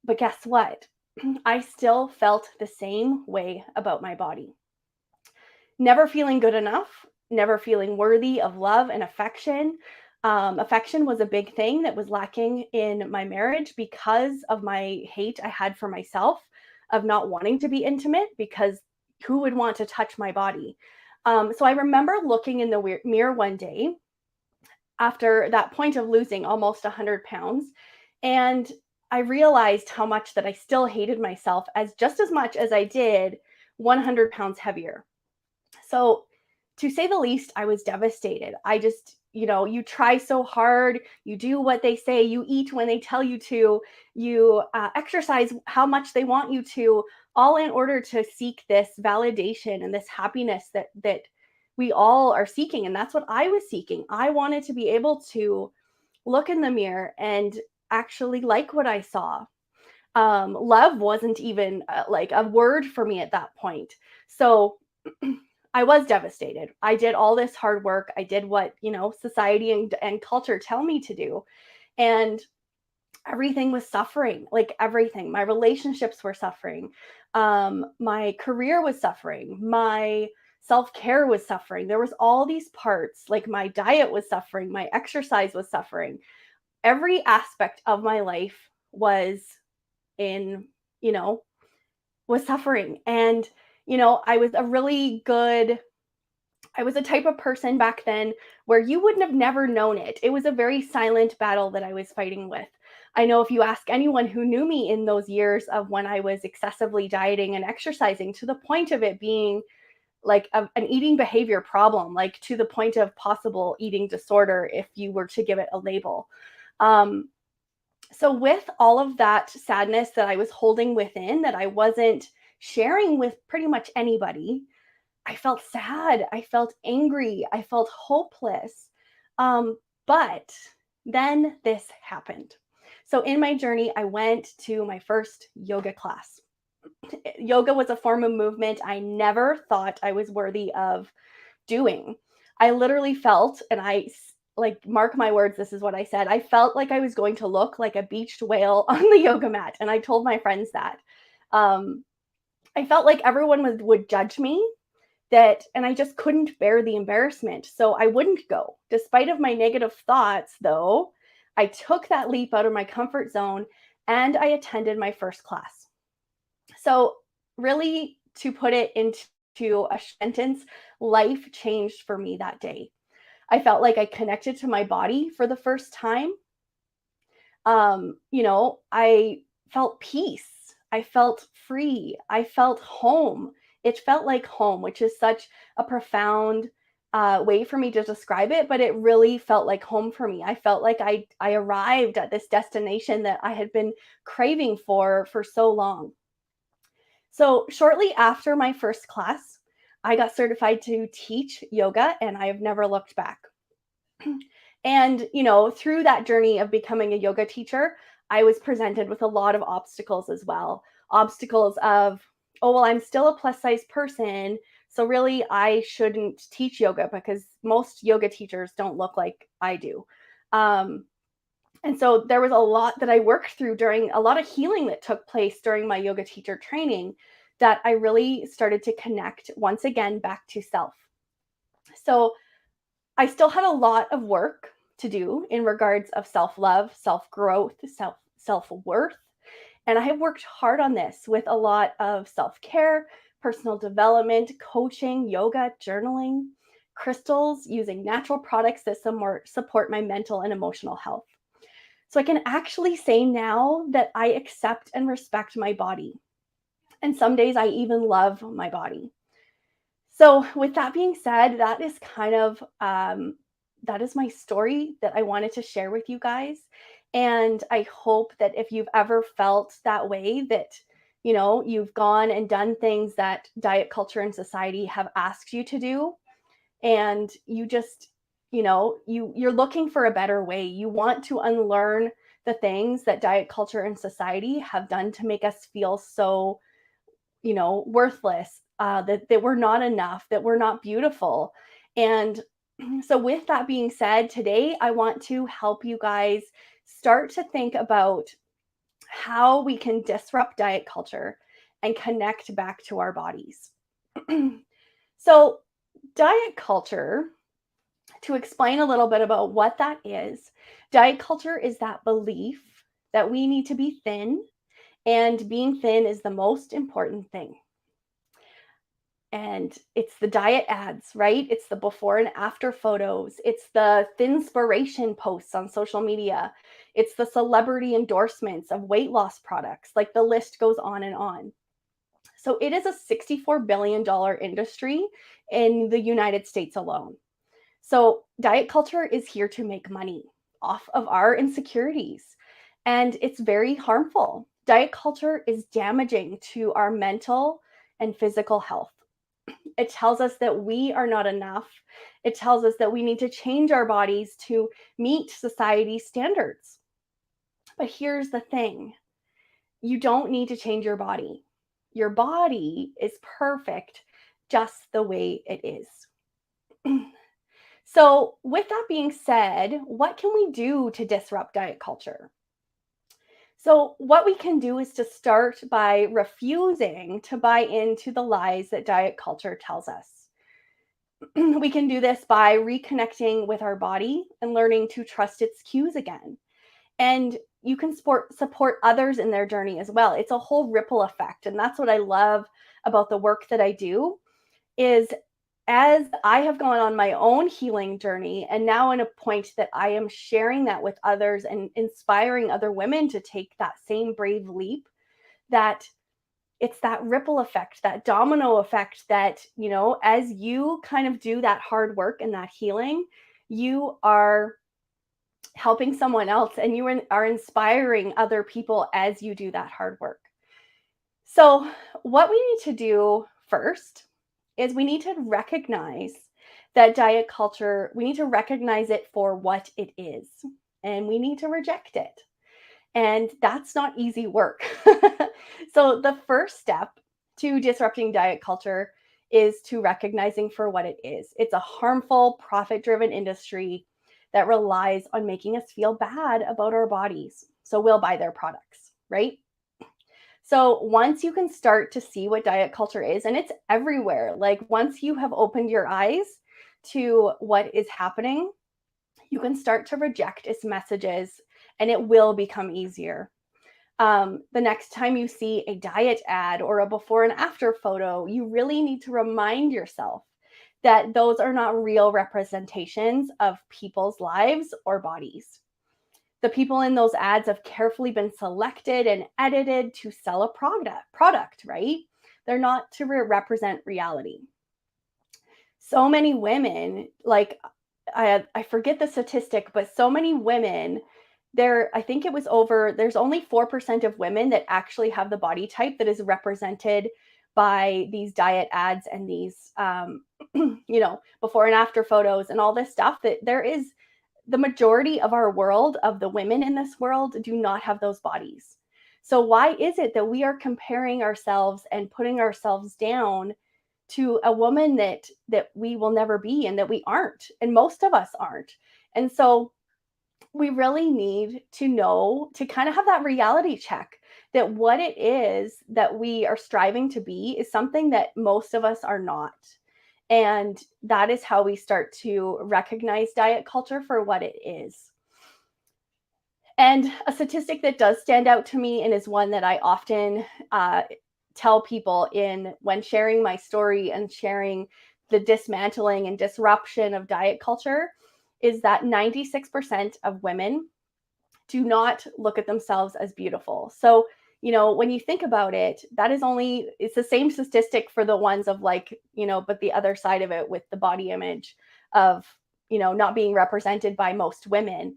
But guess what? I still felt the same way about my body. Never feeling good enough, never feeling worthy of love and affection. Affection was a big thing that was lacking in my marriage because of my hate I had for myself, of not wanting to be intimate, because who would want to touch my body? So I remember looking in the mirror one day after that point of losing almost 100 pounds, and I realized how much that I still hated myself as just as much as I did 100 pounds heavier. So, to say the least, I was devastated. I just, you try so hard, you do what they say, you eat when they tell you to, you exercise how much they want you to, all in order to seek this validation and this happiness that we all are seeking. And that's what I was seeking. I wanted to be able to look in the mirror and actually like what I saw. Love wasn't even like a word for me at that point. So I was devastated. I did all this hard work. I did what, society and culture tell me to do. And everything was suffering, like everything. My relationships were suffering. My career was suffering. My self-care was suffering. There was all these parts, like my diet was suffering. My exercise was suffering. Every aspect of my life was in, was suffering. And, I was a type of person back then where you wouldn't have never known it. It was a very silent battle that I was fighting with. I know if you ask anyone who knew me in those years of when I was excessively dieting and exercising, to the point of it being like an eating behavior problem, like to the point of possible eating disorder if you were to give it a label. So with all of that sadness that I was holding within, that I wasn't sharing with pretty much anybody, I felt sad. I felt angry. I felt hopeless. But then this happened. So in my journey, I went to my first yoga class. Yoga was a form of movement I never thought I was worthy of doing. I literally felt, and mark my words, this is what I said. I felt like I was going to look like a beached whale on the yoga mat. And I told my friends that. I felt like everyone would judge me, and I just couldn't bear the embarrassment. So I wouldn't go. Despite of my negative thoughts, though, I took that leap out of my comfort zone and I attended my first class. So really, to put it into a sentence, life changed for me that day. I felt like I connected to my body for the first time. I felt peace. I felt free. I felt home. It felt like home, which is such a profound way for me to describe it, but it really felt like home for me. I felt like I arrived at this destination that I had been craving for so long. So shortly after my first class, I got certified to teach yoga, and I have never looked back. And, through that journey of becoming a yoga teacher, I was presented with a lot of obstacles as well. Obstacles of, oh, well, I'm still a plus size person, so really I shouldn't teach yoga because most yoga teachers don't look like I do. And so there was a lot that I worked through during a lot of healing that took place during my yoga teacher training, that I really started to connect once again back to self. So I still had a lot of work to do in regards of self-love, self-growth, self-worth. And I have worked hard on this with a lot of self-care, personal development, coaching, yoga, journaling, crystals, using natural products that support my mental and emotional health. So I can actually say now that I accept and respect my body. And some days I even love my body. So with that being said, that is kind of that is my story that I wanted to share with you guys. And I hope that if you've ever felt that way, that you've gone and done things that diet culture and society have asked you to do, and you just you're looking for a better way. You want to unlearn the things that diet culture and society have done to make us feel so, worthless, that we're not enough, that we're not beautiful. And so, with that being said, today I want to help you guys start to think about how we can disrupt diet culture and connect back to our bodies. So, diet culture, to explain a little bit about what that is, diet culture is that belief that we need to be thin, and being thin is the most important thing. And it's the diet ads, right? It's the before and after photos. It's the thinspiration posts on social media. It's the celebrity endorsements of weight loss products. Like, the list goes on and on. So it is a $64 billion industry in the United States alone. So diet culture is here to make money off of our insecurities, and it's very harmful. Diet culture is damaging to our mental and physical health. It tells us that we are not enough. It tells us that we need to change our bodies to meet society's standards. But here's the thing: you don't need to change your body. Your body is perfect just the way it is. So, with that being said, what can we do to disrupt diet culture? So, what we can do is to start by refusing to buy into the lies that diet culture tells us. We can do this by reconnecting with our body and learning to trust its cues again. And you can support others in their journey as well. It's a whole ripple effect. And that's what I love about the work that I do, is as I have gone on my own healing journey, and now in a point that I am sharing that with others and inspiring other women to take that same brave leap, that it's that ripple effect, that domino effect, that, as you kind of do that hard work and that healing, you are helping someone else, and you are inspiring other people as you do that hard work. So, what we need to do first is we need to recognize that diet culture, we need to recognize it for what it is, and we need to reject it. And that's not easy work. So, the first step to disrupting diet culture is to recognizing for what it is. It's a harmful, profit driven industry that relies on making us feel bad about our bodies. So, we'll buy their products, right? So once you can start to see what diet culture is, and it's everywhere, like once you have opened your eyes to what is happening, you can start to reject its messages, and it will become easier. The next time you see a diet ad or a before and after photo, you really need to remind yourself that those are not real representations of people's lives or bodies. The people in those ads have carefully been selected and edited to sell a product, right? They're not to represent reality. So many women, like I forget the statistic, but so many women, I think it was there's only 4% of women that actually have the body type that is represented by these diet ads and these, before and after photos and all this stuff. That there is the majority of our world, of the women in this world, do not have those bodies. So why is it that we are comparing ourselves and putting ourselves down to a woman that we will never be, and that we aren't, and most of us aren't? And so we really need to know, to kind of have that reality check, that what it is that we are striving to be is something that most of us are not. And that is how we start to recognize diet culture for what it is. And a statistic that does stand out to me, and is one that I often tell people when sharing my story and sharing the dismantling and disruption of diet culture, is that 96% of women do not look at themselves as beautiful. So, when you think about it, it's the same statistic for the ones of but the other side of it, with the body image of, not being represented by most women.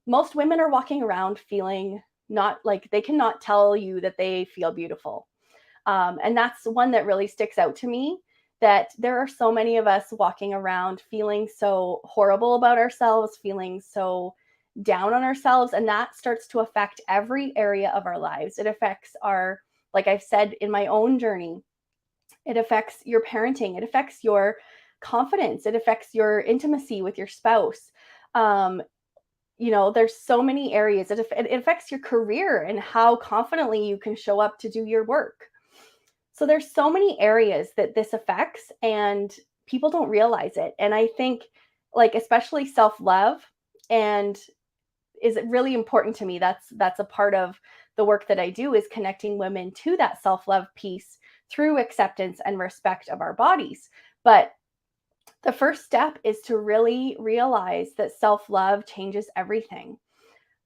Most women are walking around feeling not like, they cannot tell you that they feel beautiful. And that's one that really sticks out to me, that there are so many of us walking around feeling so horrible about ourselves, feeling so down on ourselves, and that starts to affect every area of our lives. It affects our, like I've said in my own journey, it affects your parenting, it affects your confidence, it affects your intimacy with your spouse. There's so many areas. It affects your career and how confidently you can show up to do your work. So there's so many areas that this affects, and people don't realize it. And I think, like, especially self-love, and is really important to me. That's a part of the work that I do, is connecting women to that self-love piece through acceptance and respect of our bodies. But the first step is to really realize that self-love changes everything.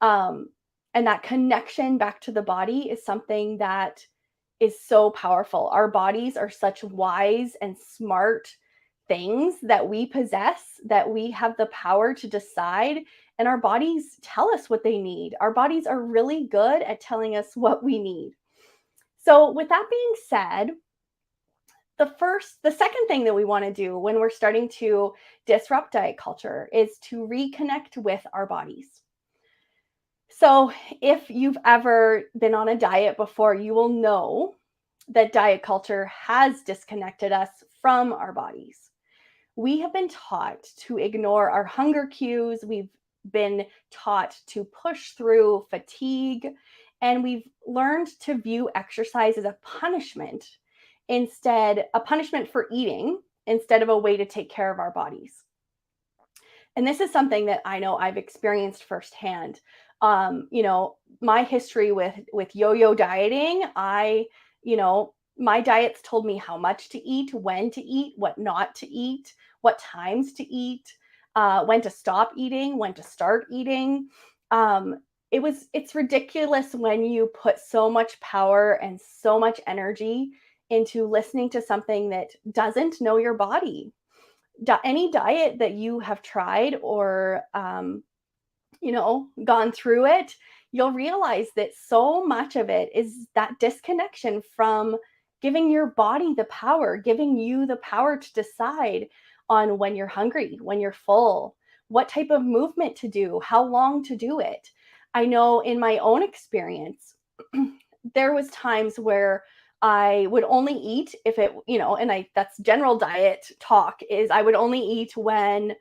And that connection back to the body is something that is so powerful. Our bodies are such wise and smart things that we possess, that we have the power to decide, and our bodies tell us what they need. Our bodies are really good at telling us what we need. So with that being said, the second thing that we want to do when we're starting to disrupt diet culture is to reconnect with our bodies. So if you've ever been on a diet before, you will know that diet culture has disconnected us from our bodies. We have been taught to ignore our hunger cues. We've been taught to push through fatigue, and we've learned to view exercise as a punishment for eating, instead of a way to take care of our bodies. And this is something that I know I've experienced firsthand. My history with yo-yo dieting, my diets told me how much to eat, when to eat, what not to eat, what times to eat, when to stop eating, when to start eating. It's ridiculous when you put so much power and so much energy into listening to something that doesn't know your body. Any diet that you have tried or gone through it, you'll realize that so much of it is that disconnection from giving your body the power, giving you the power to decide on when you're hungry, when you're full, what type of movement to do, how long to do it. I know in my own experience, there was times where I would only eat if it, that's general diet talk, is I would only eat when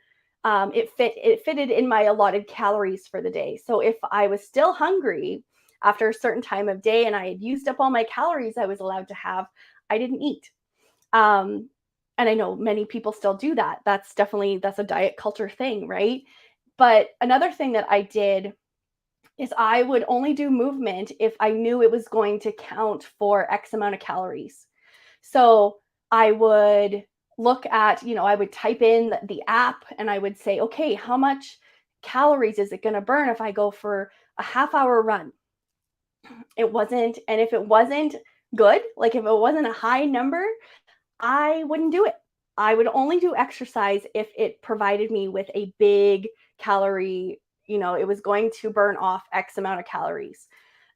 it fitted in my allotted calories for the day. So if I was still hungry after a certain time of day and I had used up all my calories I was allowed to have, I didn't eat. And I know many people still do that. That's a diet culture thing, right? But another thing that I did is I would only do movement if I knew it was going to count for X amount of calories. So I would look at, I would type in the app and I would say, okay, how much calories is it going to burn if I go for a half-hour run? It wasn't, and if it wasn't good, like if it wasn't a high number, I wouldn't do it. I would only do exercise if it provided me with a big calorie, it was going to burn off X amount of calories.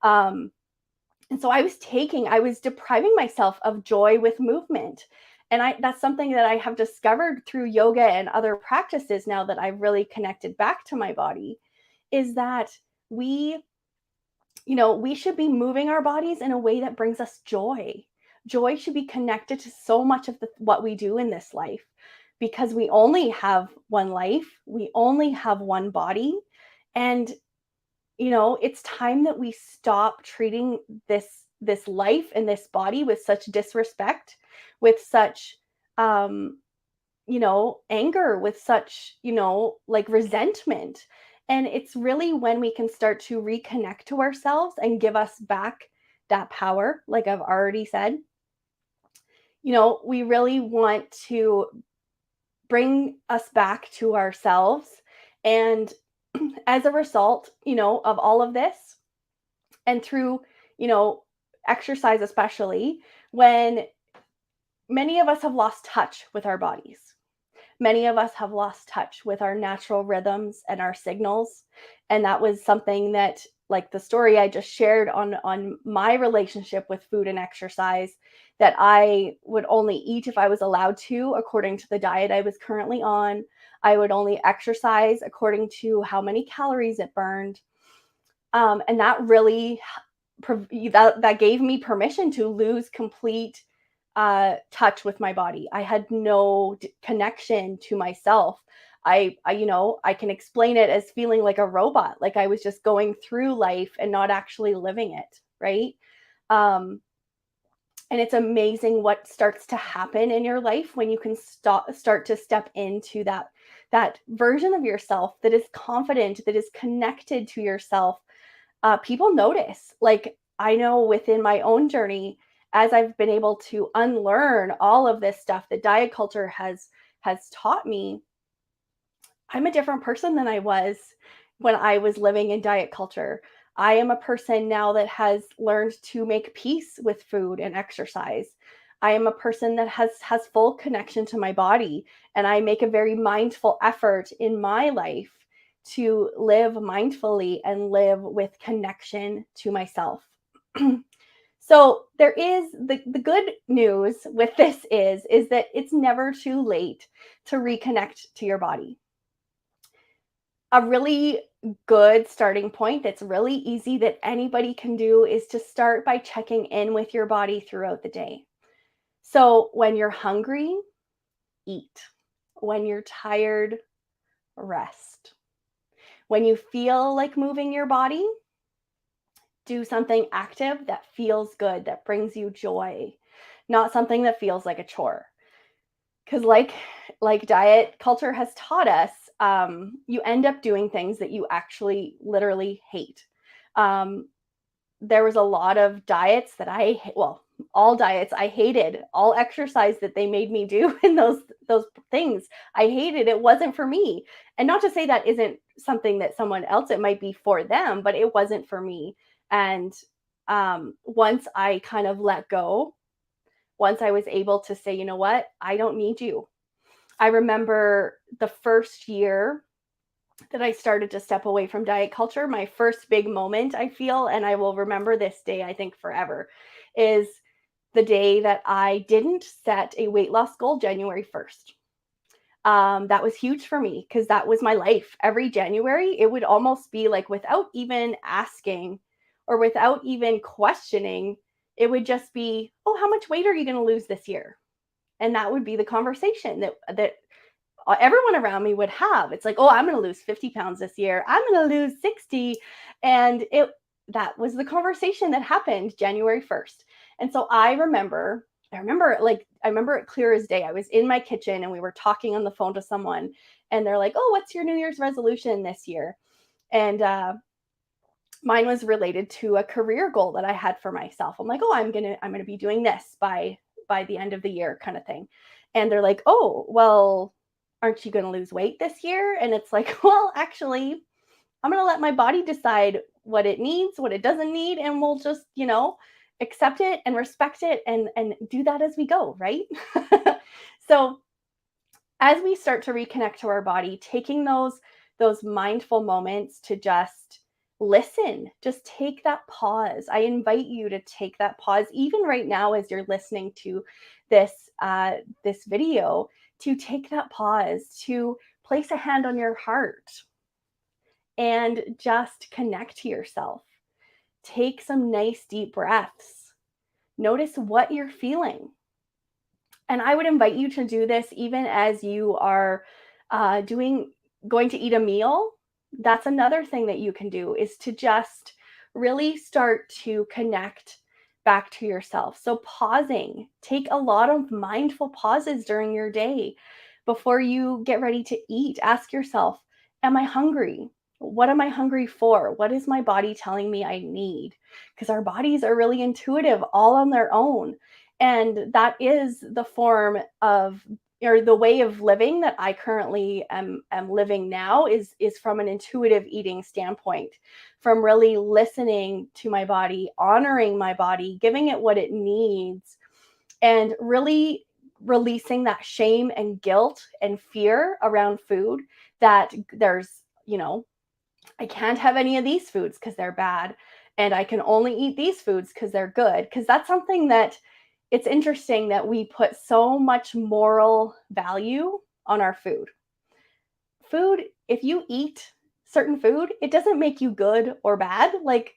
And so I was depriving myself of joy with movement. And that's something that I have discovered through yoga and other practices now that I've really connected back to my body, is that we should be moving our bodies in a way that brings us joy. Joy should be connected to so much of what we do in this life, because we only have one life, we only have one body. And it's time that we stop treating this life and this body with such disrespect, with such anger, with such like resentment. And it's really when we can start to reconnect to ourselves and give us back that power, like I've already said. We really want to bring us back to ourselves. And as a result, of all of this, and through, exercise, especially when many of us have lost touch with our bodies. Many of us have lost touch with our natural rhythms and our signals. And that was something that, like the story I just shared on my relationship with food and exercise, that I would only eat if I was allowed to, according to the diet I was currently on. I would only exercise according to how many calories it burned. And that really that gave me permission to lose complete touch with my body. I had no connection to myself. I can explain it as feeling like a robot, like I was just going through life and not actually living it, right? Um, and it's amazing what starts to happen in your life when you can start to step into that version of yourself that is confident, that is connected to yourself. People notice. Like, I know within my own journey, as I've been able to unlearn all of this stuff that diet culture has taught me, I'm a different person than I was when I was living in diet culture. I am a person now that has learned to make peace with food and exercise. I am a person that has full connection to my body, and I make a very mindful effort in my life to live mindfully and live with connection to myself. So there is the good news with this is that it's never too late to reconnect to your body. A really good starting point that's really easy that anybody can do is to start by checking in with your body throughout the day. So when you're hungry, eat. When you're tired, rest. When you feel like moving your body, do something active that feels good, that brings you joy, not something that feels like a chore. Because like diet culture has taught us, you end up doing things that you actually literally hate. Um, there was a lot of diets that all diets I hated, all exercise that they made me do, and those things I hated. It wasn't for me. And not to say that isn't something that someone else, it might be for them, but it wasn't for me. And once I kind of let go, once I was able to say, you know what, I don't need you. I remember the first year that I started to step away from diet culture, my first big moment, I feel, and I will remember this day, I think, forever, is the day that I didn't set a weight loss goal January 1st. That was huge for me because that was my life. Every January, it would almost be like without even asking or without even questioning, it would just be, oh, how much weight are you going to lose this year? And that would be the conversation that everyone around me would have. It's like, oh, I'm going to lose 50 pounds this year. I'm going to lose 60. And that was the conversation that happened January 1st. And so I remember it clear as day. I was in my kitchen and we were talking on the phone to someone and they're like, oh, what's your New Year's resolution this year? And mine was related to a career goal that I had for myself. I'm like, oh, I'm gonna be doing this by the end of the year, kind of thing. And they're like, oh, well, aren't you gonna lose weight this year? And it's like, well, actually, I'm gonna let my body decide what it needs, what it doesn't need, and we'll just, accept it and respect it and do that as we go, right? So as we start to reconnect to our body, taking those mindful moments to just listen, just take that pause. I invite you to take that pause, even right now as you're listening to this video, to take that pause, to place a hand on your heart and just connect to yourself. Take some nice deep breaths. Notice what you're feeling. And I would invite you to do this even as you are going to eat a meal. That's another thing that you can do, is to just really start to connect back to yourself. So pausing, take a lot of mindful pauses during your day before you get ready to eat. Ask yourself, am I hungry? What am I hungry for? What is my body telling me I need? Because our bodies are really intuitive all on their own. And that is the form of, or the way of living that I currently am living now, is from an intuitive eating standpoint, from really listening to my body, honoring my body, giving it what it needs, and really releasing that shame and guilt and fear around food, that there's, I can't have any of these foods because they're bad, and I can only eat these foods because they're good. Because that's something that, it's interesting that we put so much moral value on our food. food, if you eat certain food, it doesn't make you good or bad. Like,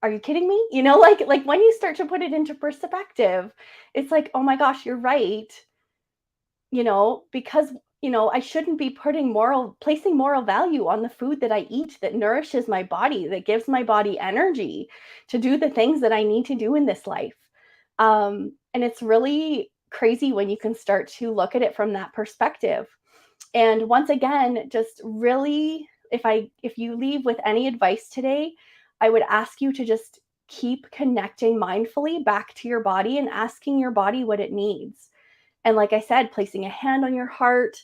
are you kidding me? Like when you start to put it into perspective, it's like, oh my gosh, you're right. Because I shouldn't be placing moral value on the food that I eat that nourishes my body, that gives my body energy to do the things that I need to do in this life. And it's really crazy when you can start to look at it from that perspective. And once again, just really, if you leave with any advice today, I would ask you to just keep connecting mindfully back to your body and asking your body what it needs. And like I said, placing a hand on your heart,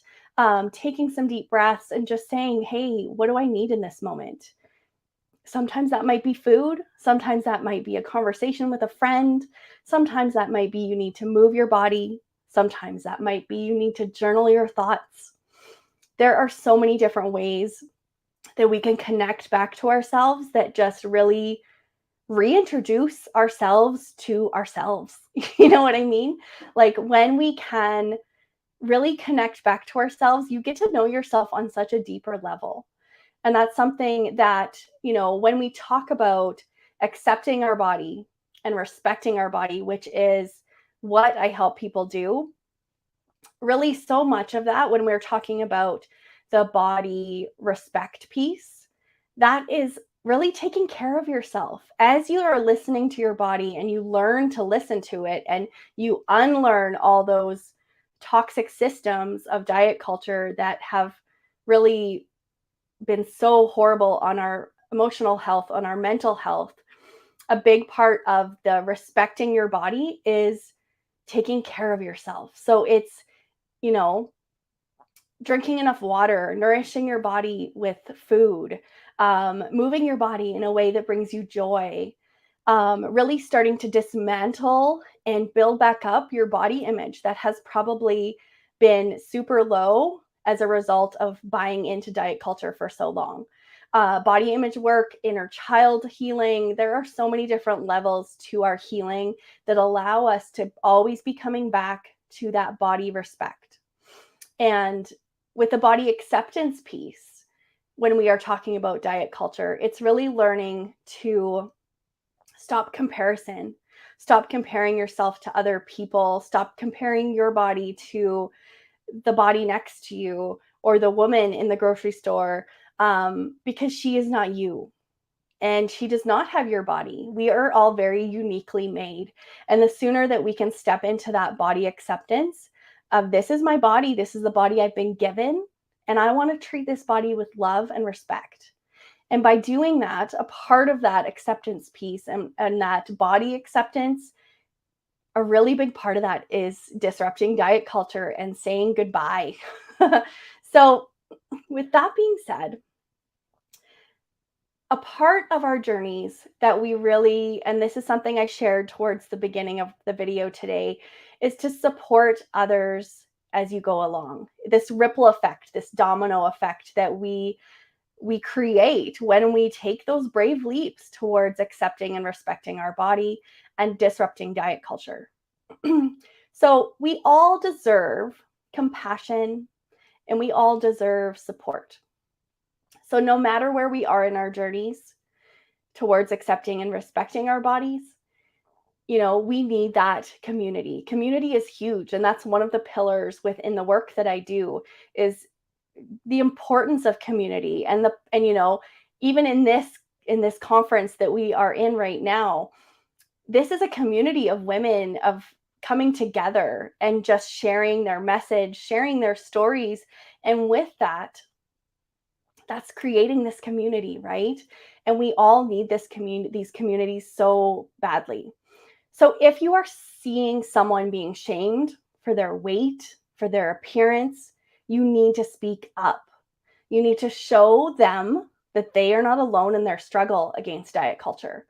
taking some deep breaths and just saying, hey, what do I need in this moment? Sometimes that might be food. Sometimes that might be a conversation with a friend. Sometimes that might be you need to move your body. Sometimes that might be you need to journal your thoughts. There are so many different ways that we can connect back to ourselves that just really reintroduce ourselves to ourselves. You know what I mean? Like when we can really connect back to ourselves, you get to know yourself on such a deeper level. And that's something that, when we talk about accepting our body and respecting our body, which is what I help people do, really so much of that when we're talking about the body respect piece, that is really taking care of yourself. As you are listening to your body and you learn to listen to it and you unlearn all those toxic systems of diet culture that have really been so horrible on our emotional health, on our mental health, a big part of the respecting your body is taking care of yourself. So it's, you know, drinking enough water, nourishing your body with food, moving your body in a way that brings you joy, really starting to dismantle and build back up your body image that has probably been super low as a result of buying into diet culture for so long. Body image work, inner child healing. There are so many different levels to our healing that allow us to always be coming back to that body respect. And with the body acceptance piece, when we are talking about diet culture, it's really learning to stop comparison, stop comparing yourself to other people, stop comparing your body to the body next to you or the woman in the grocery store, because she is not you. And she does not have your body. We are all very uniquely made. And the sooner that we can step into that body acceptance of this is my body, this is the body I've been given, and I want to treat this body with love and respect. And by doing that, a part of that acceptance piece and that body acceptance, a really big part of that is disrupting diet culture and saying goodbye. So, with that being said, a part of our journeys that we really, and this is something I shared towards the beginning of the video today, is to support others as you go along. This ripple effect, this domino effect that we create when we take those brave leaps towards accepting and respecting our body and disrupting diet culture. So we all deserve compassion and we all deserve support. So no matter where we are in our journeys towards accepting and respecting our bodies, we need that community. Community is huge. And that's one of the pillars within the work that I do is the importance of community and even in this conference that we are in right now, this is a community of women of coming together and just sharing their message, sharing their stories, and with that, that's creating this community, right? And we all need these communities so badly. So if you are seeing someone being shamed for their weight, for their appearance, you need to speak up. You need to show them that they are not alone in their struggle against diet culture,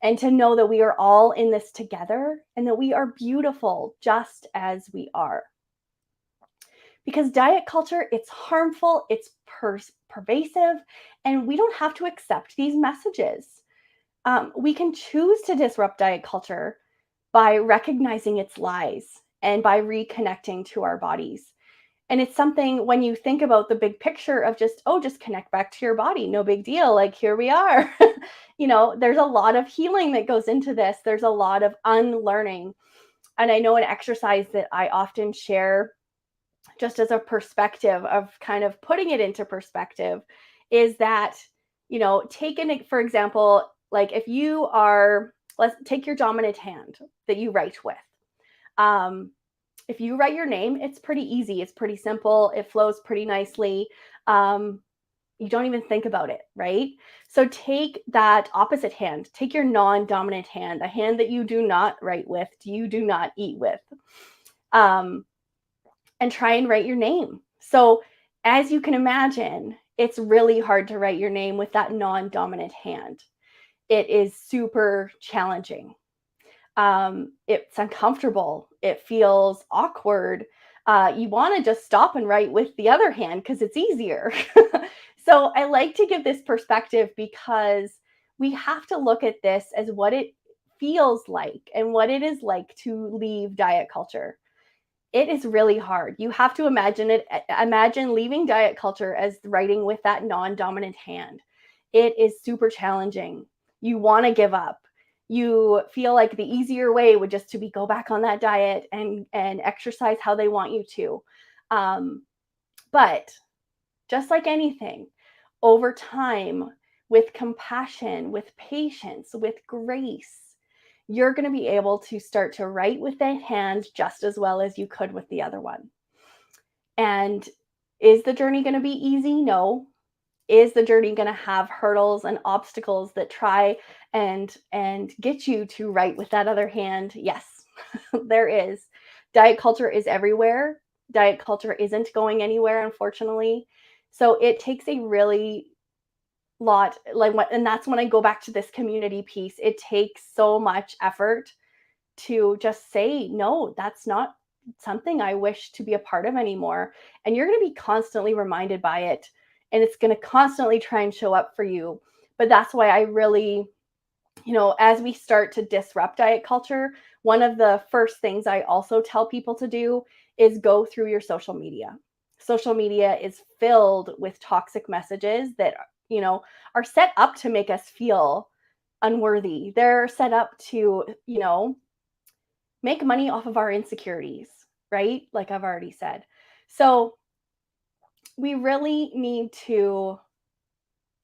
and to know that we are all in this together and that we are beautiful just as we are. Because diet culture, it's harmful, it's pervasive, and we don't have to accept these messages. We can choose to disrupt diet culture by recognizing its lies and by reconnecting to our bodies. And it's something when you think about the big picture of just, oh, just connect back to your body. No big deal. Like, here we are. There's a lot of healing that goes into this. There's a lot of unlearning. And I know an exercise that I often share, just as a perspective of kind of putting it into perspective, is that, for example, like if you are, let's take your dominant hand that you write with. If you write your name, it's pretty easy. It's pretty simple. It flows pretty nicely. You don't even think about it, right? So take that opposite hand, take your non-dominant hand, a hand that you do not write with, you do not eat with, and try and write your name. So as you can imagine, it's really hard to write your name with that non-dominant hand. It is super challenging. It's uncomfortable. It feels awkward. You want to just stop and write with the other hand because it's easier. So I like to give this perspective because we have to look at this as what it feels like and what it is like to leave diet culture. It is really hard. You have to imagine leaving diet culture as writing with that non-dominant hand. It is super challenging. You want to give up. You feel like the easier way would just to be go back on that diet and exercise how they want you to. But just like anything, over time, with compassion, with patience, with grace, you're going to be able to start to write with that hand just as well as you could with the other one. And is the journey going to be easy? No. Is the journey going to have hurdles and obstacles that try and get you to write with that other hand? Yes, there is. Diet culture is everywhere. Diet culture isn't going anywhere, unfortunately. So it takes a really lot, and that's when I go back to this community piece. It takes so much effort to just say, no, that's not something I wish to be a part of anymore. And you're going to be constantly reminded by it, and it's going to constantly try and show up for you. But that's why I really, as we start to disrupt diet culture, one of the first things I also tell people to do is go through your social media. Social media is filled with toxic messages that, are set up to make us feel unworthy. They're set up to, make money off of our insecurities, right? Like I've already said. So we really need to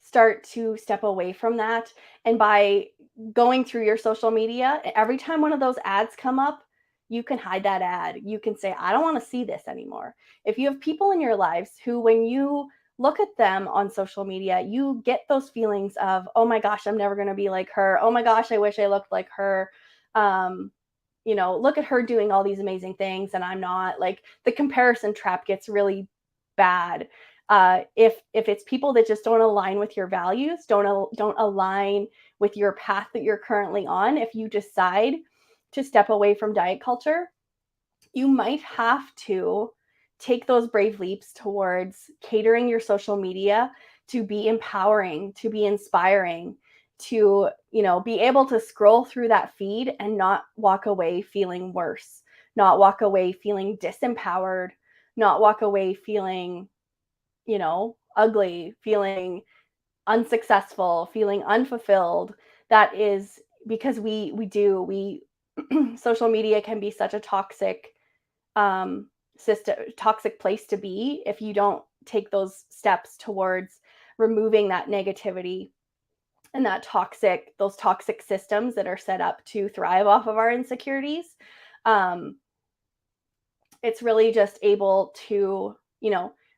start to step away from that. And by going through your social media, every time one of those ads come up, you can hide that ad. You can say, I don't want to see this anymore. If you have people in your lives who, when you look at them on social media, you get those feelings of, oh my gosh, I'm never going to be like her. Oh my gosh, I wish I looked like her. Look at her doing all these amazing things and I'm not. Like, the comparison trap gets really bad. If it's people that just don't align with your values, don't align with your path that you're currently on, if you decide to step away from diet culture, you might have to take those brave leaps towards catering your social media to be empowering, to be inspiring, to, be able to scroll through that feed and not walk away feeling worse, not walk away feeling disempowered, not walk away feeling, ugly, feeling unsuccessful, feeling unfulfilled. That is because social media can be such a toxic toxic place to be if you don't take those steps towards removing that negativity and those toxic systems that are set up to thrive off of our insecurities. It's really just able to,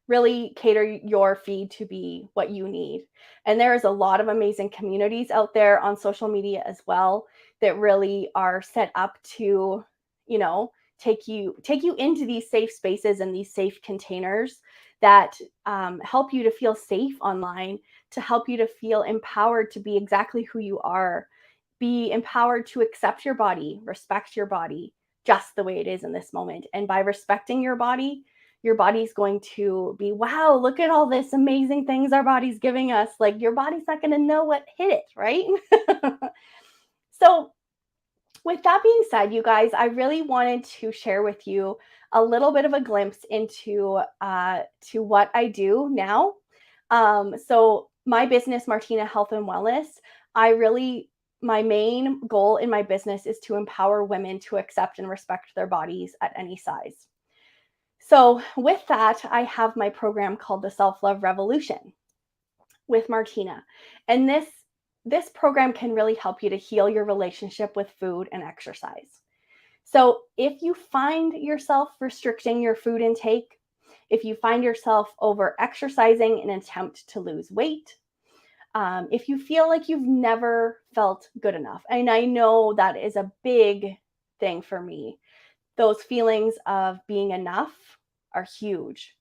really cater your feed to be what you need. And there is a lot of amazing communities out there on social media as well that really are set up to, take you into these safe spaces and these safe containers that help you to feel safe online, to help you to feel empowered to be exactly who you are, be empowered to accept your body, respect your body just the way it is in this moment. And by respecting your body's going to be, wow, look at all this amazing things our body's giving us. Like, your body's not going to know what hit it, right? So with that being said, you guys, I really wanted to share with you a little bit of a glimpse into to what I do now. So my business, Martina Health and Wellness, my main goal in my business is to empower women to accept and respect their bodies at any size. So with that, I have my program called the Self-Love Revolution with Martina. And this program can really help you to heal your relationship with food and exercise. So if you find yourself restricting your food intake, if you find yourself over exercising in an attempt to lose weight, if you feel like you've never felt good enough, and I know that is a big thing for me, those feelings of being enough are huge.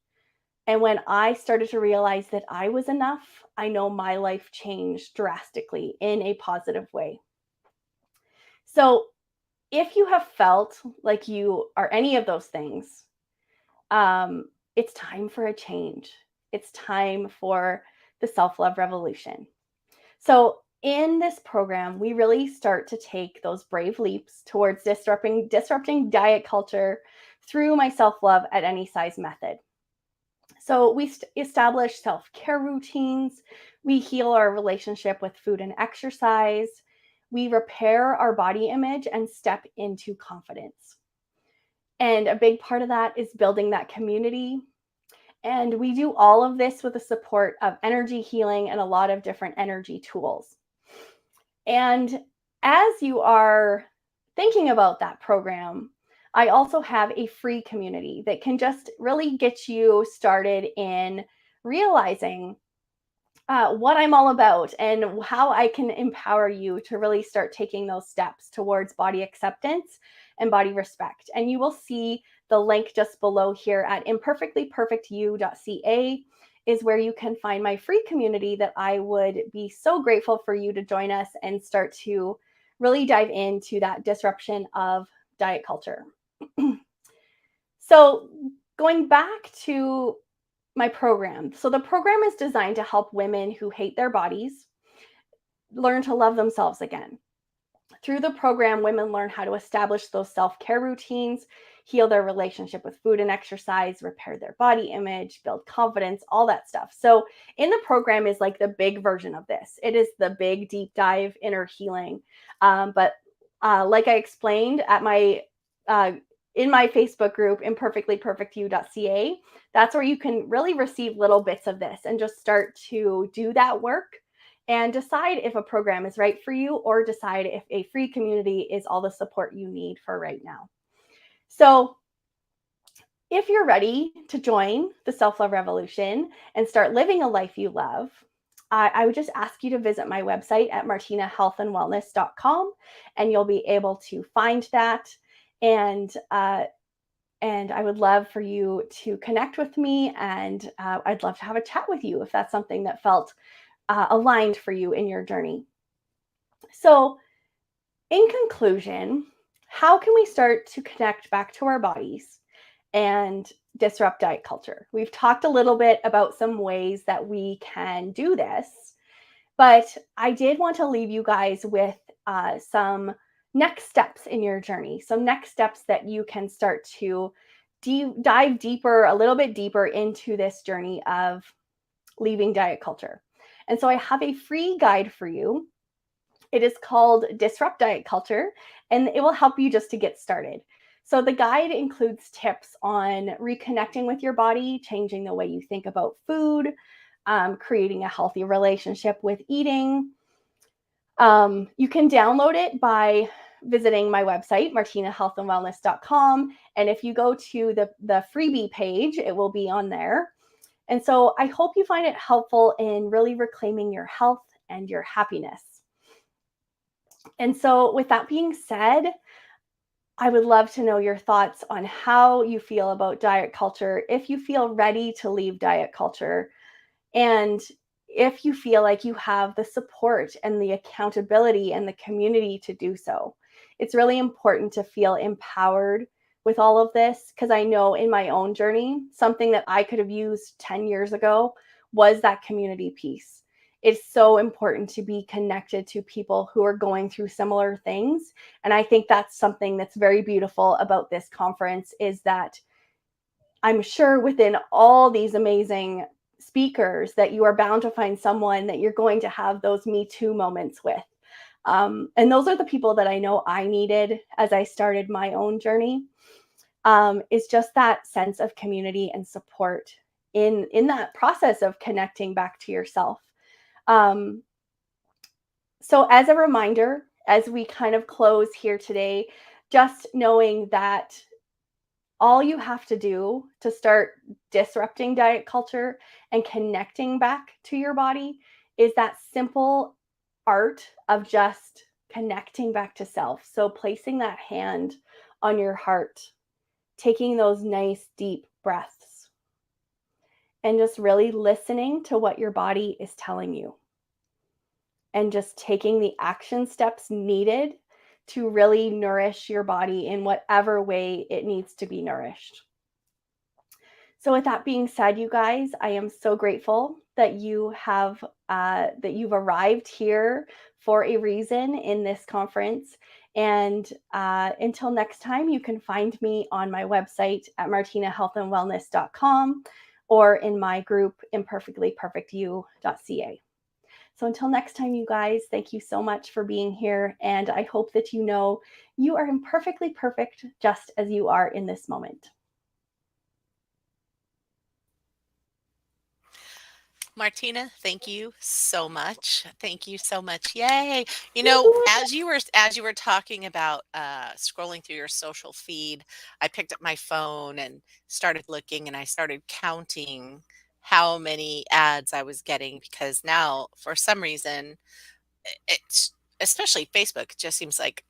And when I started to realize that I was enough, I know my life changed drastically in a positive way. So if you have felt like you are any of those things, it's time for a change. It's time for the self-love revolution. So in this program, we really start to take those brave leaps towards disrupting diet culture through my self-love at any size method. So we establish self-care routines. We heal our relationship with food and exercise. We repair our body image and step into confidence. And a big part of that is building that community. And we do all of this with the support of energy healing and a lot of different energy tools. And as you are thinking about that program, I also have a free community that can just really get you started in realizing what I'm all about and how I can empower you to really start taking those steps towards body acceptance and body respect. And you will see the link just below here at imperfectlyperfectyou.ca is where you can find my free community that I would be so grateful for you to join us and start to really dive into that disruption of diet culture. So going back to my program. So the program is designed to help women who hate their bodies learn to love themselves again. Through the program, women learn how to establish those self-care routines, heal their relationship with food and exercise, repair their body image, build confidence, all that stuff. So in the program is like the big version of this. It is the big deep dive inner healing. But like I explained at my in my Facebook group, imperfectlyperfectyou.ca, that's where you can really receive little bits of this and just start to do that work and decide if a program is right for you or decide if a free community is all the support you need for right now. So if you're ready to join the self-love revolution and start living a life you love, I would just ask you to visit my website at martinahealthandwellness.com, and you'll be able to find that. And I would love for you to connect with me, and I'd love to have a chat with you if that's something that felt aligned for you in your journey. So in conclusion, how can we start to connect back to our bodies and disrupt diet culture? We've talked a little bit about some ways that we can do this, but I did want to leave you guys with some next steps in your journey, some next steps that you can start to dive deeper, a little bit deeper into this journey of leaving diet culture. And so I have a free guide for you. It is called Disrupt Diet Culture, and it will help you just to get started. So the guide includes tips on reconnecting with your body, changing the way you think about food, creating a healthy relationship with eating. You can download it by visiting my website, martinahealthandwellness.com. And if you go to the freebie page, it will be on there. And so I hope you find it helpful in really reclaiming your health and your happiness. And so with that being said, I would love to know your thoughts on how you feel about diet culture, if you feel ready to leave diet culture, and if you feel like you have the support and the accountability and the community to do so. It's really important to feel empowered with all of this, because I know in my own journey, something that I could have used 10 years ago was that community piece. It's so important to be connected to people who are going through similar things. And I think that's something that's very beautiful about this conference, is that I'm sure within all these amazing speakers that you are bound to find someone that you're going to have those Me Too moments with. And those are the people that I know I needed as I started my own journey. Is just that sense of community and support in that process of connecting back to yourself. Um, so, as a reminder, as we kind of close here today, just knowing that all you have to do to start disrupting diet culture and connecting back to your body is that simple art of just connecting back to self. So, placing that hand on your heart, taking those nice deep breaths, and just really listening to what your body is telling you, and just taking the action steps needed to really nourish your body in whatever way it needs to be nourished. So, with that being said, you guys, I am so grateful that you've arrived here for a reason in this conference. And until next time, you can find me on my website at martinahealthandwellness.com or in my group imperfectlyperfectyou.ca. So until next time, you guys, thank you so much for being here. And I hope that you know you are imperfectly perfect just as you are in this moment. Martina, thank you so much. Thank you so much. Yay. You know, as you were talking about scrolling through your social feed, I picked up my phone and started looking, and I started counting how many ads I was getting, because now for some reason it's, especially Facebook, it just seems like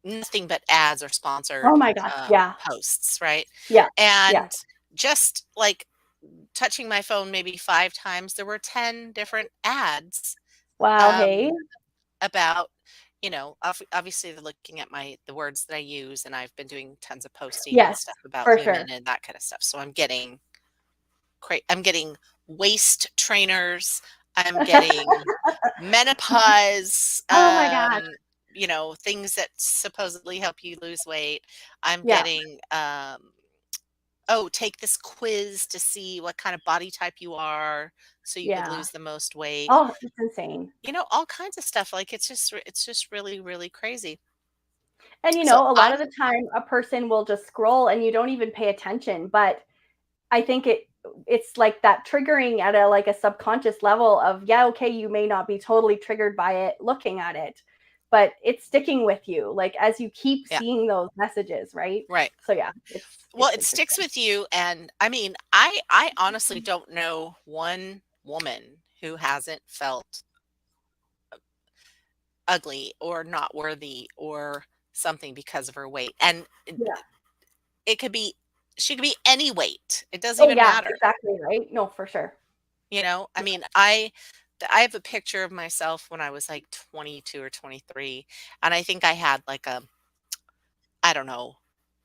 nothing but ads or Oh sponsored my gosh. Yeah. posts, right? Yeah. Yeah. And just like touching my phone maybe 5 times, there were 10 different ads, Wow. Hey. um, about, obviously they're looking at the words that I use, and I've been doing tons of posting and Yes, stuff about for women sure. and that kind of stuff. So I'm getting waist trainers, I'm getting menopause, Oh my gosh. things that supposedly help you lose weight. I'm Yeah. getting, oh, take this quiz to see what kind of body type you are so you could Yeah. lose the most weight. Oh, it's insane. All kinds of stuff. Like it's just really, really crazy. And So a lot I'm of the time a person will just scroll and you don't even pay attention, but I think it's like that triggering at a subconscious level of, yeah, okay, you may not be totally triggered by it looking at it, but it's sticking with you like as you keep Yeah, seeing those messages, right? right. So yeah, Well, it's it sticks interesting. with you, and I mean, I honestly don't know one woman who hasn't felt ugly or not worthy or something because of her weight. And Yeah. it could be she could be any weight. It doesn't Oh even yeah, matter. exactly, right? No, for sure. I mean, I have a picture of myself when I was like 22 or 23, and I think I had like a, I don't know,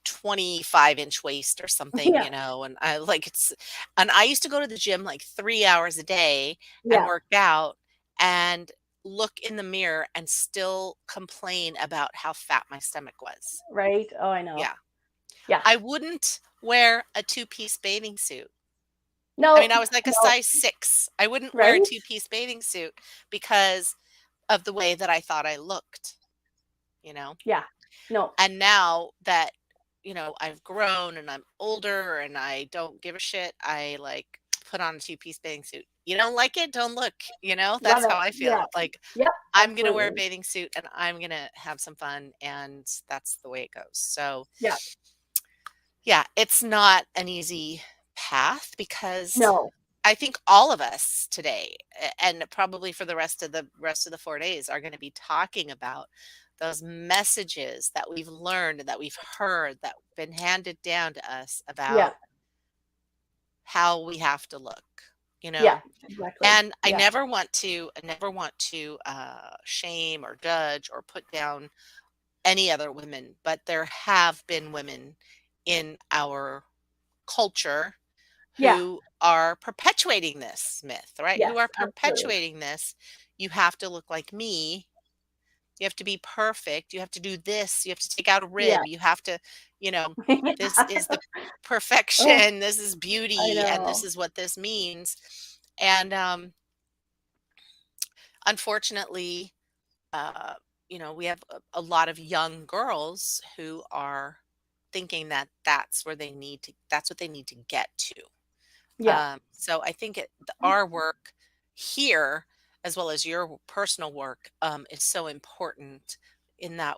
25-inch waist or something, Yeah. and I used to go to the gym like 3 hours a day and Yeah. work out and look in the mirror and still complain about how fat my stomach was. Right. Oh, I know. Yeah. Yeah. I wouldn't wear a two-piece bathing suit. I No, mean, I was like a no, size 6. I wouldn't wear a right? two-piece bathing suit because of the way that I thought I looked, you know? Yeah. No. And now that, I've grown and I'm older and I don't give a shit, I like put on a two-piece bathing suit. You don't like it? Don't look, Love That's it. how I Yeah. feel. Like Yep, I'm going to wear a absolutely. bathing suit and I'm going to have some fun, and that's the way it goes. So, Yeah. yeah, it's not an easy path, because No. I think all of us today, and probably for the rest of the 4 days, are going to be talking about those messages that we've learned and that we've heard that been handed down to us Yeah. about how we have to look, Yeah, exactly. and Yeah. I never want to shame or judge or put down any other women, but there have been women in our culture Yeah. who are perpetuating this myth, right? Who Yes, are absolutely. perpetuating this. You have to look like me You have to be perfect. You have to do this. You have to take out a Yeah. rib. You have to, you know, this Yeah. is the Oh, perfection. This is I beauty, and this know. is what this means. And unfortunately, uh, we have a lot of young girls who are thinking that that's what they need to get to. Yeah. So I think our work here, as well as your personal work, is so important in that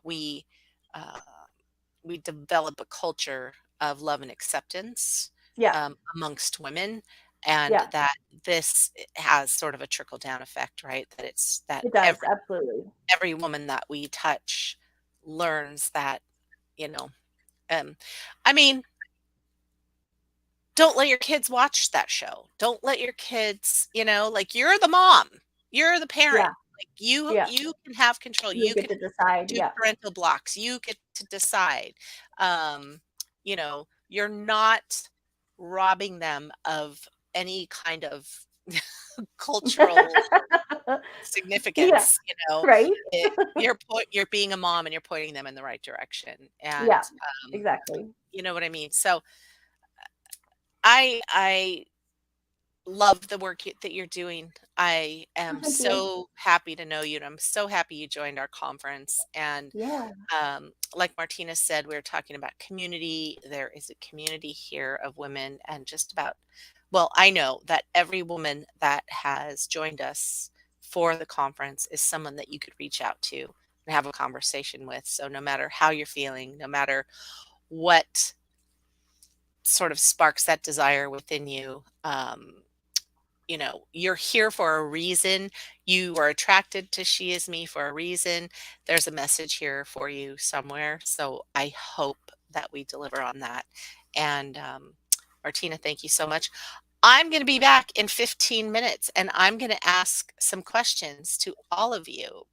uh, we develop a culture of love and acceptance Yeah. amongst women, and Yeah. that this has sort of a trickle down effect, right? That it's that It does. Absolutely. every woman that we touch learns that, you know, um, I mean, don't let your kids watch that show. Don't let your kids, like you're the mom, you're the parent. Yeah. Like you Yeah. you can have control. You You get can to decide. do Yeah. parental blocks. You get to decide. You're not robbing them of any kind of cultural Yeah. significance. Right. You're being a mom and you're pointing them in the right direction. And Yeah. Exactly. you know what I mean? So I love the work that you're doing. I Oh, am thank you. so happy to know you, and I'm so happy you joined our conference. And Yeah. like Martina said, we were talking about community. There is a community here of women, and well, I know that every woman that has joined us for the conference is someone that you could reach out to and have a conversation with. So no matter how you're feeling, no matter what sort of sparks that desire within you, you're here for a reason. You are attracted to She Is Me for a reason. There's a message here for you somewhere. So I hope that we deliver on that. And Martina, thank you so much. I'm going to be back in 15 minutes and I'm going to ask some questions to all of you.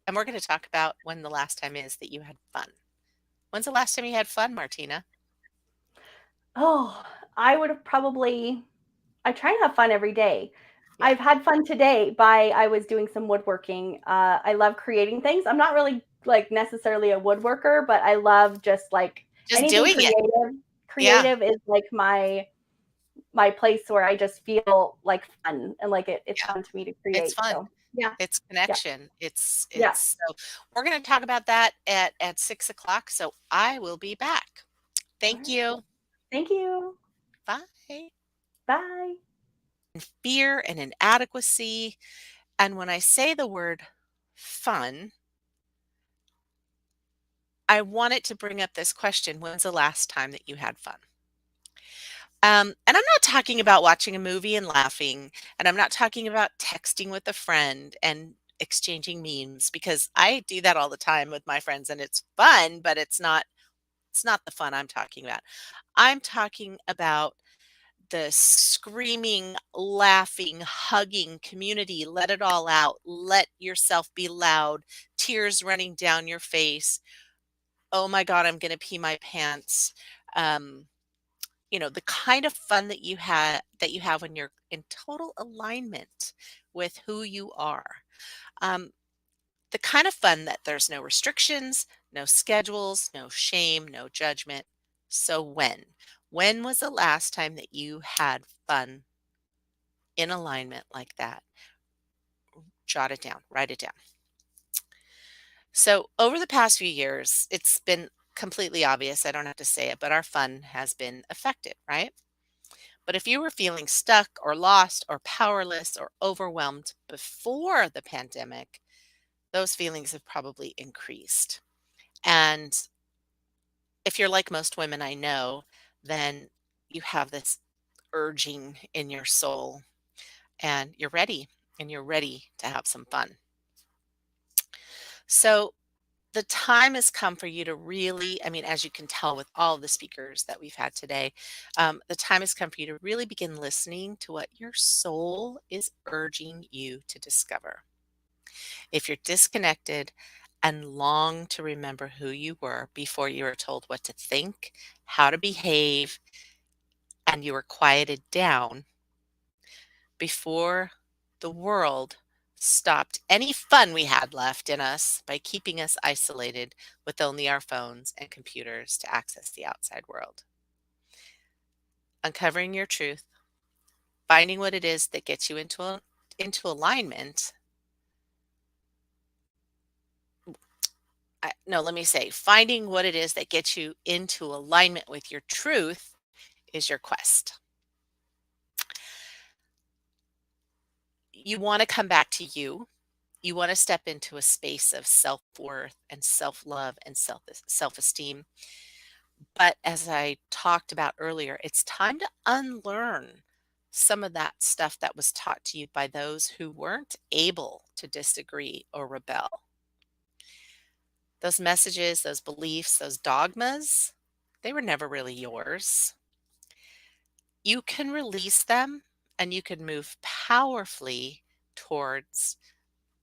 And we're going to talk about when the last time is that you had fun. When's the last time you had fun, Martina? Oh, I would have probably I try and have fun every day. Yeah. I've had fun today by I was doing some woodworking. I love creating things. I'm not really like necessarily a woodworker, but I love just like Just anything doing it. creative. Yeah. Creative is like my place where I just feel like fun and like it's Yeah. fun to me to It's create. fun. So yeah, It's yeah, connection. It's yeah. it's so we're gonna talk about that at 6 o'clock. So I will be back. All Thank right. you. Thank you. Bye. Bye. Fear and inadequacy. And when I say the word fun, I wanted to bring up this question. When's the last time that you had fun? And I'm not talking about watching a movie and laughing, and I'm not talking about texting with a friend and exchanging memes because I do that all the time with my friends and it's fun, but it's not the fun I'm talking about. I'm talking about the screaming, laughing, hugging community. Let it all out. Let yourself be loud. Tears running down your face. Oh my God, I'm going to pee my pants. Um, the kind of fun that you have when you're in total alignment with who you are. Um, the kind of fun that there's no restrictions, no schedules, no shame, no judgment. So when was the last time that you had fun in alignment like that? Jot it down, write it down. So over the past few years, it's been completely obvious. I don't have to say it, but our fun has been affected, right? But if you were feeling stuck or lost or powerless or overwhelmed before the pandemic, those feelings have probably increased. And if you're like most women I know, then you have this urging in your soul and you're ready to have some fun. So the time has come for you to really, I mean, as you can tell with all the speakers that we've had today, the time has come for you to really begin listening to what your soul is urging you to discover. If you're disconnected and long to remember who you were before you were told what to think, how to behave, and you were quieted down before the world stopped any fun we had left in us by keeping us isolated with only our phones and computers to access the outside world. Uncovering your truth, finding what it is that gets you into alignment. No, let me say, finding what it is that gets you into alignment with your truth is your quest. You want to come back to you. You want to step into a space of self-worth and self-love and self-esteem. But as I talked about earlier, it's time to unlearn some of that stuff that was taught to you by those who weren't able to disagree or rebel. Those messages, those beliefs, those dogmas, they were never really yours. You can release them and you can move powerfully towards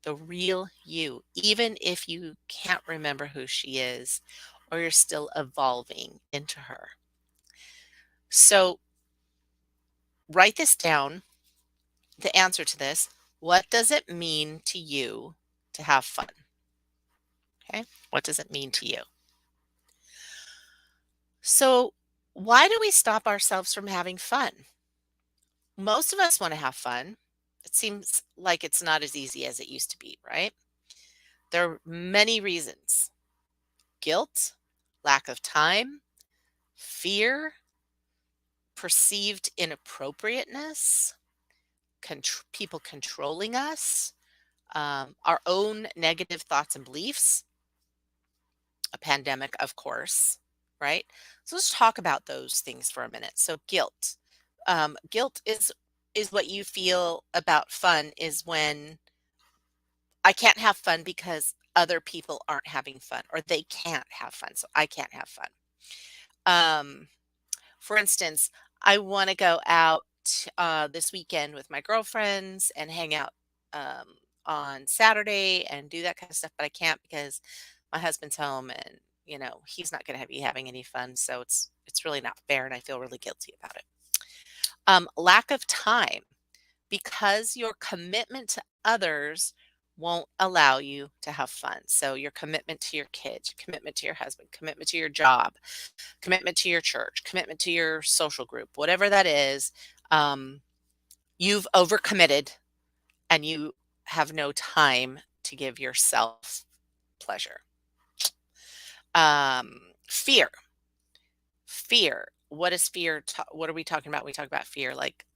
the real you, even if you can't remember who she is or you're still evolving into her. So write this down, the answer to this. What does it mean to you to have fun? Okay. What does it mean to you? So, why do we stop ourselves from having fun? Most of us want to have fun. It seems like it's not as easy as it used to be, right? There are many reasons: guilt, lack of time, fear, perceived inappropriateness, people controlling us, our own negative thoughts and beliefs, a pandemic, of course, right? So let's talk about those things for a minute. So guilt. Guilt is what you feel about fun is when I can't have fun because other people aren't having fun or they can't have fun, so I can't have fun. Um, for instance, I want to go out this weekend with my girlfriends and hang out on Saturday and do that kind of stuff, but I can't because my husband's home and he's not going to be having any fun, so it's really not fair, and I feel really guilty about it. Lack of time, because your commitment to others won't allow you to have fun. So your commitment to your kids, your commitment to your husband, commitment to your job, commitment to your church, commitment to your social group, whatever that is, you've overcommitted and you have no time to give yourself pleasure. Fear. Fear. What is fear? What are we talking about? We talk about fear like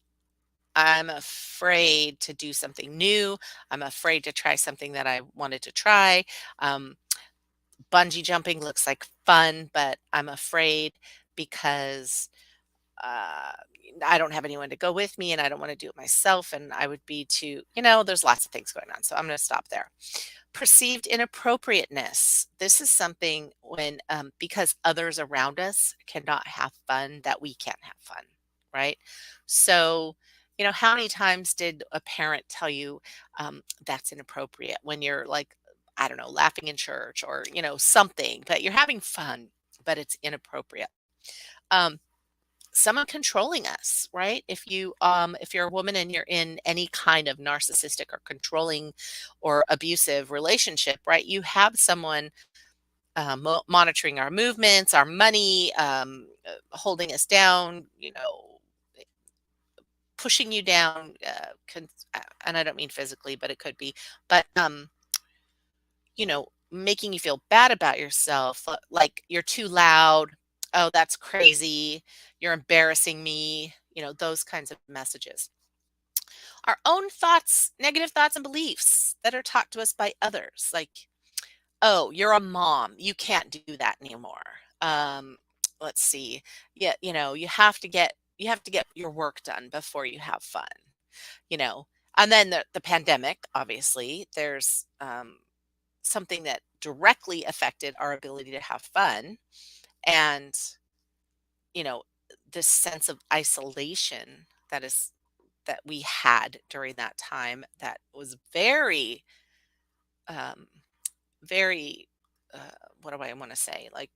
I'm afraid to do something new. I'm afraid to try something that I wanted to try. Um, Bungee jumping looks like fun, but I'm afraid because uh, I don't have anyone to go with me and I don't want to do it myself. And I would be too, there's lots of things going on. So I'm going to stop there. Perceived inappropriateness. This is something when, because others around us cannot have fun, that we can't have fun, right? So, how many times did a parent tell you that's inappropriate when you're like, I don't know, laughing in church or, something, but you're having fun, but it's inappropriate. Um, Someone controlling us, right? If you're a woman and you're in any kind of narcissistic or controlling or abusive relationship, right? You have someone monitoring our movements, our money, holding us down, pushing you down, and I don't mean physically, but it could be, but making you feel bad about yourself, like you're too loud. Oh, that's crazy. You're embarrassing me. Those kinds of messages. Our own thoughts, negative thoughts and beliefs that are taught to us by others, like, oh, you're a mom. You can't do that anymore. Um, let's see. Yeah, you have to get your work done before you have fun. You know, and then the pandemic, obviously, there's something that directly affected our ability to have fun, and you know this sense of isolation that we had during that time, that was very um very what do I want to say, like,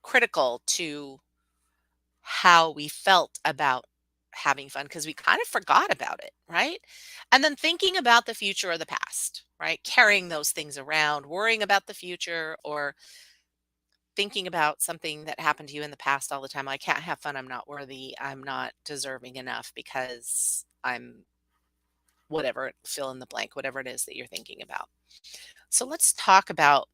critical to how we felt about having fun because we kind of forgot about it, right? And then thinking about the future or the past, right? Carrying those things around, worrying about the future, or thinking about something that happened to you in the past all the time. I can't have fun. I'm not worthy. I'm not deserving enough because I'm whatever, fill in the blank, whatever it is that you're thinking about. So let's talk about,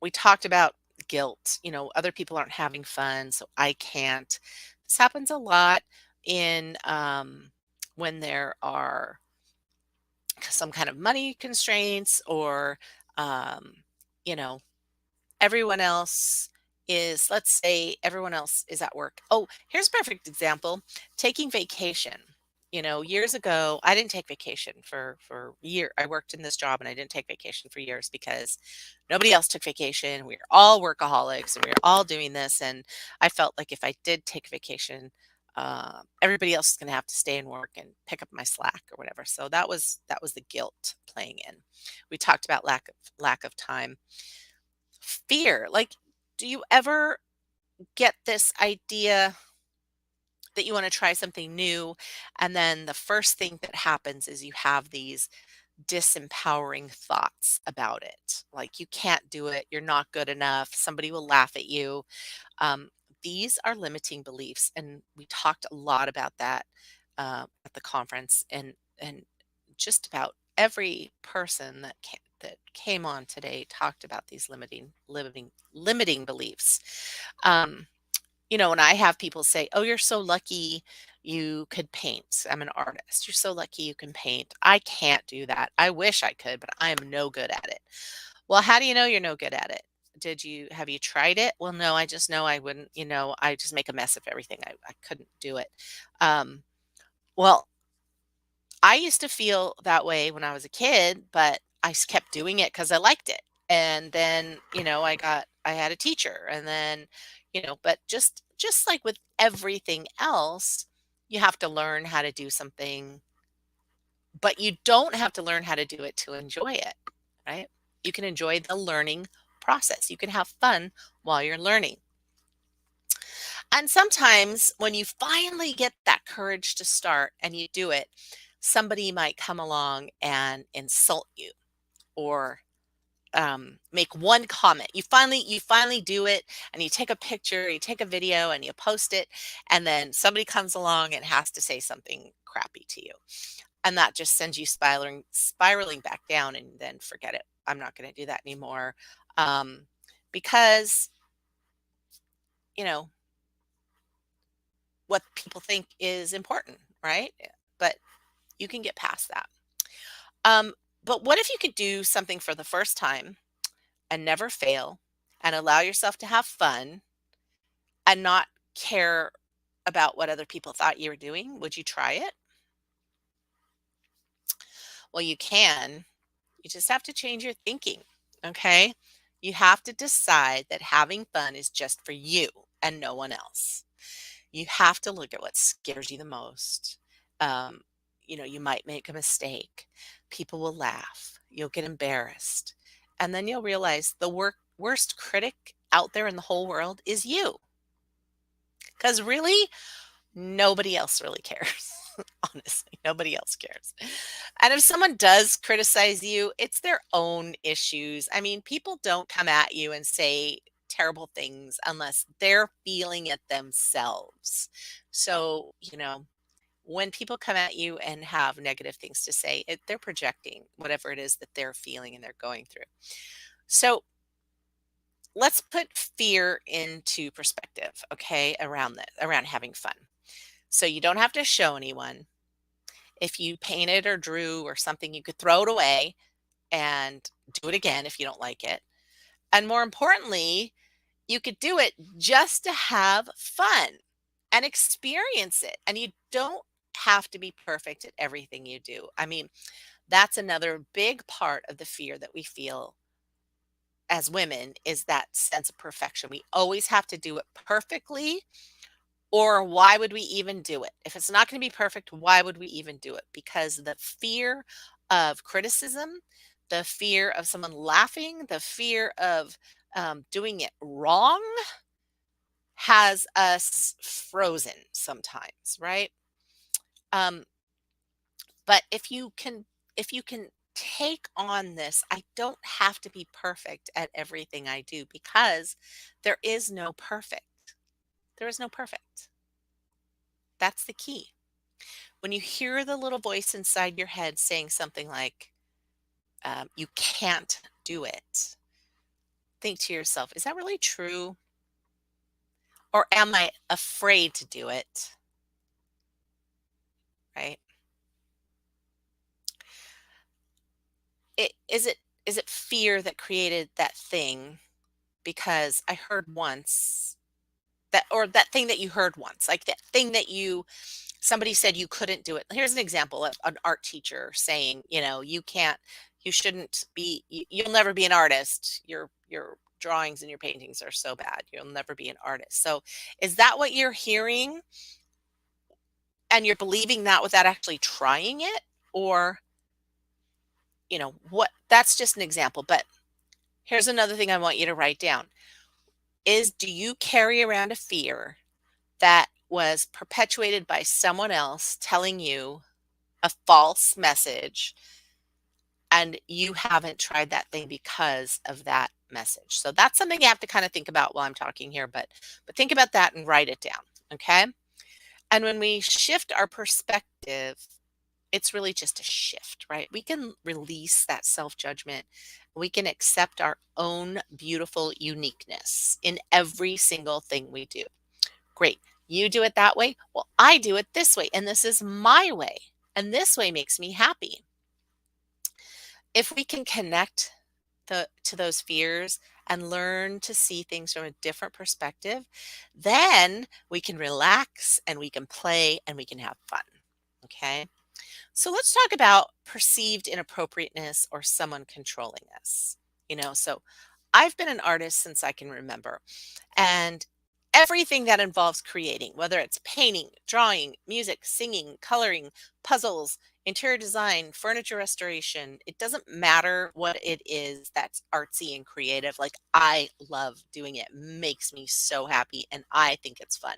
we talked about guilt. Other people aren't having fun, so I can't. This happens a lot in when there are some kind of money constraints, or um, you know, everyone else is, let's say everyone else is at work. Oh, here's a perfect example. Taking vacation. Years ago, I didn't take vacation for a year. I worked in this job and I didn't take vacation for years because nobody else took vacation. We were all workaholics and we were all doing this. And I felt like if I did take vacation, everybody else is going to have to stay and work and pick up my slack or whatever. So that was the guilt playing in. We talked about lack of time. Fear. Like, do you ever get this idea that you want to try something new, and then the first thing that happens is you have these disempowering thoughts about it? Like, you can't do it, you're not good enough, somebody will laugh at you. Um, these are limiting beliefs, and we talked a lot about that at the conference, and just about every person that came on today talked about these limiting beliefs. Um, when I have people say, "Oh, you're so lucky you could paint. I'm an artist. You're so lucky you can paint. I can't do that. I wish I could, but I am no good at it." Well, how do you know you're no good at it? Have you tried it? Well, no, I just know I wouldn't, I just make a mess of everything. I couldn't do it. Um, well, I used to feel that way when I was a kid, but kept doing it because I liked it. And then, I had a teacher, and then, but just like with everything else, you have to learn how to do something, but you don't have to learn how to do it to enjoy it, right? You can enjoy the learning process. You can have fun while you're learning. And sometimes when you finally get that courage to start and you do it, somebody might come along and insult you, or make one comment. You finally do it, and you take a picture, you take a video, and you post it, and then somebody comes along and has to say something crappy to you, and that just sends you spiraling back down, and then forget it. I'm not going to do that anymore, because you know what people think is important, right? But you can get past that. Um, but what if you could do something for the first time and never fail, and allow yourself to have fun and not care about what other people thought you were doing? Would you try it? Well, you can. You just have to change your thinking. Okay. You have to decide that having fun is just for you and no one else. You have to look at what scares you the most. Um, you might make a mistake. People will laugh. You'll get embarrassed. And then you'll realize the worst critic out there in the whole world is you. Because really, nobody else really cares. Honestly, nobody else cares. And if someone does criticize you, it's their own issues. I mean, people don't come at you and say terrible things unless they're feeling it themselves. So, when people come at you and have negative things to say, they're projecting whatever it is that they're feeling and they're going through. So, let's put fear into perspective, okay, around having fun. So you don't have to show anyone. If you painted or drew or something, you could throw it away and do it again if you don't like it. And more importantly, you could do it just to have fun and experience it. And you don't have to be perfect at everything you do. I mean, that's another big part of the fear that we feel as women, is that sense of perfection. We always have to do it perfectly, or why would we even do it? If it's not going to be perfect, why would we even do it? Because the fear of criticism, the fear of someone laughing, the fear of doing it wrong has us frozen sometimes, right? Um, but if you can take on this, I don't have to be perfect at everything I do because there is no perfect. There is no perfect. That's the key. When you hear the little voice inside your head saying something like, you can't do it, think to yourself, is that really true? Or am I afraid to do it? Right? Is it fear that created that thing because I heard once that, or that thing that you heard once, like that thing that somebody said you couldn't do it. Here's an example of an art teacher saying, you can't, you shouldn't be, you'll never be an artist. Your drawings and your paintings are so bad. You'll never be an artist. So is that what you're hearing? And you're believing that without actually trying it? Or, what, that's just an example. But here's another thing I want you to write down is, do you carry around a fear that was perpetuated by someone else telling you a false message, and you haven't tried that thing because of that message? So that's something you have to kind of think about while I'm talking here, but think about that and write it down, okay? And when we shift our perspective, it's really just a shift, right? We can release that self-judgment. We can accept our own beautiful uniqueness in every single thing we do. Great. You do it that way. Well, I do it this way, and this is my way. And this way makes me happy. If we can connect to those fears and learn to see things from a different perspective, then we can relax and we can play and we can have fun. Okay. So let's talk about perceived inappropriateness or someone controlling us. So I've been an artist since I can remember. And everything that involves creating, whether it's painting, drawing, music, singing, coloring, puzzles, interior design, furniture restoration, it doesn't matter what it is that's artsy and creative. Like, I love doing it. Makes me so happy and I think it's fun.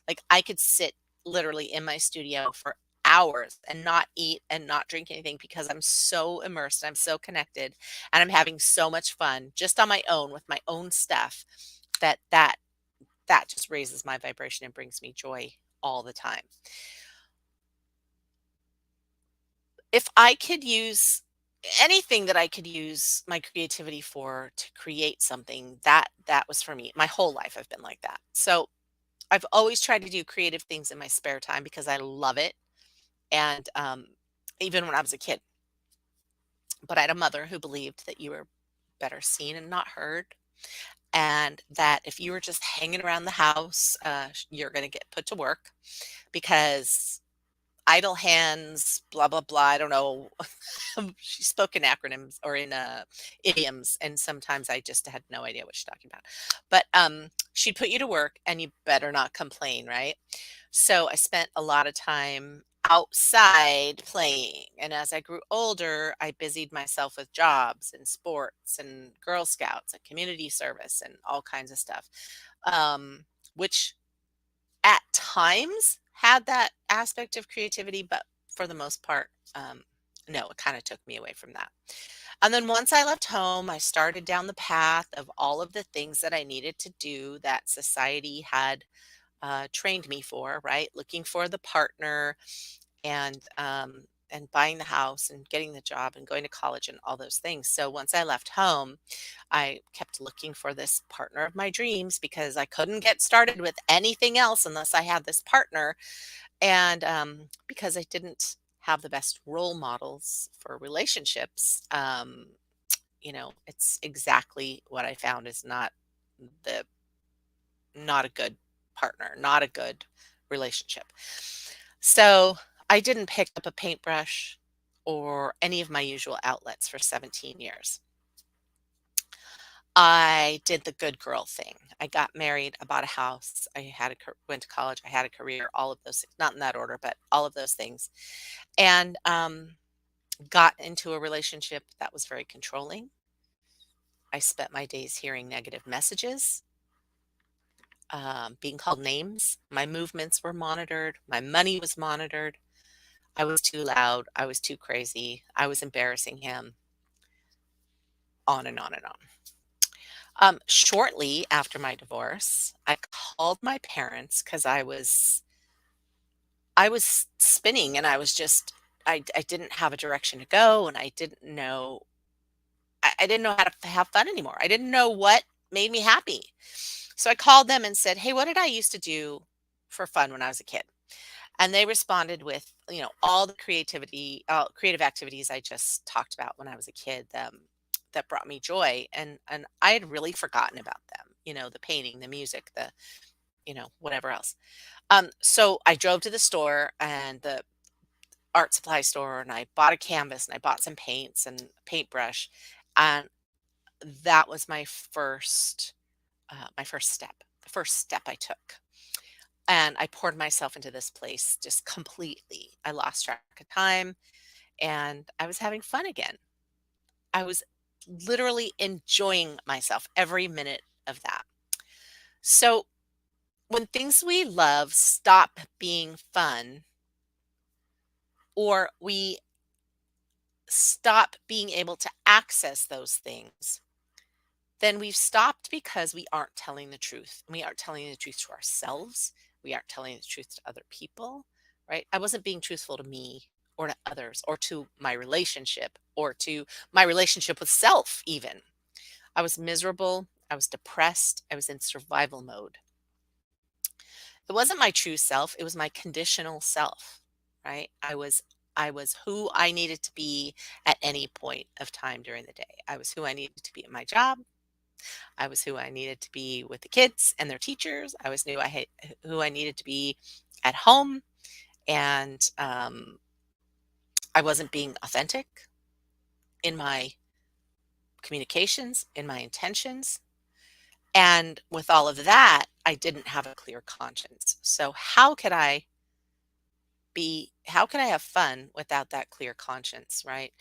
Like, I could sit literally in my studio for hours and not eat and not drink anything because I'm so immersed, I'm so connected, and I'm having so much fun just on my own with my own stuff that just raises my vibration and brings me joy all the time. If I could use anything that I could use my creativity for to create something, that was for me. My whole life I've been like that. So I've always tried to do creative things in my spare time because I love it. And even when I was a kid, but I had a mother who believed that you were better seen and not heard, and that if you were just hanging around the house, you're going to get put to work because idle hands, blah, blah, blah. I don't know. She spoke in acronyms or in idioms, and sometimes I just had no idea what she's talking about. But she'd put you to work and you better not complain, right? So I spent a lot of time outside playing. And as I grew older, I busied myself with jobs and sports and Girl Scouts and community service and all kinds of stuff, which at times had that aspect of creativity, but for the most part, no, it kind of took me away from that. And then once I left home, I started down the path of all of the things that I needed to do that society had trained me for, right? Looking for the partner and buying the house and getting the job and going to college and all those things. So once I left home, I kept looking for this partner of my dreams because I couldn't get started with anything else unless I had this partner. And because I didn't have the best role models for relationships, it's exactly what I found is the not a good partner, not a good relationship. So I didn't pick up a paintbrush or any of my usual outlets for 17 years. I did the good girl thing. I got married, I bought a house, went to college, I had a career, all of those things, not in that order, but all of those things. And got into a relationship that was very controlling. I spent my days hearing negative messages, being called names. My movements were monitored. My money was monitored. I was too loud. I was too crazy. I was embarrassing him, on and on and on. Shortly after my divorce, I called my parents because I was spinning and I didn't have a direction to go and I didn't know how to have fun anymore. I didn't know what made me happy. So I called them and said, "Hey, what did I used to do for fun when I was a kid?" And they responded with, all the creative activities I just talked about when I was a kid, that brought me joy. And I had really forgotten about them, the painting, the music, the, whatever else. So I drove to the store and the art supply store and I bought a canvas and I bought some paints and a paintbrush. And that was my first step, the first step I took. And I poured myself into this place just completely. I lost track of time and I was having fun again. I was literally enjoying myself every minute of that. So when things we love stop being fun, or we stop being able to access those things, then we've stopped because we aren't telling the truth. We aren't telling the truth to ourselves. We aren't telling the truth to other people, right? I wasn't being truthful to me or to others or to my relationship or to my relationship with self, even. I was miserable. I was depressed. I was in survival mode. It wasn't my true self. It was my conditional self, right? I was who I needed to be at any point of time during the day. I was who I needed to be at my job. I was who I needed to be with the kids and their teachers. I was who I needed to be at home, and I wasn't being authentic in my communications, in my intentions. And with all of that, I didn't have a clear conscience. So how can I have fun without that clear conscience, right?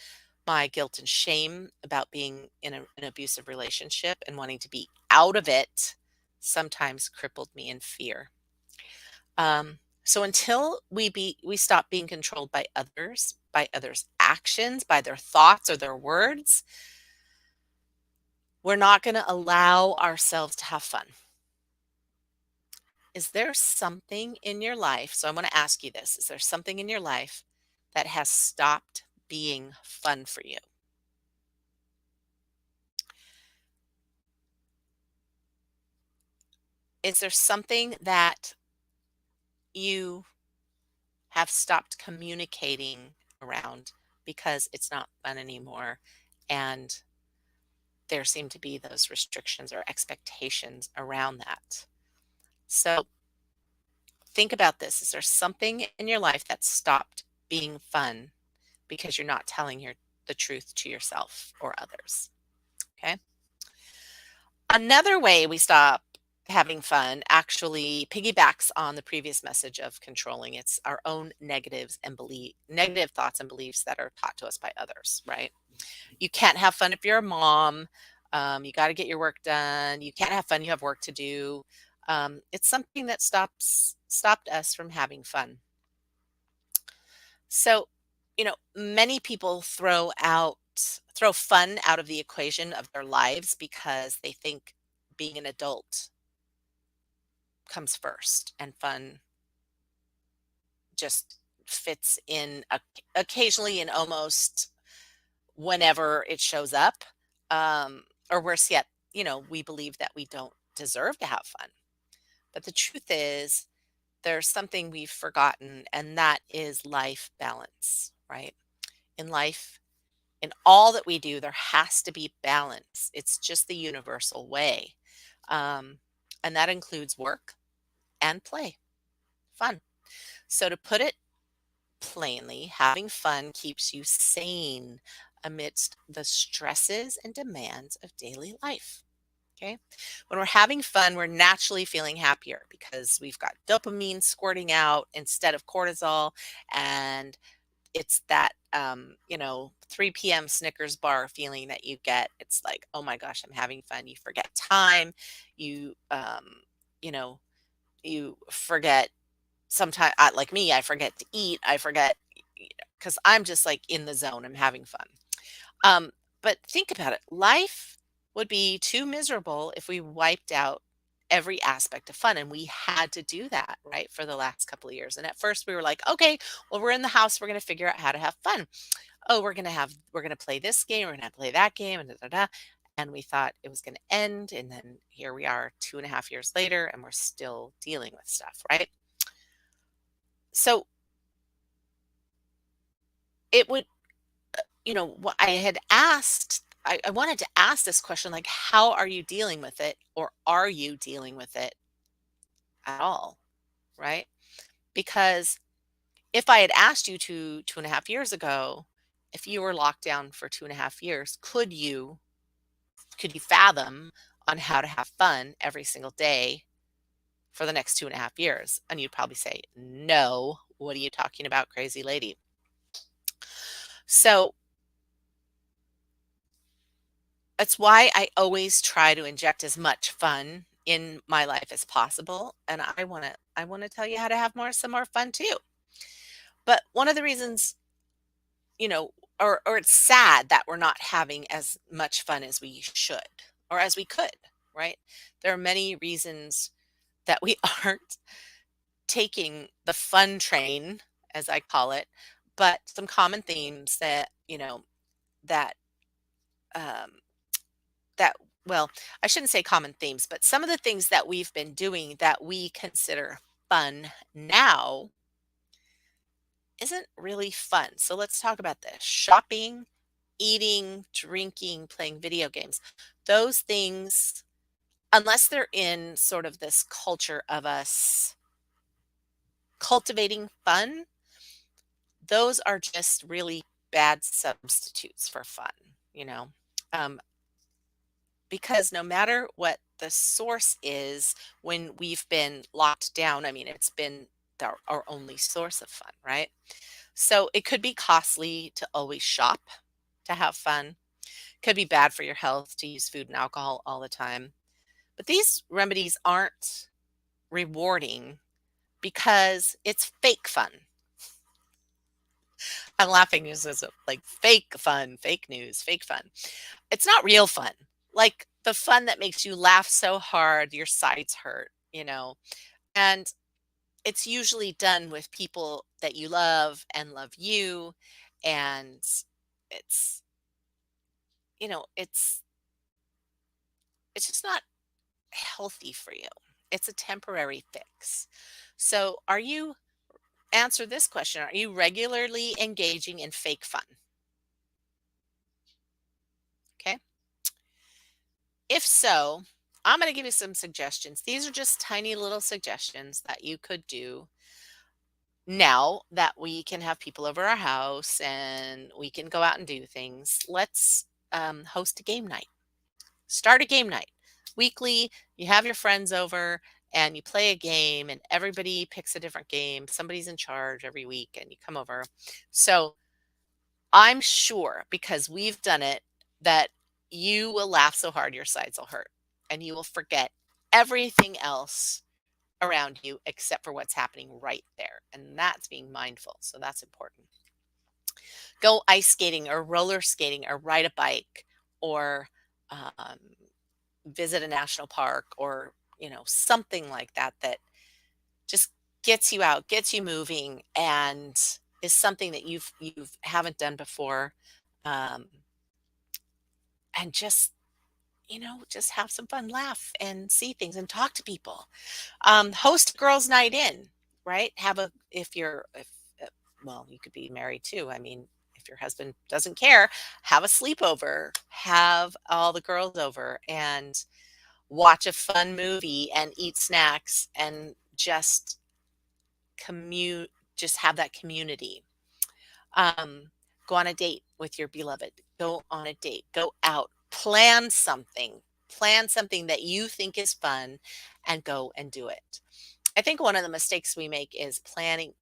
My guilt and shame about being in an abusive relationship and wanting to be out of it sometimes crippled me in fear. So until we stop being controlled by others' actions, by their thoughts or their words, we're not going to allow ourselves to have fun. Is there something in your life? So I'm going to ask you this. Is there something in your life that has stopped being fun for you? Is there something that you have stopped communicating around because it's not fun anymore? And there seem to be those restrictions or expectations around that. So think about this. Is there something in your life that stopped being fun because you're not telling the truth to yourself or others? Okay. Another way we stop having fun actually piggybacks on the previous message of controlling. It's our own negative thoughts and beliefs that are taught to us by others, right? You can't have fun if you're a mom. You got to get your work done. You can't have fun. You have work to do. It's something that stopped us from having fun. So, many people throw fun out of the equation of their lives because they think being an adult comes first and fun just fits in occasionally and almost whenever it shows up. Or worse yet, we believe that we don't deserve to have fun. But the truth is, there's something we've forgotten, and that is life balance, right? In life, in all that we do, there has to be balance. It's just the universal way. Um, and that includes work and play, fun. So, to put it plainly, having fun keeps you sane amidst the stresses and demands of daily life. Okay. When we're having fun, we're naturally feeling happier because we've got dopamine squirting out instead of cortisol. And it's that, 3 p.m. Snickers bar feeling that you get. It's like, oh my gosh, I'm having fun. You forget time. You, you know, you forget sometimes, like me, I forget to eat. I forget, because I'm just like in the zone. I'm having fun. But think about it. Life would be too miserable if we wiped out every aspect of fun. And we had to do that, right, for the last couple of years. And at first we were like, okay, well, we're in the house. We're going to figure out how to have fun. Oh, we're going to play this game. We're going to play that game. And da, da, da. And we thought it was going to end. And then here we are 2.5 years later, and we're still dealing with stuff, right? So it would, what I had asked, I wanted to ask this question, like, how are you dealing with it? Or are you dealing with it at all? Right? Because if I had asked you 2.5 years ago, if you were locked down for 2.5 years, could you fathom on how to have fun every single day for the next 2.5 years? And you'd probably say, no, what are you talking about, crazy lady? So that's why I always try to inject as much fun in my life as possible. And I want to tell you how to have some more fun too. But one of the reasons, or it's sad that we're not having as much fun as we should or as we could, right? There are many reasons that we aren't taking the fun train, as I call it, but some common themes that um, that well, I shouldn't say common themes, but some of the things that we've been doing that we consider fun now isn't really fun. So let's talk about this. Shopping, eating, drinking, playing video games. Those things, unless they're in sort of this culture of us cultivating fun, those are just really bad substitutes for fun, you know. Um, because no matter what the source is, when we've been locked down, I mean, it's been our only source of fun, right? So it could be costly to always shop to have fun. Could be bad for your health to use food and alcohol all the time. But these remedies aren't rewarding because it's fake fun. I'm laughing because it's like fake fun, fake news, fake fun. It's not real fun. Like the fun that makes you laugh so hard your sides hurt. And it's usually done with people that you love and love you. And it's, you know, it's just not healthy for you. It's a temporary fix. So answer this question. Are you regularly engaging in fake fun? Okay. If so, I'm going to give you some suggestions. These are just tiny little suggestions that you could do now that we can have people over our house and we can go out and do things. Let's host a game night. Start a game night. Weekly, you have your friends over and you play a game and everybody picks a different game. Somebody's in charge every week and you come over. So I'm sure, because we've done it, that you will laugh so hard your sides will hurt and you will forget everything else around you except for what's happening right there. And that's being mindful. So that's important. Go ice skating or roller skating or ride a bike or um, visit a national park or, something like that that just gets you out, gets you moving, and is something that you haven't done before. Um, and just have some fun, laugh and see things and talk to people. Host a girls' night in, right? If well, you could be married too. I mean, if your husband doesn't care, have a sleepover, have all the girls over and watch a fun movie and eat snacks and just have that community. Um, Go on a date with your beloved. Go on a date. Go out. Plan something that you think is fun and go and do it. I think one of the mistakes we make is planning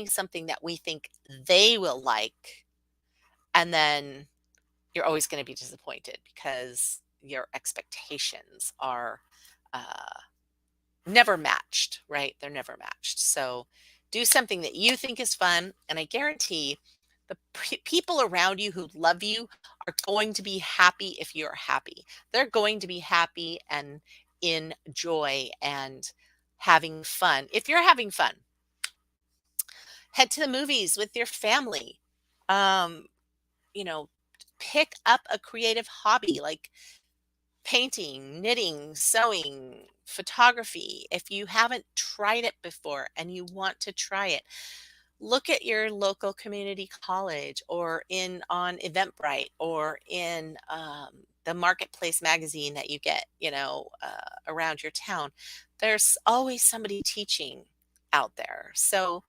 something that we think they will like, and then you're always going to be disappointed because your expectations are uh, never matched, right? They're never matched. So Do something that you think is fun, and I guarantee the people around you who love you are going to be happy if you're happy. They're going to be happy and in joy and having fun. If you're having fun, head to the movies with your family. Um, you know, pick up a creative hobby like painting, knitting, sewing, photography. If you haven't tried it before and you want to try it, look at your local community college or in on Eventbrite or in the marketplace magazine that you get, around your town. There's always somebody teaching out there. So,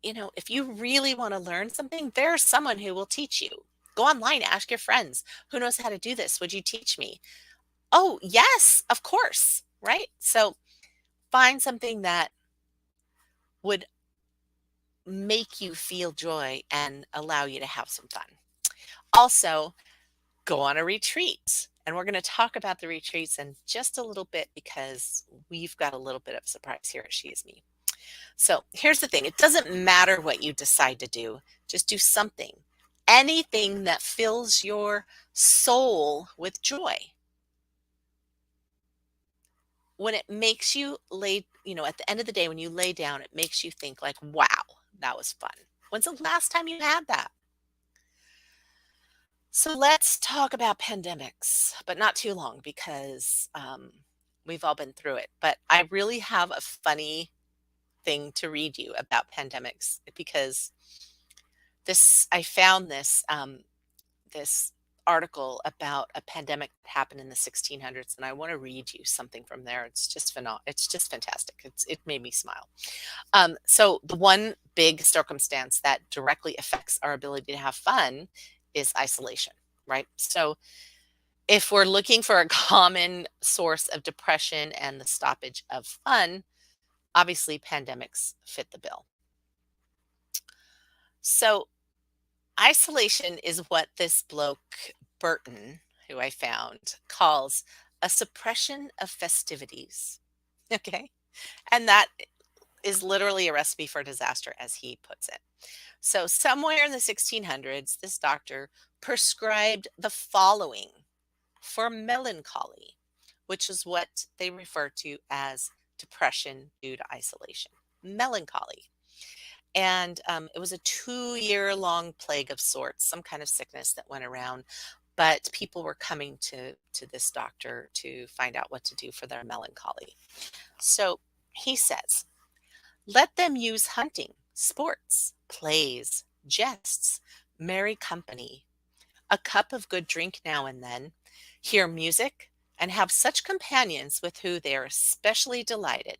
if you really want to learn something, there's someone who will teach you. Go online, ask your friends, who knows how to do this? Would you teach me? Oh, yes, of course, right? So find something that would make you feel joy and allow you to have some fun. Also, go on a retreat. And we're going to talk about the retreats in just a little bit because we've got a little bit of a surprise here at She Is Me. So here's the thing. It doesn't matter what you decide to do. Just do something. Anything that fills your soul with joy. When it makes you lay, at the end of the day, when you lay down, it makes you think like, wow, that was fun. When's the last time you had that? So let's talk about pandemics, but not too long because we've all been through it. But I really have a funny thing to read you about pandemics because I found this article about a pandemic that happened in the 1600s, and I want to read you something from there. It's just phenomenal. It's just fantastic. It made me smile. So the one big circumstance that directly affects our ability to have fun is isolation, right? So if we're looking for a common source of depression and the stoppage of fun, obviously pandemics fit the bill. So isolation is what this bloke, Burton, who I found, calls a suppression of festivities. Okay. And that is literally a recipe for disaster, as he puts it. So, somewhere in the 1600s, this doctor prescribed the following for melancholy, which is what they refer to as depression due to isolation. Melancholy. And it was a 2-year long plague of sorts, some kind of sickness that went around. But people were coming to this doctor to find out what to do for their melancholy. So he says, let them use hunting, sports, plays, jests, merry company, a cup of good drink now and then, hear music, and have such companions with who they are especially delighted.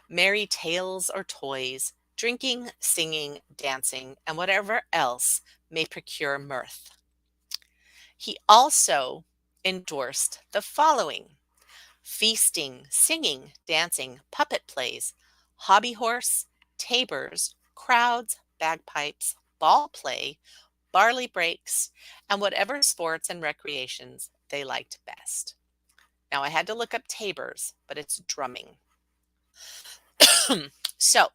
Merry tales or toys, drinking, singing, dancing, and whatever else may procure mirth. He also endorsed the following: feasting, singing, dancing, puppet plays, hobby horse, tabors, crowds, bagpipes, ball play, barley breaks, and whatever sports and recreations they liked best. Now, I had to look up tabors, but it's drumming. So,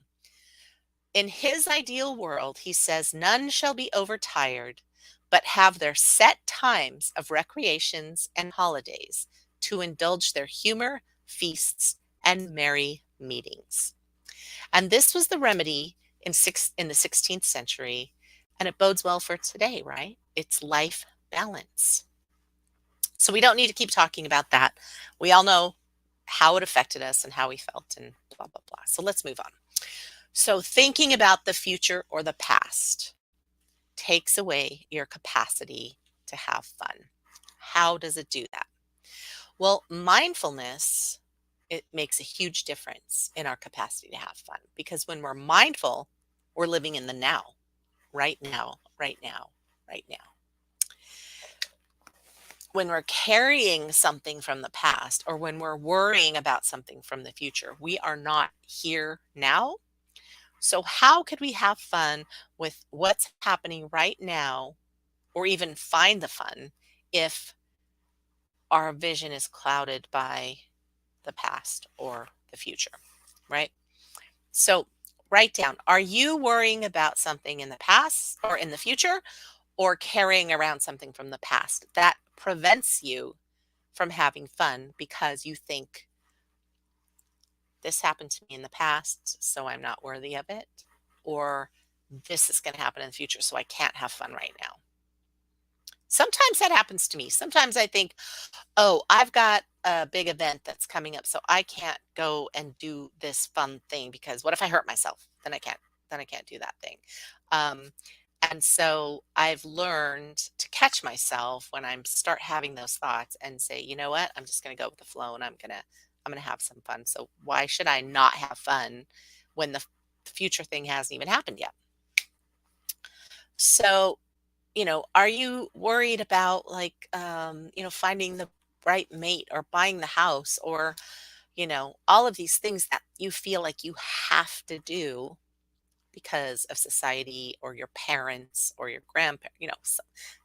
in his ideal world, he says none shall be overtired, but have their set times of recreations and holidays to indulge their humor, feasts, and merry meetings. And this was the remedy in the 16th century, and it bodes well for today, right? It's life balance. So we don't need to keep talking about that. We all know how it affected us and how we felt and blah, blah, blah. So let's move on. So thinking about the future or the past takes away your capacity to have fun. How does it do that? Well, mindfulness, it makes a huge difference in our capacity to have fun because when we're mindful, we're living in the now, right now, right now, right now. When we're carrying something from the past or when we're worrying about something from the future, we are not here now. So, how could we have fun with what's happening right now or even find the fun if our vision is clouded by the past or the future, right? So, write down, are you worrying about something in the past or in the future, or carrying around something from the past that prevents you from having fun because you think this happened to me in the past, so I'm not worthy of it, or this is going to happen in the future, so I can't have fun right now. Sometimes that happens to me. Sometimes I think, oh, I've got a big event that's coming up, so I can't go and do this fun thing because what if I hurt myself? Then I can't do that thing. Um, and so I've learned to catch myself when I start having those thoughts and say, you know what? I'm just going to go with the flow and I'm going to have some fun. So why should I not have fun when the future thing hasn't even happened yet? So, are you worried about like, finding the right mate or buying the house or, all of these things that you feel like you have to do because of society or your parents or your grandparents,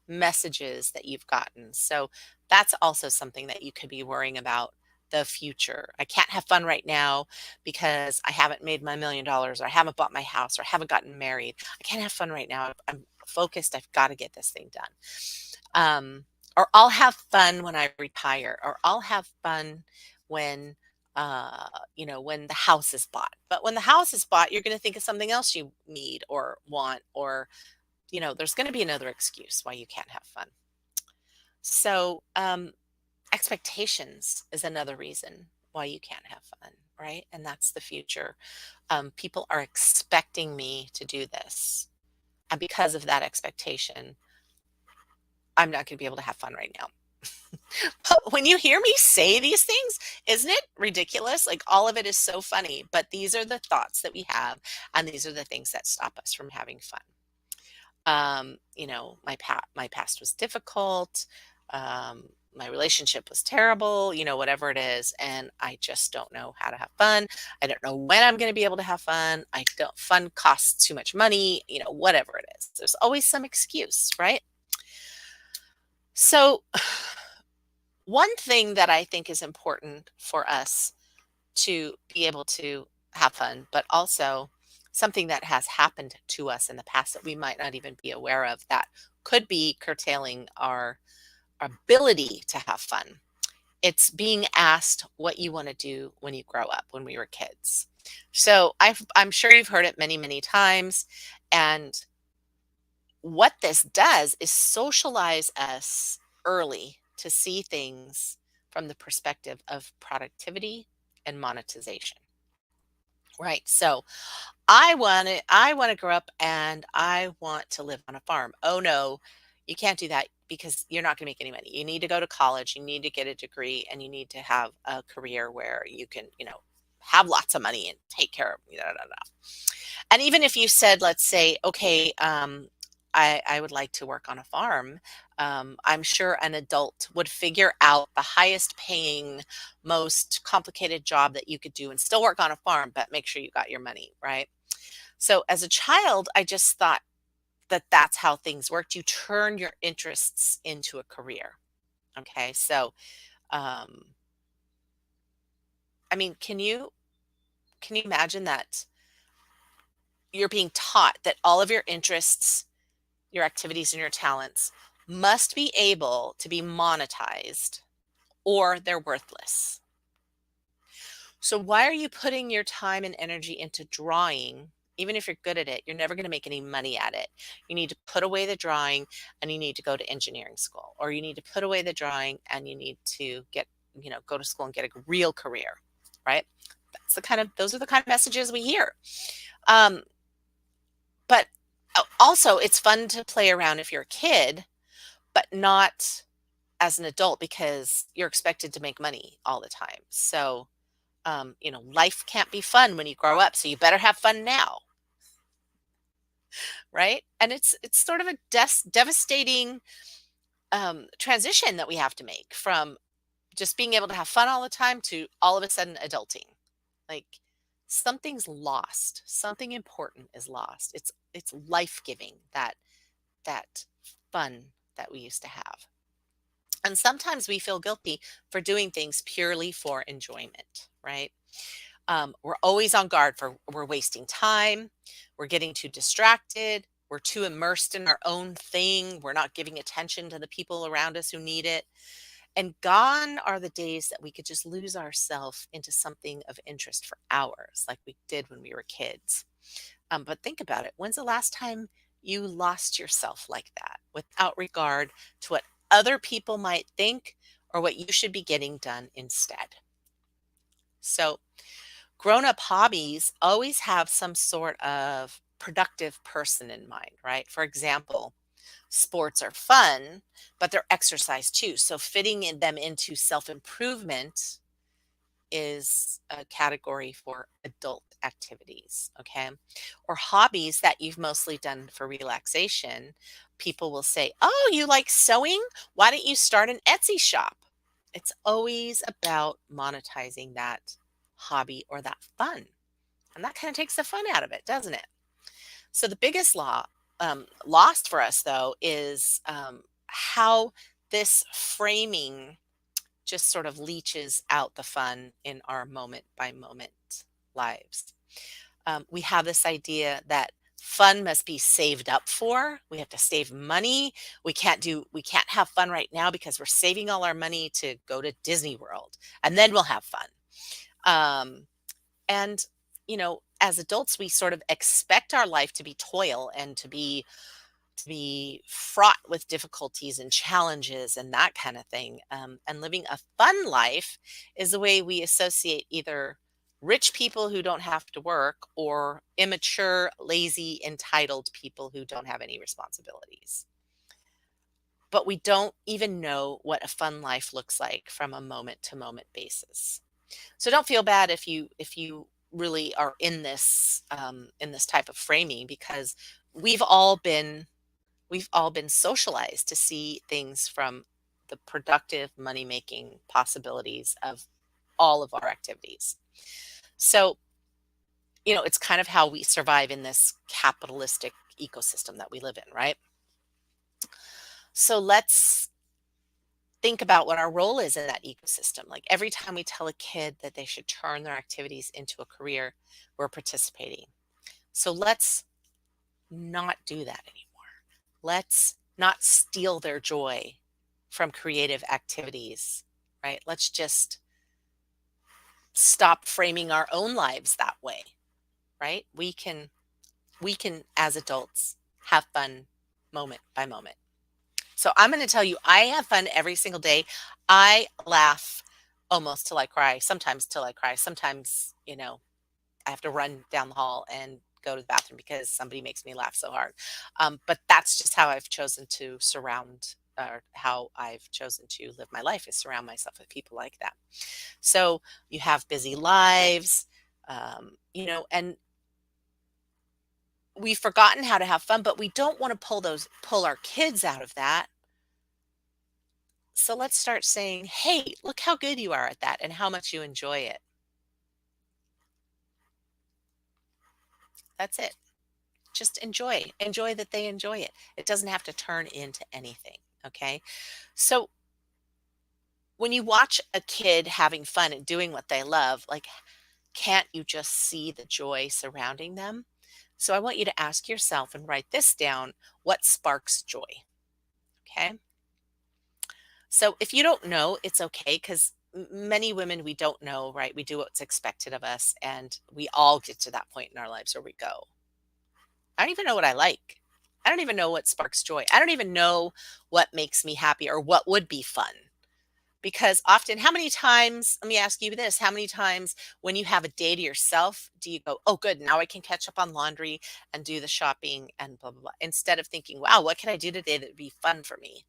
messages that you've gotten. So that's also something that you could be worrying about the future. I can't have fun right now because I haven't made my $1 million or I haven't bought my house or I haven't gotten married. I can't have fun right now. I'm focused. I've got to get this thing done. Or I'll have fun when I retire, or I'll have fun when when the house is bought. But when the house is bought, you're going to think of something else you need or want, or, there's going to be another excuse why you can't have fun. So, expectations is another reason why you can't have fun, right? And that's the future. People are expecting me to do this. And because of that expectation, I'm not going to be able to have fun right now. But when you hear me say these things, isn't it ridiculous? Like all of it is so funny, but these are the thoughts that we have, and these are the things that stop us from having fun. My past was difficult. My relationship was terrible, whatever it is, and I just don't know how to have fun. I don't know when I'm going to be able to have fun. Fun costs too much money, whatever it is. There's always some excuse, right? So one thing that I think is important for us to be able to have fun, but also something that has happened to us in the past that we might not even be aware of that could be curtailing our ability to have fun. It's being asked what you want to do when you grow up, when we were kids. So I'm sure you've heard it many, many times. And what this does is socialize us early to see things from the perspective of productivity and monetization. Right. So I want to grow up and I want to live on a farm. Oh no, you can't do that because you're not going to make any money. You need to go to college, you need to get a degree, and you need to have a career where you can, have lots of money and take care of, And even if you said, let's say, okay, I would like to work on a farm, I'm sure an adult would figure out the highest paying, most complicated job that you could do and still work on a farm, but make sure you got your money, right? So as a child, I just thought that that's how things worked. You turn your interests into a career. Okay. So, um, I mean, can you imagine that you're being taught that all of your interests, your activities, and your talents must be able to be monetized or they're worthless. So why are you putting your time and energy into drawing? Even if you're good at it, you're never going to make any money at it. You need to put away the drawing and you need to go to engineering school, or you need to put away the drawing and you need to go to school and get a real career, right? Those are the kind of messages we hear. Um, but also it's fun to play around if you're a kid, but not as an adult because you're expected to make money all the time. So life can't be fun when you grow up, so you better have fun now, right? And it's sort of a devastating transition that we have to make from just being able to have fun all the time to all of a sudden adulting. Like something's lost, something important is lost. It's life giving, that fun that we used to have. And sometimes we feel guilty for doing things purely for enjoyment, right? We're always on guard for we're wasting time, we're getting too distracted, we're too immersed in our own thing, we're not giving attention to the people around us who need it. And gone are the days that we could just lose ourselves into something of interest for hours, like we did when we were kids. But think about it. When's the last time you lost yourself like that without regard to what other people might think or what you should be getting done instead? So, grown up hobbies always have some sort of productive person in mind, right? For example, sports are fun, but they're exercise too. So, fitting them into self improvement is a category for adult activities, okay? Or hobbies that you've mostly done for relaxation. People will say, "Oh, you like sewing? Why don't you start an Etsy shop?" It's always about monetizing that hobby or that fun. And that kind of takes the fun out of it, doesn't it? So the biggest lost for us, though, is how this framing just sort of leaches out the fun in our moment by moment lives. We have this idea that fun must be saved up for. We have to save money. We can't have fun right now because we're saving all our money to go to Disney World and then we'll have fun. Um, and as adults, we sort of expect our life to be toil and to be fraught with difficulties and challenges and that kind of thing. And living a fun life is the way we associate either rich people who don't have to work or immature, lazy, entitled people who don't have any responsibilities. But we don't even know what a fun life looks like from a moment to moment basis. So don't feel bad if you really are in this type of framing, because we've all been we've all been socialized to see things from the productive money making possibilities of all of our activities. So, it's kind of how we survive in this capitalistic ecosystem that we live in, right? So let's think about what our role is in that ecosystem. Like every time we tell a kid that they should turn their activities into a career, we're participating. So let's not do that anymore. Let's not steal their joy from creative activities, right? Let's just stop framing our own lives that way, right? We can as adults have fun moment by moment. So I'm going to tell you, I have fun every single day. I laugh almost till I cry, sometimes till I cry. Sometimes, I have to run down the hall and go to the bathroom because somebody makes me laugh so hard. But that's just how I've chosen to how I've chosen to live my life, is surround myself with people like that. So you have busy lives, and we've forgotten how to have fun, but we don't want to pull our kids out of that. So let's start saying, "Hey, look how good you are at that and how much you enjoy it." That's it. Just enjoy that they enjoy it. It doesn't have to turn into anything. Okay. So when you watch a kid having fun and doing what they love, like, can't you just see the joy surrounding them? So I want you to ask yourself and write this down: what sparks joy? Okay. So if you don't know, it's okay, because many women, we don't know, right? We do what's expected of us, and we all get to that point in our lives where we go, "I don't even know what I like. I don't even know what sparks joy. I don't even know what makes me happy or what would be fun." Because often, how many times, let me ask you this, how many times when you have a day to yourself, do you go, "Oh, good, now I can catch up on laundry and do the shopping and blah, blah, blah," instead of thinking, "Wow, what can I do today that would be fun for me?"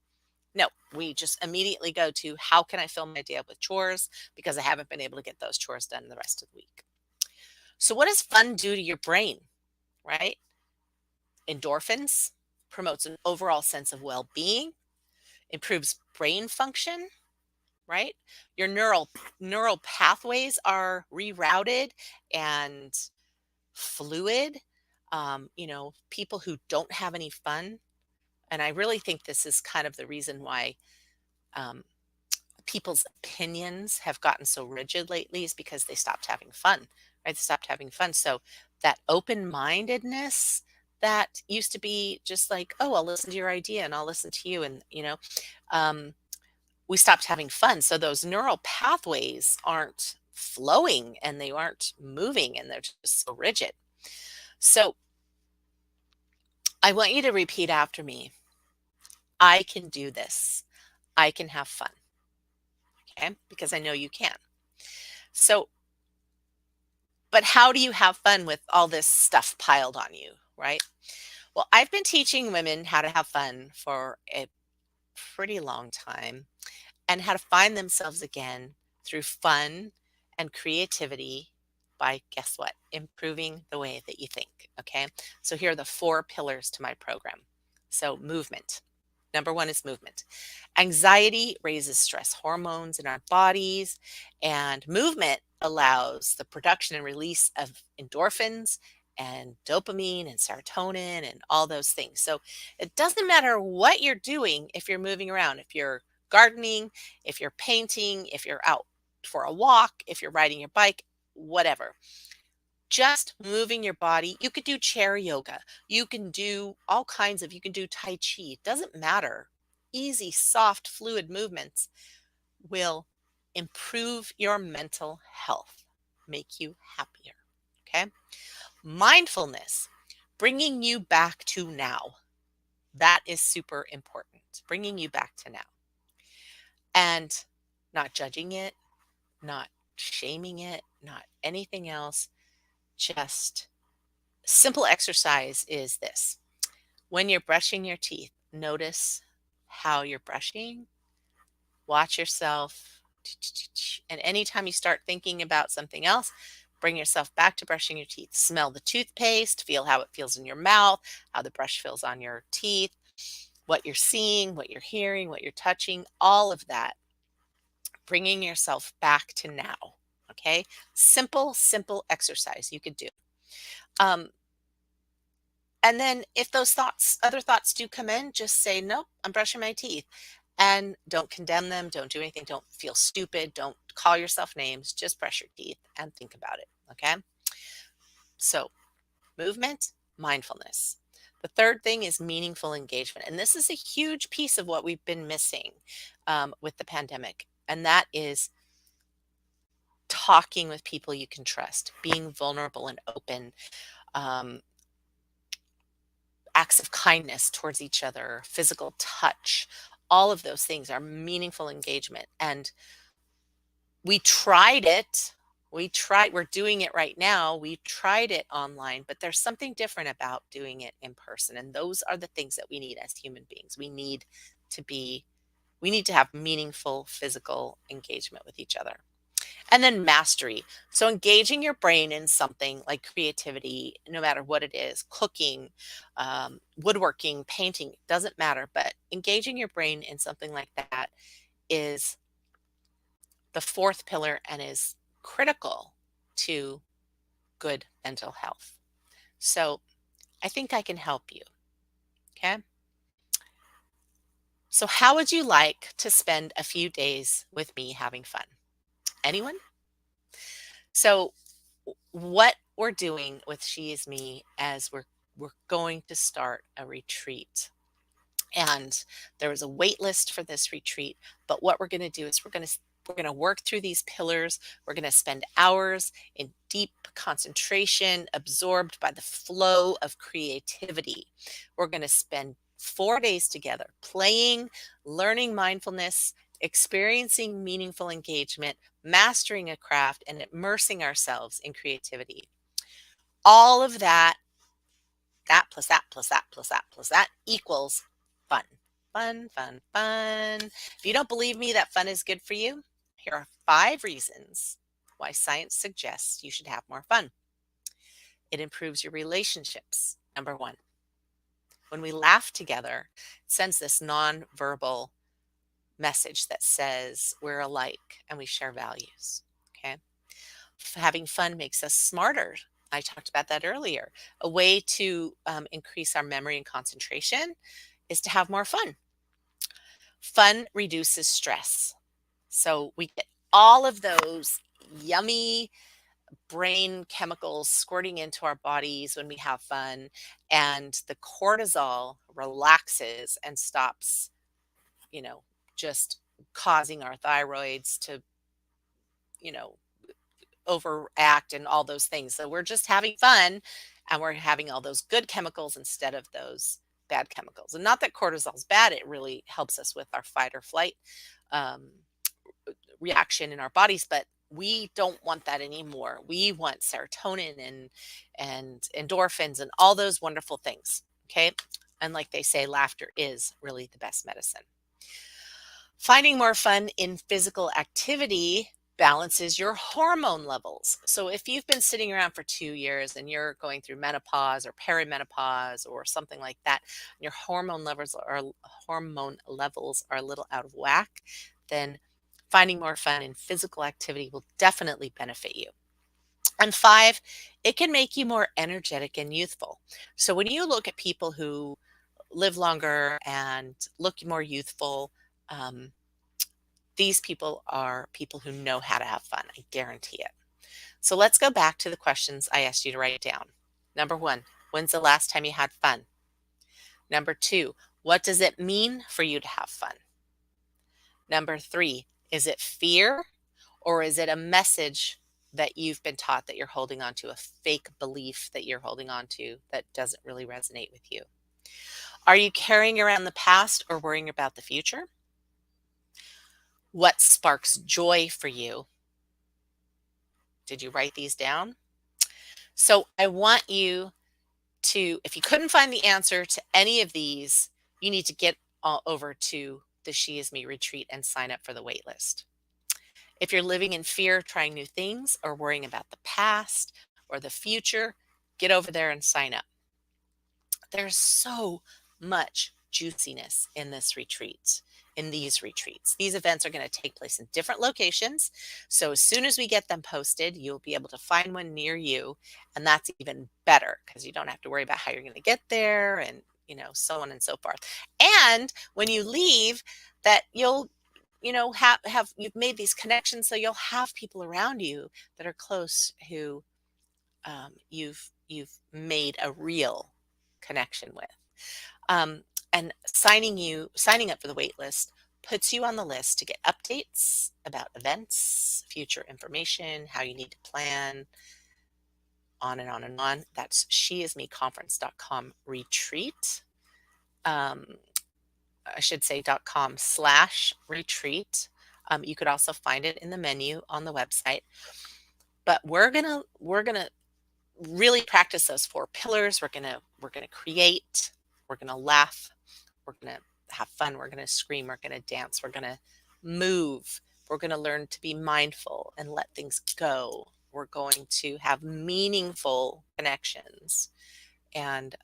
No, we just immediately go to, "How can I fill my day up with chores because I haven't been able to get those chores done the rest of the week?" So, what does fun do to your brain, right? Endorphins promotes an overall sense of well being, improves brain function, right? Your neural pathways are rerouted and fluid. People who don't have any fun, and I really think this is kind of the reason why um, people's opinions have gotten so rigid lately, is because they stopped having fun, right? They stopped having fun. So that open-mindedness that used to be just like, oh, I'll listen to your idea and I'll listen to you. And, um, we stopped having fun. So those neural pathways aren't flowing and they aren't moving and they're just so rigid. So I want you to repeat after me. I can do this. I can have fun. Okay. Because I know you can. So, but how do you have fun with all this stuff piled on you? Right. Well, I've been teaching women how to have fun for a pretty long time and how to find themselves again through fun and creativity by, guess what? Improving the way that you think. Okay. So here are the 4 pillars to my program. So, movement. Number 1 is movement. Anxiety raises stress hormones in our bodies, and movement allows the production and release of endorphins and dopamine and serotonin and all those things. So it doesn't matter what you're doing if you're moving around, if you're gardening, if you're painting, if you're out for a walk, if you're riding your bike, whatever. Just moving your body. You could do chair yoga. You can do all kinds of, you can do Tai Chi. It doesn't matter. Easy, soft, fluid movements will improve your mental health, make you happier. Okay. Mindfulness, bringing you back to now. That is super important. Bringing you back to now and not judging it, not shaming it, not anything else. Just simple exercise is this. When you're brushing your teeth, notice how you're brushing. Watch yourself. And anytime you start thinking about something else, bring yourself back to brushing your teeth. Smell the toothpaste, feel how it feels in your mouth, how the brush feels on your teeth, what you're seeing, what you're hearing, what you're touching, all of that. Bringing yourself back to now. Okay. Simple, simple exercise you could do. Um, And then if those thoughts, other thoughts do come in, just say, nope, I'm brushing my teeth. And don't condemn them. Don't do anything. Don't feel stupid. Don't call yourself names. Just brush your teeth and think about it. Okay. So, movement, mindfulness. The third thing is meaningful engagement. And this is a huge piece of what we've been missing with the pandemic. And that is talking with people you can trust, being vulnerable and open. Um, Acts of kindness towards each other, physical touch, all of those things are meaningful engagement. And we tried it. We're doing it right now. We tried it online, but there's something different about doing it in person. And those are the things that we need as human beings. To be, we need to have meaningful physical engagement with each other. And then mastery. So engaging your brain in something like creativity, no matter what it is, cooking, woodworking, painting, doesn't matter. But engaging your brain in something like that is the 4th pillar and is critical to good mental health. So I think I can help you. Okay. So how would you like to spend a few days with me having fun? Anyone? So what we're doing with She Is Me as we're going to start a retreat. And there was a wait list for this retreat, but what we're going to do is we're going to work through these pillars. We're going to spend hours in deep concentration, absorbed by the flow of creativity. We're going to spend 4 days together playing, learning mindfulness, experiencing meaningful engagement, mastering a craft, and immersing ourselves in creativity. All of that, that plus that plus that plus that plus that equals fun. Fun, fun, fun. If you don't believe me that fun is good for you, here are 5 reasons why science suggests you should have more fun. It improves your relationships. Number 1, when we laugh together, it sends this nonverbal message that says we're alike and we share values. Okay. Having fun makes us smarter. I talked about that earlier. A way to increase our memory and concentration is to have more fun. Fun reduces stress. So we get all of those yummy brain chemicals squirting into our bodies when we have fun, and the cortisol relaxes and stops, you know, just causing our thyroids to, you know, overact and all those things. So we're just having fun and we're having all those good chemicals instead of those bad chemicals. And not that cortisol is bad, it really helps us with our fight or flight um, reaction in our bodies, but we don't want that anymore. We want serotonin and endorphins and all those wonderful things. Okay. And like they say, laughter is really the best medicine. Finding more fun in physical activity balances your hormone levels. So if you've been sitting around for 2 years and you're going through menopause or perimenopause or something like that, and your hormone levels are a little out of whack, then finding more fun in physical activity will definitely benefit you. And 5, it can make you more energetic and youthful. So when you look at people who live longer and look more youthful, um, these people are people who know how to have fun. I guarantee it. So let's go back to the questions I asked you to write down. Number 1, when's the last time you had fun? Number 2, what does it mean for you to have fun? Number 3, is it fear or is it a message that you've been taught that you're holding on to, a fake belief that you're holding on to that doesn't really resonate with you? Are you carrying around the past or worrying about the future? What sparks joy for you? Did you write these down? So I want you to, if you couldn't find the answer to any of these, you need to get over to the She Is Me retreat and sign up for the wait list. If you're living in fear of trying new things or worrying about the past or the future, get over there and sign up. There's so much juiciness in this retreat, in these retreats. These events are going to take place in different locations. So as soon as we get them posted, you'll be able to find one near you. And that's even better because you don't have to worry about how you're going to get there and, so on and so forth. And when you leave, that you'll have you've made these connections, so you'll have people around you that are close who you've made a real connection with. And signing up for the wait list puts you on the list to get updates about events, future information, how you need to plan, on and on and on. That's sheismeconference.com retreat. I should say .com/retreat. You could also find it in the menu on the website. But we're gonna really practice those 4 pillars. We're gonna create. We're gonna laugh. We're gonna have fun. We're gonna scream. We're gonna dance. We're gonna move. We're gonna learn to be mindful and let things go. We're going to have meaningful connections, and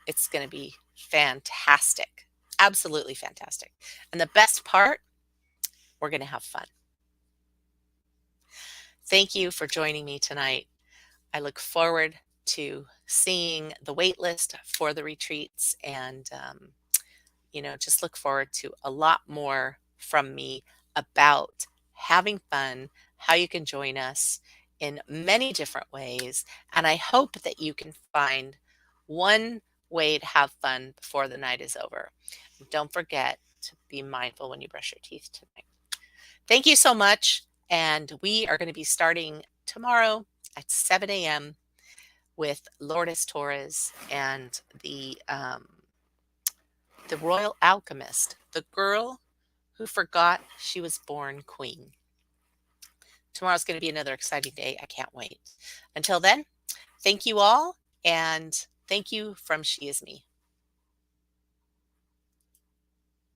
it's going to be fantastic. Absolutely fantastic. And the best part, we're going to have fun. Thank you for joining me tonight. I look forward to seeing the wait list for the retreats and, just look forward to a lot more from me about having fun, how you can join us in many different ways. And I hope that you can find one way to have fun before the night is over. Don't forget to be mindful when you brush your teeth tonight. Thank you so much. And we are going to be starting tomorrow at 7 a.m. with Lourdes Torres and the Royal Alchemist, the girl who forgot she was born queen. Tomorrow's going to be another exciting day. I can't wait. Until then, thank you all, and thank you from She Is Me.